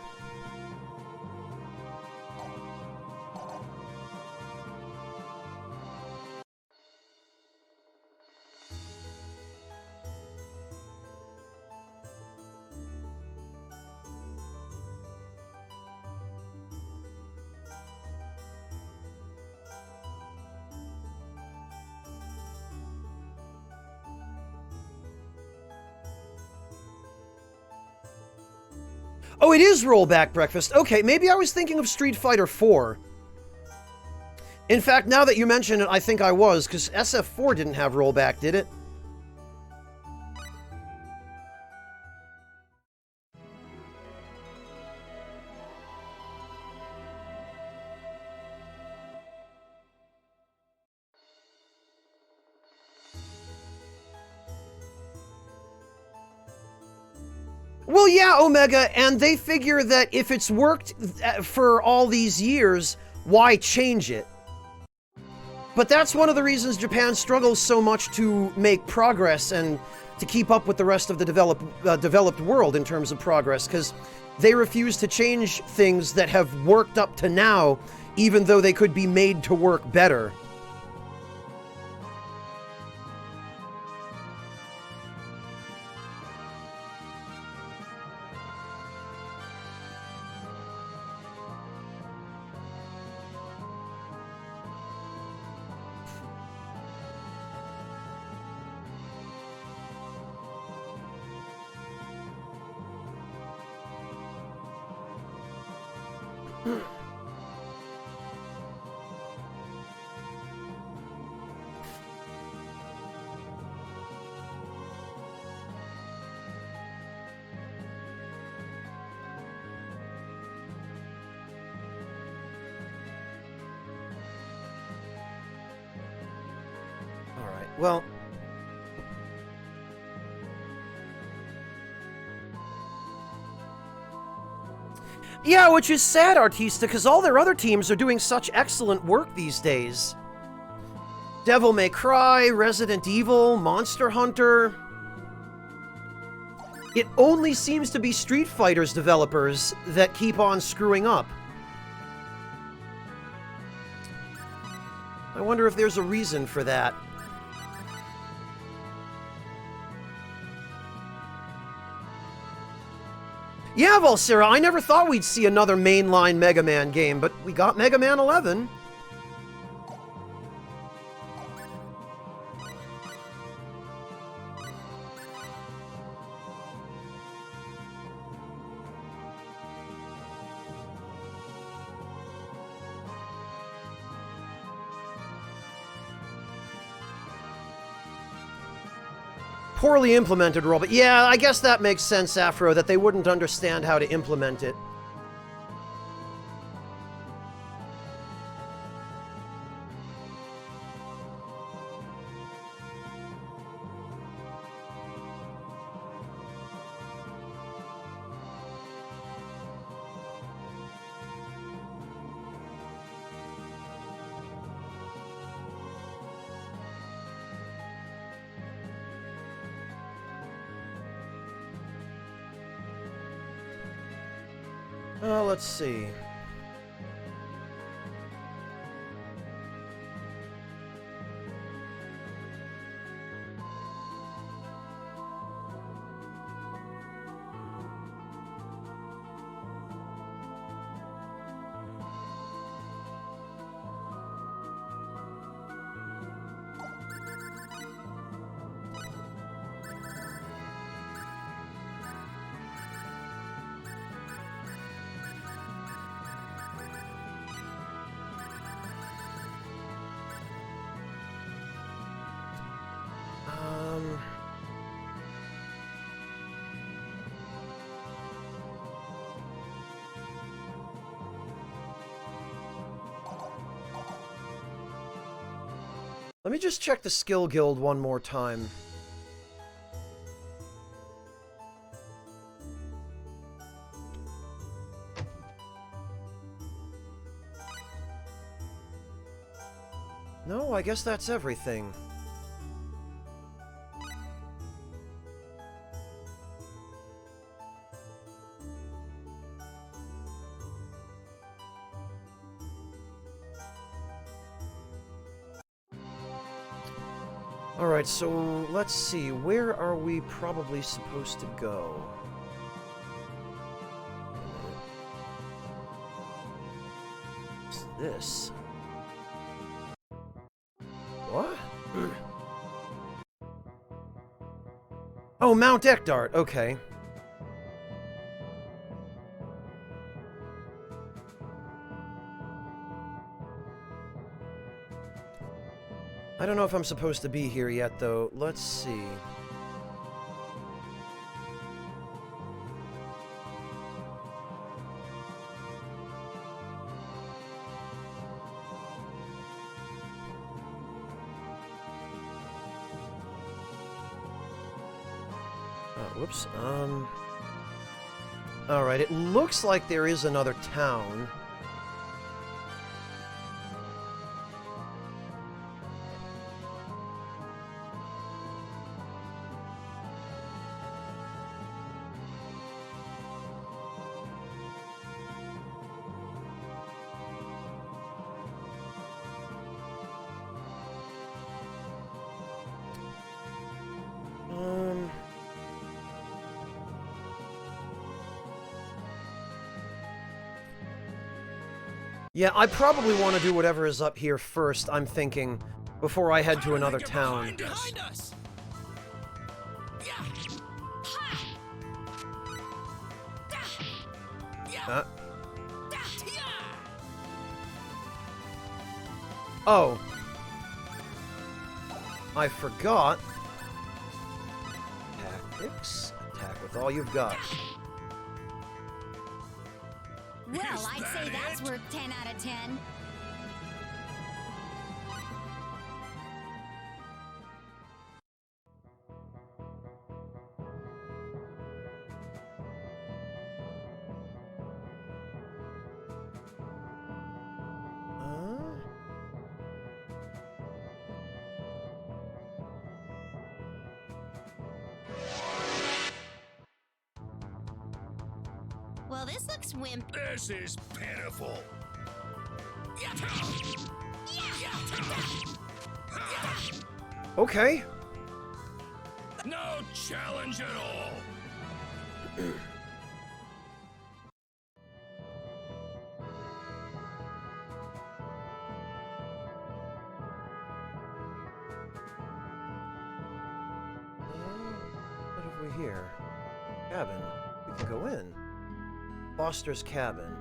Oh, it is rollback breakfast. Okay, maybe I was thinking of Street Fighter 4. In fact, now that you mention it, I think I was, because SF4 didn't have rollback, did it? Well, yeah, Omega, and they figure that if it's worked for all these years, why change it? But that's one of the reasons Japan struggles so much to make progress and to keep up with the rest of the developed world in terms of progress, because they refuse to change things that have worked up to now, even though they could be made to work better. Well, yeah, which is sad, Artista, because all their other teams are doing such excellent work these days. Devil May Cry, Resident Evil, Monster Hunter. It only seems to be Street Fighter's developers that keep on screwing up. I wonder if there's a reason for that. Yeah, Volsera, I never thought we'd see another mainline Mega Man game, but we got Mega Man 11. Poorly implemented role, but yeah, I guess that makes sense, Afro, that they wouldn't understand how to implement it. Let's see. Let me just check the skill guild one more time. No, I guess that's everything. Alright, so let's see. Where are we probably supposed to go? What's this? What? Oh, Mount Ekdart. Okay. I don't know if I'm supposed to be here yet, though. Let's see. Whoops. Alright, it looks like there is another town. Yeah, I probably want to do whatever is up here first, I'm thinking, before I head to another town. Behind us! Oh. I forgot. Tactics. Attack with all you've got. Well, I'd say that's worth 10 out of 10. Well, this looks wimp. This is pitiful. Okay. No challenge at all. What have we here? Cabin. We can go in. Foster's cabin.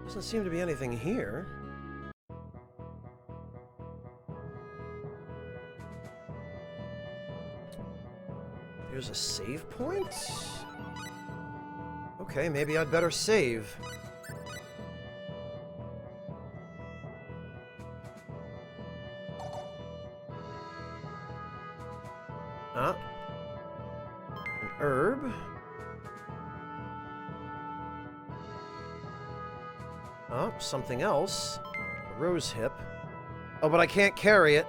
Doesn't seem to be anything here. There's a save point? Okay, maybe I'd better save. Oh, something else. A rose hip. Oh, but I can't carry it.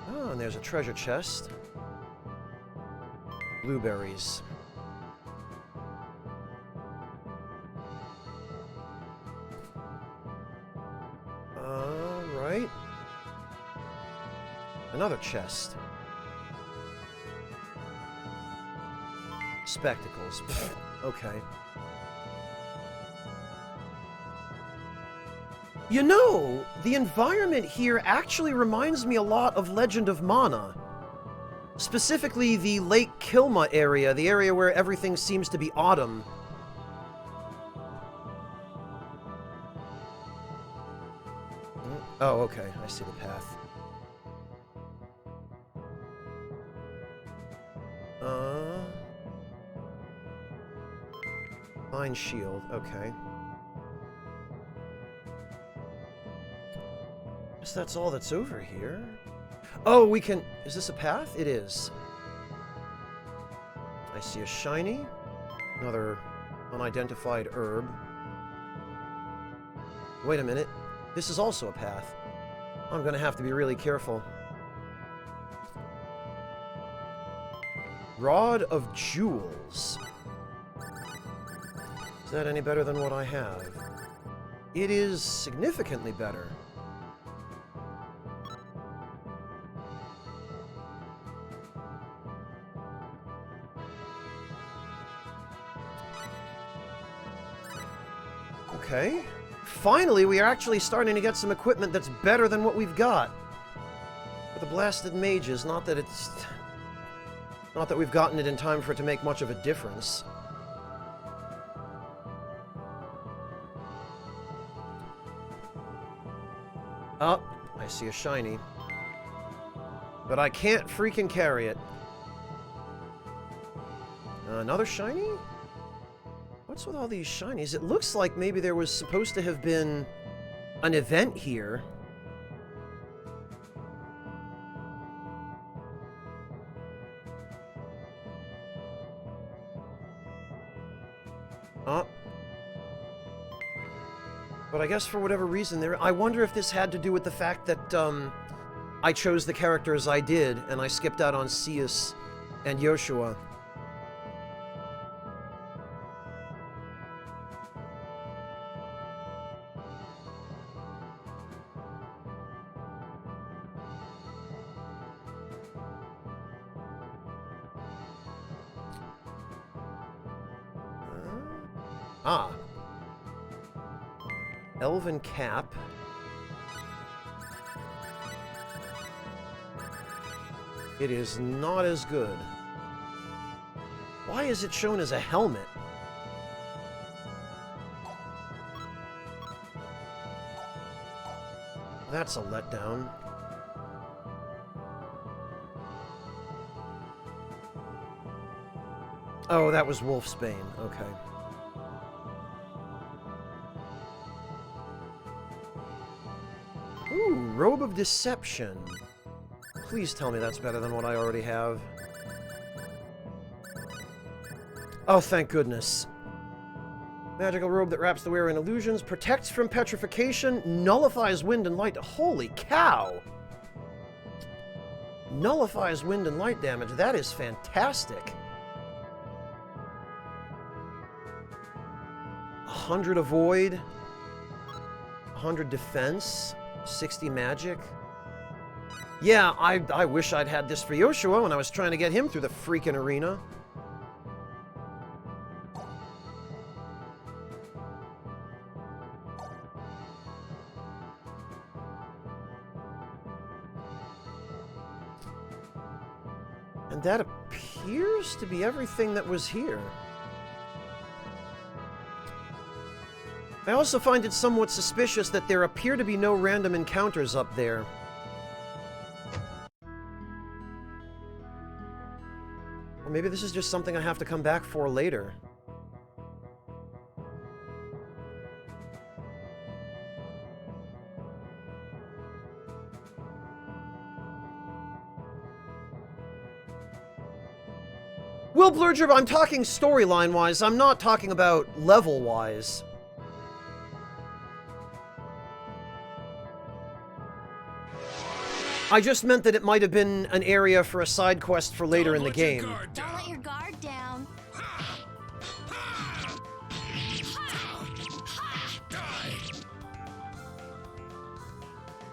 Oh, and there's a treasure chest. Blueberries. Right. Another chest. Spectacles. Okay. You know, the environment here actually reminds me a lot of Legend of Mana. Specifically the Lake Kilma area, the area where everything seems to be autumn. Oh, okay. I see the path. Fine shield. Okay. Guess that's all that's over here. Oh, we can... Is this a path? It is. I see a shiny. Another unidentified herb. Wait a minute. This is also a path. I'm gonna have to be really careful. Rod of Jewels. Is that any better than what I have? It is significantly better. Okay. Finally, we are actually starting to get some equipment that's better than what we've got. For the blasted mages, not that we've gotten it in time for it to make much of a difference. Oh, I see a shiny. But I can't freaking carry it. Another shiny? What's with all these shinies? It looks like maybe there was supposed to have been an event here. But I guess for whatever reason there... I wonder if this had to do with the fact that, I chose the characters I did, and I skipped out on Sius and Yoshua. Elven cap. It is not as good. Why is it shown as a helmet? That's a letdown. Oh, that was Wolfsbane. Okay. Ooh, Robe of Deception. Please tell me that's better than what I already have. Oh, thank goodness. Magical robe that wraps the wearer in illusions, protects from petrification, nullifies wind and light. Holy cow! Nullifies wind and light damage. That is fantastic. 100 avoid, 100 defense, 60 magic. Yeah, I wish I'd had this for Yoshua when I was trying to get him through the freaking arena. And that appears to be everything that was here. I also find it somewhat suspicious that there appear to be no random encounters up there. Or maybe this is just something I have to come back for later. Well, Blurger, I'm talking storyline-wise. I'm not talking about level-wise. I just meant that it might have been an area for a side quest for later in the game. Don't let your guard down.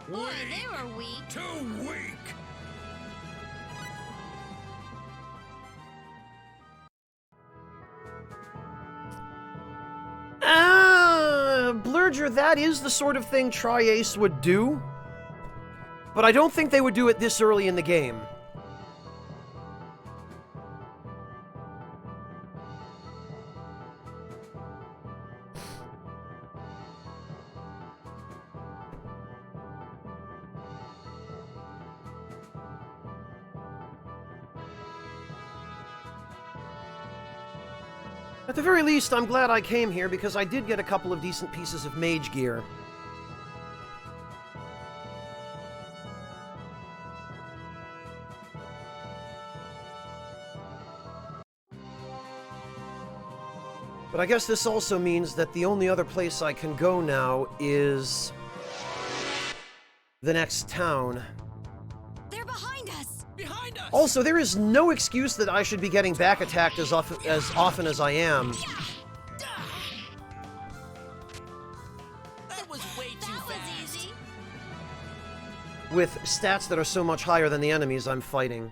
Boy, they were weak. Too weak! Blurger, that is the sort of thing Tri-Ace would do. But I don't think they would do it this early in the game. At the very least, I'm glad I came here because I did get a couple of decent pieces of mage gear. But I guess this also means that the only other place I can go now is the next town. They're behind us! Behind us! Also, there is no excuse that I should be getting back attacked as often as I am. That was way too fast. Easy. With stats that are so much higher than the enemies I'm fighting.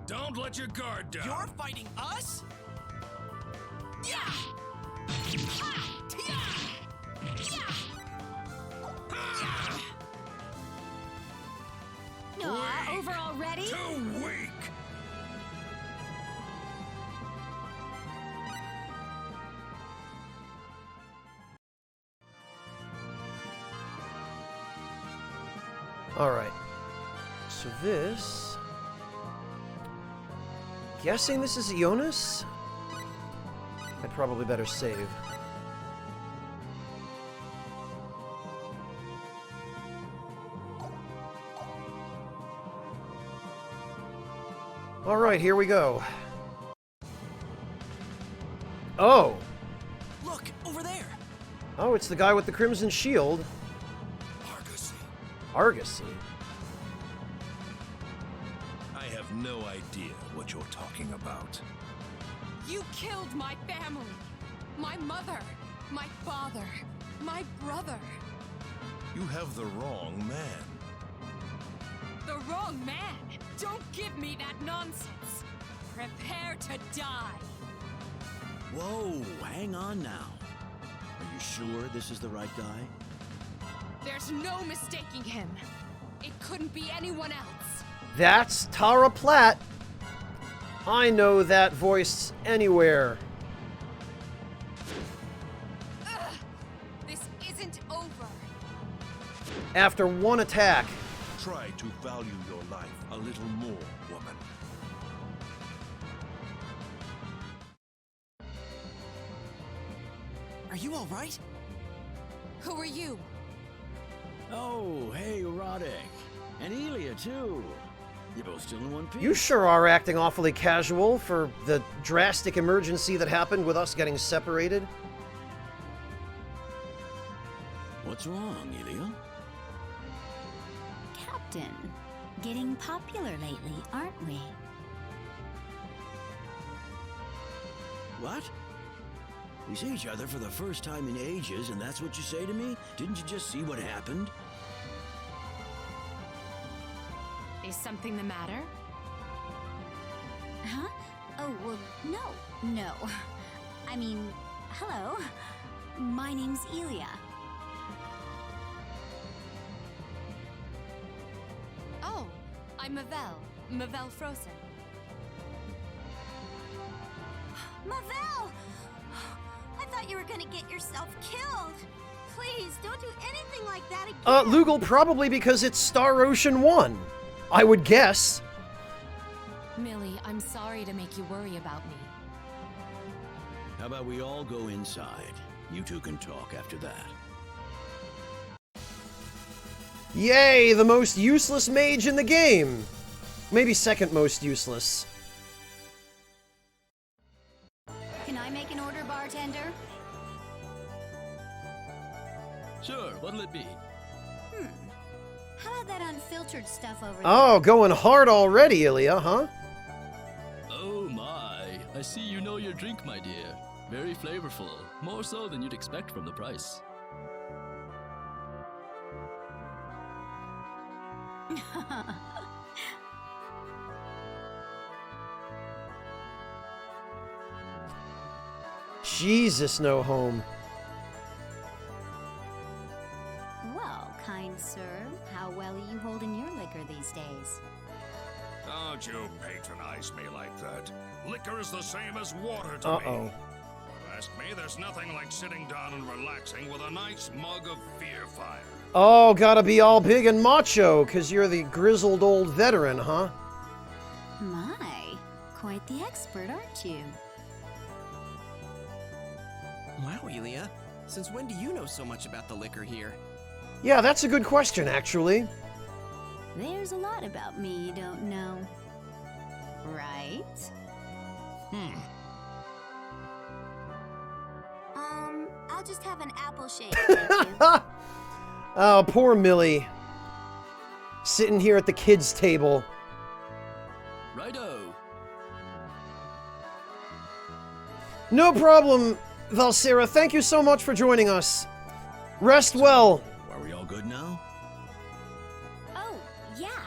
Don't let your guard down. You're fighting us? Yeah! Ha! Yeah! Yeah! Aw, over already? Too weak! Alright. So this... Guessing this is Ionis? I'd probably better save. Alright, here we go. Oh! Look, over there! Oh, it's the guy with the crimson shield. Argosy. Argosy. I have no idea what you're talking about. You killed my family! My mother! My father! My brother! You have the wrong man. The wrong man! Don't give me that nonsense! Prepare to die! Whoa, hang on now. Are you sure this is the right guy? There's no mistaking him! It couldn't be anyone else! That's Tara Platt. I know that voice anywhere. Ugh! This isn't over! After one attack. Try to value your life a little more, woman. Are you all right? Who are you? Oh, hey, Roddick. And Elia, too. You both still in one piece? You sure are acting awfully casual for the drastic emergency that happened with us getting separated. What's wrong, Elia? Captain, getting popular lately, aren't we? What? We see each other for the first time in ages, and that's what you say to me? Didn't you just see what happened? Is something the matter? Huh? Oh, well, no. I mean, hello. My name's Elia. Oh, I'm Mavel Frozen. Mavel! I thought you were gonna get yourself killed. Please, don't do anything like that again. Lugal, probably because it's Star Ocean 1. I would guess. Millie, I'm sorry to make you worry about me. How about we all go inside? You two can talk after that. Yay, the most useless mage in the game! Maybe second most useless. Can I make an order, bartender? Sure, what'll it be? How about that unfiltered stuff over there? Oh, going hard already, Ilya, huh? Oh my, I see you know your drink, my dear. Very flavorful, more so than you'd expect from the price. Jesus, no home. Well, kind sir, how well are you holding your liquor these days? Don't you patronize me like that. Liquor is the same as water to Uh-oh. me. Ask me, there's nothing like sitting down and relaxing with a nice mug of beer fire. Oh, gotta be all big and macho, 'cause you're the grizzled old veteran, huh? My, quite the expert, aren't you? Wow, Ilya. Since when do you know so much about the liquor here? Yeah, that's a good question, actually. There's a lot about me you don't know. Right? I'll just have an apple shake, thank you. Oh, poor Millie. Sitting here at the kids' table. Righto! No problem, Valsera. Thank you so much for joining us. Rest well. Are we all good now? Oh, yeah.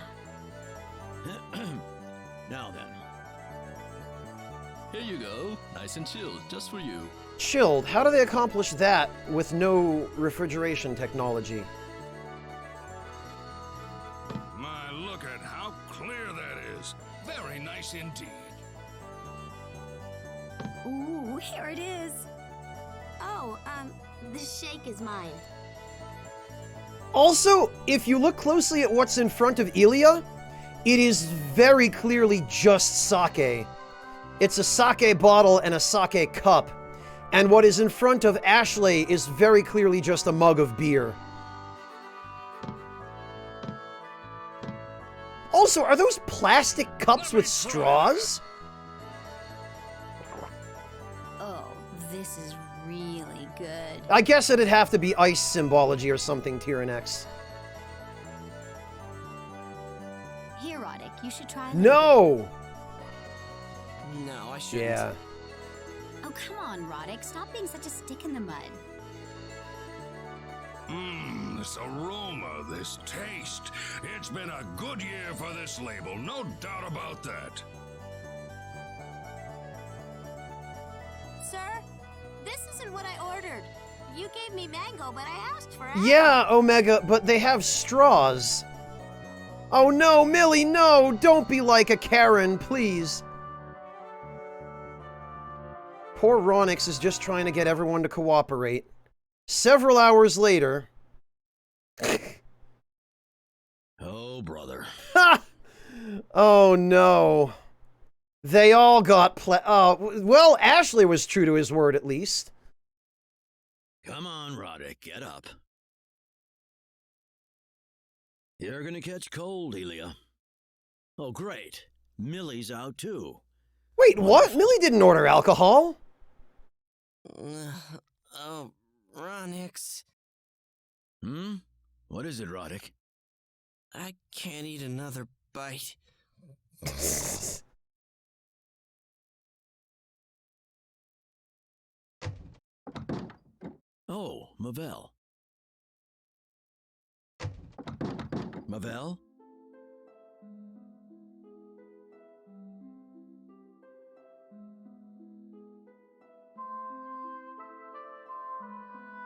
Now then. Here you go, nice and chilled, just for you. Chilled. How do they accomplish that with no refrigeration technology? My, look at how clear that is. Very nice indeed. Ooh, here it is. Oh, the shake is mine. Also, if you look closely at what's in front of Ilya, it is very clearly just sake. It's a sake bottle and a sake cup. And what is in front of Ashley is very clearly just a mug of beer. Also, are those plastic cups with straws? Oh, this is really good. I guess it'd have to be ice symbology or something, Tyrannex. Here, Roddick, you should try. No! No, I shouldn't. Yeah. Oh, come on, Roddick. Stop being such a stick in the mud. This aroma, this taste. It's been a good year for this label, no doubt about that. Sir, this isn't what I ordered. You gave me mango, but I asked for apple. Yeah, Omega, but they have straws. Oh no, Millie, no! Don't be like a Karen, please. Poor Ronix is just trying to get everyone to cooperate. Several hours later... Oh, brother. Ha! Oh no. They all got well, Ashley was true to his word at least. Come on, Roddick, get up. You're gonna catch cold, Ilya. Oh, great. Millie's out too. Wait, what? Millie didn't order alcohol. Oh, Ronix. What is it, Roddick? I can't eat another bite. Oh, Mavel. Mavel?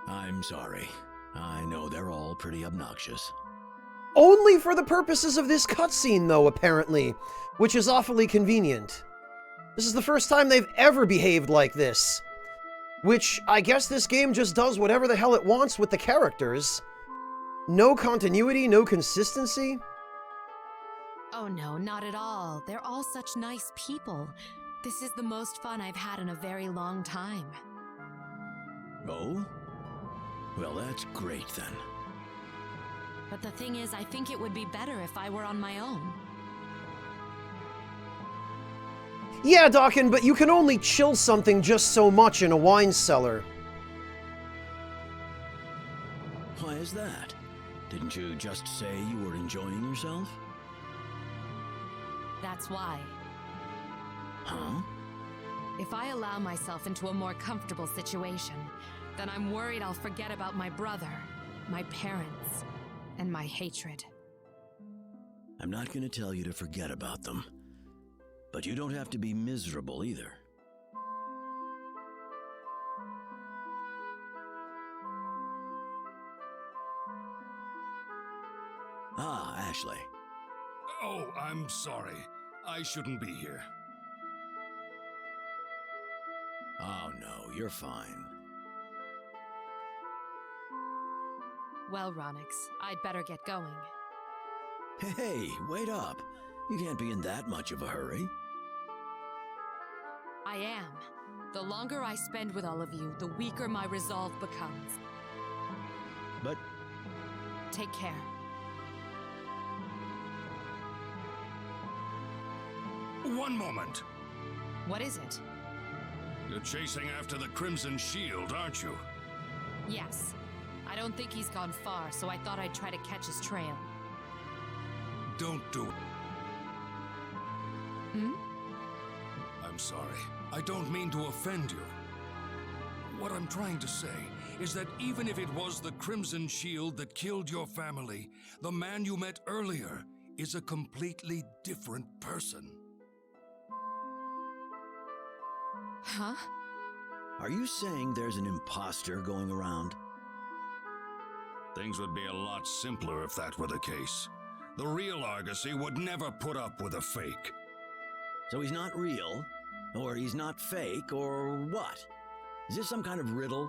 I'm sorry. I know they're all pretty obnoxious. Only for the purposes of this cutscene, though, apparently, which is awfully convenient. This is the first time they've ever behaved like this. Which, I guess this game just does whatever the hell it wants with the characters. No continuity, no consistency. Oh no, not at all. They're all such nice people. This is the most fun I've had in a very long time. Oh? Well, that's great then. But the thing is, I think it would be better if I were on my own. Yeah, Dawkin, but you can only chill something just so much in a wine cellar. Why is that? Didn't you just say you were enjoying yourself? That's why. Huh? If I allow myself into a more comfortable situation, then I'm worried I'll forget about my brother, my parents, and my hatred. I'm not going to tell you to forget about them. But you don't have to be miserable either. Ah, Ashley. Oh, I'm sorry. I shouldn't be here. Oh no, you're fine. Well, Ronix, I'd better get going. Hey, wait up. You can't be in that much of a hurry. I am. The longer I spend with all of you, the weaker my resolve becomes. But Take care. One moment. What is it? You're chasing after the Crimson Shield, aren't you? Yes. I don't think he's gone far, so I thought I'd try to catch his trail. Don't do it. Hmm? I'm sorry. I don't mean to offend you. What I'm trying to say is that even if it was the Crimson Shield that killed your family, the man you met earlier is a completely different person. Huh? are you saying there's an imposter going around? Things would be a lot simpler if that were the case. The real Argosy would never put up with a fake. So he's not real, or he's not fake, or what? Is this some kind of riddle?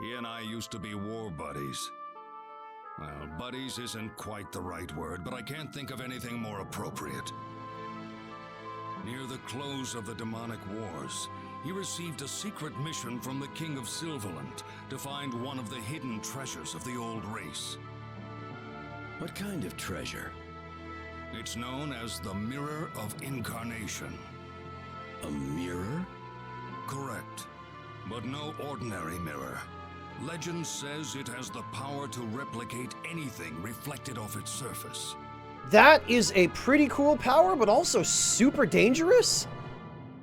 He and I used to be war buddies. Well, buddies isn't quite the right word, but I can't think of anything more appropriate. Near the close of the demonic wars, he received a secret mission from the King of Silverland to find one of the hidden treasures of the old race. What kind of treasure? It's known as the Mirror of Incarnation. A mirror? Correct. But no ordinary mirror. Legend says it has the power to replicate anything reflected off its surface. That is a pretty cool power, but also super dangerous?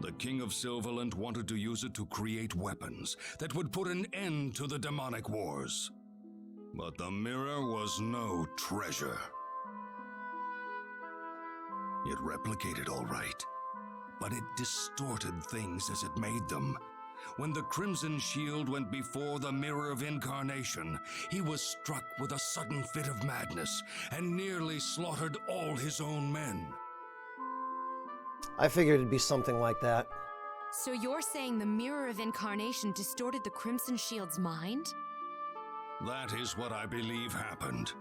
The King of Silverland wanted to use it to create weapons that would put an end to the demonic wars. But the mirror was no treasure. It replicated all right, but it distorted things as it made them. When the Crimson Shield went before the Mirror of Incarnation, he was struck with a sudden fit of madness and nearly slaughtered all his own men. I figured it'd be something like that. So you're saying the Mirror of Incarnation distorted the Crimson Shield's mind? That is what I believe happened.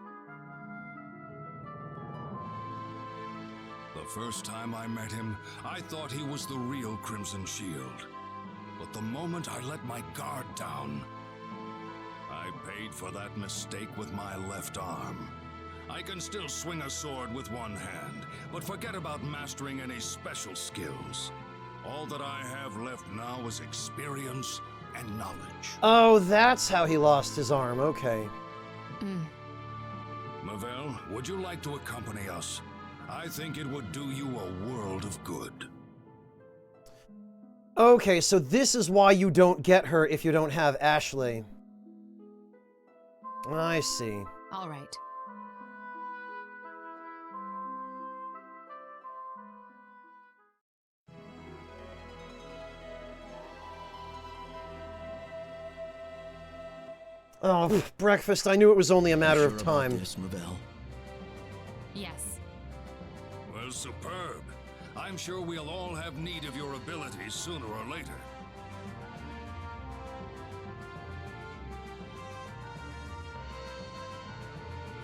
The first time I met him, I thought he was the real Crimson Shield. But the moment I let my guard down, I paid for that mistake with my left arm. I can still swing a sword with one hand, but forget about mastering any special skills. All that I have left now is experience and knowledge. Oh, that's how he lost his arm. Okay. Mavel, would you like to accompany us? I think it would do you a world of good. Okay, so this is why you don't get her if you don't have Ashley. I see. All right. Oh, breakfast. I knew it was only a matter of Sure time. about this, Mavel? Yes. Well, superb. I'm sure we'll all have need of your abilities sooner or later.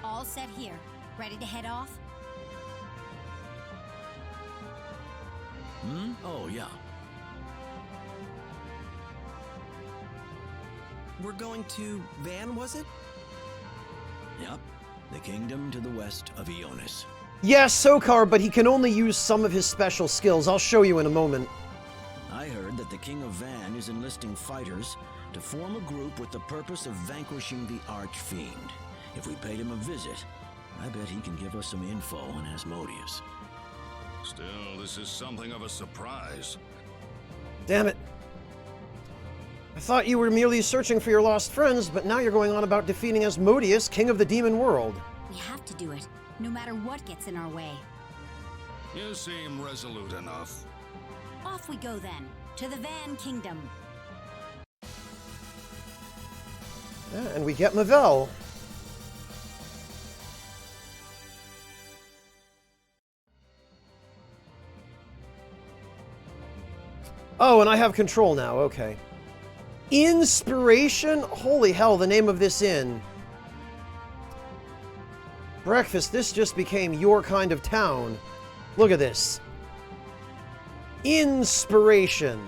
All set here. Ready to head off? Hmm? Oh, yeah. We're going to Van, was it? Yep. The kingdom to the west of Ionis. Yes, Sokar, but he can only use some of his special skills. I'll show you in a moment. I heard that the King of Van is enlisting fighters to form a group with the purpose of vanquishing the Archfiend. If we paid him a visit, I bet he can give us some info on Asmodeus. Still, this is something of a surprise. Damn it. I thought you were merely searching for your lost friends, but now you're going on about defeating Asmodeus, king of the demon world. We have to do it, no matter what gets in our way. You seem resolute enough. Off we go then, to the Van Kingdom. Yeah, and we get Mavel. Oh, and I have control now, okay. Inspiration? Holy hell, the name of this inn. Breakfast, this just became your kind of town. Look at this. Inspiration.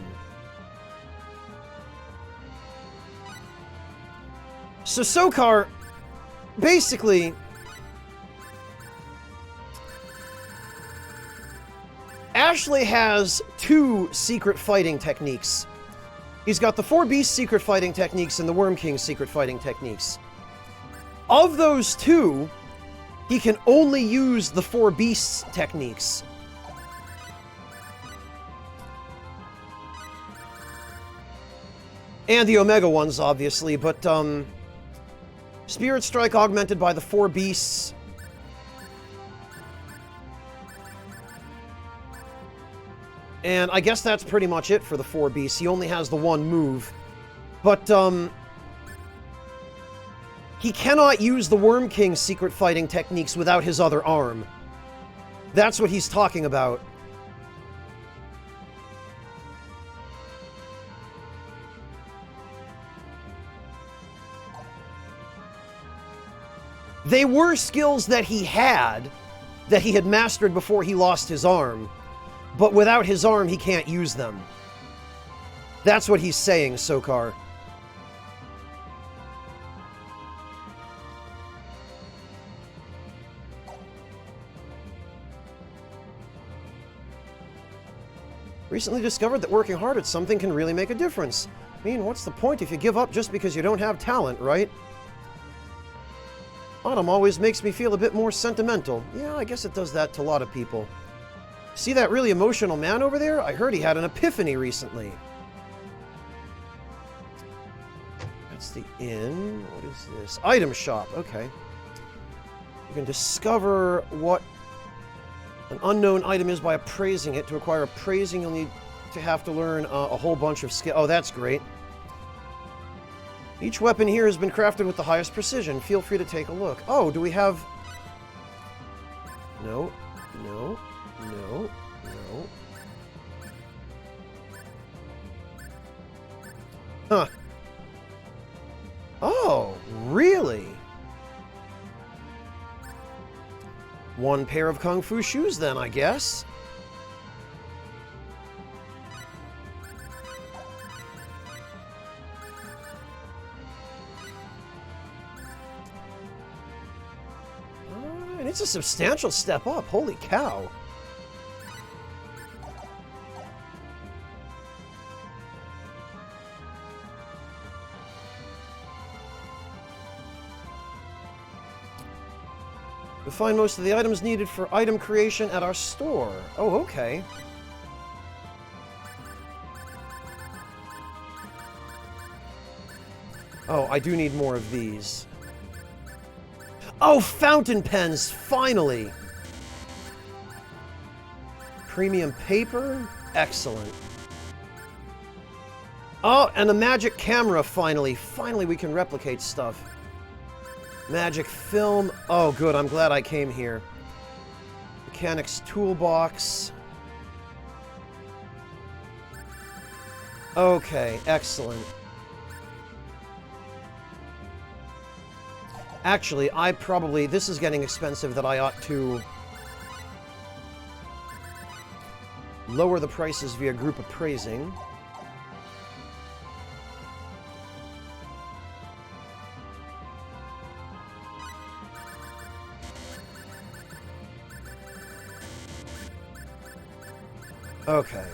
So Sokar, basically, Ashley has two secret fighting techniques. He's got the Four Beasts secret fighting techniques and the Worm King secret fighting techniques. Of those two, he can only use the Four Beasts techniques. And the Omega ones, obviously, but, Spirit Strike augmented by the Four Beasts. And I guess that's pretty much it for the Four Beasts. He only has the one move. But, he cannot use the Worm King secret fighting techniques without his other arm. That's what he's talking about. They were skills that he had mastered before he lost his arm. But without his arm, he can't use them. That's what he's saying, Sokar. Recently discovered that working hard at something can really make a difference. I mean, what's the point if you give up just because you don't have talent, right? Autumn always makes me feel a bit more sentimental. Yeah, I guess it does that to a lot of people. See that really emotional man over there? I heard he had an epiphany recently. That's the inn. What is this? Item shop. Okay. You can discover what an unknown item is by appraising it. To acquire appraising, you'll need to have to learn a whole bunch of skill. Oh, that's great. Each weapon here has been crafted with the highest precision. Feel free to take a look. Oh, do we have... No. No. No. No. Huh. Oh, really? One pair of Kung Fu shoes then, I guess. And it's a substantial step up. Holy cow. You'll find most of the items needed for item creation at our store. Oh, okay. Oh, I do need more of these. Oh, fountain pens, finally! Premium paper? Excellent. Oh, and a magic camera, finally. Finally, we can replicate stuff. Magic film. Oh, good. I'm glad I came here. Mechanics toolbox. Okay, excellent. Actually, I probably... This is getting expensive that I ought to lower the prices via group appraising. Okay.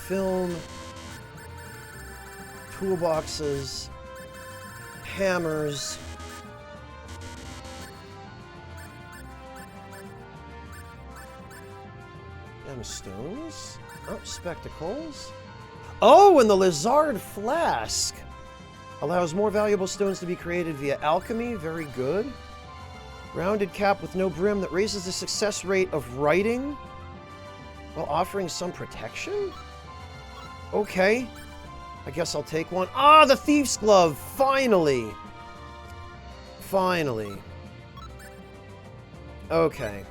Film, toolboxes, hammers, gemstones, oh, spectacles. Oh, and the Lizard Flask allows more valuable stones to be created via alchemy. Very good. Rounded cap with no brim that raises the success rate of writing while offering some protection? Okay. I guess I'll take one. Ah, the Thief's Glove! Finally! Finally. Okay.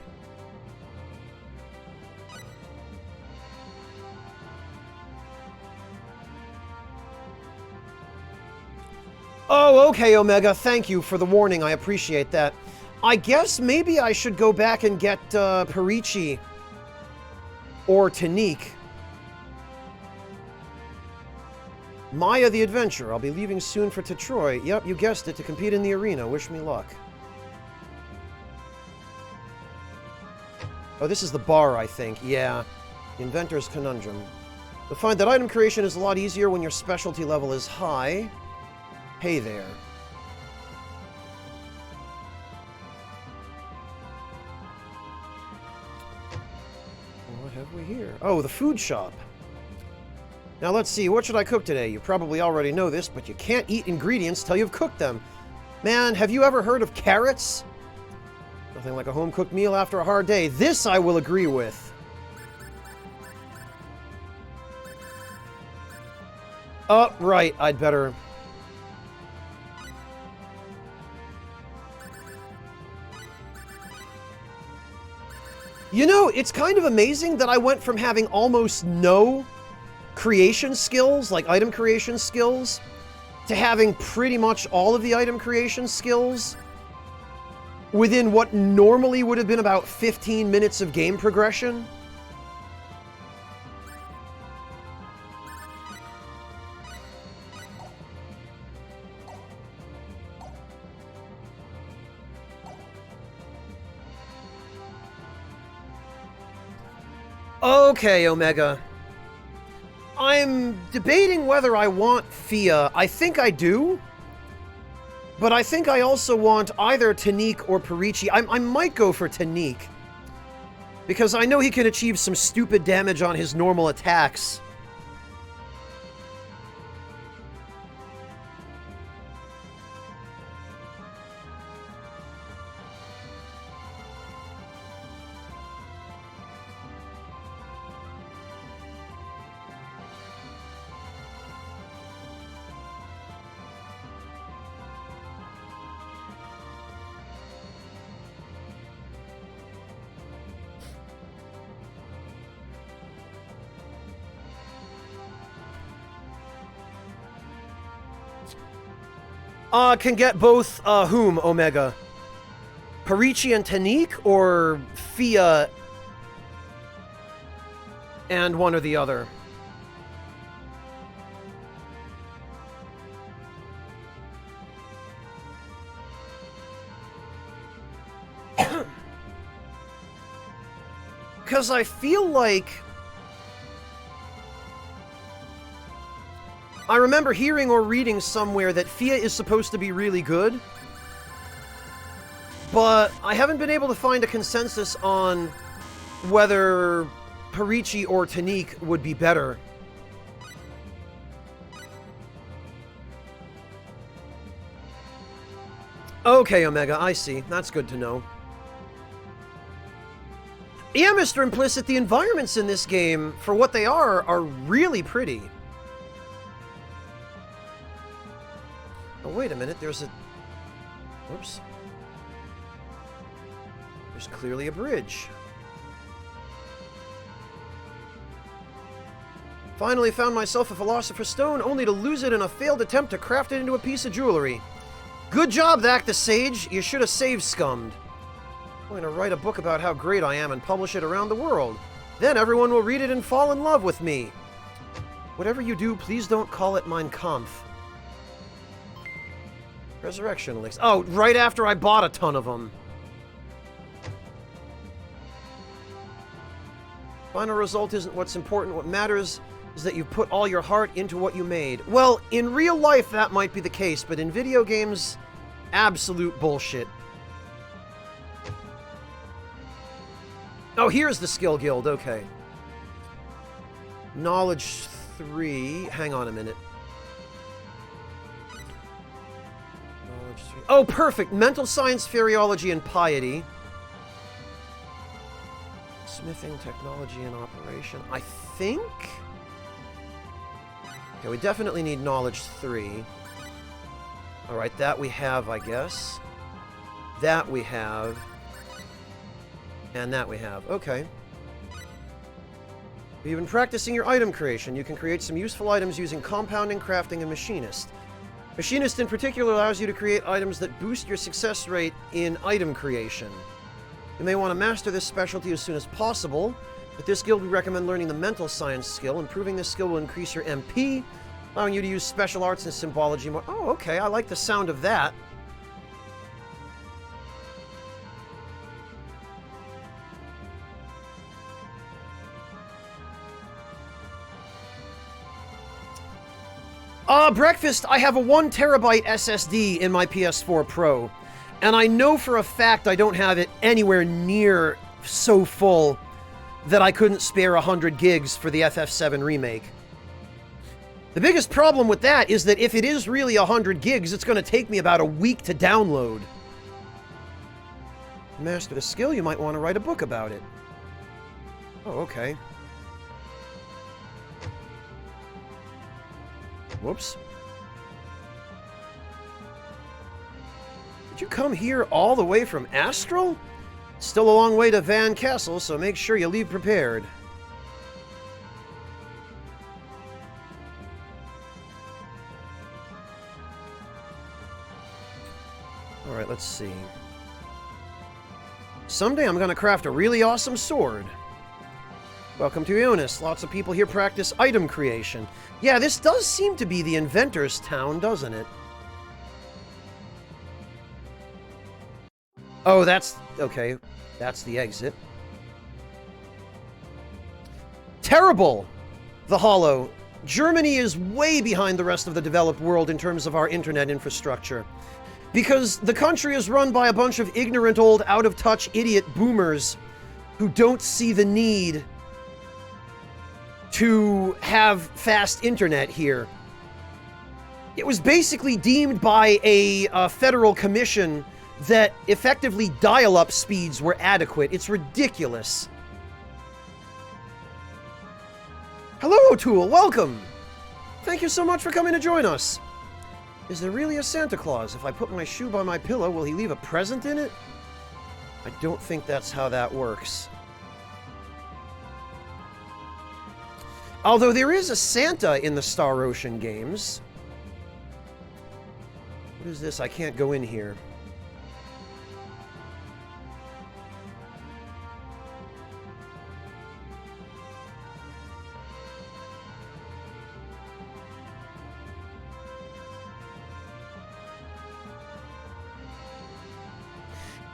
Oh, okay, Omega. Thank you for the warning. I appreciate that. I guess maybe I should go back and get Perichi or Tanique. Maya the Adventure. I'll be leaving soon for Detroit. Yep, you guessed it, to compete in the arena. Wish me luck. Oh, this is the bar, I think. Yeah. The Inventor's Conundrum. You'll find that item creation is a lot easier when your specialty level is high. Hey there. What have we here? Oh, the food shop. Now let's see, what should I cook today? You probably already know this, but you can't eat ingredients till you've cooked them. Man, have you ever heard of carrots? Nothing like a home-cooked meal after a hard day. This I will agree with. Oh, right, I'd better... You know, it's kind of amazing that I went from having almost no creation skills, like item creation skills, to having pretty much all of the item creation skills within what normally would have been about 15 minutes of game progression. Okay, Omega. I'm debating whether I want Fia. I think I do. But I think I also want either Tanique or Perichi. I might go for Tanique. Because I know he can achieve some stupid damage on his normal attacks. Can get both, whom, Omega? Perichi and Tanique, or Fia and one or the other? Because I feel like... I remember hearing or reading somewhere that Fia is supposed to be really good, but I haven't been able to find a consensus on whether Perichi or Tanique would be better. Okay, Omega, I see. That's good to know. Yeah, Mr. Implicit, the environments in this game, for what they are really pretty. Oh, wait a minute, there's a... Whoops. There's clearly a bridge. Finally found myself a Philosopher's Stone, only to lose it in a failed attempt to craft it into a piece of jewelry. Good job, Thak the Sage. You should have saved Scummed. I'm going to write a book about how great I am and publish it around the world. Then everyone will read it and fall in love with me. Whatever you do, please don't call it Mein Kampf. Resurrection Elixir. Oh, right after I bought a ton of them. Final result isn't what's important. What matters is that you put all your heart into what you made. Well, in real life that might be the case, but in video games, absolute bullshit. Oh, here's the skill guild, okay. Knowledge 3. Hang on a minute. Knowledge 3. Oh, perfect! Mental science, feriology, and piety. Smithing, technology, and operation. I think? Okay, we definitely need knowledge 3. Alright, that we have, I guess. That we have. And that we have. Okay. You've been practicing your item creation. You can create some useful items using compounding, crafting, and machinist. Machinist in particular allows you to create items that boost your success rate in item creation. You may want to master this specialty as soon as possible. With this guild, we recommend learning the mental science skill. Improving this skill will increase your MP, allowing you to use special arts and symbology more. Oh, okay. I like the sound of that. Breakfast, I have a 1 terabyte SSD in my PS4 Pro. And I know for a fact I don't have it anywhere near so full that I couldn't spare 100 gigs for the FF7 remake. The biggest problem with that is that if it is really 100 gigs, it's going to take me about a week to download. To master the skill, you might want to write a book about it. Oh, okay. Whoops. Did you come here all the way from Astral? Still a long way to Van Castle, so make sure you leave prepared. Alright, let's see. Someday I'm gonna craft a really awesome sword. Welcome to Ionis. Lots of people here practice item creation. Yeah, this does seem to be the inventor's town, doesn't it? Oh, that's... okay. That's the exit. Terrible! The Hollow. Germany is way behind the rest of the developed world in terms of our internet infrastructure. Because the country is run by a bunch of ignorant old out-of-touch idiot boomers who don't see the need to have fast internet here. It was basically deemed by a federal commission that effectively dial-up speeds were adequate. It's ridiculous. Hello, O'Toole. Welcome. Thank you so much for coming to join us. Is there really a Santa Claus? If I put my shoe by my pillow, will he leave a present in it? I don't think that's how that works. Although there is a Santa in the Star Ocean games. What is this? I can't go in here.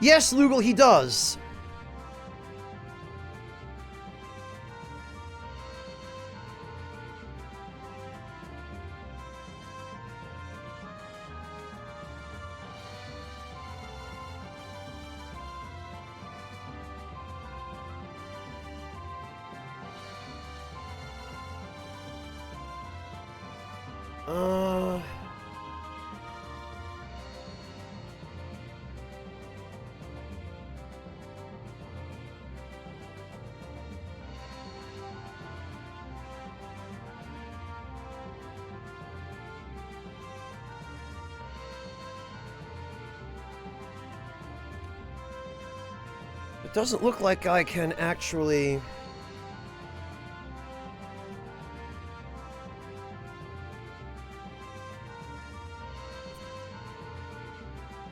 Yes, Lugal, he does. It doesn't look like I can actually...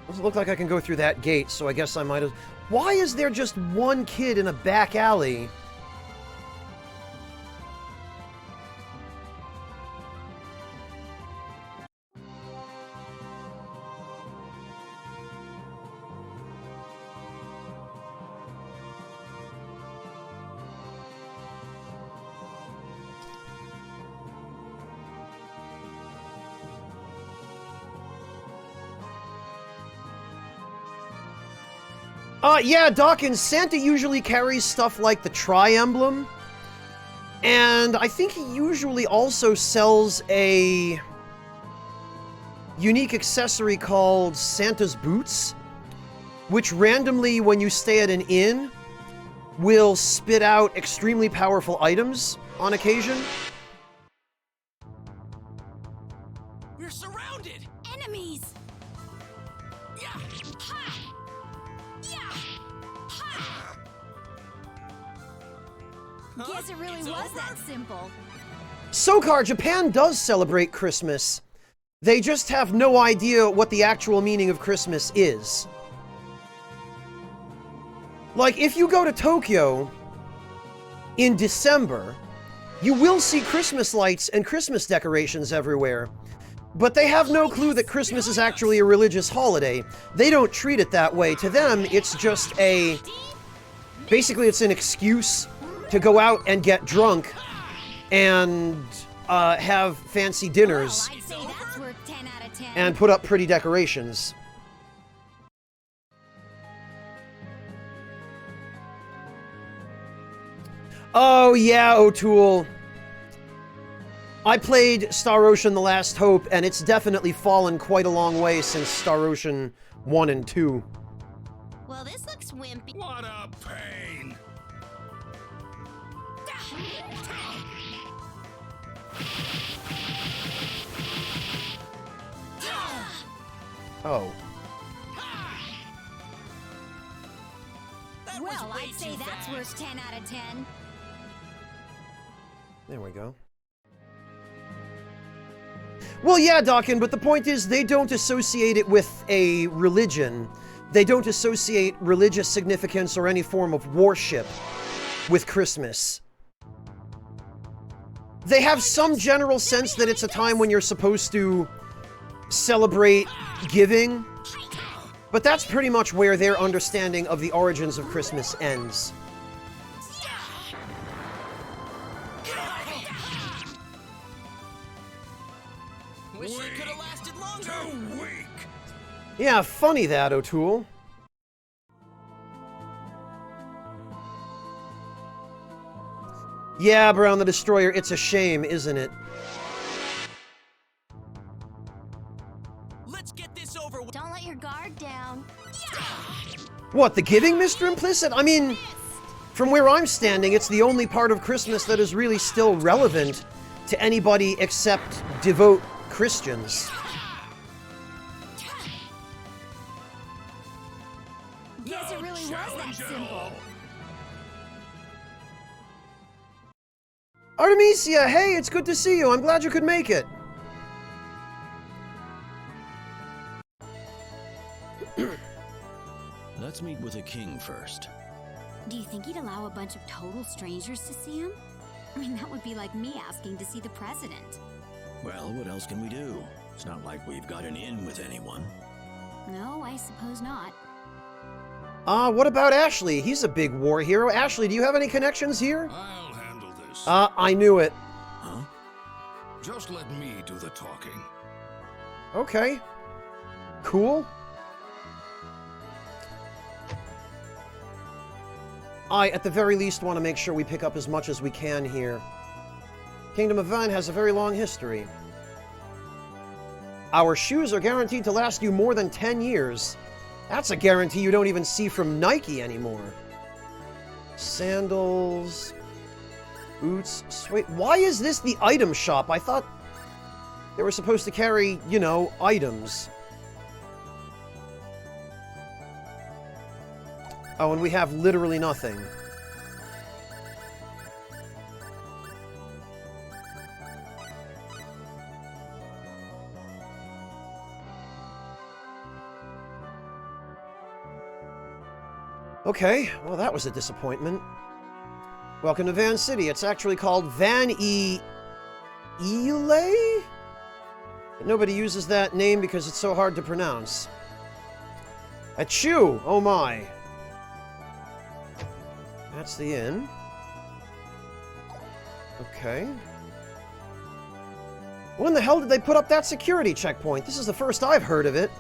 Doesn't look like I can go through that gate, so I guess I might have... Why is there just one kid in a back alley? Yeah, Dawkins, Santa usually carries stuff like the Tri-Emblem, and I think he usually also sells a unique accessory called Santa's Boots, which randomly, when you stay at an inn, will spit out extremely powerful items on occasion. We're surrounded! Enemies! Guess it really was that simple. Sokar, Japan does celebrate Christmas. They just have no idea what the actual meaning of Christmas is. Like, if you go to Tokyo in December, you will see Christmas lights and Christmas decorations everywhere. But they have no clue that Christmas is actually a religious holiday. They don't treat it that way. To them, it's just a... Basically, it's an excuse to go out and get drunk and have fancy dinners and put up pretty decorations. Oh yeah, O'Toole. I played Star Ocean The Last Hope, and it's definitely fallen quite a long way since Star Ocean 1 and 2. Well, this looks wimpy. What a pain! Oh. Well, I'd say that's worth 10 out of 10. There we go. Well, yeah, Dawkins, but the point is they don't associate it with a religion. They don't associate religious significance or any form of worship with Christmas. They have some general sense that it's a time when you're supposed to celebrate giving, but that's pretty much where their understanding of the origins of Christmas ends. Wish it could have lasted longer. Too weak. Yeah, funny that, O'Toole. Yeah, Brown the Destroyer, it's a shame, isn't it? Let's get this over with. Don't let your guard down. What, the giving, Mr. Implicit? I mean, from where I'm standing, it's the only part of Christmas that is really still relevant to anybody except devout Christians. Guess it really was that simple. Artemisia, hey, it's good to see you. I'm glad you could make it. Let's meet with the king first. Do you think he'd allow a bunch of total strangers to see him? I mean, that would be like me asking to see the president. Well, what else can we do? It's not like we've got an in with anyone. No, I suppose not. What about Ashley? He's a big war hero. Ashley, do you have any connections here? I'll handle this. I knew it. Huh? Just let me do the talking. Okay. Cool. I, at the very least, want to make sure we pick up as much as we can here. Kingdom of Van has a very long history. Our shoes are guaranteed to last you more than 10 years. That's a guarantee you don't even see from Nike anymore. Sandals... Boots... Wait, why is this the item shop? I thought they were supposed to carry, you know, items. Oh, and we have literally nothing. Okay, well that was a disappointment. Welcome to Van City. It's actually called Van Ile? But nobody uses that name because it's so hard to pronounce. Achoo! Oh my. That's the inn. Okay. When the hell did they put up that security checkpoint? This is the first I've heard of it.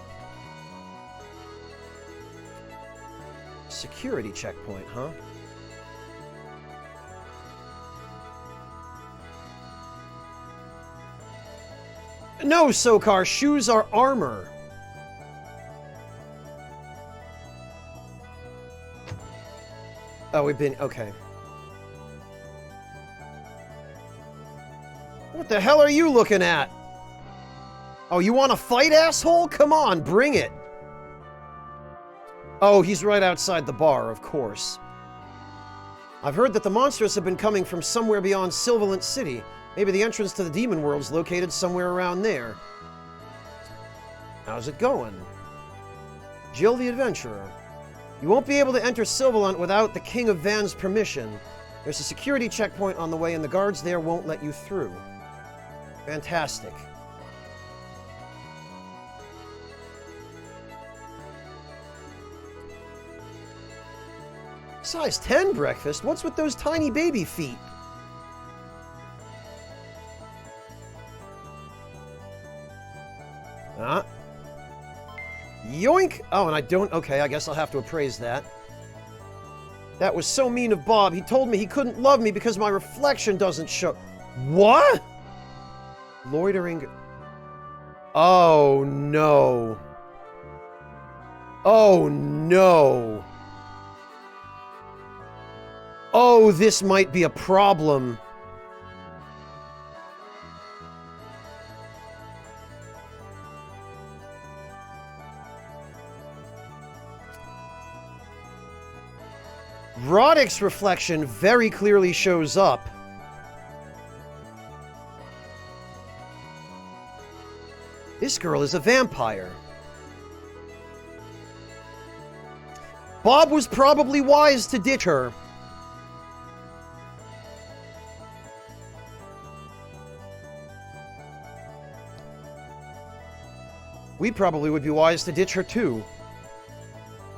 Security checkpoint, huh? No, Sokar, shoes are armor. Oh, we've been... okay. What the hell are you looking at? Oh, you want to fight, asshole? Come on, bring it. Oh, he's right outside the bar, of course. I've heard that the monsters have been coming from somewhere beyond Sylvolent City. Maybe the entrance to the demon world's located somewhere around there. How's it going? Jill the Adventurer. You won't be able to enter Sylvolent without the King of Van's permission. There's a security checkpoint on the way and the guards there won't let you through. Fantastic. Size 10 breakfast? What's with those tiny baby feet? Ah. Yoink! Oh, and I don't... okay, I guess I'll have to appraise that. That was so mean of Bob. He told me he couldn't love me because my reflection doesn't show... What? Loitering... Oh, no. Oh, no. Oh, this might be a problem. Roddick's reflection very clearly shows up. This girl is a vampire. Bob was probably wise to ditch her. We probably would be wise to ditch her too.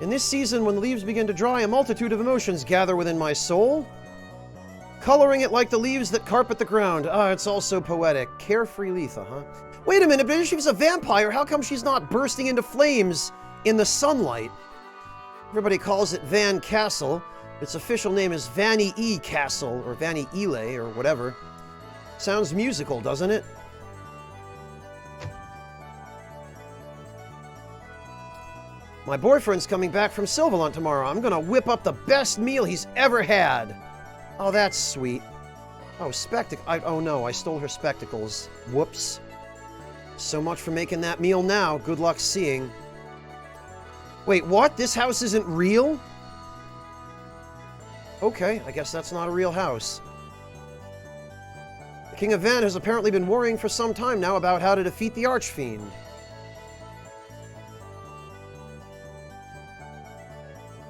In this season, when the leaves begin to dry, a multitude of emotions gather within my soul, coloring it like the leaves that carpet the ground. Ah, it's all so poetic. Carefree Letha, huh? Wait a minute, but if she's a vampire, how come she's not bursting into flames in the sunlight? Everybody calls it Van Castle. Its official name is Vanny E. Castle, or Vanny Ile, or whatever. Sounds musical, doesn't it? My boyfriend's coming back from Sylvolent tomorrow. I'm gonna whip up the best meal he's ever had. Oh, that's sweet. Oh, oh no, I stole her spectacles. Whoops. So much for making that meal now. Good luck seeing. Wait, what? This house isn't real? Okay, I guess that's not a real house. The King of Van has apparently been worrying for some time now about how to defeat the Archfiend.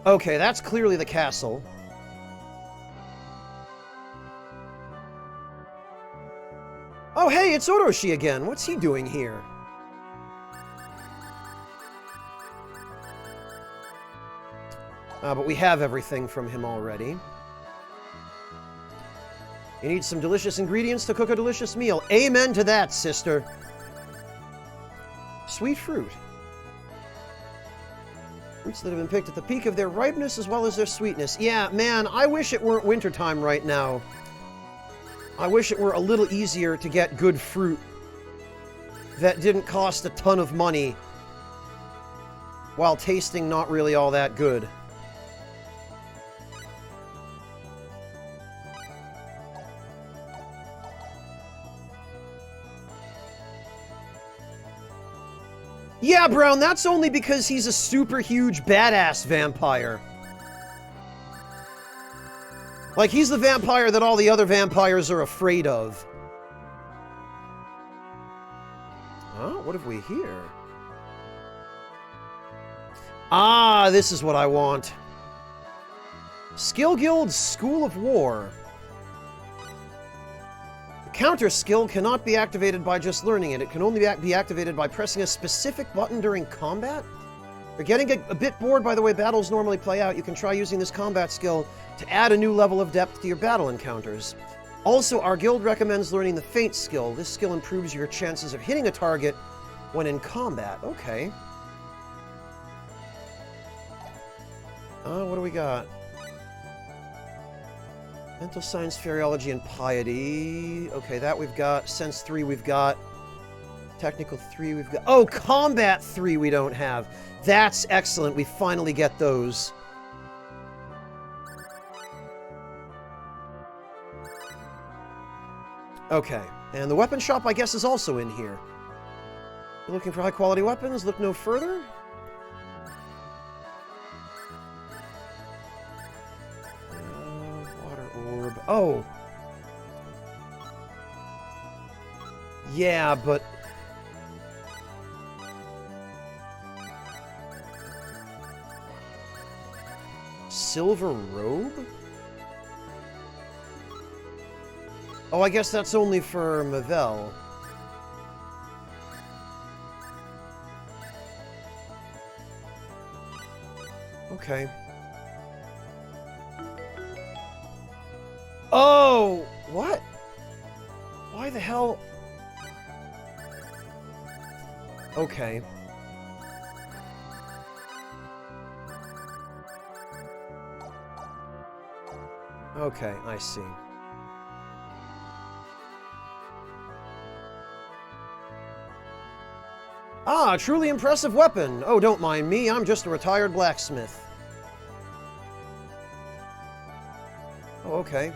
Okay, that's clearly the castle. Oh, hey, it's Orochi again. What's he doing here? But we have everything from him already. You need some delicious ingredients to cook a delicious meal. Amen to that, sister. Sweet fruit. Fruits that have been picked at the peak of their ripeness as well as their sweetness. Yeah, man, I wish it weren't wintertime right now. I wish it were a little easier to get good fruit that didn't cost a ton of money while tasting not really all that good. Yeah, Brown, that's only because he's a super huge badass vampire. Like, he's the vampire that all the other vampires are afraid of. Oh, what have we here? Ah, this is what I want. Skill Guild School of War. The counter skill cannot be activated by just learning it. It can only be activated by pressing a specific button during combat. If you're getting a bit bored by the way battles normally play out, you can try using this combat skill to add a new level of depth to your battle encounters. Also, our guild recommends learning the Feint skill. This skill improves your chances of hitting a target when in combat. Okay. What do we got? Mental Science, Feriology, and Piety. Okay, that we've got. Sense 3 we've got. Technical 3 we've got. Oh, Combat 3 we don't have. That's excellent. We finally get those. Okay, and the weapon shop, I guess, is also in here. You're looking for high-quality weapons? Look no further. Water orb. Oh. Yeah, but... Silver robe? Oh, I guess that's only for Mavel. Okay. Oh! What? Why the hell? Okay. Okay, I see. Ah, truly impressive weapon. Oh, don't mind me. I'm just a retired blacksmith. Oh, okay.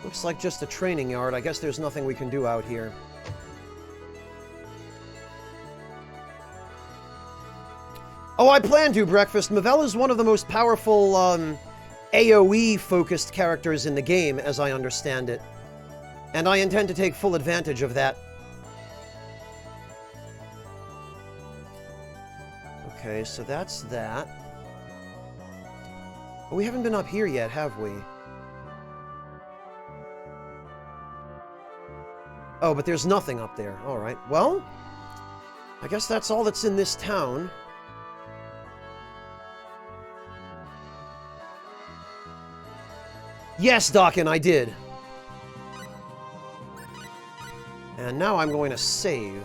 Looks like just a training yard. I guess there's nothing we can do out here. Oh, I plan to, Breakfast. Mavel is one of the most powerful, AoE-focused characters in the game, as I understand it. And I intend to take full advantage of that. Okay, so that's that. Oh, we haven't been up here yet, have we? Oh, but there's nothing up there. Alright, well, I guess that's all that's in this town. Yes, Dawkin, I did. And now I'm going to save.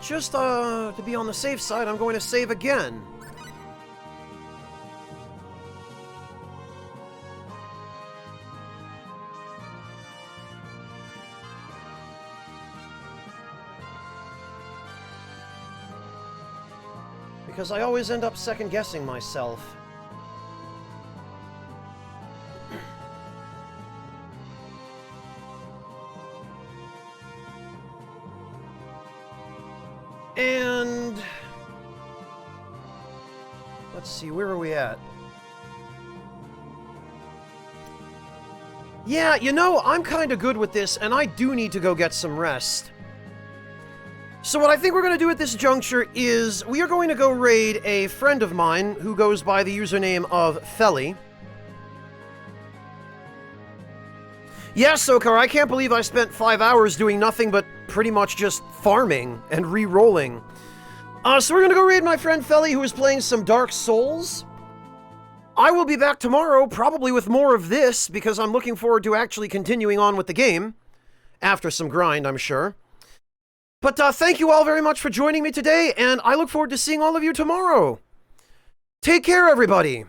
Just, to be on the safe side, I'm going to save again. Because I always end up second-guessing myself. And... let's see, where are we at? Yeah, you know, I'm kinda good with this, and I do need to go get some rest. So what I think we're going to do at this juncture is we are going to go raid a friend of mine who goes by the username of Felly. Yes, Sokar, I can't believe I spent 5 hours doing nothing but pretty much just farming and re-rolling. So we're going to go raid my friend Felly, who is playing some Dark Souls. I will be back tomorrow, probably with more of this, because I'm looking forward to actually continuing on with the game. After some grind, I'm sure. But thank you all very much for joining me today, and I look forward to seeing all of you tomorrow. Take care, everybody.